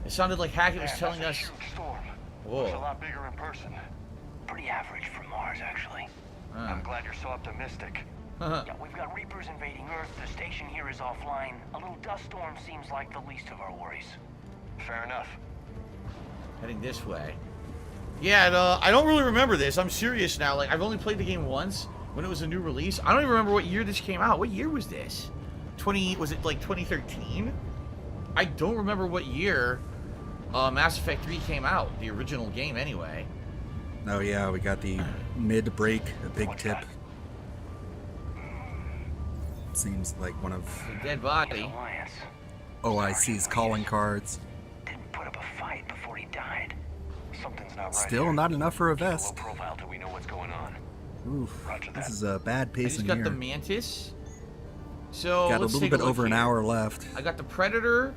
It sounded like Hackett was telling us Looks a lot bigger in person. Pretty average for Mars, actually. I'm glad you're so optimistic. Yeah, we've got Reapers invading Earth. The station here is offline. A little dust storm seems like the least of our worries. Fair enough. Heading this way. Yeah, and, I don't really remember this. I'm serious now. Like, I've only played the game once when it was a new release. I don't even remember what year this came out. What year was this? Was it like 2013? I don't remember what year Mass Effect 3 came out. The original game, anyway. Oh yeah, we got the mid-break, a big tip. Seems like one of a dead body. OIC's calling cards. Didn't put up a fight before he died. Something's not right. Still not enough for a vest. Low profile till we know what's going on. Oof, this is a bad pacing here. I just got here. the Mantis. So got a little bit over an hour left. I got the Predator.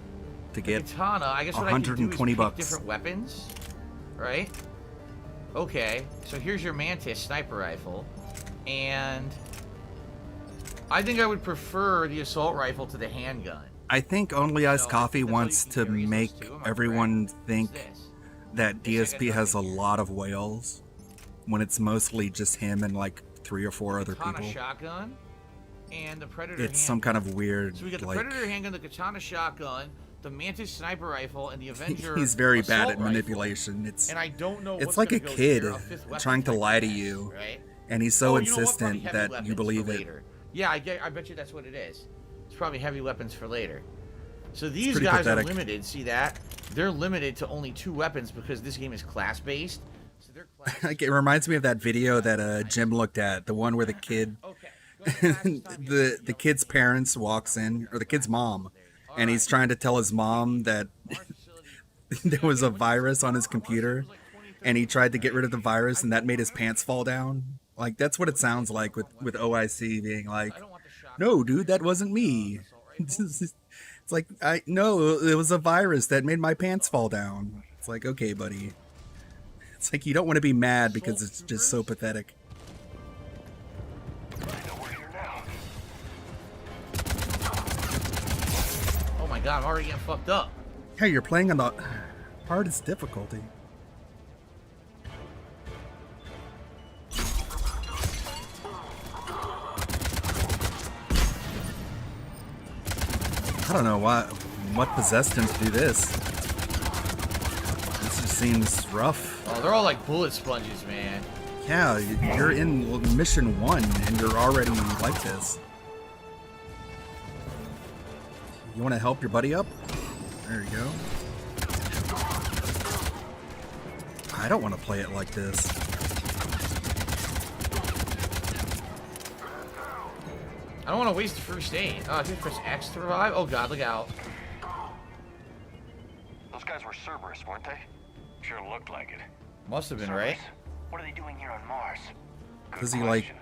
To get Katana. I guess what 120 I can do is bucks. pick different weapons, right? Okay, so here's your Mantis sniper rifle, and I think I would prefer the assault rifle to the handgun. I think Only Iced Coffee wants to make everyone think that DSP has a lot of whales, when it's mostly just him and like 3 or 4 other people. Shotgun and the Predator. It's some kind of weird. So we got the Predator handgun, the Katana shotgun, the Mantis sniper rifle, and the Avenger. He's very bad at rifle. manipulation. It's and I don't know. It's like a kid trying to lie to you, right? And he's so insistent that you believe it. Yeah, I bet you that's what it is. It's probably heavy weapons for later. So these guys are limited. See that? They're limited to only 2 weapons because this game is class-based. So they're It reminds me of that video that Jim looked at, the one where the kid, the kid's parents walks in, or the kid's mom, and he's trying to tell his mom that there was a virus on his computer, and he tried to get rid of the virus, and that made his pants fall down. Like, that's what it sounds like with OIC being like, no, dude, that wasn't me. It's like, no, it was a virus that made my pants fall down. It's like, okay, buddy. It's like you don't want to be mad because it's just so pathetic. Oh my god, I'm already getting fucked up. Hey, you're playing on the hardest difficulty. I don't know what possessed him to do this. This just seems rough. Oh, they're all like bullet sponges, man. Yeah, you're in mission 1 and you're already like this. You want to help your buddy up? There you go. I don't want to play it like this. I don't want to waste the first aid. Oh, I think press X to revive. Oh god, look out. Those guys were Cerberus, weren't they? Sure looked like it. Must have been, right? What are they doing here on Mars? Does he like...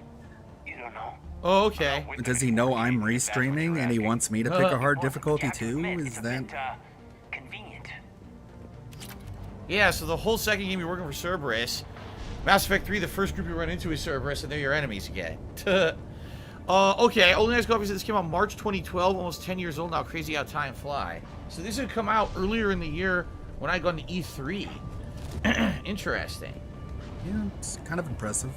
You don't know? Oh, okay. Does he know I'm restreaming and he wants me to pick a hard difficulty too? Is that... convenient. Yeah, so the whole second game you're working for Cerberus. Mass Effect 3, the first group you run into is Cerberus, and they're your enemies again. Okay, Only Iced Coffee said this came out March 2012, almost 10 years old now. Crazy how time fly. So this had come out earlier in the year when I'd gone to E3. Interesting. Yeah, it's kind of impressive.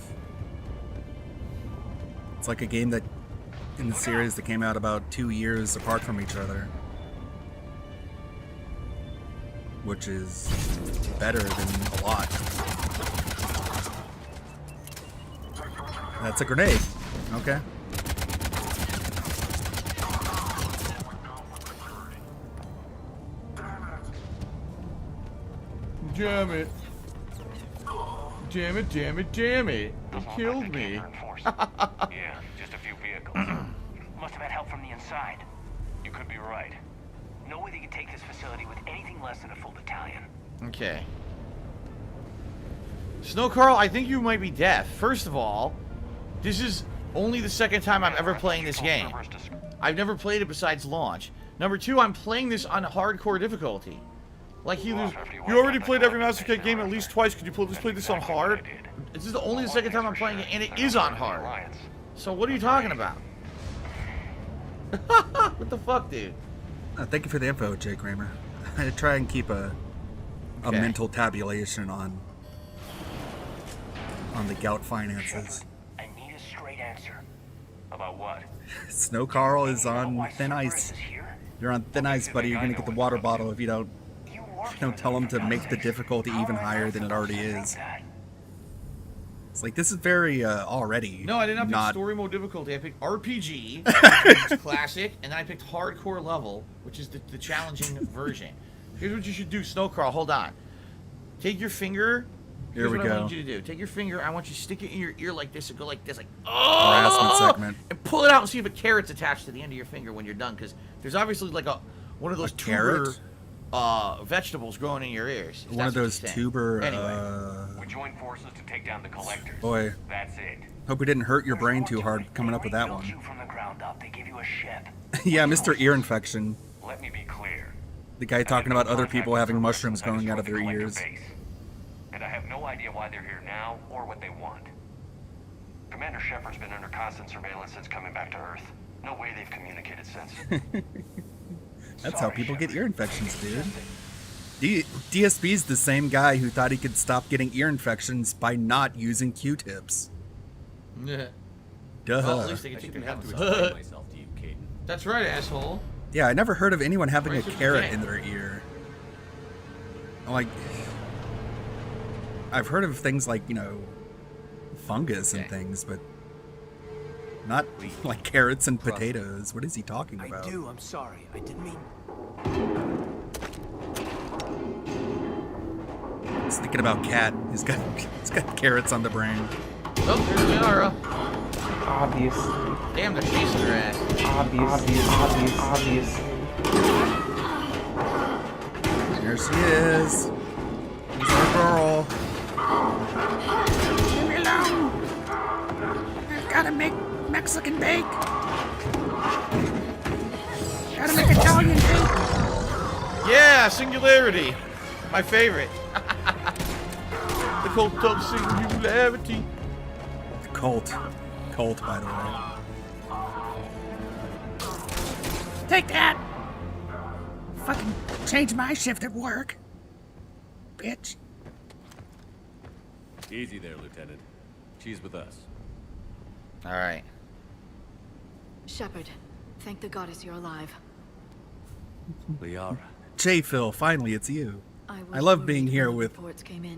It's like a game that, in the series, that came out about 2 years apart from each other. Which is better than a lot. That's a grenade. Okay. Damn it. Damn it, damn it, damn it. It killed me. Yeah, just a few vehicles. Must have had help from the inside. You could be right. No way they could take this facility with anything less than a full battalion. Okay. Snow Carl, I think you might be deaf. First of all, this is only the second time I'm ever playing this game. I've never played it besides launch. Number 2, I'm playing this on hardcore difficulty. Like, you already played every Mass Effect game at least twice. Could you just play this on hard? This is only the second time I'm playing it, and it is on hard. So what are you talking about? What the fuck, dude? Thank you for the info, Jake Kramer. I try and keep a a mental tabulation on the gout finances. I need a straight answer. About what? Snow Carl is on thin ice. You're on thin ice, buddy. You're gonna get the water bottle if you don't tell him to make the difficulty even higher than it already is. It's like, this is very already. No, I did not pick story mode difficulty. I picked RPG, which is classic, and then I picked hardcore level, which is the challenging version. Here's what you should do, Snow Carl. Hold on. Take your finger. Here's what I want you to do. Take your finger. I want you to stick it in your ear like this and go like this, like harassment segment, and pull it out and see if a carrot's attached to the end of your finger when you're done, because there's obviously like one of those tuber vegetables growing in your ears. One of those tuber. Anyway, we joined forces to take down the collectors. Boy, that's it. Hope we didn't hurt your brain too hard coming up with that one. You from the ground up. They gave you a ship. Yeah, Mr. Ear Infection. Let me be clear. The guy talking about other people having mushrooms growing out of their ears. And I have no idea why they're here now or what they want. Commander Shepard's been under constant surveillance since coming back to Earth. No way they've communicated since. That's how people get ear infections, dude. DSP's the same guy who thought he could stop getting ear infections by not using Q-tips. Yeah. Duh. Well, at least they can take their headphones off. myself to you, Caden. That's right, asshole. Yeah, I never heard of anyone having a carrot in their ear. Like, I've heard of things like, fungus and things, but not like carrots and potatoes. What is he talking about? I'm sorry. I didn't mean... He's thinking about Cat. He's got carrots on the brain. Oh, there's Yara. Obviously. Damn, they're chasing her ass. Obviously. There she is. Here's our girl. Leave me alone. I've gotta make Mexican bake. Gotta make Italian bake. Yeah, Singularity. My favorite. The cult of Singularity. The cult, by the way. Take that. Fucking change my shift at work. Bitch. Easy there, Lieutenant. She's with us. All right. Shepard, thank the goddess you're alive. Liara. J-Phil, finally it's you. I love being here with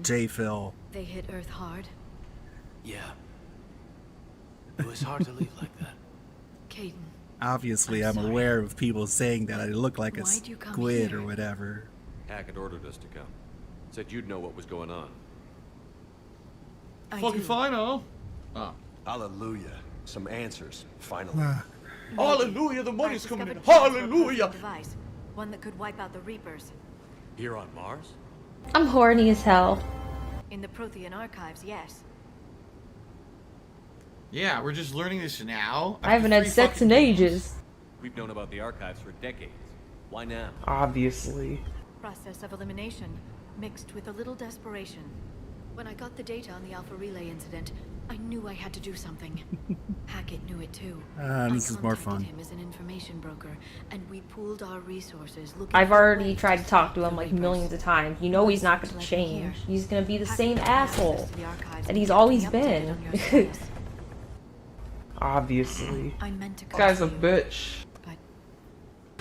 J-Phil. They hit Earth hard. Yeah. It was hard to leave like that. Caden. Obviously, I'm aware of people saying that I look like a squid or whatever. Hackett ordered us to come. Said you'd know what was going on. Fucking fine, oh. Hallelujah. Some answers, finally. Hallelujah, the money's coming in. Hallelujah. Device, one that could wipe out the Reapers. Here on Mars? I'm horny as hell. In the Prothean archives, yes. Yeah, we're just learning this now. I haven't had sex in ages. We've known about the archives for decades. Why now? Obviously. Process of elimination, mixed with a little desperation. When I got the data on the Alpha Relay incident, I knew I had to do something. Hackett knew it too. This is more fun. I contacted him as an information broker, and we pooled our resources. I've already tried to talk to him like millions of times. You know he's not going to change. He's going to be the same asshole that he's always been. Obviously. This guy's a bitch.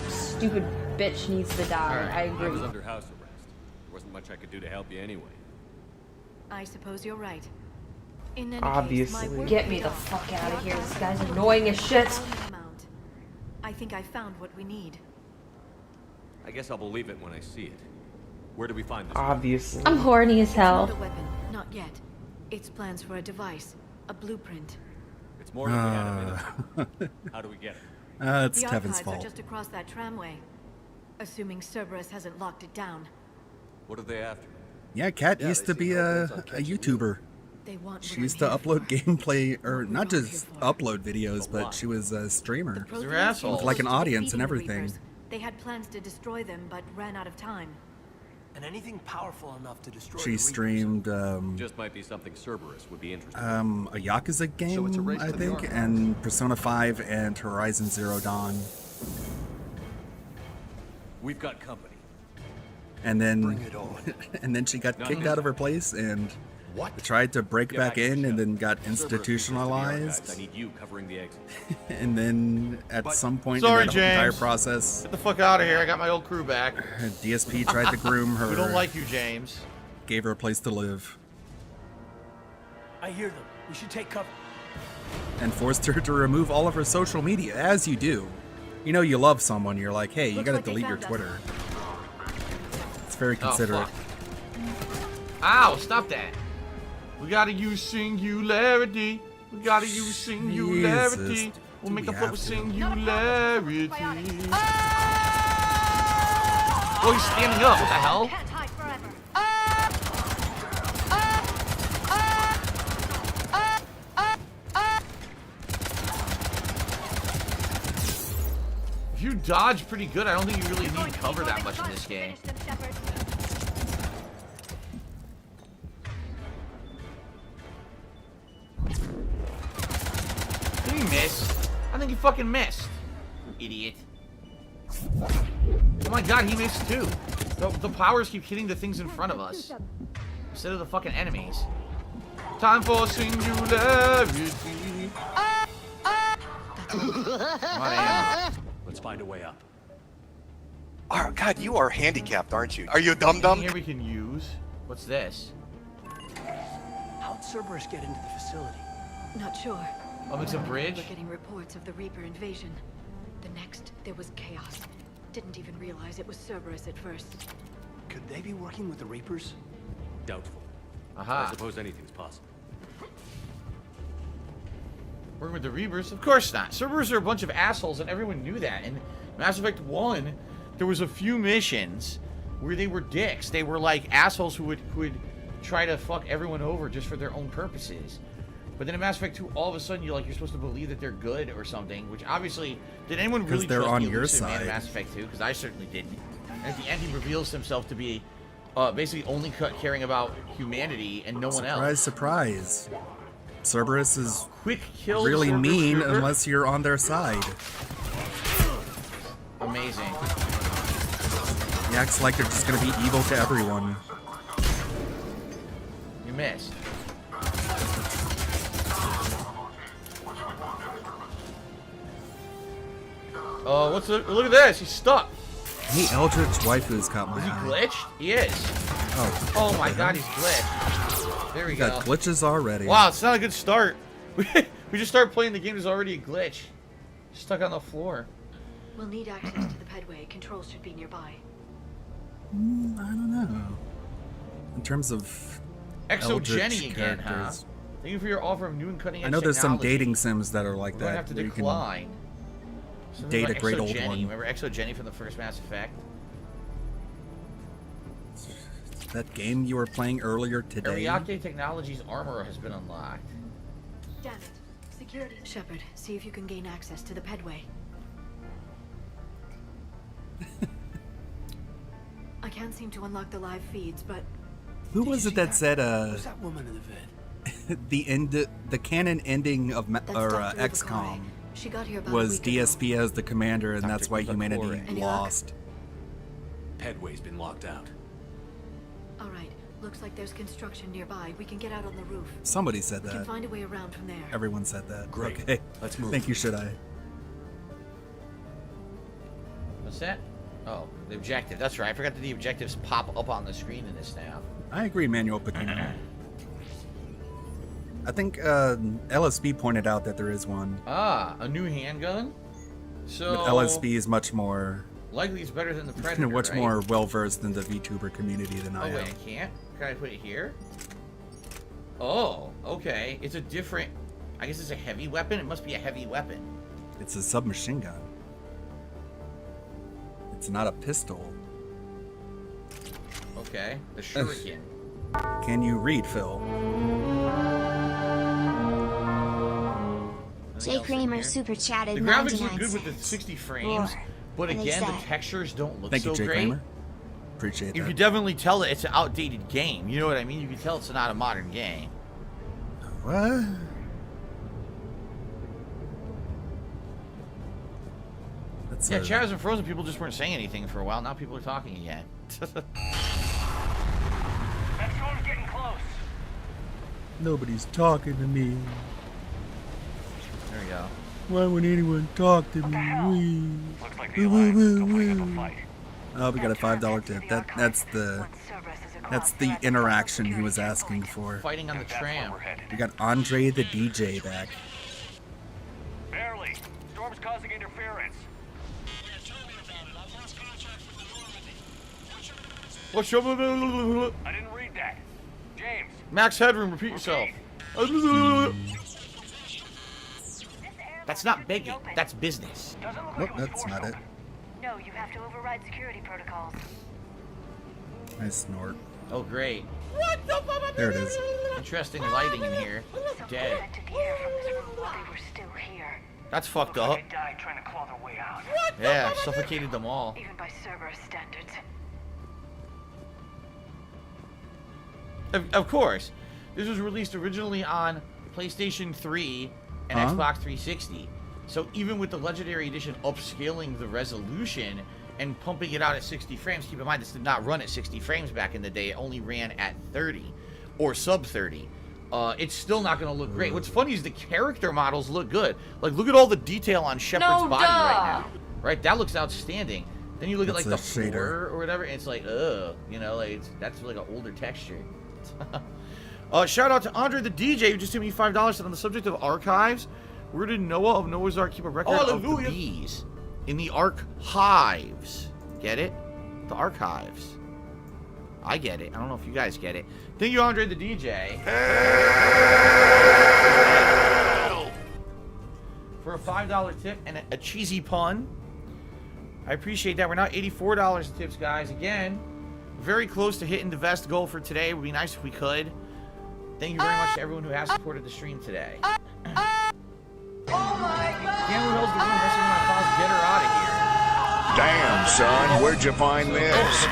Stupid bitch needs to die. I agree. I was under house arrest. There wasn't much I could do to help you anyway. I suppose you're right. In any Obviously. case, my Get me the fuck out of here. This guy's annoying as shit. I think I found what we need. I guess I'll believe it when I see it. Where do we find this? Obviously. I'm horny as hell. It's not a weapon, not yet. It's plans for a device, a blueprint. It's more than we had a minute. How do we get it? It's the Kevin's archives fault. are just across that tramway. Assuming Cerberus hasn't locked it down. What are they after? Yeah, Kat used to be a YouTuber. She used to upload gameplay, or not just upload videos, but she was a streamer. With like an audience and everything. They had plans to destroy them, but ran out of time. And anything powerful enough to destroy She streamed just might be something Cerberus would be interested a Yakuza game, I think, and Persona 5 and Horizon Zero Dawn. We've got company. and then she got kicked out of her place and tried to break back in, and then got institutionalized. I need you covering the exit. And then at some point Sorry, in that whole entire James. process, Get the fuck out of here. I got my old crew back. DSP tried to groom her. We don't like you, James. Gave her a place to live, I hear them. We should take cover. and forced her to remove all of her social media, as you do. You know you love someone, you're like, hey, you Looks gotta like they delete your found us. Twitter. It's very considerate. Ow, stop that. We gotta use singularity. We gotta use singularity. Jesus. We'll Do make we a flip have with to? singularity. Oh, he's standing up. What the hell? Can't hide forever. If you dodge pretty good, I don't think you really need cover that much in this game. Did he miss? I think he fucking missed. You idiot. Oh my god, he missed too. The powers keep hitting the things in front of us instead of the fucking enemies. Time for singularity. Let's find a way up. Oh, God, you are handicapped, aren't you? Are you a dum-dum? Here we can use. What's this? How'd Cerberus get into the facility? Not sure. Oh, it's a bridge? We're getting reports of the Reaper invasion. The next, there was chaos. Didn't even realize it was Cerberus at first. Could they be working with the Reapers? Doubtful. Aha. I suppose anything's possible. Working with the Reapers? Of course not. Cerberus are a bunch of assholes, and everyone knew that. In Mass Effect 1, there was a few missions where they were dicks. They were like assholes who would try to fuck everyone over just for their own purposes. But then in Mass Effect 2, all of a sudden you're supposed to believe that they're good or something, which obviously, did anyone really they're trust on the your elusive man side. in Mass Effect 2? Because I certainly didn't. And at the end, he reveals himself to be basically only caring about humanity and no one else. Surprise, surprise. Cerberus is Quick kill really Cerberus mean Sugar. unless you're on their side. Amazing. He acts like they're just gonna be evil to everyone. You missed. Oh, look at this, he's stuck. Hey, Eldritch Waifu's caught my Is he eye. glitched? He is. Oh. Oh my god, he's glitched. There we We go. got glitches already. Wow, it's not a good start. We just started playing the game, there's already a glitch. Stuck on the floor. We'll need access to the pedway. Controls should be nearby. I don't know. In terms of Exogeny Eldritch again, huh? characters, Thank you for your offer of new and cutting edge I know there's some technology. dating sims that are like We're gonna that. have to where you can decline. Something date about a great old Exogeny. one. Remember Exogeny from the first Mass Effect? That game you were playing earlier today. Ariake Technologies armor has been unlocked. Damn it. Security. Shepard, see if you can gain access to the pedway. I can't seem to unlock the live feeds, but Who was it that said Who's that woman in the vid? the canon ending of Dr. XCOM she got here about a was week ago. DSP as the commander, and Dr. that's why humanity Any lost. Pedway's been locked out. All right. Looks like there's construction nearby. We can get out on the roof. Somebody said We can that. find a way around from there. Everyone said that. Great. Okay. Let's move. Thank you, should I? What's that? Oh, the objective. That's right. I forgot that the objectives pop up on the screen in this now. I agree, Manuel Pequeno. I think LSB pointed out that there is one. Ah, a new handgun? So But LSB is much more likely it's better than the Predator, much right? more well versed in the VTuber community than I Oh wait, am. I can't? Can I put it here? Oh, okay. It's a different... I guess it's a heavy weapon? It must be a heavy weapon. It's a submachine gun. It's not a pistol. Okay. The shuriken. Can you read, Phil? Jay Kramer super chatted The graphics look 99 good with the cents. 60 frames, Roar. but And they again, the said- textures don't look Thank so you, Jay great. Kramer. Appreciate You that. can definitely tell that it's an outdated game. You know what I mean? You can tell it's not a modern game. What? Yeah, Chaz and Frozen people just weren't saying anything for a while. Now people are talking again. That storm's getting close. Nobody's talking to me. There we go. Why would anyone talk to me? Looks like the Alliance is still putting up a fight. Oh, we got a $5 tip. That's the interaction he was asking for. Fighting on the tram. We got Andre the DJ back. Barely. Storm's causing interference. What's your... I didn't read that. James. Max Headroom, repeat yourself. That's not begging. That's business. Nope, that's not it. No, you have to override security protocols. I snort. Oh, great. There it is. Interesting lighting in here. Dead. That's fucked up. Died trying to claw their way out. Yeah, suffocated them all. Even by Cerberus standards. Of course. This was released originally on PlayStation 3 and Xbox 360. So even with the Legendary Edition upscaling the resolution and pumping it out at 60 frames, keep in mind this did not run at 60 frames back in the day. It only ran at 30 or sub 30. It's still not going to look great. What's funny is the character models look good. Like, look at all the detail on Shepard's body right now. Right? That looks outstanding. Then you look at, like, the fur or whatever, and it's like, ugh. You know, like, that's like an older texture. Shout out to Andre the DJ, who just gave me $5 on the subject of archives. Where did Noah of Noah's Ark keep a record of the bees? In the archives. Get it? The archives. I get it. I don't know if you guys get it. Thank you, Andre the DJ. For a $5 tip and a cheesy pun. I appreciate that. We're now $84 in tips, guys. Again, very close to hitting the vest goal for today. It would be nice if we could. Thank you very much to everyone who has supported the stream today. Get her out of here. Damn, son, where'd you find this?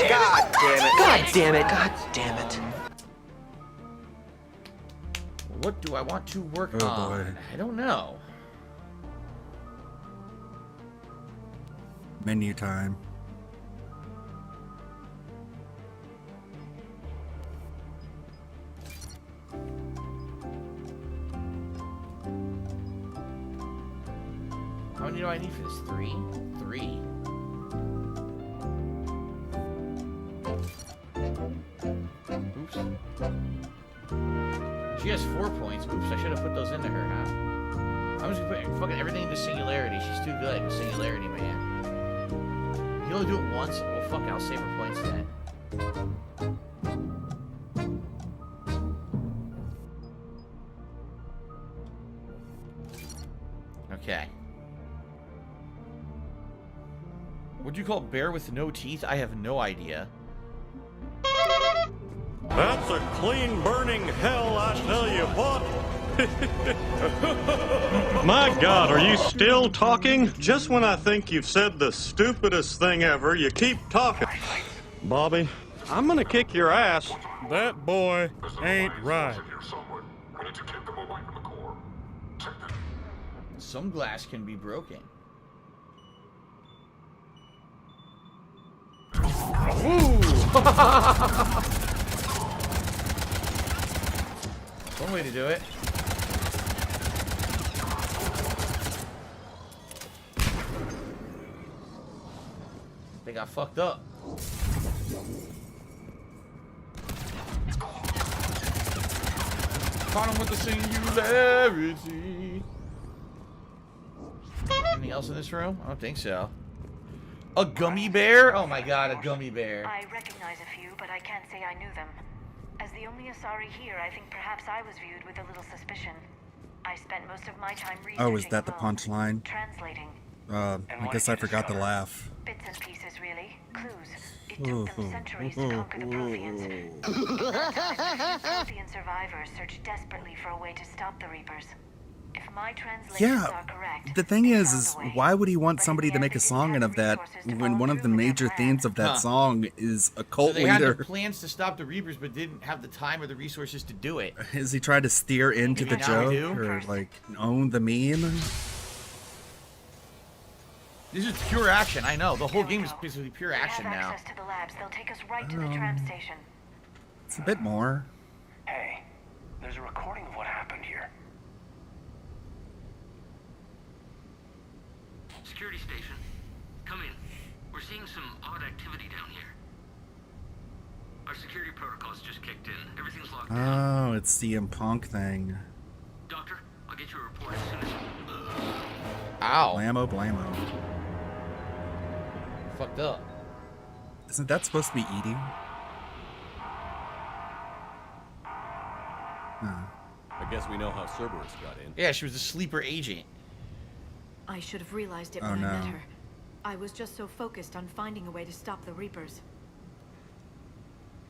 God damn it. God damn it. God damn it. What do I want to work on? Boy. I don't know. Menu time. How many do I need for this? 3? 3. Oops. She has 4 points. Oops, I should have put those into her, huh? I'm just gonna put fucking everything into Singularity. She's too good with Singularity, man. You only do it once? Well, fuck it, I'll save her points then. Okay. What'd you call bear with no teeth? I have no idea. That's a clean burning hell, I tell you what. My God, are you still talking? Just when I think you've said the stupidest thing ever, you keep talking. Bobby, I'm gonna kick your ass. That boy ain't right. Some glass can be broken. Ooh! One way to do it. They got fucked up. Caught him with the singularity. Anything else in this room? I don't think so. A gummy bear? Oh my god, a gummy bear. I recognize a few, but I can't say I knew them. As the only Asari here, I think perhaps I was viewed with a little suspicion. I spent most of my time researching. Oh, is that the punchline? Translating. I guess I forgot to laugh. Bits and pieces, really. Clues. It took them centuries to conquer the Protheans. Prothean survivors searched desperately for a way to stop the Reapers. If my translations Yeah, are correct, the thing is why would he want somebody to make a song out of that when one of the major themes of that song is a So cult they had leader? the plans to stop the Reapers, but didn't have the time or the resources to do it. Is he trying to steer into the Now we joke do. or like own the meme? This is pure action. I know. The whole game is basically pure action now. access to the labs. They'll take us right to the Um, tram station. It's a bit more. Hey, there's a recording of what happened here. Security station. Come in. We're seeing some odd activity down here. Our security protocols just kicked in. Everything's locked down. Oh, it's CM Punk thing. Doctor, I'll get you a report as soon as... Ow. Blammo, blammo. Fucked up. Isn't that supposed to be eating? I guess we know how Cerberus got in. Yeah, she was a sleeper agent. I should have realized it Oh, when I met no. her. I was just so focused on finding a way to stop the Reapers.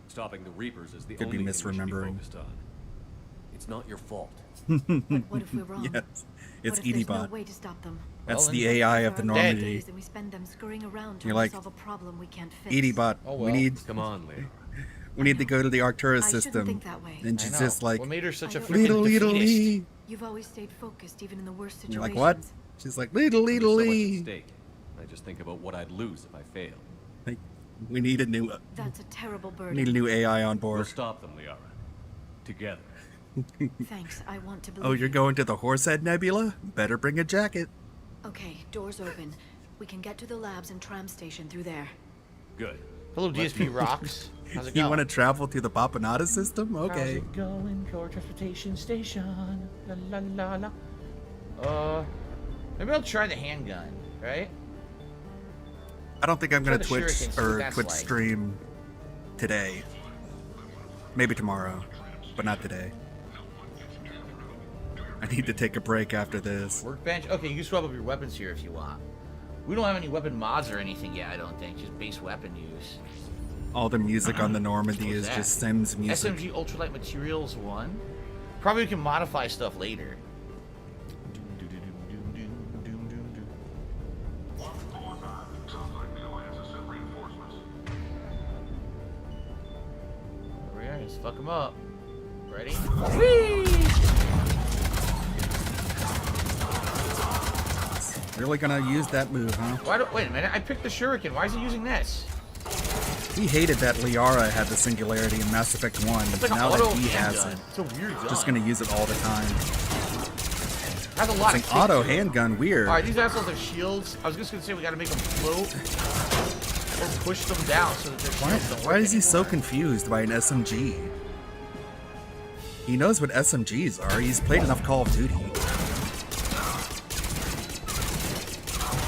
Stopping the Reapers is the Could be only thing we should be misremembering. focused on. It's not your fault. But what if we're wrong? Yes, it's what if there's no Edibot. way to stop them? That's Well, the then- AI of the There are Normandy. days and we spend them scurrying around trying You're like, to solve a problem we can't fix. Edibot, Oh, we well. need Come on, Leo. we need to go to the Arcturus I shouldn't system. think that way. And I she's know. just like, What made her such a I know. freaking Leedle, leedle, defeatist? lee. You've always stayed focused even in the worst You're situations. like, what? She's like, leedle, There's leedle, so much at lee. stake. I just think about what I'd lose if I failed. Like, we need a new, That's a terrible we burden. need a new AI on We'll board. stop them, Liara. Together. Thanks, I want to believe Oh, you're you. going to the Horsehead Nebula? Better bring a jacket. Okay, doors open. We can get to the labs and tram station through there. Good. Hello, DSP Rocks. How's it You going? want to travel through the Papanata system? Okay. How's it going? Core transportation station. La la la la. Maybe I'll try the handgun, right? I don't think I'm Try gonna the Twitch shuriken, see what or that's Twitch like. stream today. Maybe tomorrow, but not today. I need to take a break after this. Workbench. Okay, you can swap up your weapons here if you want. We don't have any weapon mods or anything yet, I don't think. Just base weapon use. All the music on the Normandy What's is that? just Sims music. SMG Ultralight Materials 1. Probably we can modify stuff later. There we are. Let's fuck them up. Ready? Really gonna use that move, huh? Wait a minute. I picked the shuriken. Why is he using this? He hated that Liara had the singularity in Mass Effect 1. It's like an Now auto that he has handgun. it, It's a weird gun. just gonna use it all the time. Has a lot It's of an auto kick to it. handgun, weird. Alright, these assholes have shields. I was just gonna say we gotta make them float or push them down so that their shields don't Why work is he so anymore. confused by an SMG? He knows what SMGs are. He's played enough Call of Duty.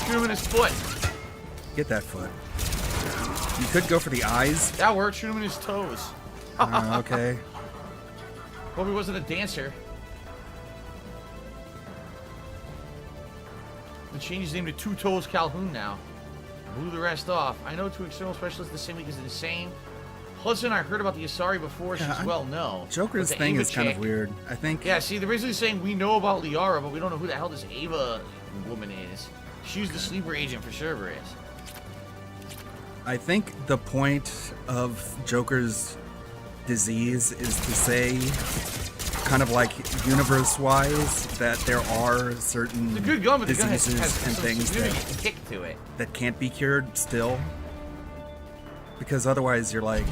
Shoot him in his foot. Get that foot. You could go for the eyes. That worked. Shoot him in his toes. Okay. Hope he wasn't a dancer. The change his name to Two Toes Calhoun now. Blew the rest off. I know two external specialists the same week is insane. Hudson, I heard about the Asari before. She's well known. Joker's But the thing Ava is kind of chick- weird. I think. Yeah, see, they're basically saying we know about Liara, but we don't know who the hell this Ava woman is. She's the sleeper agent for Cerberus. I think the point of Joker's disease is to say, kind of like universe-wise, that there are certain It's a good gun, but the gun has diseases and some things significant kick to it. that can't be cured still. Because otherwise you're like,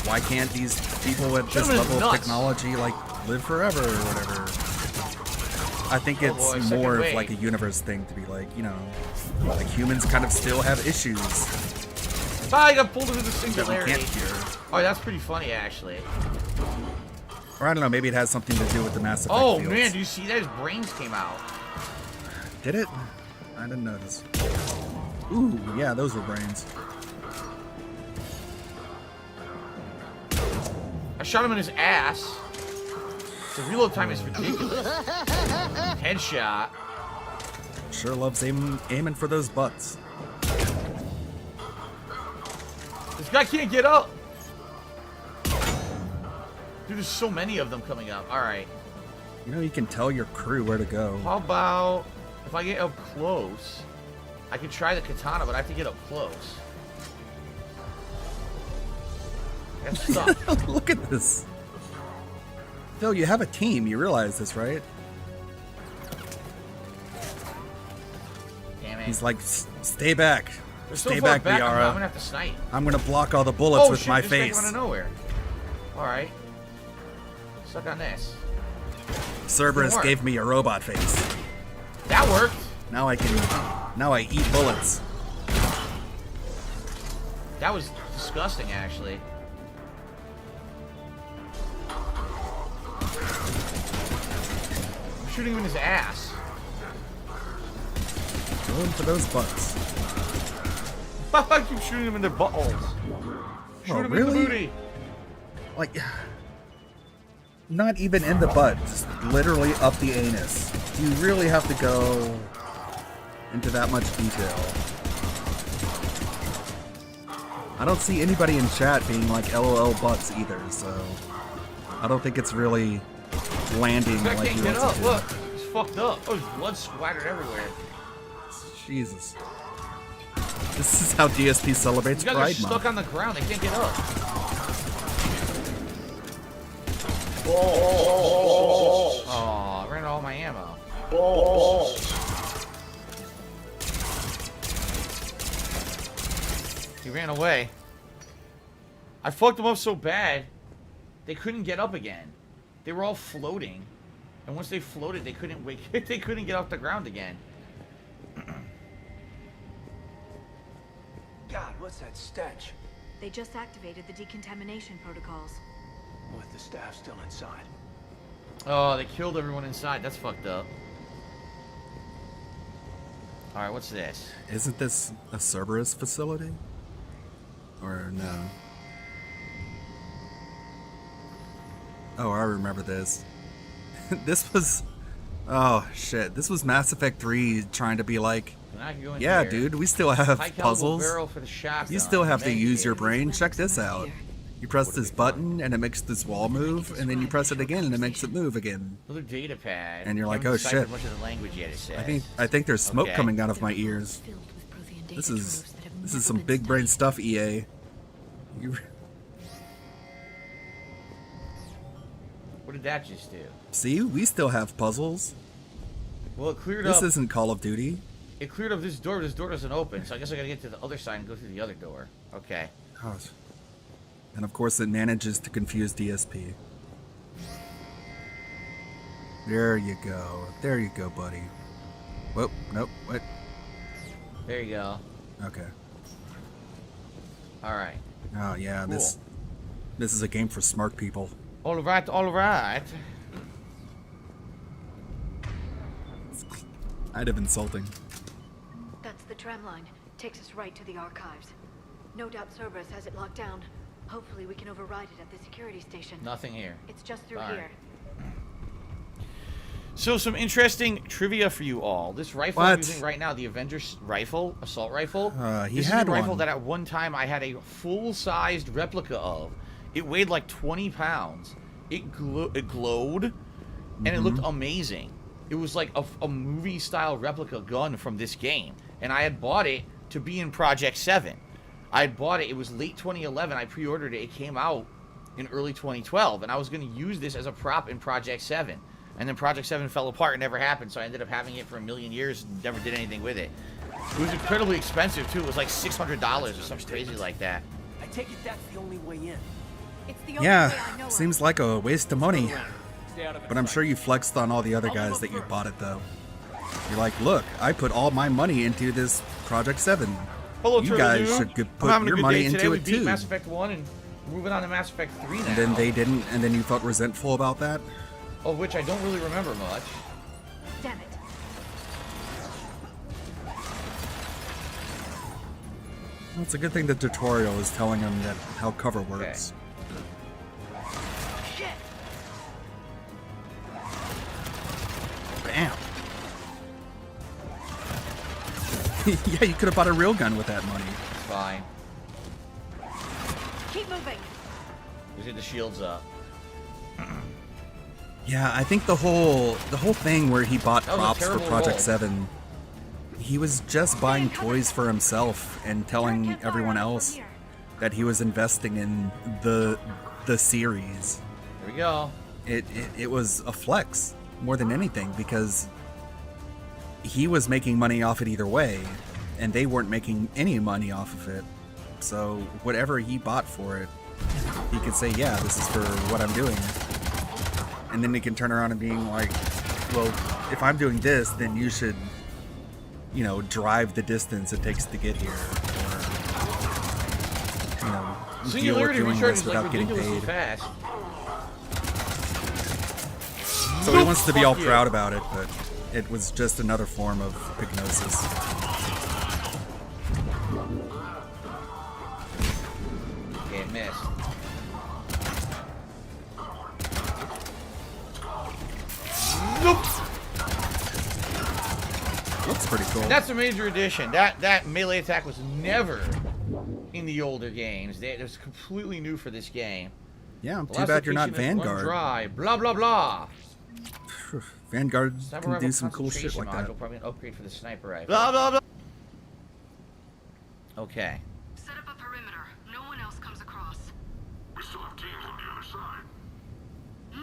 why can't these people at this Gentlemen, level of nuts. technology like live forever or whatever? I think Oh it's boy, second more of wave. like a universe thing to be like, you know, like humans kind of still have issues Ah, I got pulled into the that we singularity. can't cure. Oh, that's pretty funny, actually. Or I don't know, maybe it has something to do with the Mass Effect Oh, fields. man, do you see that? His brains came out. Did it? I didn't notice. Ooh, yeah, those were brains. I shot him in his ass. The reload time is ridiculous. Headshot. Sure loves aiming for those butts. This guy can't get up. Dude, there's so many of them coming up. All right. You know, you can tell your crew where to go. How about if I get up close? I can try the katana, but I have to get up close. That's stuck. Look at this. Phil, you have a team. You realize this, right? Damn it. He's like, stay back. Stay back, back. Liara. I'm gonna have to snipe. I'm gonna block all the bullets with shit, my this guy face. came out of nowhere. All right. Suck on this. Cerberus gave me a robot face. That worked. Now I eat bullets. That was disgusting, actually. I'm shooting him in his ass. Going for those butts. I keep shooting him in their buttholes. Shoot him in the booty. Like, not even in the butt, just literally up the anus. Do you really have to go into that much detail? I don't see anybody in chat being like LOL butts either, so I don't think it's really landing I like can't you get want up. to. Look, he's fucked up. Oh, there's blood splattered everywhere. Jesus. This is how DSP celebrates These guys Pride are stuck Month. on the ground. They can't get up. Oh, I ran out all my ammo. He ran away. I fucked them up so bad, they couldn't get up again. They were all floating, and once they floated, they couldn't wake. They couldn't get off the ground again. God, what's that stench? They just activated the decontamination protocols. With the staff still inside. Oh, they killed everyone inside. That's fucked up. Alright, what's this? Isn't this a Cerberus facility? Or no? Oh, I remember this. This was... Oh, shit. This was Mass Effect 3 trying to be like... I can go in Yeah, here. dude, we still have High caliber puzzles. barrel for the shotgun. You still have to Amazing. use your brain. Check this out. You press this button and it makes this wall move, and then you press it again and it makes it move again. Another data pad. And you're like, Haven't oh deciphered shit. Much of the language yet, it says. I think there's smoke Okay. coming out of my ears. This is some big brain stuff, EA. What did that just do? See, we still have puzzles. Well, it cleared This up. isn't Call of Duty. It cleared up this door. This door doesn't open, so I guess I gotta get to the other side and go through the other door. Okay. Gosh. And of course, it manages to confuse DSP. There you go. There you go, buddy. Whoop. Nope. What? There you go. Okay. All right. Oh yeah, Cool. this is a game for smart people. All right. All right. Kind of insulting. That's the tram line. Takes us right to the archives. No doubt Cerberus has it locked down. Hopefully we can override it at the security station. Nothing here. It's just through Darn. here. So some interesting trivia for you all. This rifle What? I'm using right now, the Avengers rifle, assault rifle. He this had is a rifle one. that at one time I had a full-sized replica of. It weighed like 20 pounds. It glowed, and it looked amazing. It was like a movie-style replica gun from this game, and I had bought it to be in Project 7. I had bought it. It was late 2011. I pre-ordered it. It came out in early 2012, and I was going to use this as a prop in Project 7. And then Project 7 fell apart and never happened, so I ended up having it for a million years and never did anything with it. It was incredibly expensive, too. It was like $600 or something crazy like that. I take it that's the only way in. It's the only way Yeah, I know seems like a waste of money. But I'm sure you flexed on all the other guys that you bought it, though. You're like, look, I put all my money into this Project 7. Hello, You guys should put your money into it, beat too. Mass Effect 1 and we're moving on to Mass Effect 3 now. And then they didn't, and then you felt resentful about that? Of which I don't really remember much. Damn it. Well, it's a good thing the tutorial is telling them that how cover works. Shit. Bam. Yeah, you could have bought a real gun with that money. It's fine. Keep moving. Just hit the shields up. Yeah, I think the whole thing where he bought That was a props for terrible Project roll. 7, he was just buying toys for himself and telling everyone else that he was investing in the series. There we go. It was a flex more than anything because he was making money off it either way, and they weren't making any money off of it. So whatever he bought for it, he could say, yeah, this is for what I'm doing. And then he can turn around and being like, well, if I'm doing this, then you should, you know, drive the distance it takes to get here. Or, you know, deal with Singularity doing recharge this is without like getting ridiculously paid. fast. So he wants to be all Fuck you. proud about it, but it was just another form of hypnosis. Okay, missed. Nope. Looks pretty cool. That's a major addition. That melee attack was never in the older games. It was completely new for this game. Yeah, The too last bad you're not location is one Vanguard. Dry. Blah blah blah. Vanguard Cyber can rifle do some cool shit concentration like that. module, probably an upgrade for the sniper rifle. Blah, blah, blah. Okay. Set up a perimeter. No one else comes across. We still have teams on the other side.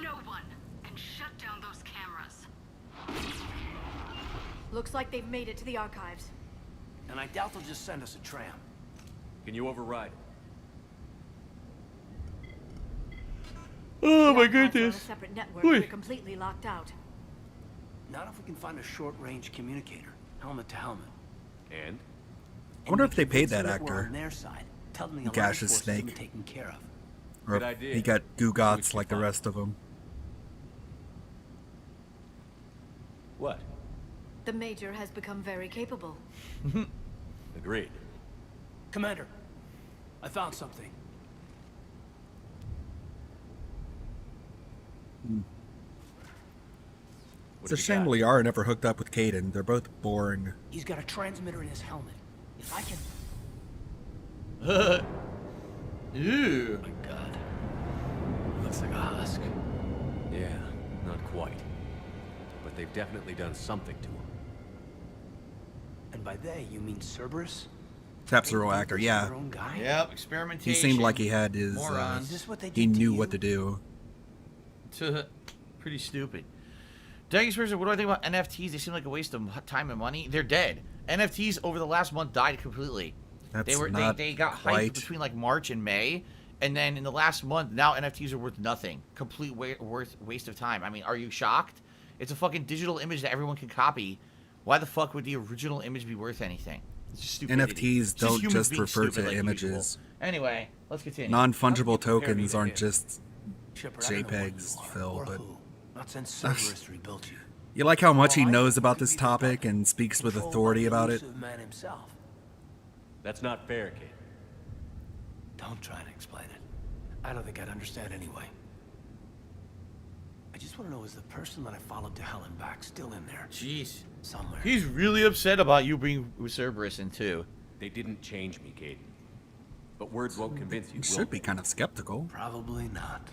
No one can shut down those cameras. Looks like they've made it to the archives. And I doubt they'll just send us a tram. Can you override it? Oh The archives are on a separate network. We're completely locked out. Not if we can find a short-range communicator, helmet to helmet. And? I wonder if they paid that We're actor. on their side. Tell them the Gash's Alliance forces have snake. been taken care of. Or Good if idea. he got Gugats like the rest of them. What? The Major has become very capable. Agreed. Commander, I found something. It's a shame Liara never hooked up with Caden. They're both boring. He's got a transmitter in his helmet. If I can... Ew. Oh my god. Looks like a husk. Yeah, not quite. But they've definitely done something to him. And by they, you mean Cerberus? Tapsero actor, yeah. Their own guy? Yep, experimentation. He seemed like he had his. Morons. Is this what they he did to knew you? what to do. Pretty stupid. Daggers person, what do I think about NFTs? They seem like a waste of time and money. They're dead. NFTs over the last month died completely. That's They got hyped between like March and May, and then in the last month, now NFTs are worth nothing. Complete waste of time. I mean, are you shocked? It's a fucking digital image that everyone can copy. Why the fuck would the original image be worth anything? It's just stupidity. NFTs don't humans just being refer stupid to like images. usual. Anyway, let's continue. Non-fungible tokens aren't just Shepard, I don't know what JPEGs, you are, Phil, or but who. Not since Cerberus rebuilt you. you like how much he knows about this topic and speaks with authority about it? Elusive man himself. That's not fair, kid. Don't try to explain it. I don't think I'd understand anyway. I just want to know, is the person that I followed to hell and back still in there? Jeez. Somewhere. He's really upset about you being Cerberus in 2. They didn't change me, Caden. But words won't convince you. You should be kind of skeptical. Probably not.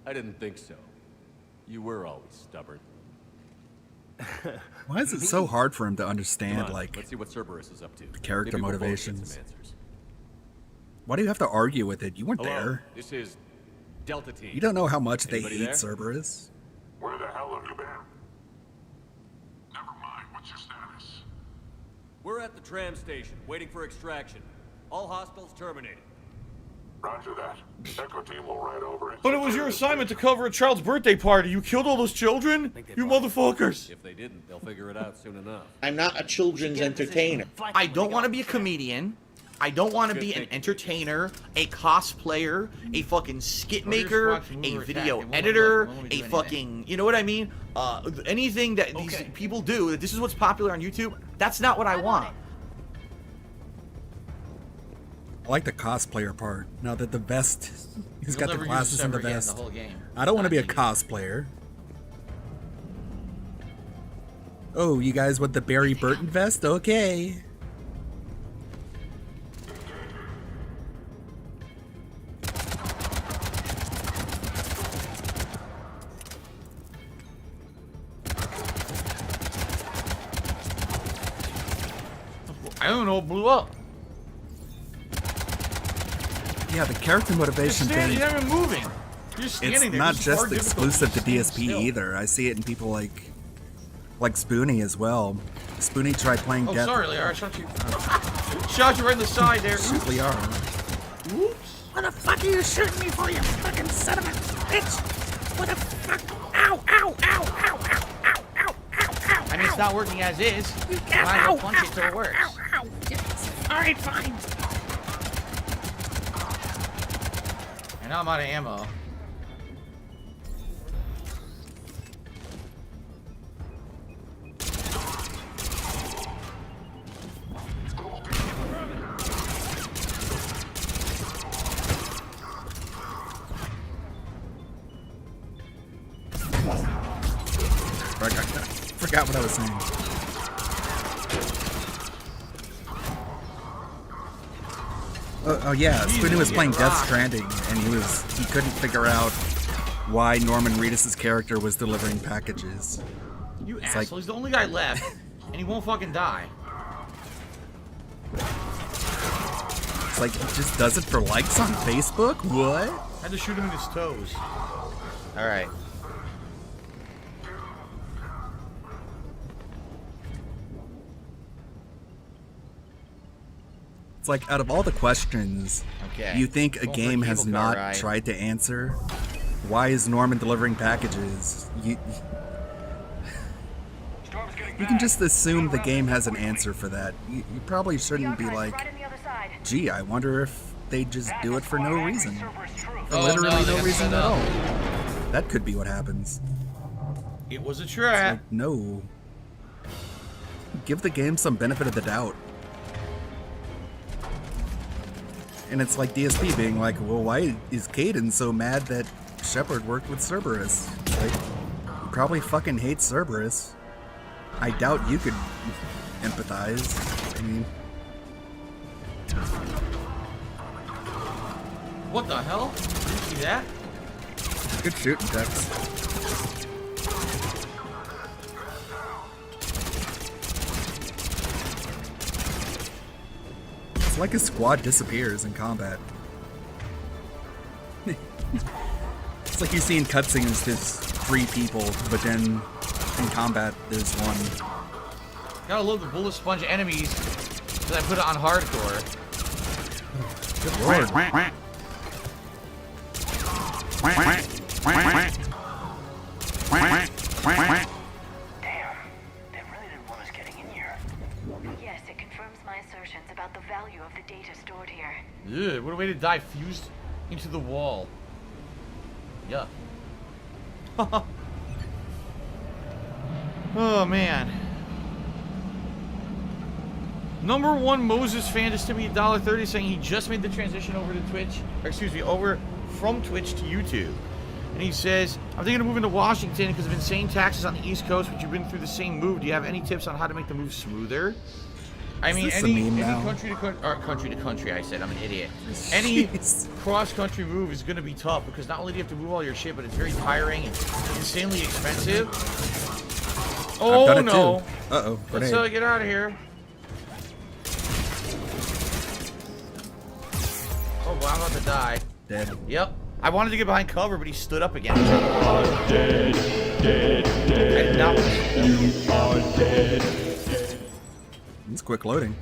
I didn't think so. You were always stubborn. Why is it so hard for him to Come understand, on, like, let's see what Cerberus is up to. the character Maybe we'll both get motivations? some answers. Why do you have to argue with it? You weren't Hello, there. this is Delta Team. You don't know how much Anybody they hate there? Cerberus. Where the hell have you been? Never mind. What's your status? We're at the tram station, waiting for extraction. All hostiles terminated. Roger that. Echo team will ride over and... But it was your assignment to cover a child's birthday party. You killed all those children? You motherfuckers. If they didn't, they'll figure it out soon enough. I'm not a children's entertainer. I don't want to be a comedian. I don't want to be an entertainer, a cosplayer, a fucking skit maker, a video editor, a fucking, you know what I mean? Anything that these people do, that this is what's popular on YouTube, that's not what I want. I like the cosplayer part. Now that the vest, he's got the never use glasses this and the ever again in vest. the whole game. I don't want to be a cosplayer. Oh, you guys want the Barry Burton vest? Okay. I don't know. It blew up. Yeah, the character motivation thing. You're not even moving. You're standing It's there. not This is just hard exclusive to difficulty. DSP either. I see it in people like Spoonie as well. Spoonie tried playing Oh, Death. sorry, Liara. I shot you. Shot you right in the side there. Shoot Liara. Oops. What the fuck are you shooting me for, you fucking son of a bitch? What the fuck? Ow, ow, ow, ow, ow, ow, ow, ow. I mean, it's not working as is. You Might can't. as Ow, well punch it till it works. ow, ow. Yes. All right, fine. And now I'm out of ammo. Forgot what I was saying. Oh yeah, Spoonie was playing Death Stranding, and he couldn't figure out why Norman Reedus' character was delivering packages. You It's asshole. He's the only guy left, and he won't fucking die. It's like he just does it for likes on Facebook? What? I had to shoot him in his toes. Alright. It's like, out of all the questions Okay. you think a Going for game a has cable car not ride. tried to answer, why is Norman delivering packages? You can just assume the game has an answer for that. You probably shouldn't be like, gee, I wonder if they just do it for no reason. For literally no reason at all. That could be what happens. It was a trap. Like, no. Give the game some benefit of the doubt. And it's like DSP being like, well, why is Caden so mad that Shepard worked with Cerberus? Like, he probably fucking hates Cerberus. I doubt you could empathize. I mean... What the hell? Did you see that? Good shooting, Tex. It's like his squad disappears in combat. It's like you've seen cutscenes, there's 3 people, but then in combat there's 1. Gotta love the bullet sponge enemies, because I put it on hardcore. Good lord. Damn, they really didn't want us getting in here. Yes, it confirms my assertions about the value of the data stored here. Ugh, what a way to die, fused into the wall. Yeah. Oh man. Number 1 Moses fan just sent me $1.30 saying he just made the transition over to Twitch, or excuse me, over from Twitch to YouTube. And he says, I'm thinking of moving to Washington because of insane taxes on the East Coast, but you've been through the same move. Do you have any tips on how to make the move smoother? I mean, any country to country, I said, I'm an idiot. Any cross-country move is going to be tough because not only do you have to move all your shit, but it's very tiring and insanely expensive. Oh, I've done it no. too. Uh-oh, Let's grenade. get out of here. Oh, boy, I'm about to die. Dead. Yep. I wanted to get behind cover, but he stood up again. Dead. I did not want to. You are dead. It's quick loading.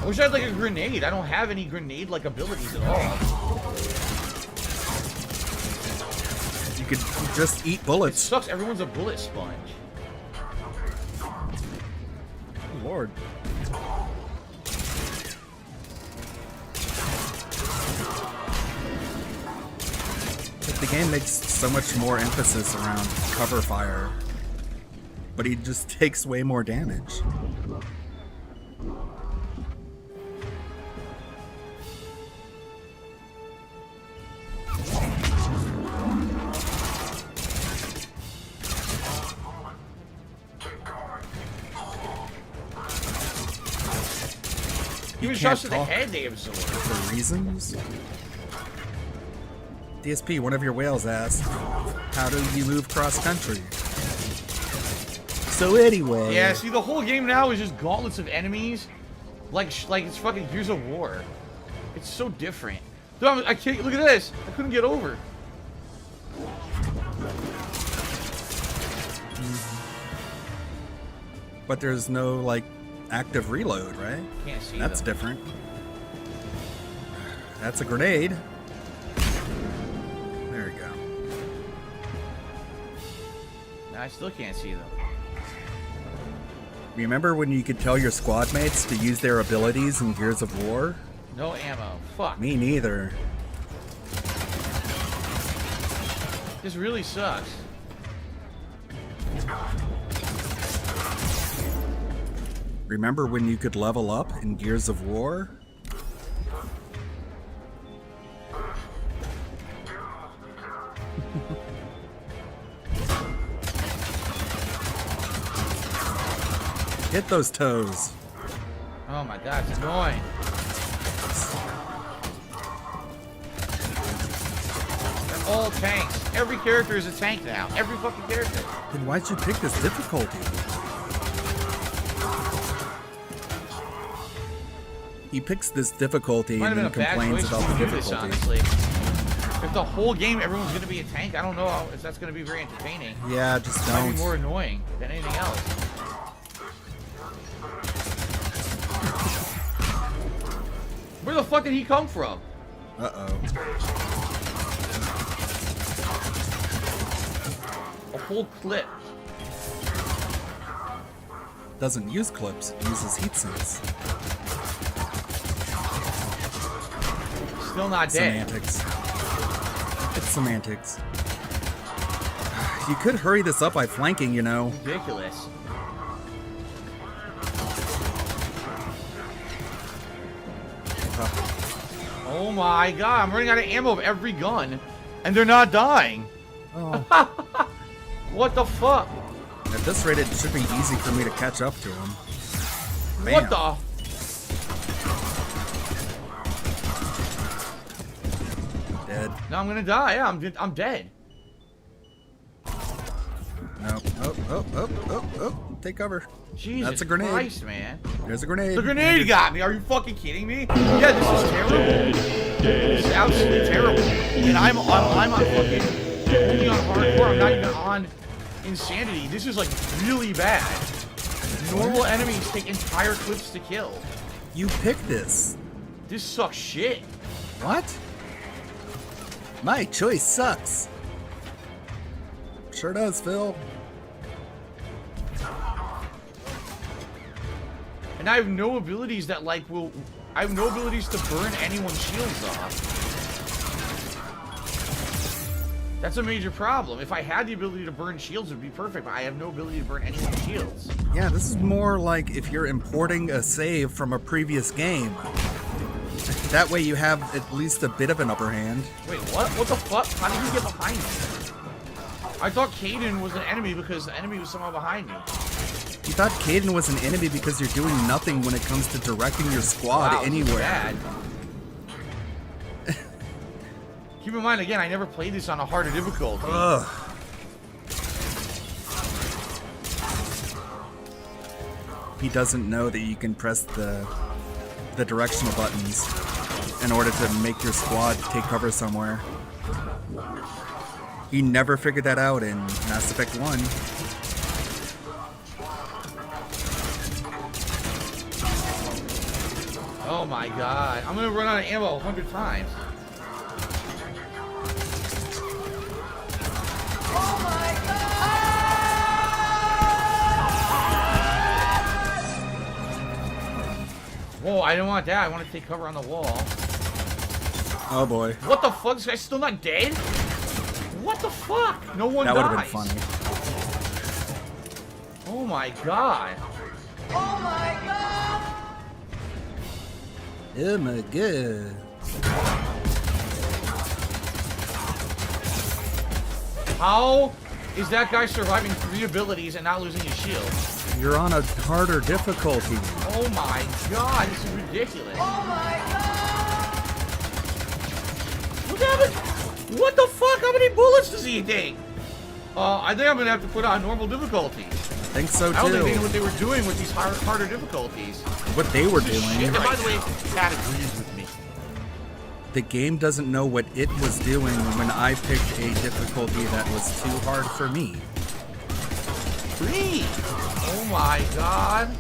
I wish I had like a grenade. I don't have any grenade-like abilities at all. You could just eat bullets. It sucks. Everyone's a bullet sponge. Oh, Lord. The game makes so much more emphasis around cover fire, but he just takes way more damage. Even shots to the head they absorb. For reasons? DSP, one of your whales asked, how do you move cross-country? So anyway... Yeah, see, the whole game now is just gauntlets of enemies. Like it's fucking Gears of War. It's so different. Dude, I can't... Look at this! I couldn't get over. But there's no, like, active reload, right? Can't see That's them. different. That's a grenade. There we go. I still can't see them. Remember when you could tell your squad mates to use their abilities in Gears of War? No ammo. Fuck. Me neither. This really sucks. Remember when you could level up in Gears of War? Hit those toes. Oh my god, it's annoying. They're all tanks. Every character is a tank now. Every fucking character. Then why'd you pick this difficulty? He picks this difficulty Might and have then been a bad complains choice about to the do this, difficulty. honestly. If the whole game everyone's gonna be a tank, I don't know if that's gonna be very entertaining. Yeah, just It might don't. be more annoying than anything else. Where the fuck did he come from? Uh-oh. A whole clip. Doesn't use clips, uses heat sinks. Still not dead. Semantics. It's semantics. You could hurry this up by flanking, you know. Ridiculous. Oh my god, I'm running out of ammo of every gun, and they're not dying. Oh. What the fuck? At this rate, it should be easy for me to catch up to him. What the? Dead. Now I'm gonna die. Yeah, I'm dead. No. Oh. Take cover. Jesus That's a grenade. Christ, man. There's a grenade. The grenade got me. Are you fucking kidding me? Yeah, this is terrible. This is absolutely terrible. And I'm on fucking only on hardcore. I'm not even on insanity. This is like really bad. Normal enemies take entire clips to kill. You picked this. This sucks shit. What? My choice sucks. Sure does, Phil. And I have no abilities that like will. I have no abilities to burn anyone's shields off. That's a major problem. If I had the ability to burn shields, it would be perfect, but I have no ability to burn anyone's shields. Yeah, this is more like if you're importing a save from a previous game. That way you have at least a bit of an upper hand. Wait, what? What the fuck? How did he get behind me? I thought Caden was an enemy because the enemy was somehow behind me. You thought Caden was an enemy because you're doing nothing when it comes to directing your squad Wow, anywhere. Bad. Keep in mind, again, I never played this on a harder difficulty. Ugh. He doesn't know that you can press the directional buttons in order to make your squad take cover somewhere. He never figured that out in Mass Effect 1. Oh my god. I'm gonna run out of ammo 100 times. Oh my Whoa, I didn't want that. I want to take cover on the wall. Oh boy. What the fuck? This guy's still not dead? What the fuck? No one That would have dies. been funny. Oh my god. Oh my god! Oh my god. How is that guy surviving 3 abilities and not losing his shield? You're on a harder difficulty. Oh my god, this is ridiculous. Oh my god! Look at it! What the fuck? How many bullets does he take? I think I'm gonna have to put on normal difficulty. I think so too. I don't think they knew what they were doing with these harder difficulties. What they were doing. And by the way, Cat agrees with me. The game doesn't know what it was doing when I picked a difficulty that was too hard for me. Free! Oh my god.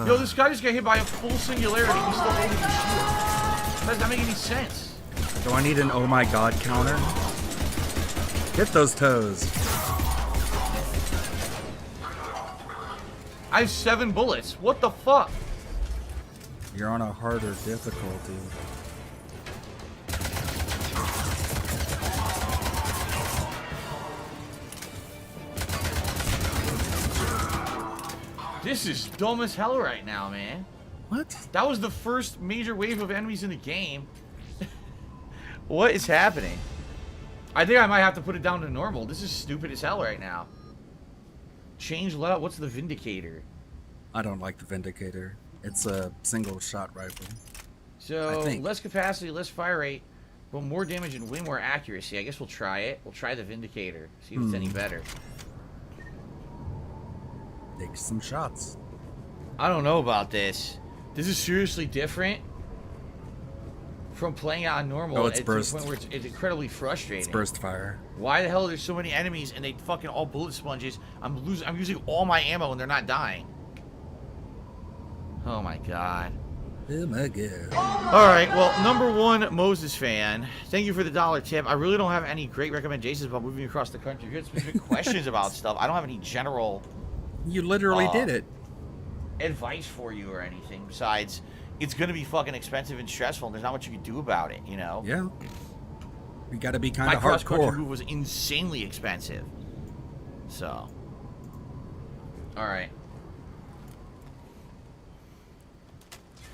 Yo, this guy just got hit by a full singularity. He's still holding his shield. That doesn't make any sense. Do I need an oh my god counter? Get those toes. I have 7 bullets. What the fuck? You're on a harder difficulty. This is dumb as hell right now, man. What? That was the first major wave of enemies in the game. What is happening? I think I might have to put it down to normal. This is stupid as hell right now. Change loud. What's the Vindicator? I don't like the Vindicator. It's a single shot rifle. So, less capacity, less fire rate, but more damage and way more accuracy. I guess we'll try it. We'll try the Vindicator. See if it's any better. Take some shots. I don't know about this. This is seriously different from playing it on normal. Oh, it's burst. To the point where it's incredibly frustrating. It's burst fire. Why the hell are there so many enemies and they fucking all bullet sponges? I'm using all my ammo and they're not dying. Oh my god. Oh my god. Alright, well, #1 Moses fan. Thank you for the $1 tip. I really don't have any great recommendations about moving across the country. If you have specific questions about stuff, I don't have any general... You literally did it. Advice for you or anything besides it's gonna be fucking expensive and stressful and there's not much you can do about it, you know? Yeah. You gotta be kind My of cross-country hardcore. move was insanely expensive. So. Alright.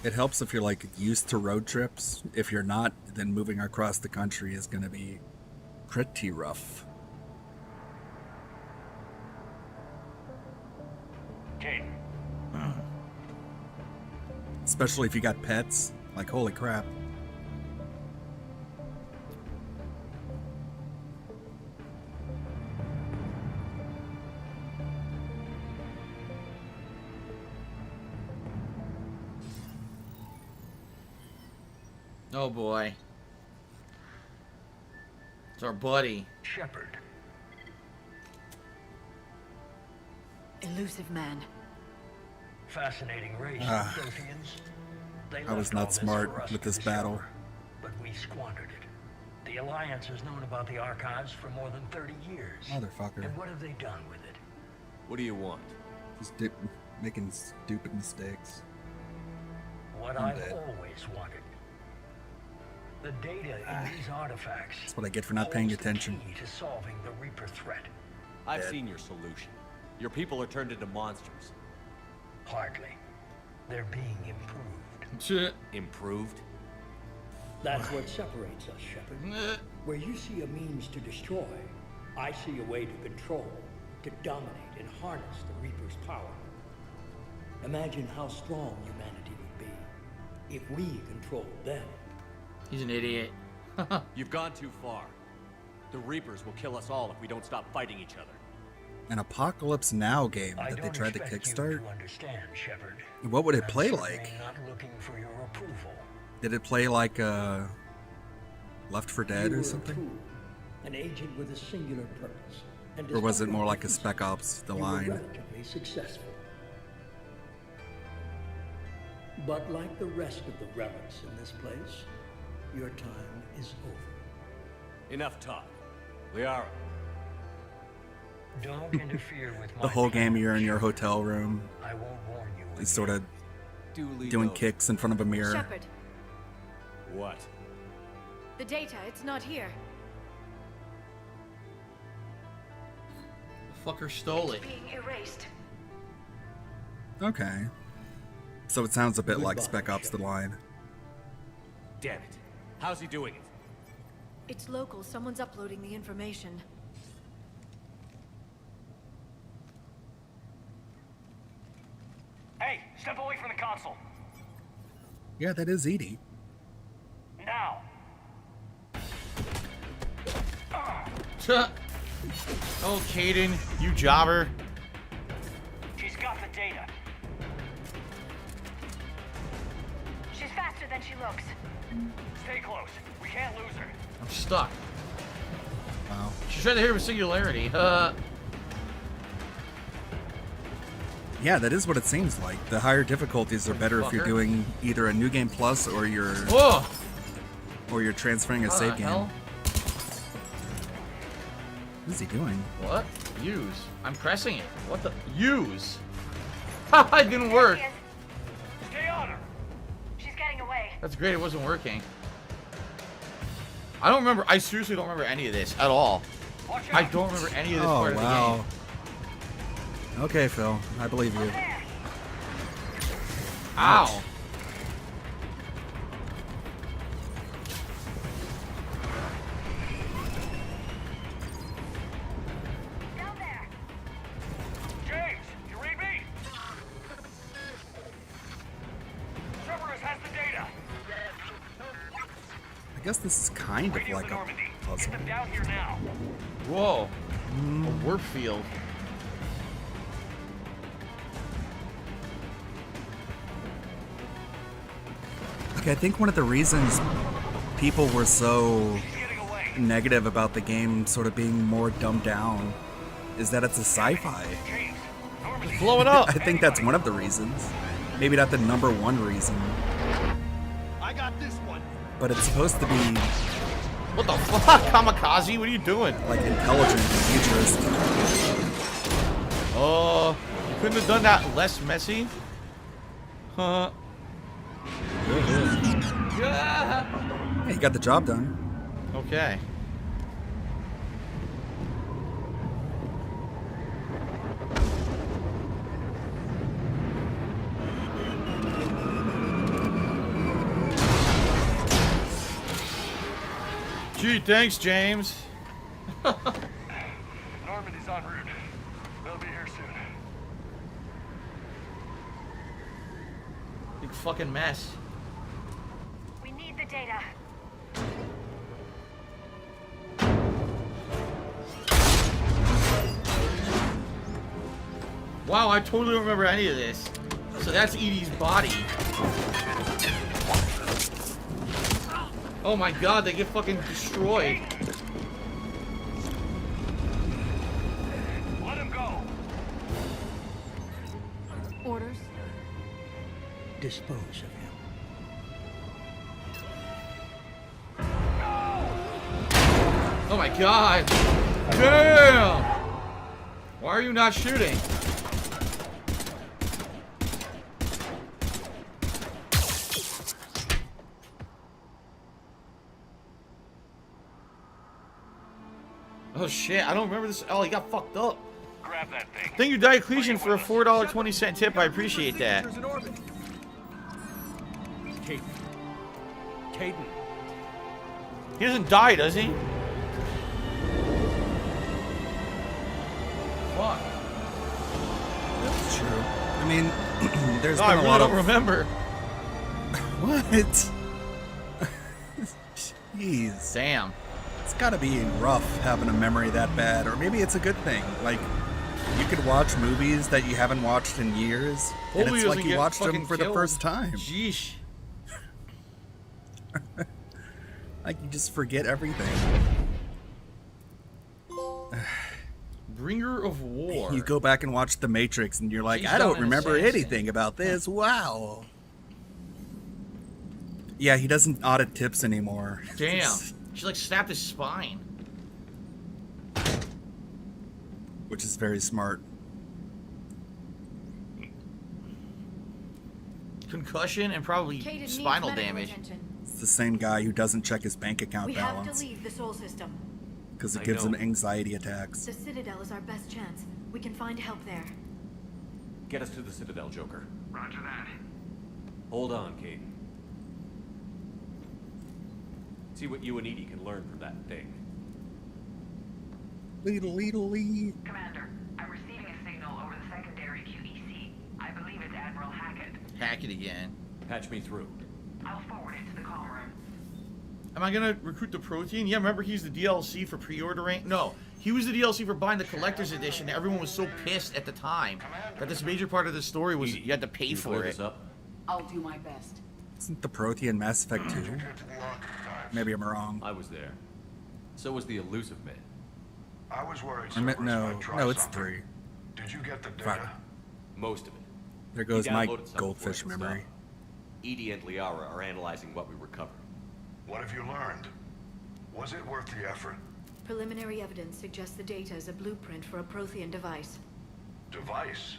It helps if you're like used to road trips. If you're not, then moving across the country is gonna be pretty rough. Okay. Especially if you got pets. Like, holy crap. Oh boy. It's our buddy. Shepard. Elusive man. Fascinating race, Protheans. They I was left all not this smart for us with to this battle. discover, but we squandered it. The Alliance has known about the archives for more than 30 years. Motherfucker. And what have they done with it? What do you want? Just making stupid mistakes. What I'm I've dead. always wanted. The data in these artifacts. That's what I get for not paying holds the attention. key to solving the Reaper threat. I've seen your solution. Your people are turned into monsters. Hardly. They're being improved. Improved? That's what separates us, Shepard. Where you see a means to destroy, I see a way to control, to dominate and harness the Reaper's power. Imagine how strong humanity would be if we controlled them. He's an idiot. You've gone too far. The Reapers will kill us all if we don't stop fighting each other. An Apocalypse Now game I that they don't tried to expect you kickstart? to understand, Shepard. What would it I'm play certainly like? Not looking for your approval. Did it play like Left 4 Dead You or were a something? tool, an agent with a singular purpose. And Or was it despite more your like a defeats, Spec Ops The you were Line? relatively successful. But like the rest of the relics in this place, your time is over. Enough talk. Liara. Don't interfere with The my whole game plan. you're in your hotel room. I won't warn you. He's sort of Duly doing noted. kicks in front of a mirror. Shepard, What? the data, it's not here. The fucker stole it. Being erased. Okay. So it sounds a bit like Goodbye, Spec Ops The Line. Damn it. How's he doing it? It's local. Someone's uploading the information. Hey, step away from the console. Yeah, that is Edie. Now. Oh, Caden, you jobber. She's got the data. She's faster than she looks. Stay close. We can't lose her. I'm stuck. Wow. She's trying to hit her with singularity. Yeah, that is what it seems like. The higher difficulties are better if you're doing either a new game plus or you're transferring a save game. Hell? What is he doing? What? Use. I'm pressing it. What the? Use. Ha! It didn't work. Stay on her. She's getting away. That's great. It wasn't working. I don't remember. I seriously don't remember any of this at all. I don't remember any of this part of the game. Okay, Phil. I believe you. Ow. Down there. James, you read me? Cerberus has the data. I guess this is kind of like a puzzle. Get them down here now. Whoa. A warp field. Okay, I think one of the reasons people were so negative about the game sort of being more dumbed down is that it's a sci-fi. Blow it up. I think that's one of the reasons. Maybe not the #1 reason. I got this one. But it's supposed to be What the fuck? Kamikaze? What are you doing? like intelligent and futuristic. Oh, you couldn't have done that less messy? Huh? Yeah, you got the job done. Okay. Gee, thanks, James. Normandy's en route. They'll be here soon. Big fucking mess. We need the data. Wow, I totally don't remember any of this. So that's Edie's body. Oh my god, they get fucking destroyed. Let him go. Orders? Dispose of him. Oh my god. Damn! Why are you not shooting? Oh shit, I don't remember this. Oh, he got fucked up. Grab that thing. Thank you, Diocletian, for a $4.20 tip. I appreciate that. Caden. He doesn't die, does he? Fuck. That's true. I mean, there's No, been I a really lot don't of... remember. What? Jeez. Damn. It's gotta be rough having a memory that bad, or maybe it's a good thing. Like, you could watch movies that you haven't watched in years, and Hopefully it's he like doesn't you get watched them fucking for the killed. first time. Jeesh. Like, you just forget everything. Bringer of War. You go back and watch The Matrix, and you're like, He's I don't done an remember assassin. anything about this. Wow. Yeah, he doesn't audit tips anymore. Damn. She like snapped his spine. Which is very smart. Concussion and probably Caden needs spinal medical damage. attention. It's the same guy who doesn't check his bank account We have to balance leave the Sol system. because it I gives know. him anxiety attacks. The Citadel is our best chance. We can find help there. Get us to the Citadel, Joker. Roger that. Hold on, Caden. See what you and Edie can learn from that thing. Lee. Commander, I'm receiving a signal over the secondary QEC. I believe it's Admiral Hackett. Hack it again. Patch me through. I'll forward it to the comm room. Am I gonna recruit the Protean? Yeah, remember he's the DLC for pre-ordering? No, he was the DLC for buying the collector's edition. Everyone was so pissed at the time that this major part of the story was you had to pay for it. I'll do my best. Isn't the Prothean Mass Effect 2? Maybe I'm wrong. I was there. So was the elusive man. I was worried. I meant, no, it's 3. Did you get the data? Fuck. Most of it. There goes He my downloaded some goldfish before it memory. stopped. Edie and Liara are analyzing what we recovered. What have you learned? Was it worth the effort? Preliminary evidence suggests the data is a blueprint for a Prothean device. Device?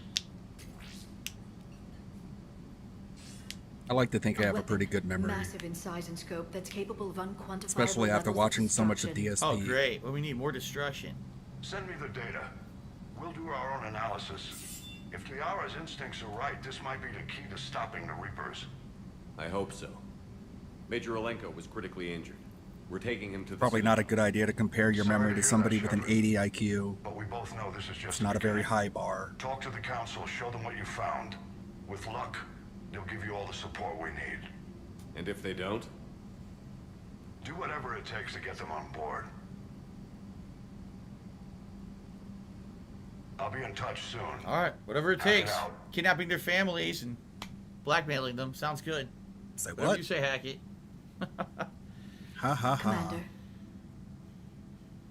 I like to think I have a pretty good memory. Massive in size and scope that's capable of unquantifiable Especially after levels watching of so much of destruction. DSP. Oh, great. Well, we need more destruction. Send me the data. We'll do our own analysis. If Liara's instincts are right, this might be the key to stopping the Reapers. I hope so. Major Olenko was critically injured. We're taking him to the Probably not a good idea to compare your memory to somebody with an 80 IQ. But we both know this is just It's not a very high bar. Talk to the council, show them what you found. With luck, they'll give you all the support we need. And if they don't? Do whatever it takes to get them on board. I'll be in touch soon. Alright, whatever it Hack it takes. out. Kidnapping their families and blackmailing them. Sounds good. Say Whatever what? you say, Hackett. Ha ha ha. Commander,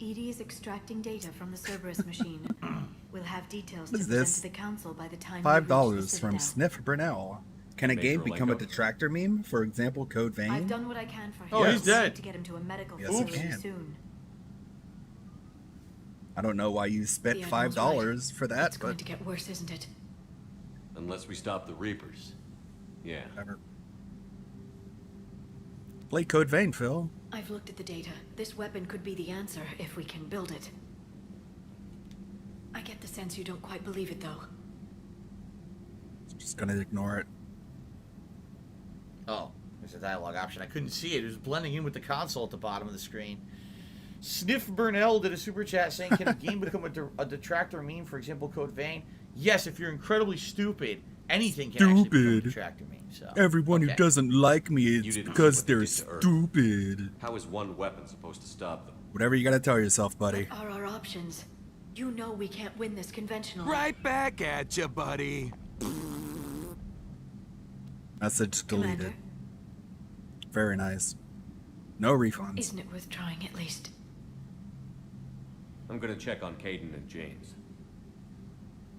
Edie is extracting data from the Cerberus machine. We'll have details What to is present this? to the council by the time $5 from Citadel. Sniff Brunel. Can a Major game become a Olenko? detractor meme? For example, Code Vein? I've done what I can for him. Oh, he's dead. To get him to a medical Yes, it facility can. soon. I don't know why you spent The Admiral's $5 for that, It's going but to get worse, isn't it? Unless we stop the Reapers. Yeah. whatever. Play Code Vein, Phil. I've looked at the data. This weapon could be the answer if we can build it. I get the sense you don't quite believe it, though. Just gonna ignore it. Oh, there's a dialogue option. I couldn't see it. It was blending in with the console at the bottom of the screen. Sniff Burnell did a super chat saying, can a game become a detractor meme, for example, Code Vein? Yes, if you're incredibly stupid, anything can actually become a detractor meme. So Everyone who doesn't like me, You it's didn't see because what they they're did to Earth. stupid. How is one weapon supposed to stop them? Whatever you gotta tell yourself, buddy. What are our options? You know we can't win this conventionally. Right back at you, buddy. Message deleted. Commander, Very nice. No refunds. isn't it worth trying at least? I'm gonna check on Caden and James.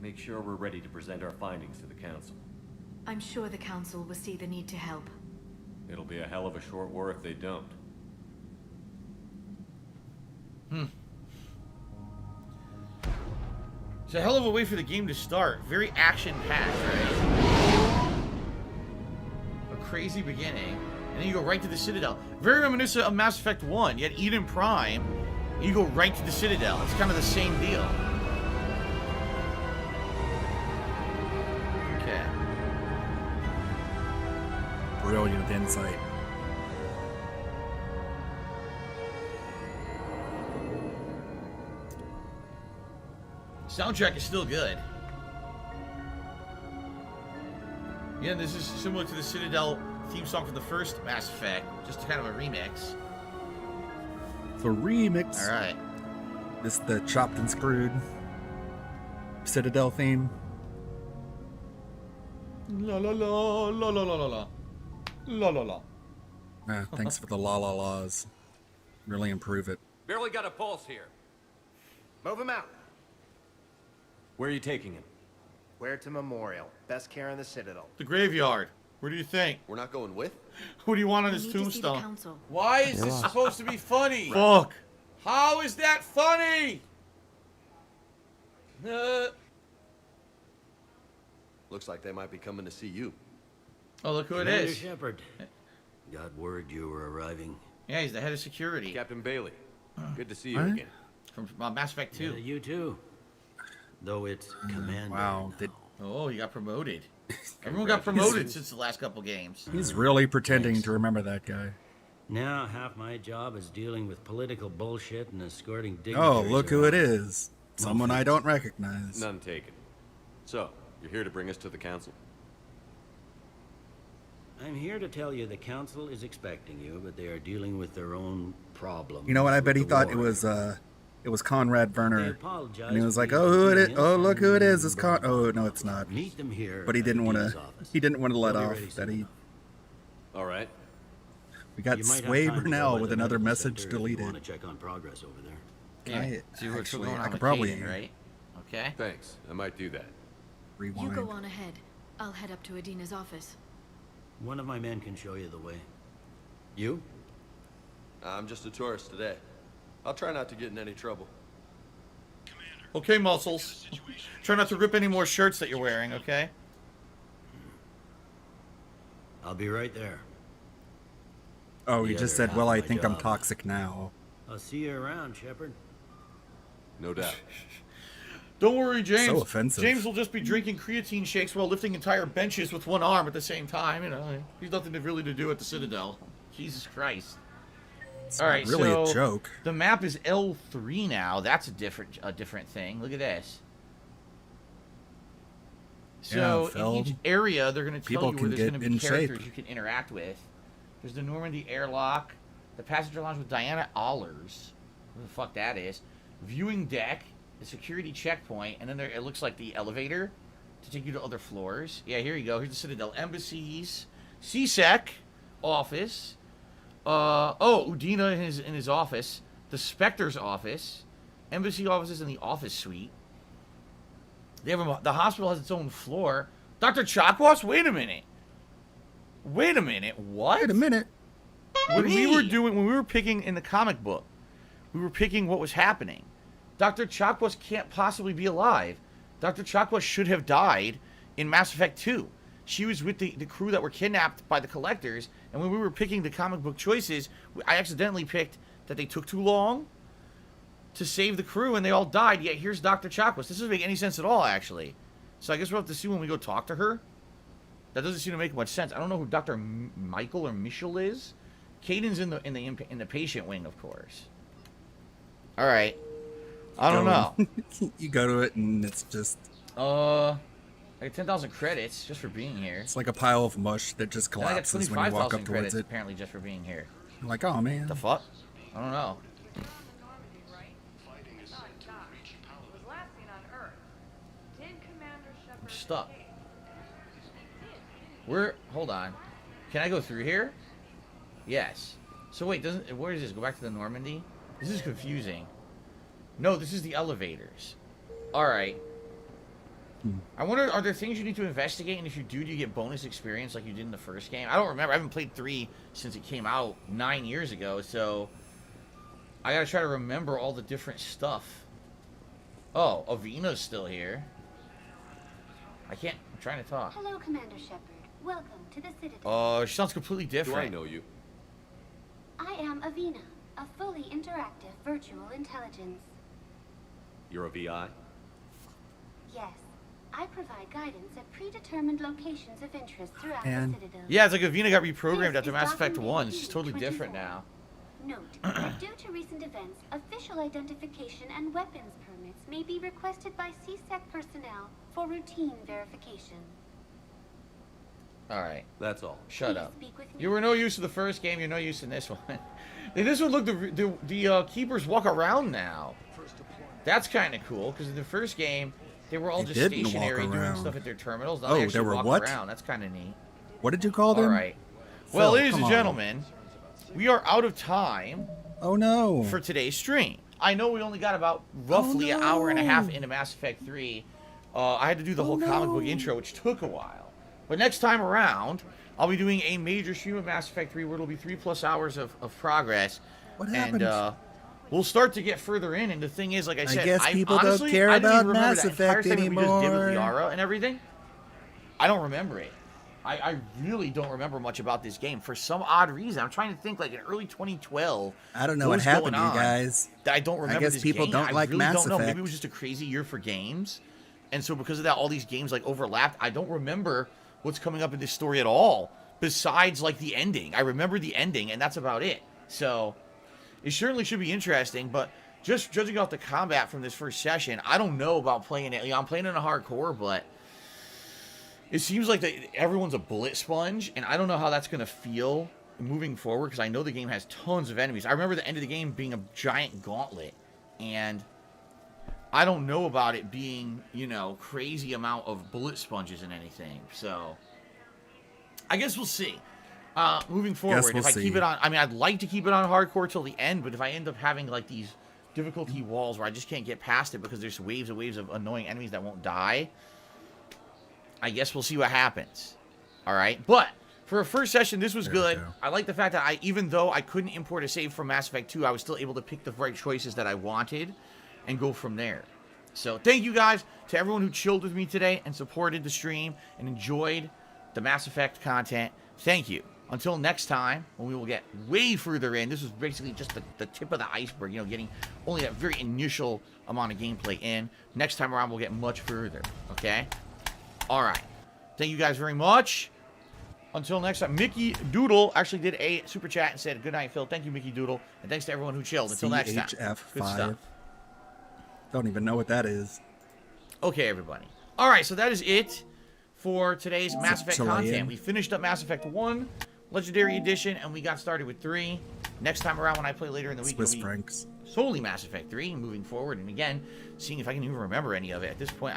Make sure we're ready to present our findings to the council. I'm sure the council will see the need to help. It'll be a hell of a short war if they don't. it's a hell of a way for the game to start. Very action-packed, right? A crazy beginning. And then you go right to the Citadel. Very reminiscent of Mass Effect 1. You had Eden Prime, and you go right to the Citadel. It's kind of the same deal. Okay. Brilliant insight. Soundtrack is still good. Yeah, this is similar to the Citadel theme song from the first Mass Effect, just kind of a remix. The remix. All right. This is the chopped and screwed Citadel theme. La la la la la la la la la la la. Thanks for the la la la's. Really improve it. Barely got a pulse here. Move him out. Where are you taking him? Where to Memorial. Best care in the Citadel. The graveyard. What do you think? We're not going with? Who do you want on We his need to see the tombstone? council. Why is this supposed to be funny? Fuck. How is that funny? Looks like they might be coming to see you. Oh, look who it Commander is. Shepard. Got word you were arriving. Yeah, he's the head of security. Captain Bailey. Good to see you Huh? again. From Mass Effect 2. Yeah, you too. Though it's Commander. Wow. Oh, he got promoted. Everyone got promoted since the last couple games. He's really pretending to remember that guy. Now half my job is dealing with political bullshit and escorting Oh, dignitaries. look who it around. is. Someone I don't recognize. None taken. So, you're here to bring us to the council? I'm here to tell you the council is expecting you, but they are dealing with their own problems. You know what? I bet he thought it was Conrad Werner, and he was like, "Oh, who it is? Oh, look who it is! It's Con. Oh, no, it's not." Meet them here. But he didn't want to. He didn't want to let off that he. All right. We got Sway Burnell with another message deleted. Want to check on progress over there? Yeah. See what's going on I could with probably Caden, right? Okay. Thanks. I might do that. Rewind. You go on ahead. I'll head up to Adina's office. One of my men can show you the way. You? I'm just a tourist today. I'll try not to get in any trouble. Okay, Muscles. Try not to rip any more shirts that you're wearing, okay? I'll be right there. Oh, he just said, "Well, I think I'm toxic now." I'll see you around, Shepard. No doubt. Don't worry, James. So offensive. James will just be drinking creatine shakes while lifting entire benches with one arm at the same time. You know, he's nothing really to do at the Citadel. Jesus Christ. It's all right, really so a joke. The map is L3 now. That's a different thing. Look at this. So in each area, they're going to tell you where there's going to be characters you can interact with. There's the Normandy airlock, the passenger lounge with Diana Allers, who the fuck that is, viewing deck, the security checkpoint, and then there it looks like the elevator to take you to other floors. Yeah, here you go. Here's the Citadel embassies, CSEC office. Udina in his office, the Spectre's office, embassy offices in the office suite. They have the hospital has its own floor. Dr. Chakwas, wait a minute. What? Wait a minute. When we were picking in the comic book, we were picking what was happening. Dr. Chakwas can't possibly be alive. Dr. Chakwas should have died in Mass Effect 2. She was with the crew that were kidnapped by the Collectors, and when we were picking the comic book choices, I accidentally picked that they took too long to save the crew, and they all died, yet here's Dr. Chakwas. This doesn't make any sense at all, actually. So I guess we'll have to see when we go talk to her. That doesn't seem to make much sense. I don't know who Dr. Michael or Michel is. Caden's in the patient wing, of course. All right. I don't know. You go to it, and it's just... I got 10,000 credits just for being here. It's like a pile of mush that just collapses when you walk up towards it. Apparently just for being here. I'm like, oh man. What the fuck? I don't know. I'm stuck. Hold on. Can I go through here? Yes. So wait, where is this? Go back to the Normandy? This is confusing. No, this is the elevators. Alright. I wonder, are there things you need to investigate, and if you do you get bonus experience like you did in the first game? I don't remember. I haven't played 3 since it came out 9 years ago, so I gotta try to remember all the different stuff. Oh, Avina's still here. I'm trying to talk. Hello, Commander Shepard. Welcome to the Citadel. She sounds completely different. Do I know you? I am Avina, a fully interactive virtual intelligence. You're a VI? Yes. I provide guidance at predetermined locations of interest throughout the Citadel. Yeah, it's like Avina got reprogrammed after Mass Effect 1. She's totally different now. Note that due to recent events, official identification and weapons permits may be requested by CSEC personnel for routine verification. Alright. That's all. Shut up. You were no use to the first game, you're no use in this one. In this one, look, the Keepers walk around now. That's kind of cool, because in the first game, they were all just stationary doing stuff at their terminals. Now they actually walk around. That's kind of neat. What did you call them? Alright. Well, ladies and gentlemen, we are out of time. Oh no. For today's stream. I know we only got about roughly an hour and a half into Mass Effect 3. I had to do the whole comic book intro, which took a while. But next time around, I'll be doing a major stream of Mass Effect 3 where it'll be 3+ hours of progress. What happened? And we'll start to get further in. And the thing is, like I said, I guess people honestly, don't care I didn't about even remember Mass that Effect entire segment anymore. we just did with Liara and everything. I don't remember it. I really don't remember much about this game for some odd reason. I'm trying to think, like in early 2012. I don't know what happened to you guys. I don't remember. I guess this people game. don't like really Mass don't know. Effect. Maybe it was just a crazy year for games, and so because of that, all these games like overlapped. I don't remember what's coming up in this story at all, besides like the ending. I remember the ending, and that's about it. So it certainly should be interesting, but just judging off the combat from this first session, I don't know about playing it. I'm playing it in a hardcore, but It seems like everyone's a bullet sponge, and I don't know how that's going to feel moving forward, because I know the game has tons of enemies. I remember the end of the game being a giant gauntlet, and I don't know about it being, you know, crazy amount of bullet sponges and anything. So, I guess we'll see. Moving forward, if I keep it on, I mean, I'd like to keep it on hardcore till the end, but if I end up having, like, these difficulty walls where I just can't get past it because there's waves and waves of annoying enemies that won't die, I guess we'll see what happens. All right, but for a first session, this was good. I like the fact that even though I couldn't import a save from Mass Effect 2, I was still able to pick the right choices that I wanted and go from there. So thank you guys to everyone who chilled with me today and supported the stream and enjoyed the Mass Effect content. Thank you. Until next time, when we will get way further in. This was basically just the tip of the iceberg, you know, getting only that very initial amount of gameplay in. Next time around, we'll get much further, okay? All right. Thank you guys very much. Until next time, Mickey Doodle actually did a super chat and said, "Good night, Phil." Thank you, Mickey Doodle. And thanks to everyone who chilled. Until next time. Good stuff. Don't even know what that is. Okay, everybody. All right, so that is it for today's Mass Effect content. We finished up Mass Effect 1, Legendary Edition, and we got started with 3. Next time around when I play later in the week, it'll be solely Mass Effect 3 moving forward. And again, seeing if I can even remember any of it. At this point,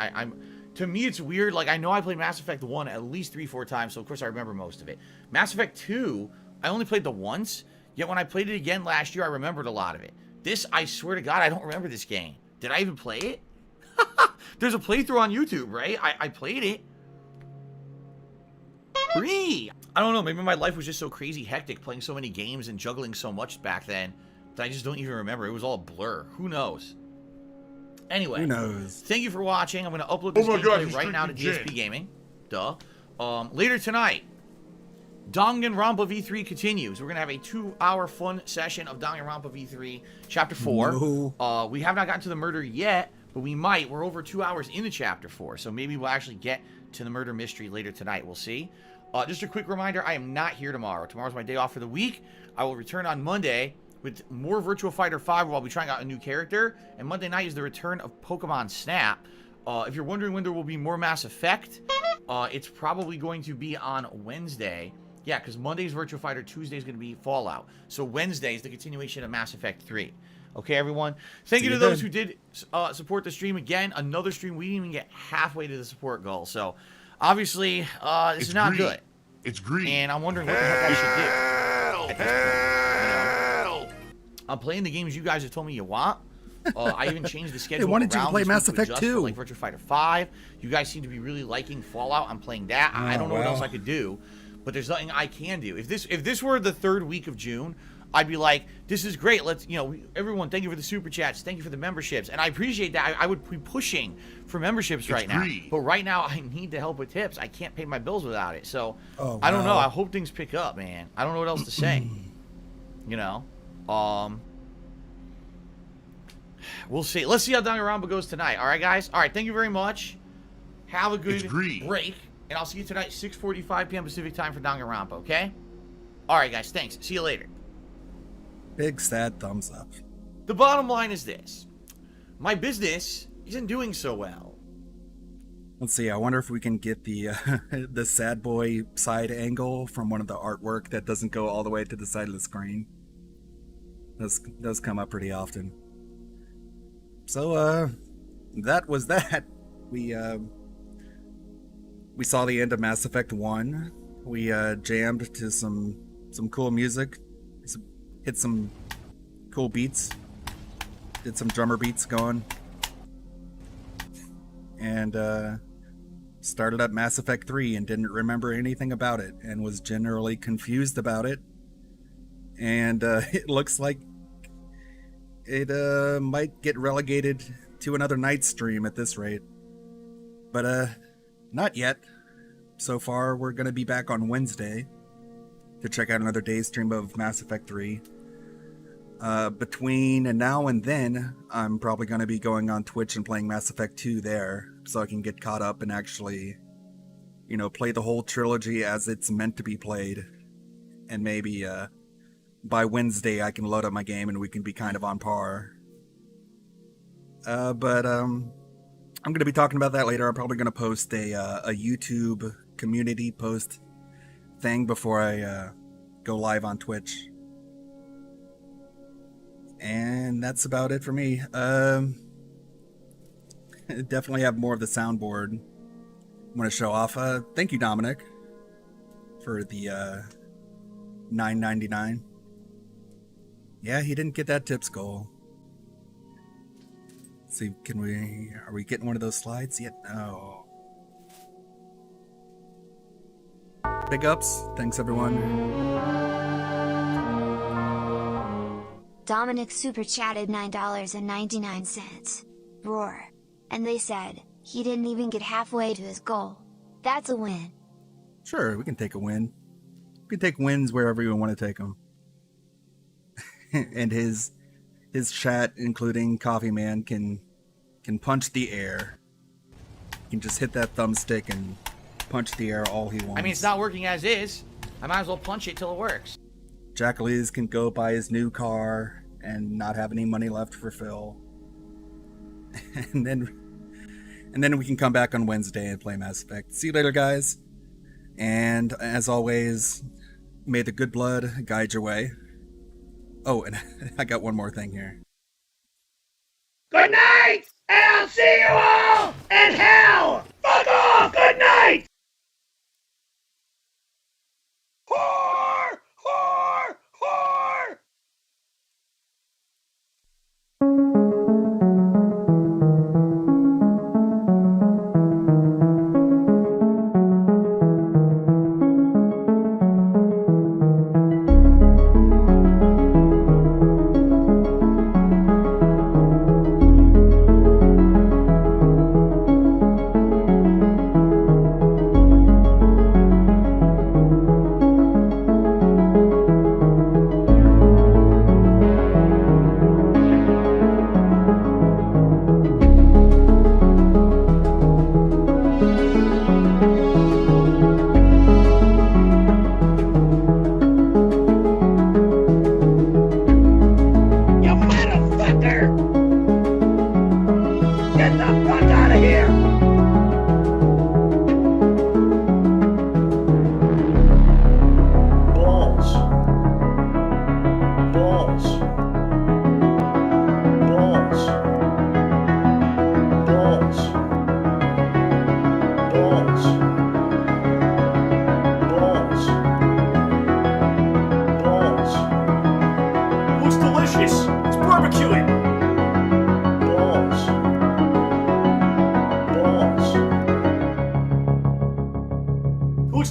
to me, it's weird. Like, I know I played Mass Effect 1 at least 3-4 times, so of course I remember most of it. Mass Effect 2, I only played the once, yet when I played it again last year, I remembered a lot of it. This, I swear to God, I don't remember this game. Did I even play it? There's a playthrough on YouTube, right? I played it. I don't know, maybe my life was just so crazy hectic playing so many games and juggling so much back then that I just don't even remember. It was all a blur. Who knows? Anyway, who knows? Thank you for watching. I'm going to upload this gameplay right now to DSP Gaming. Duh. Later tonight, Danganronpa V3 continues. We're going to have a 2-hour fun session of Danganronpa V3 Chapter 4. No. We have not gotten to the murder yet, but we might. We're over 2 hours into Chapter 4, so maybe we'll actually get to the murder mystery later tonight. We'll see. Just a quick reminder, I am not here tomorrow. Tomorrow's my day off for the week. I will return on Monday with more Virtua Fighter 5 where I'll be trying out a new character. And Monday night is the return of Pokemon Snap. If you're wondering when there will be more Mass Effect, it's probably going to be on Wednesday. Yeah, because Monday's Virtua Fighter, Tuesday is going to be Fallout. So Wednesday is the continuation of Mass Effect 3. Okay, everyone? Thank you to those who did support the stream. Again, another stream. We didn't even get halfway to the support goal. So, obviously, this is not good. It's green. And I'm wondering what the heck I should do at this point, you know? I'm playing the games you guys have told me you want. I even changed the schedule. They wanted you to play Mass Effect 2. Like Virtua Fighter 5. You guys seem to be really liking Fallout. I'm playing that. I don't know what else I could do. But there's nothing I can do. If this were the 3rd week of June, I'd be like, this is great. Let's, you know, everyone, thank you for the super chats. Thank you for the memberships. And I appreciate that. I would be pushing for memberships right now. But right now, I need the help with tips. I can't pay my bills without it. So, I don't know. I hope things pick up, man. I don't know what else to say. You know? We'll see. Let's see how Danganronpa goes tonight. All right, guys? All right, thank you very much. Have a good break. And I'll see you tonight, 6:45 p.m. Pacific time for Danganronpa, okay? All right, guys. Thanks. See you later. Big sad thumbs up. The bottom line is this. My business isn't doing so well. Let's see. I wonder if we can get the the sad boy side angle from one of the artwork that doesn't go all the way to the side of the screen. Does come up pretty often. So that was that. We saw the end of Mass Effect 1. We jammed to some cool music. Hit some cool beats. Did some drummer beats going. And started up Mass Effect 3 and didn't remember anything about it and was generally confused about it. And it looks like it might get relegated to another night stream at this rate. But not yet. So far, we're going to be back on Wednesday to check out another day's stream of Mass Effect 3. Between now and then, I'm probably going to be going on Twitch and playing Mass Effect 2 there, so I can get caught up and actually, you know, play the whole trilogy as it's meant to be played. And maybe, by Wednesday I can load up my game and we can be kind of on par. But I'm going to be talking about that later. I'm probably going to post a YouTube community post thing before I go live on Twitch. And that's about it for me. Definitely have more of the soundboard I want to show off. Thank you, Dominic, for the $9.99. Yeah, he didn't get that tips goal. Let's see, are we getting one of those slides yet? No. Big ups. Thanks, everyone. Dominic super chatted $9.99. Roar. And they said, he didn't even get halfway to his goal. That's a win. Sure, we can take a win. We can take wins wherever we want to take them. And his chat, including Coffee Man, can punch the air. He can just hit that thumbstick and punch the air all he wants. I mean, it's not working as is. I might as well punch it till it works. Jackalese can go buy his new car and not have any money left for Phil. And then we can come back on Wednesday and play Mass Effect. See you later, guys. And as always, may the good blood guide your way. Oh, and I got one more thing here. Good night, and I'll see you all in hell! Fuck off! Good night! Whore! Whore! Whore!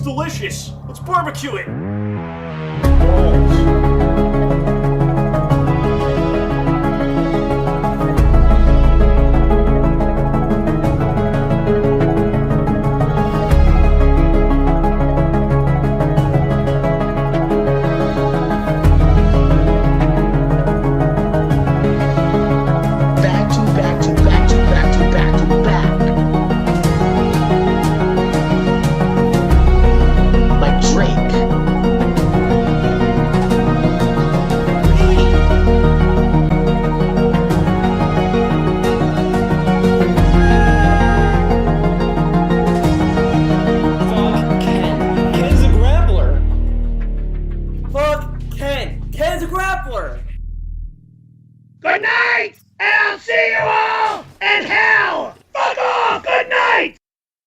Delicious! Let's barbecue it!